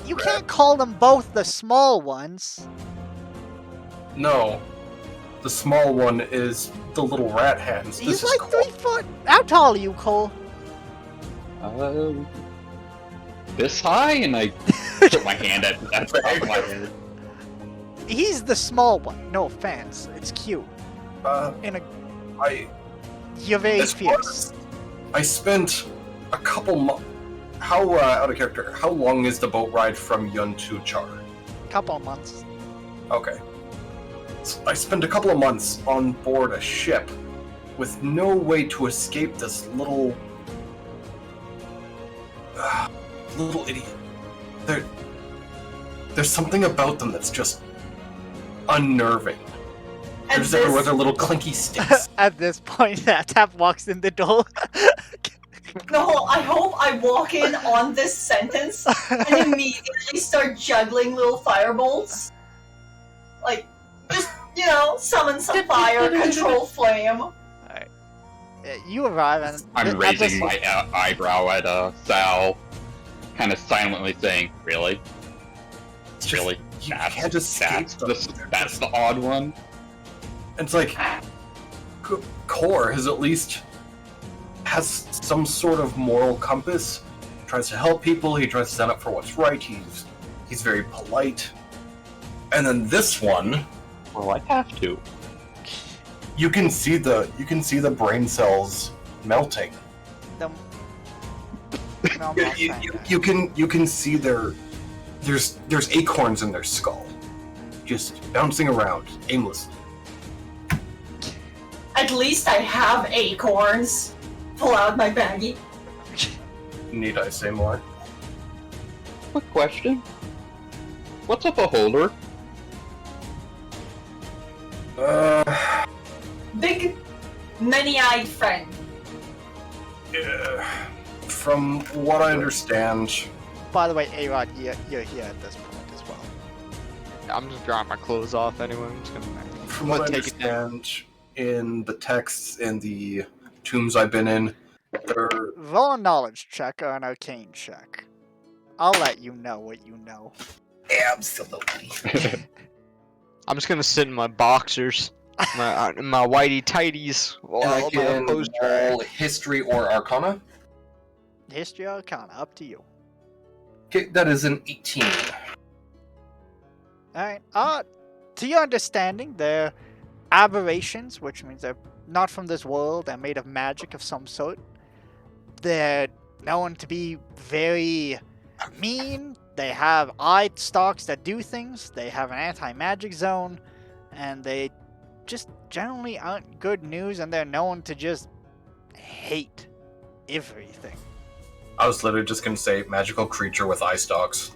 [SPEAKER 1] You
[SPEAKER 3] rat.
[SPEAKER 1] can't call them both the small ones.
[SPEAKER 3] No, the small one is the little rat hands.
[SPEAKER 1] He's
[SPEAKER 3] This is
[SPEAKER 1] like
[SPEAKER 3] Cole.
[SPEAKER 1] 3 foot. How tall are you, Cole?
[SPEAKER 6] This high, and I put my hand at the top of my head.
[SPEAKER 1] He's the small one. No offense. It's cute. In a You're very
[SPEAKER 3] As
[SPEAKER 1] fierce.
[SPEAKER 3] I spent a couple months. How out of character? How long is the boat ride from Yun to Char?
[SPEAKER 1] Couple of months.
[SPEAKER 3] Okay. So I spent a couple of months on board a ship with no way to escape this little idiot. There's something about them that's just unnerving.
[SPEAKER 2] And
[SPEAKER 3] There's everywhere
[SPEAKER 2] this,
[SPEAKER 3] their little clinky sticks.
[SPEAKER 1] At this point, Tap walks in the door.
[SPEAKER 2] no, I hope I walk in on this sentence and immediately start juggling little firebolts. Like, just, summon some fire, control flame.
[SPEAKER 1] You arrive and
[SPEAKER 6] I'm
[SPEAKER 1] at
[SPEAKER 6] raising
[SPEAKER 1] this-
[SPEAKER 6] my eyebrow at Sal, kind of silently saying, "Really?
[SPEAKER 3] It's just,
[SPEAKER 6] Really?
[SPEAKER 3] you can't escape them.
[SPEAKER 6] That's the odd one."
[SPEAKER 3] It's like Core has some sort of moral compass. He tries to help people. He tries to stand up for what's right. He's very polite. And then this one,
[SPEAKER 6] Well, I have to.
[SPEAKER 3] you can see the brain cells melting.
[SPEAKER 1] No, I'm not saying that.
[SPEAKER 3] You can see there's acorns in their skull, just bouncing around aimlessly.
[SPEAKER 2] At least I have acorns. Pull out my baggie.
[SPEAKER 3] Need I say more?
[SPEAKER 6] Quick question: what's a beholder?
[SPEAKER 2] Big, many-eyed friend.
[SPEAKER 3] From what I understand,
[SPEAKER 1] By the way, A-Rod, you're here at this point as well.
[SPEAKER 4] I'm just drying my clothes off anyway. I'm just gonna
[SPEAKER 3] from what I
[SPEAKER 4] take it down.
[SPEAKER 3] understand, in the texts in the tombs I've been in, there
[SPEAKER 1] Roll a knowledge check or an arcane check. I'll let you know what you know.
[SPEAKER 3] absolutely.
[SPEAKER 4] I'm just gonna sit in my boxers, my whitey tighties,
[SPEAKER 3] And I
[SPEAKER 4] while my
[SPEAKER 3] can
[SPEAKER 4] clothes dry.
[SPEAKER 3] roll history or arcana.
[SPEAKER 1] History or Arcana, up to you.
[SPEAKER 3] Okay, that is an 18.
[SPEAKER 1] Alright, to your understanding, there aberrations, which means they're not from this world. They're made of magic of some sort. They're known to be very mean. They have eye stalks that do things. They have an anti-magic zone, and they just generally aren't good news, and they're known to just hate everything.
[SPEAKER 3] I was literally just gonna say magical creature with eye stalks.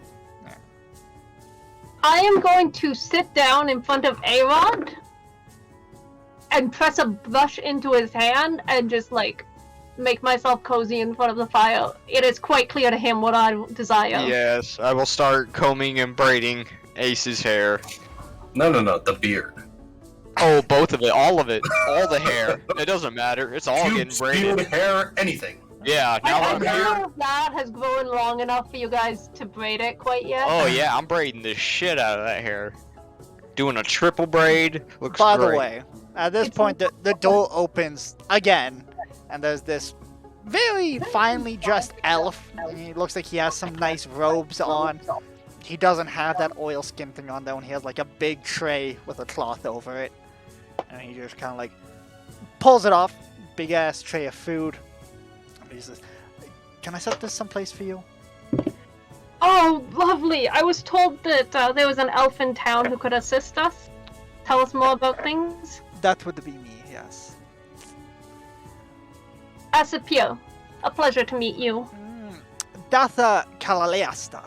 [SPEAKER 5] I am going to sit down in front of A-Rod and press a brush into his hand and just like make myself cozy in front of the fire. It is quite clear to him what I desire.
[SPEAKER 4] Yes, I will start combing and braiding Ace's hair.
[SPEAKER 3] No, the beard.
[SPEAKER 4] Oh, both of it, all of it, all the hair. It doesn't matter. It's all getting
[SPEAKER 3] Pubes,
[SPEAKER 4] braided.
[SPEAKER 3] beard, hair, anything.
[SPEAKER 4] Yeah, now
[SPEAKER 5] I
[SPEAKER 4] I'm
[SPEAKER 5] don't
[SPEAKER 4] here.
[SPEAKER 5] know if that has grown long enough for you guys to braid it quite yet.
[SPEAKER 4] Oh yeah, I'm braiding the shit out of that hair. Doing a triple braid. Looks
[SPEAKER 1] By
[SPEAKER 4] great.
[SPEAKER 1] the way, at this point, the door opens again, and there's this very finely dressed elf. He looks like he has some nice robes on. He doesn't have that oil skin thing on though, and he has like a big tray with a cloth over it. And he just kind of like pulls it off. Big ass tray of food. And he says, "Can I set this someplace for you?"
[SPEAKER 5] Oh, lovely. I was told that there was an elf in town who could assist us. Tell us more about things.
[SPEAKER 1] That would be me, yes.
[SPEAKER 5] Asapio, a pleasure to meet you.
[SPEAKER 1] Datha Kalaleasta.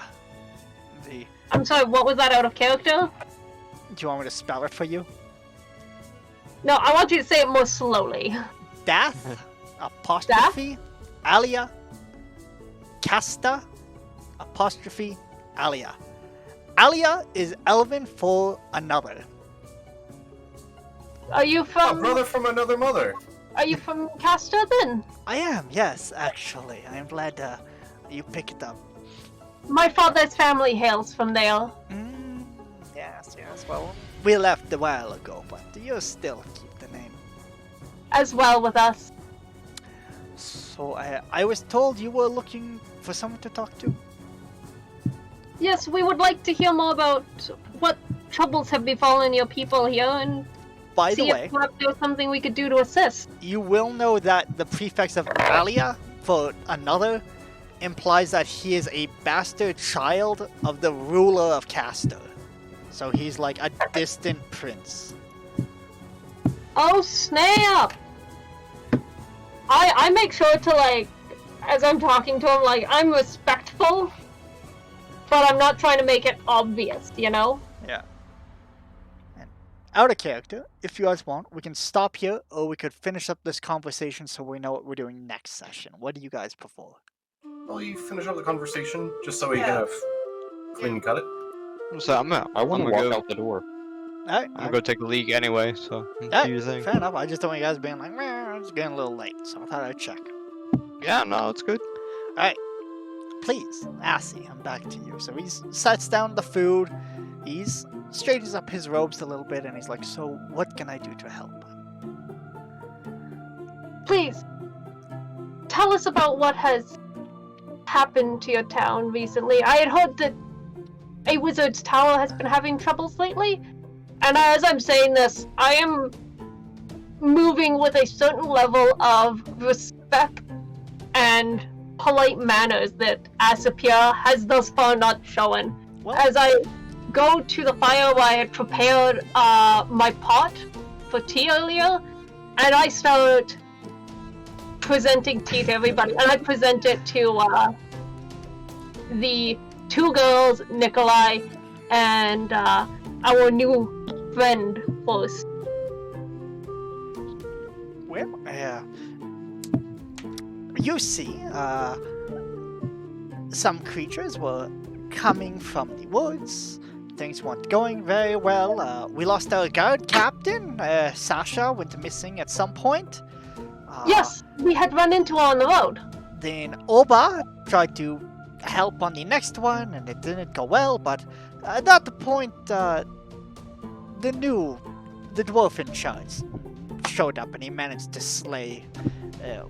[SPEAKER 1] The...
[SPEAKER 5] I'm sorry, what was that out of character?
[SPEAKER 1] Do you want me to spell it for you?
[SPEAKER 5] No, I want you to say it more slowly.
[SPEAKER 1] Dath, apostrophe, Alia, Casta, apostrophe, Alia. Alia is Elven for another.
[SPEAKER 5] Are you
[SPEAKER 3] A
[SPEAKER 5] from...
[SPEAKER 3] brother from another mother.
[SPEAKER 5] Are you from Castor then?
[SPEAKER 1] I am, yes, actually. I am glad you picked it up.
[SPEAKER 5] My father's family hails from there.
[SPEAKER 1] Yes. Well, we left a while ago, but you still keep the name.
[SPEAKER 5] As well with us.
[SPEAKER 1] So I was told you were looking for someone to talk to.
[SPEAKER 5] Yes, we would like to hear more about what troubles have befallen your people here and
[SPEAKER 1] By the
[SPEAKER 5] see
[SPEAKER 1] way,
[SPEAKER 5] if perhaps there was something we could do to assist.
[SPEAKER 1] you will know that the prefix of Alia for another implies that he is a bastard child of the ruler of Castor. So he's like a distant prince.
[SPEAKER 5] Oh snap! I make sure to like, as I'm talking to him, like I'm respectful, but I'm not trying to make it obvious, you know?
[SPEAKER 1] Yeah. And out of character, if you guys want, we can stop here, or we could finish up this conversation so we know what we're doing next session. What do you guys prefer?
[SPEAKER 3] Well, you finish up the conversation just so we
[SPEAKER 2] Yeah.
[SPEAKER 3] kind of clean cut it.
[SPEAKER 4] So I'm out.
[SPEAKER 6] I want to
[SPEAKER 4] I'm
[SPEAKER 6] walk
[SPEAKER 4] gonna go.
[SPEAKER 6] out the door.
[SPEAKER 1] Alright,
[SPEAKER 4] I'm gonna go take a leak anyway. So do your thing.
[SPEAKER 1] fair enough. I just don't want you guys being like, meh, it's getting a little late, so I thought I'd check.
[SPEAKER 4] Yeah, no, it's good.
[SPEAKER 1] Alright, please, Assy, I'm back to you. So he sets down the food, he's straightens up his robes a little bit, and he's like, so what can I do to help?
[SPEAKER 5] Please, tell us about what has happened to your town recently. I had heard that a wizard's tower has been having troubles lately, and as I'm saying this, I am moving with a certain level of respect and polite manners that Asapia has thus far not shown.
[SPEAKER 1] Well,
[SPEAKER 5] As I go to the fire where I had prepared my pot for tea earlier, and I start presenting tea to everybody, and I present it to the two girls, Nikolai, and our new friend first.
[SPEAKER 1] well, you see, some creatures were coming from the woods. Things weren't going very well. We lost our guard captain. Sasha went missing at some point.
[SPEAKER 5] Yes, we had run into her on the road.
[SPEAKER 1] Then Oba tried to help on the next one, and it didn't go well. But at that point, the dwarf in charge showed up, and he managed to slay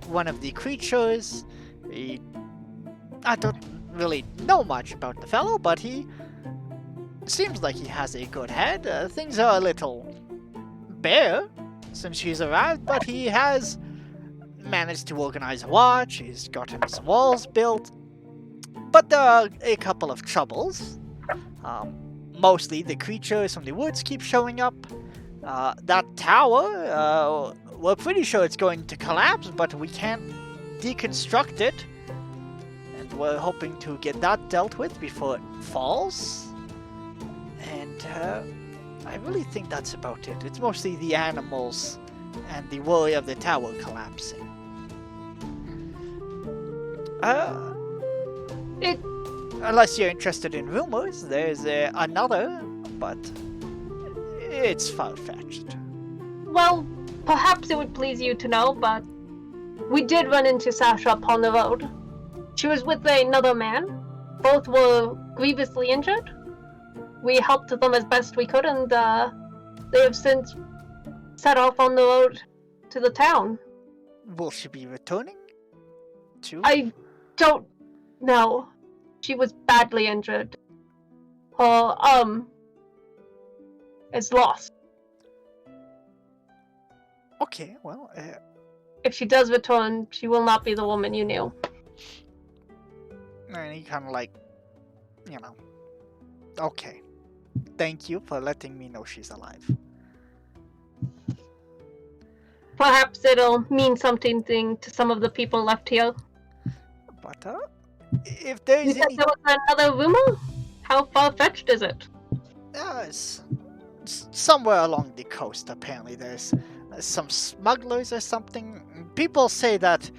[SPEAKER 1] one of the creatures. I don't really know much about the fellow, but he seems like he has a good head. Things are a little bear since she's arrived, but he has managed to organize a watch. He's gotten his walls built, but there are a couple of troubles. Mostly the creatures from the woods keep showing up. That tower, we're pretty sure it's going to collapse, but we can't deconstruct it. And we're hoping to get that dealt with before it falls. And I really think that's about it. It's mostly the animals and the worry of the tower collapsing. Unless you're interested in rumors, there's another, but it's far-fetched.
[SPEAKER 5] Well, perhaps it would please you to know, but we did run into Sasha upon the road. She was with another man. Both were grievously injured. We helped them as best we could, and they have since set off on the road to the town.
[SPEAKER 1] Will she be returning?
[SPEAKER 5] I don't know. She was badly injured. Her is lost.
[SPEAKER 1] Okay, well,
[SPEAKER 5] If she does return, she will not be the woman you knew.
[SPEAKER 1] and he kind of like, okay. Thank you for letting me know she's alive.
[SPEAKER 5] Perhaps it'll mean something to some of the people left here.
[SPEAKER 1] But, if there's
[SPEAKER 5] You said
[SPEAKER 1] any...
[SPEAKER 5] there was another rumor? How far-fetched is it?
[SPEAKER 1] Somewhere along the coast, apparently, there's some smugglers or something. People say that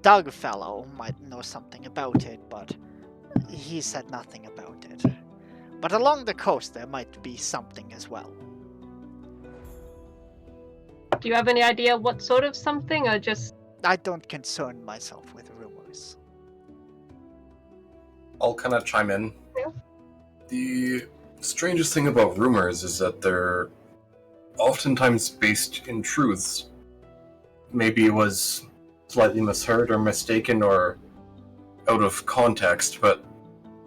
[SPEAKER 1] Doug fellow might know something about it, but he said nothing about it. But along the coast, there might be something as well.
[SPEAKER 5] Do you have any idea what sort of something, or just...
[SPEAKER 1] I don't concern myself with rumors.
[SPEAKER 3] I'll kind of chime in.
[SPEAKER 5] Yeah.
[SPEAKER 3] The strangest thing about rumors is that they're oftentimes based in truths. Maybe it was slightly misheard or mistaken or out of context, but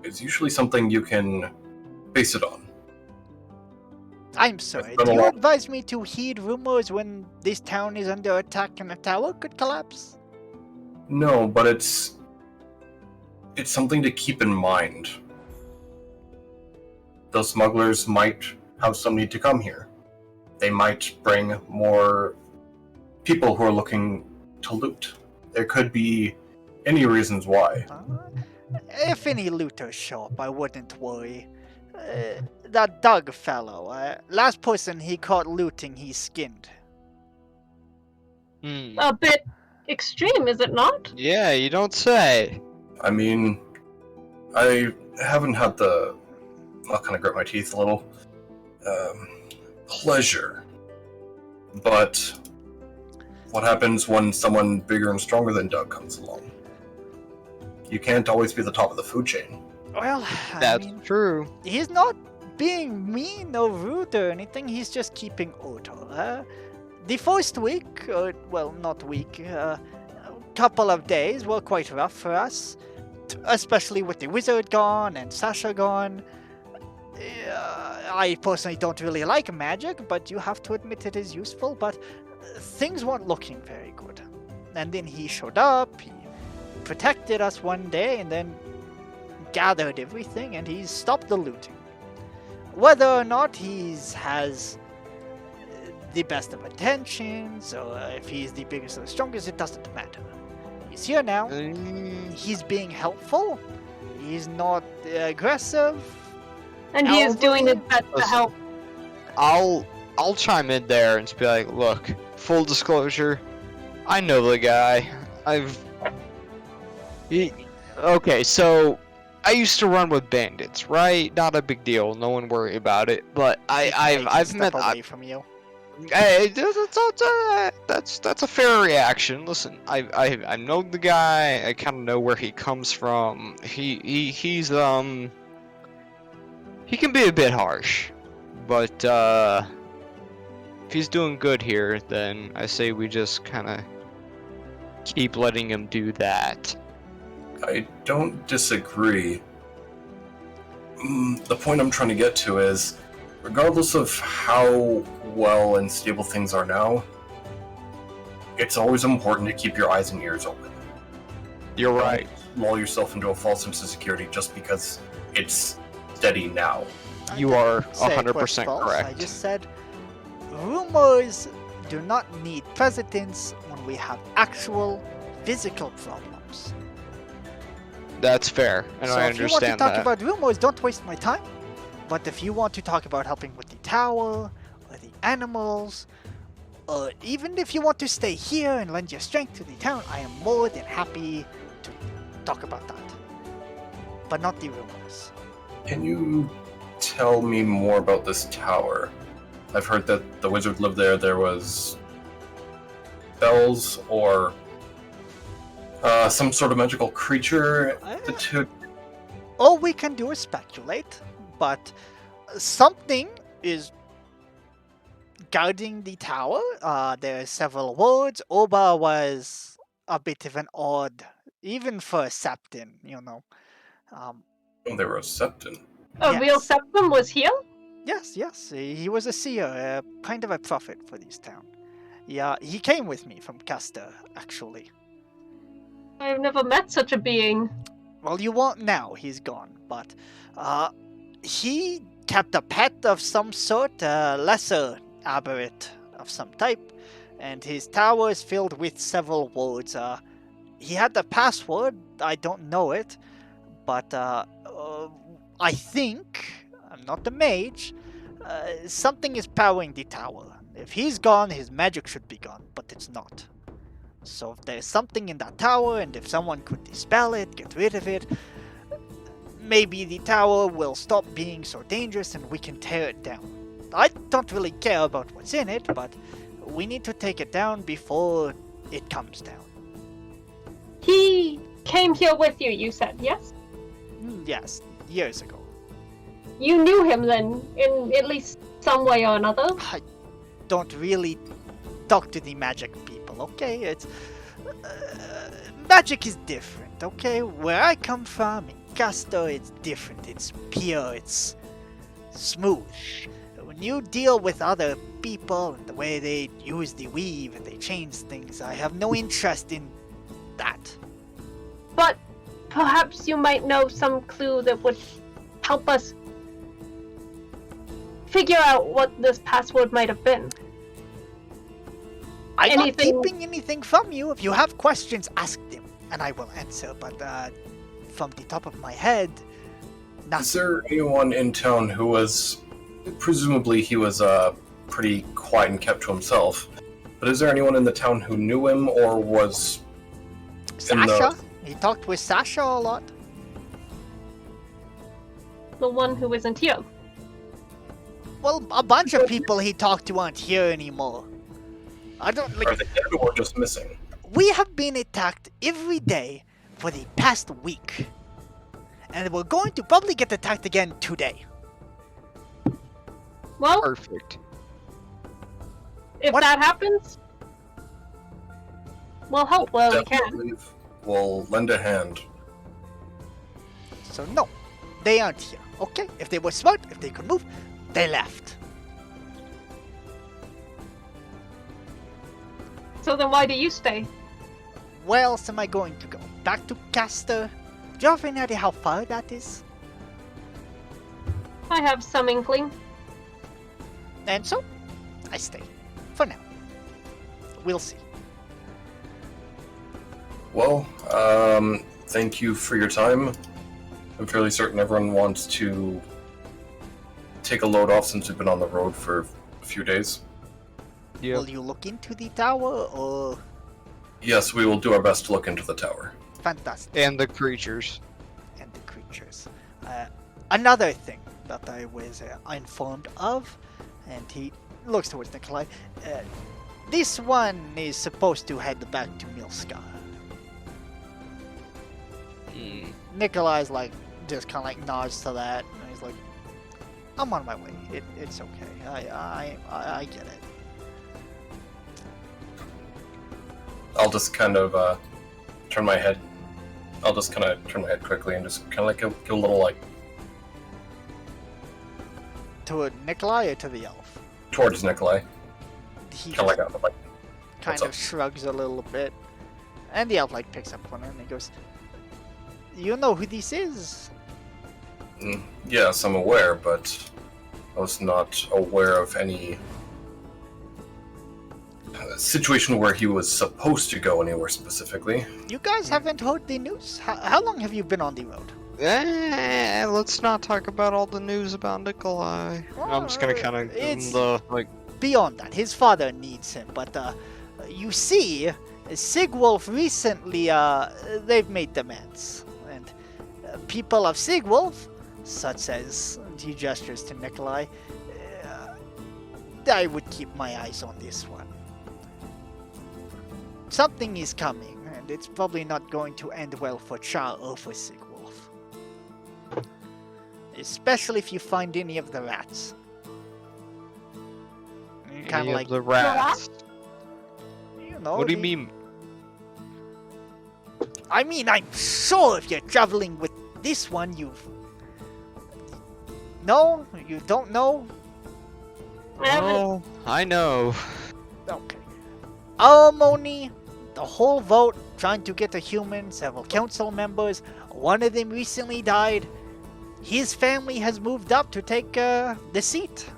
[SPEAKER 3] it's usually something you can base it on.
[SPEAKER 1] I'm sorry,
[SPEAKER 3] It's been
[SPEAKER 1] do
[SPEAKER 3] a
[SPEAKER 1] you
[SPEAKER 3] while.
[SPEAKER 1] advise me to heed rumors when this town is under attack and a tower could collapse?
[SPEAKER 3] No, but it's something to keep in mind. Those smugglers might have some need to come here. They might bring more people who are looking to loot. There could be any reasons why.
[SPEAKER 1] If any looters show up, I wouldn't worry. That Doug fellow, last person he caught looting, he skinned.
[SPEAKER 5] A bit extreme, is it not?
[SPEAKER 4] Yeah, you don't say.
[SPEAKER 3] I mean, I haven't had the... I'll kind of grit my teeth a little. Pleasure. But what happens when someone bigger and stronger than Doug comes along? You can't always be the top of the food chain.
[SPEAKER 1] Well,
[SPEAKER 4] That's true.
[SPEAKER 1] he's not being mean or rude or anything, he's just keeping order. The first week, or, well, not week, couple of days were quite rough for us, especially with the wizard gone and Sasha gone. I personally don't really like magic, but you have to admit it is useful, but things weren't looking very good. And then he showed up, he protected us one day, and then gathered everything, and he's stopped the looting. Whether or not he has the best of intentions, or if he's the biggest or the strongest, it doesn't matter. He's here now, he's being helpful, he's not aggressive.
[SPEAKER 5] And he is doing his
[SPEAKER 1] Elderly?
[SPEAKER 5] best to
[SPEAKER 4] Listen.
[SPEAKER 5] help.
[SPEAKER 4] I'll chime in there and just be like, look, full disclosure, I know the guy. Okay, so I used to run with bandits, right? Not a big deal, no one worry about it. But I've met.
[SPEAKER 1] away from you.
[SPEAKER 4] That's a fair reaction. Listen, I know the guy. I kind of know where he comes from. He's he can be a bit harsh, but if he's doing good here, then I say we just kind of keep letting him do that.
[SPEAKER 3] I don't disagree. The point I'm trying to get to is regardless of how well and stable things are now, it's always important to keep your eyes and ears open.
[SPEAKER 4] You're right.
[SPEAKER 3] Don't lull yourself into a false sense of security just because it's steady now.
[SPEAKER 4] You are
[SPEAKER 1] Say it was
[SPEAKER 4] 100%
[SPEAKER 1] false.
[SPEAKER 4] correct.
[SPEAKER 1] I just said rumors do not need precedence when we have actual physical problems.
[SPEAKER 4] That's fair, and
[SPEAKER 1] So
[SPEAKER 4] I
[SPEAKER 1] if you want to
[SPEAKER 4] understand
[SPEAKER 1] talk
[SPEAKER 4] that.
[SPEAKER 1] about rumors, don't waste my time. But if you want to talk about helping with the tower, or the animals, or even if you want to stay here and lend your strength to the town, I am more than happy to talk about that. But not the rumors.
[SPEAKER 3] Can you tell me more about this tower? I've heard that the wizard lived there. There was bells or some sort of magical creature.
[SPEAKER 1] All we can do is speculate, but something is guarding the tower. There are several wards. Oba was a bit of an odd, even for a Septon, you know.
[SPEAKER 3] There were a septon.
[SPEAKER 5] A real
[SPEAKER 1] Yes.
[SPEAKER 5] septum was here?
[SPEAKER 1] Yes, he was a seer, kind of a prophet for this town. Yeah, he came with me from Castor, actually.
[SPEAKER 5] I've never met such a being.
[SPEAKER 1] Well, you won't now, he's gone, but he kept a pet of some sort, a lesser aberrant of some type, and his tower is filled with several wards. He had the password, I don't know it, but I think, I'm not the mage, something is powering the tower. If he's gone, his magic should be gone, but it's not. So if there's something in that tower, and if someone could dispel it, get rid of it, maybe the tower will stop being so dangerous and we can tear it down. I don't really care about what's in it, but we need to take it down before it comes down.
[SPEAKER 5] He came here with you, you said, yes?
[SPEAKER 1] Yes, years ago.
[SPEAKER 5] You knew him then, in at least some way or another?
[SPEAKER 1] I don't really talk to the magic people, okay? It's magic is different, okay? Where I come from in Castor, it's different. It's pure. It's smooth. When you deal with other people and the way they use the weave and they change things, I have no interest in that.
[SPEAKER 5] But perhaps you might know some clue that would help us figure out what this password might have been.
[SPEAKER 1] I'm not
[SPEAKER 5] Anything-
[SPEAKER 1] keeping anything from you. If you have questions, ask them, and I will answer. But from the top of my head,
[SPEAKER 3] Is
[SPEAKER 1] nothing.
[SPEAKER 3] there anyone in town who was, presumably he was pretty quiet and kept to himself, but is there anyone in the town who knew him or was in the-
[SPEAKER 1] Sasha? He talked with Sasha a lot.
[SPEAKER 5] The one who isn't here.
[SPEAKER 1] Well, a bunch of people he talked to aren't here anymore. I don't
[SPEAKER 3] are
[SPEAKER 1] like.
[SPEAKER 3] they dead or just missing?
[SPEAKER 1] We have been attacked every day for the past week, and we're going to probably get attacked again today.
[SPEAKER 5] Well,
[SPEAKER 4] Perfect.
[SPEAKER 5] if
[SPEAKER 1] What-
[SPEAKER 5] that happens, we'll help where we can.
[SPEAKER 3] Definitely will lend a hand.
[SPEAKER 1] So no, they aren't here. Okay, if they were smart, if they could move, they left.
[SPEAKER 5] So then why do you stay?
[SPEAKER 1] Where else am I going to go? Back to Castor? Do you have any idea how far that is?
[SPEAKER 5] I have some inkling.
[SPEAKER 1] And so, I stay. For now. We'll see.
[SPEAKER 3] Well, thank you for your time. I'm fairly certain everyone wants to take a load off since we've been on the road for a few days.
[SPEAKER 4] Yep.
[SPEAKER 1] Will you look into the tower or...
[SPEAKER 3] Yes, we will do our best to look into the tower.
[SPEAKER 1] Fantastic.
[SPEAKER 4] And the creatures.
[SPEAKER 1] And the creatures. Another thing that I was informed of, and he looks towards Nikolai. This one is supposed to head back to Milskar. Nikolai's like, just kind of like nods to that, and he's like, I'm on my way. It's okay. I get it.
[SPEAKER 3] I'll just kind of turn my head. I'll just kind of turn my head quickly and just kind of like give a little like
[SPEAKER 1] To Nikolai or to the elf?
[SPEAKER 3] Towards Nikolai.
[SPEAKER 1] He
[SPEAKER 3] Kind of like,
[SPEAKER 1] kind
[SPEAKER 3] what's
[SPEAKER 1] of
[SPEAKER 3] up?
[SPEAKER 1] shrugs a little bit. And the elf like picks up on it and he goes, "You know who this is?"
[SPEAKER 3] Yes, I'm aware, but I was not aware of any situation where he was supposed to go anywhere specifically.
[SPEAKER 1] You guys haven't heard the news? How long have you been on the road?
[SPEAKER 4] Let's not talk about all the news about Nikolai. I'm just gonna kind of give him
[SPEAKER 1] It's-
[SPEAKER 4] the like.
[SPEAKER 1] Beyond that, his father needs him, but you see, Sigwolf recently, they've made demands. And people of Sigwolf, such as, he gestures to Nikolai, I would keep my eyes on this one. Something is coming, and it's probably not going to end well for Char or for Sigwolf. Especially if you find any of the rats. Kind
[SPEAKER 4] Any
[SPEAKER 1] of
[SPEAKER 4] of
[SPEAKER 1] like,
[SPEAKER 4] the rats.
[SPEAKER 1] you know.
[SPEAKER 4] What do you
[SPEAKER 1] the-
[SPEAKER 4] mean?
[SPEAKER 1] I mean, I'm sure if you're traveling with this one, you've... No? You don't know?
[SPEAKER 4] Oh, I know.
[SPEAKER 1] Okay. Alimony, the whole vote, trying to get a human, several council members. One of them recently died. His family has moved up to take the seat.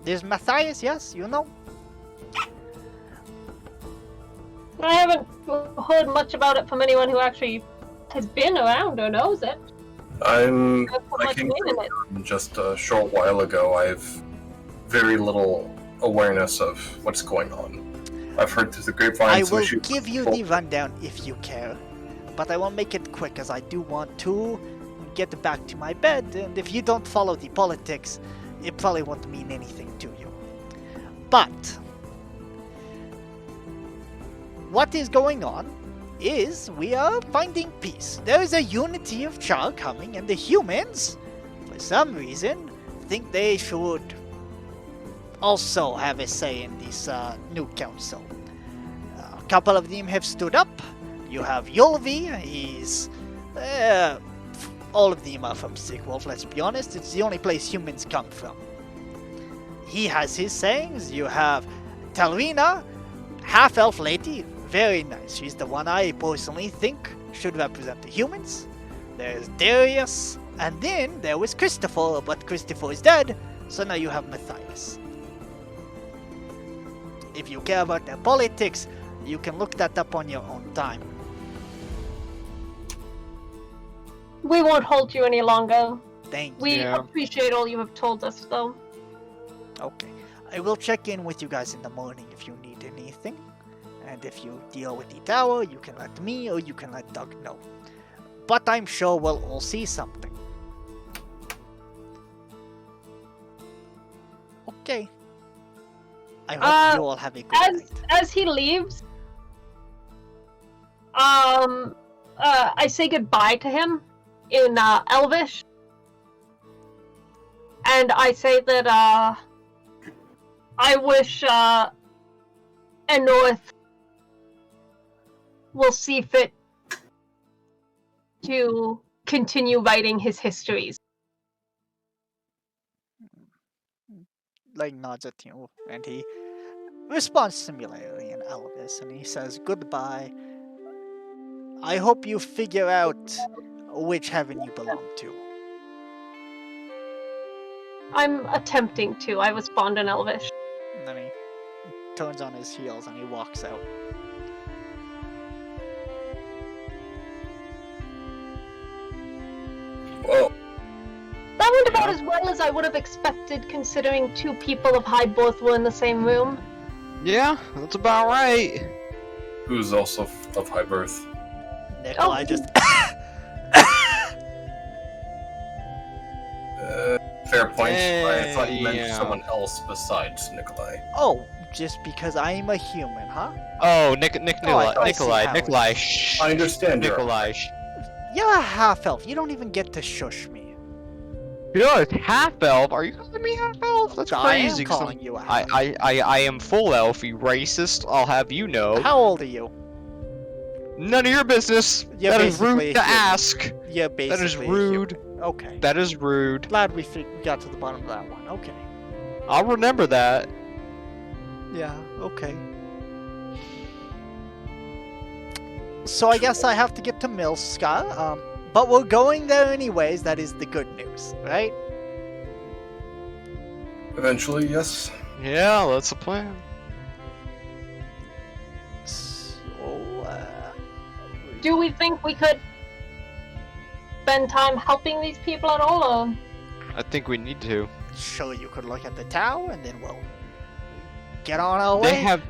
[SPEAKER 1] There's Matthias, yes, you know.
[SPEAKER 5] I haven't heard much about it from anyone who actually has been around or knows it.
[SPEAKER 3] I
[SPEAKER 5] Put much
[SPEAKER 3] came
[SPEAKER 5] weight in it.
[SPEAKER 3] through just a short while ago. I've very little awareness of what's going on. I've heard through the grapevine
[SPEAKER 1] I
[SPEAKER 3] some
[SPEAKER 1] will
[SPEAKER 3] issues
[SPEAKER 1] give you the rundown if you care, but I will make it quick as I do want to get back to my bed, and if you don't follow the politics, it probably won't mean anything to you. But what is going on is we are finding peace. There is a unity of Char coming, and the humans, for some reason, think they should also have a say in this new council. A couple of them have stood up. You have Yulvi, he's... all of them are from Sigwolf, let's be honest. It's the only place humans come from. He has his sayings. You have Talrina, half-elf lady, very nice. She's the one I personally think should represent the humans. There's Darius, and then there was Christopher, but Christopher is dead, so now you have Matthias. If you care about their politics, you can look that up on your own time.
[SPEAKER 5] We won't hold you any longer.
[SPEAKER 1] Thank you.
[SPEAKER 5] We
[SPEAKER 4] Yeah.
[SPEAKER 5] appreciate all you have told us, though.
[SPEAKER 1] Okay. I will check in with you guys in the morning if you need anything. And if you deal with the tower, you can let me or you can let Doug know. But I'm sure we'll all see something. Okay. I hope you all have a good night.
[SPEAKER 5] As he leaves, I say goodbye to him in Elvish, and I say that I wish Enorth will see fit to continue writing his histories.
[SPEAKER 1] Like nods at you, and he responds similarly in Elvis, and he says goodbye. I hope you figure out which heaven you belong to.
[SPEAKER 5] I'm attempting to. I respond in Elvish.
[SPEAKER 1] And then he turns on his heels and he walks out.
[SPEAKER 3] Well,
[SPEAKER 5] That went about as well as I would have expected, considering two people of high birth were in the same room.
[SPEAKER 4] Yeah, that's about right.
[SPEAKER 3] who's also of high birth.
[SPEAKER 1] Nikolai just
[SPEAKER 3] Fair point. I thought you meant
[SPEAKER 4] Yeah.
[SPEAKER 3] someone else besides Nikolai.
[SPEAKER 1] Oh, just because I'm a human, huh?
[SPEAKER 4] Oh,
[SPEAKER 1] I see how it
[SPEAKER 4] Nikolai, shh.
[SPEAKER 3] I understand you're-
[SPEAKER 4] Nikolai,
[SPEAKER 1] You're a half-elf. You don't even get to shush me.
[SPEAKER 4] You're half-elf? Are you calling me half-elf? That's
[SPEAKER 1] I am
[SPEAKER 4] crazy. 'cause
[SPEAKER 1] calling you a
[SPEAKER 4] I,
[SPEAKER 1] half.
[SPEAKER 4] I am full elf, you racist. I'll have you know.
[SPEAKER 1] How old are you?
[SPEAKER 4] None of your business.
[SPEAKER 1] You're
[SPEAKER 4] That is rude
[SPEAKER 1] basically
[SPEAKER 4] to
[SPEAKER 1] a human.
[SPEAKER 4] ask.
[SPEAKER 1] You're basically
[SPEAKER 4] That is
[SPEAKER 1] a
[SPEAKER 4] rude.
[SPEAKER 1] human. Okay.
[SPEAKER 4] That is rude.
[SPEAKER 1] Glad we got to the bottom of that one. Okay.
[SPEAKER 4] I'll remember that.
[SPEAKER 1] Yeah, okay. So I guess I have to get to Milska, but we're going there anyways, that is the good news, right?
[SPEAKER 3] Eventually, yes.
[SPEAKER 4] Yeah, that's the plan.
[SPEAKER 1] So,
[SPEAKER 5] Do we think we could spend time helping these people at all, or?
[SPEAKER 4] I think we need to.
[SPEAKER 1] sure, you could look at the tower, and then we'll get on our
[SPEAKER 4] They
[SPEAKER 1] way.
[SPEAKER 4] have.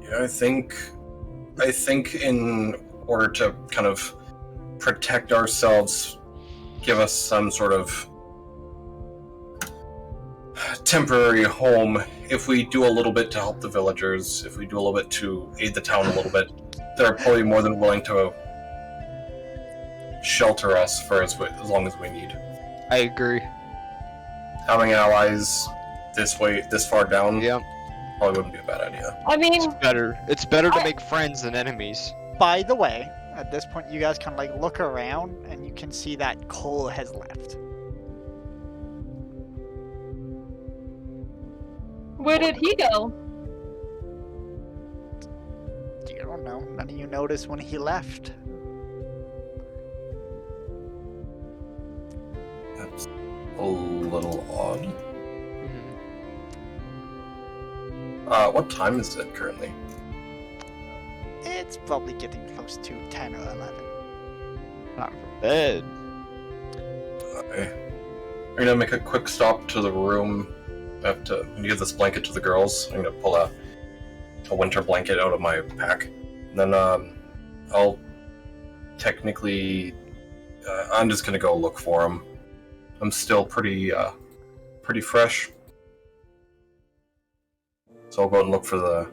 [SPEAKER 3] Yeah, I think in order to kind of protect ourselves, give us some sort of temporary home, if we do a little bit to help the villagers, if we do a little bit to aid the town a little bit, they're probably more than willing to shelter us for as long as we need.
[SPEAKER 4] I agree.
[SPEAKER 3] Having allies this far down,
[SPEAKER 4] Yeah,
[SPEAKER 3] probably wouldn't be a bad idea.
[SPEAKER 5] I mean,
[SPEAKER 4] it's better. It's better to make friends than enemies.
[SPEAKER 1] By the way, at this point, you guys can like look around, and you can see that Cole has left.
[SPEAKER 5] where did he go?
[SPEAKER 1] You don't know. None of you noticed when he left.
[SPEAKER 3] That's a little odd. What time is it currently?
[SPEAKER 1] It's probably getting close to 10 or 11.
[SPEAKER 4] Not for bed.
[SPEAKER 3] Okay. I'm gonna make a quick stop to the room. I have to give this blanket to the girls. I'm gonna pull a winter blanket out of my pack. And then I'll technically I'm just gonna go look for them. I'm still pretty fresh, so I'll go out and look for the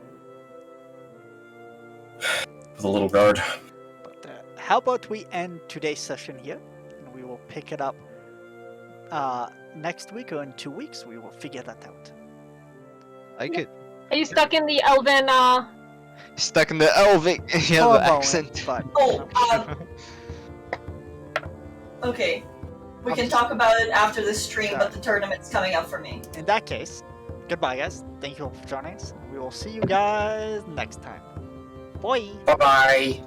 [SPEAKER 3] little guard.
[SPEAKER 1] But how about we end today's session here, and we will pick it up next week, or in 2 weeks. We will figure that out.
[SPEAKER 4] I could.
[SPEAKER 5] Are you stuck in the elven,
[SPEAKER 4] Stuck in the Elvic. Yeah,
[SPEAKER 1] For a
[SPEAKER 4] the
[SPEAKER 1] moment,
[SPEAKER 4] accent.
[SPEAKER 1] But,
[SPEAKER 2] Oh, okay. We can talk about it after the stream, but the tournament's coming up for me.
[SPEAKER 1] in that case, goodbye, guys. Thank you all for joining us. We will see you guys next time. Bye.
[SPEAKER 3] Bye bye.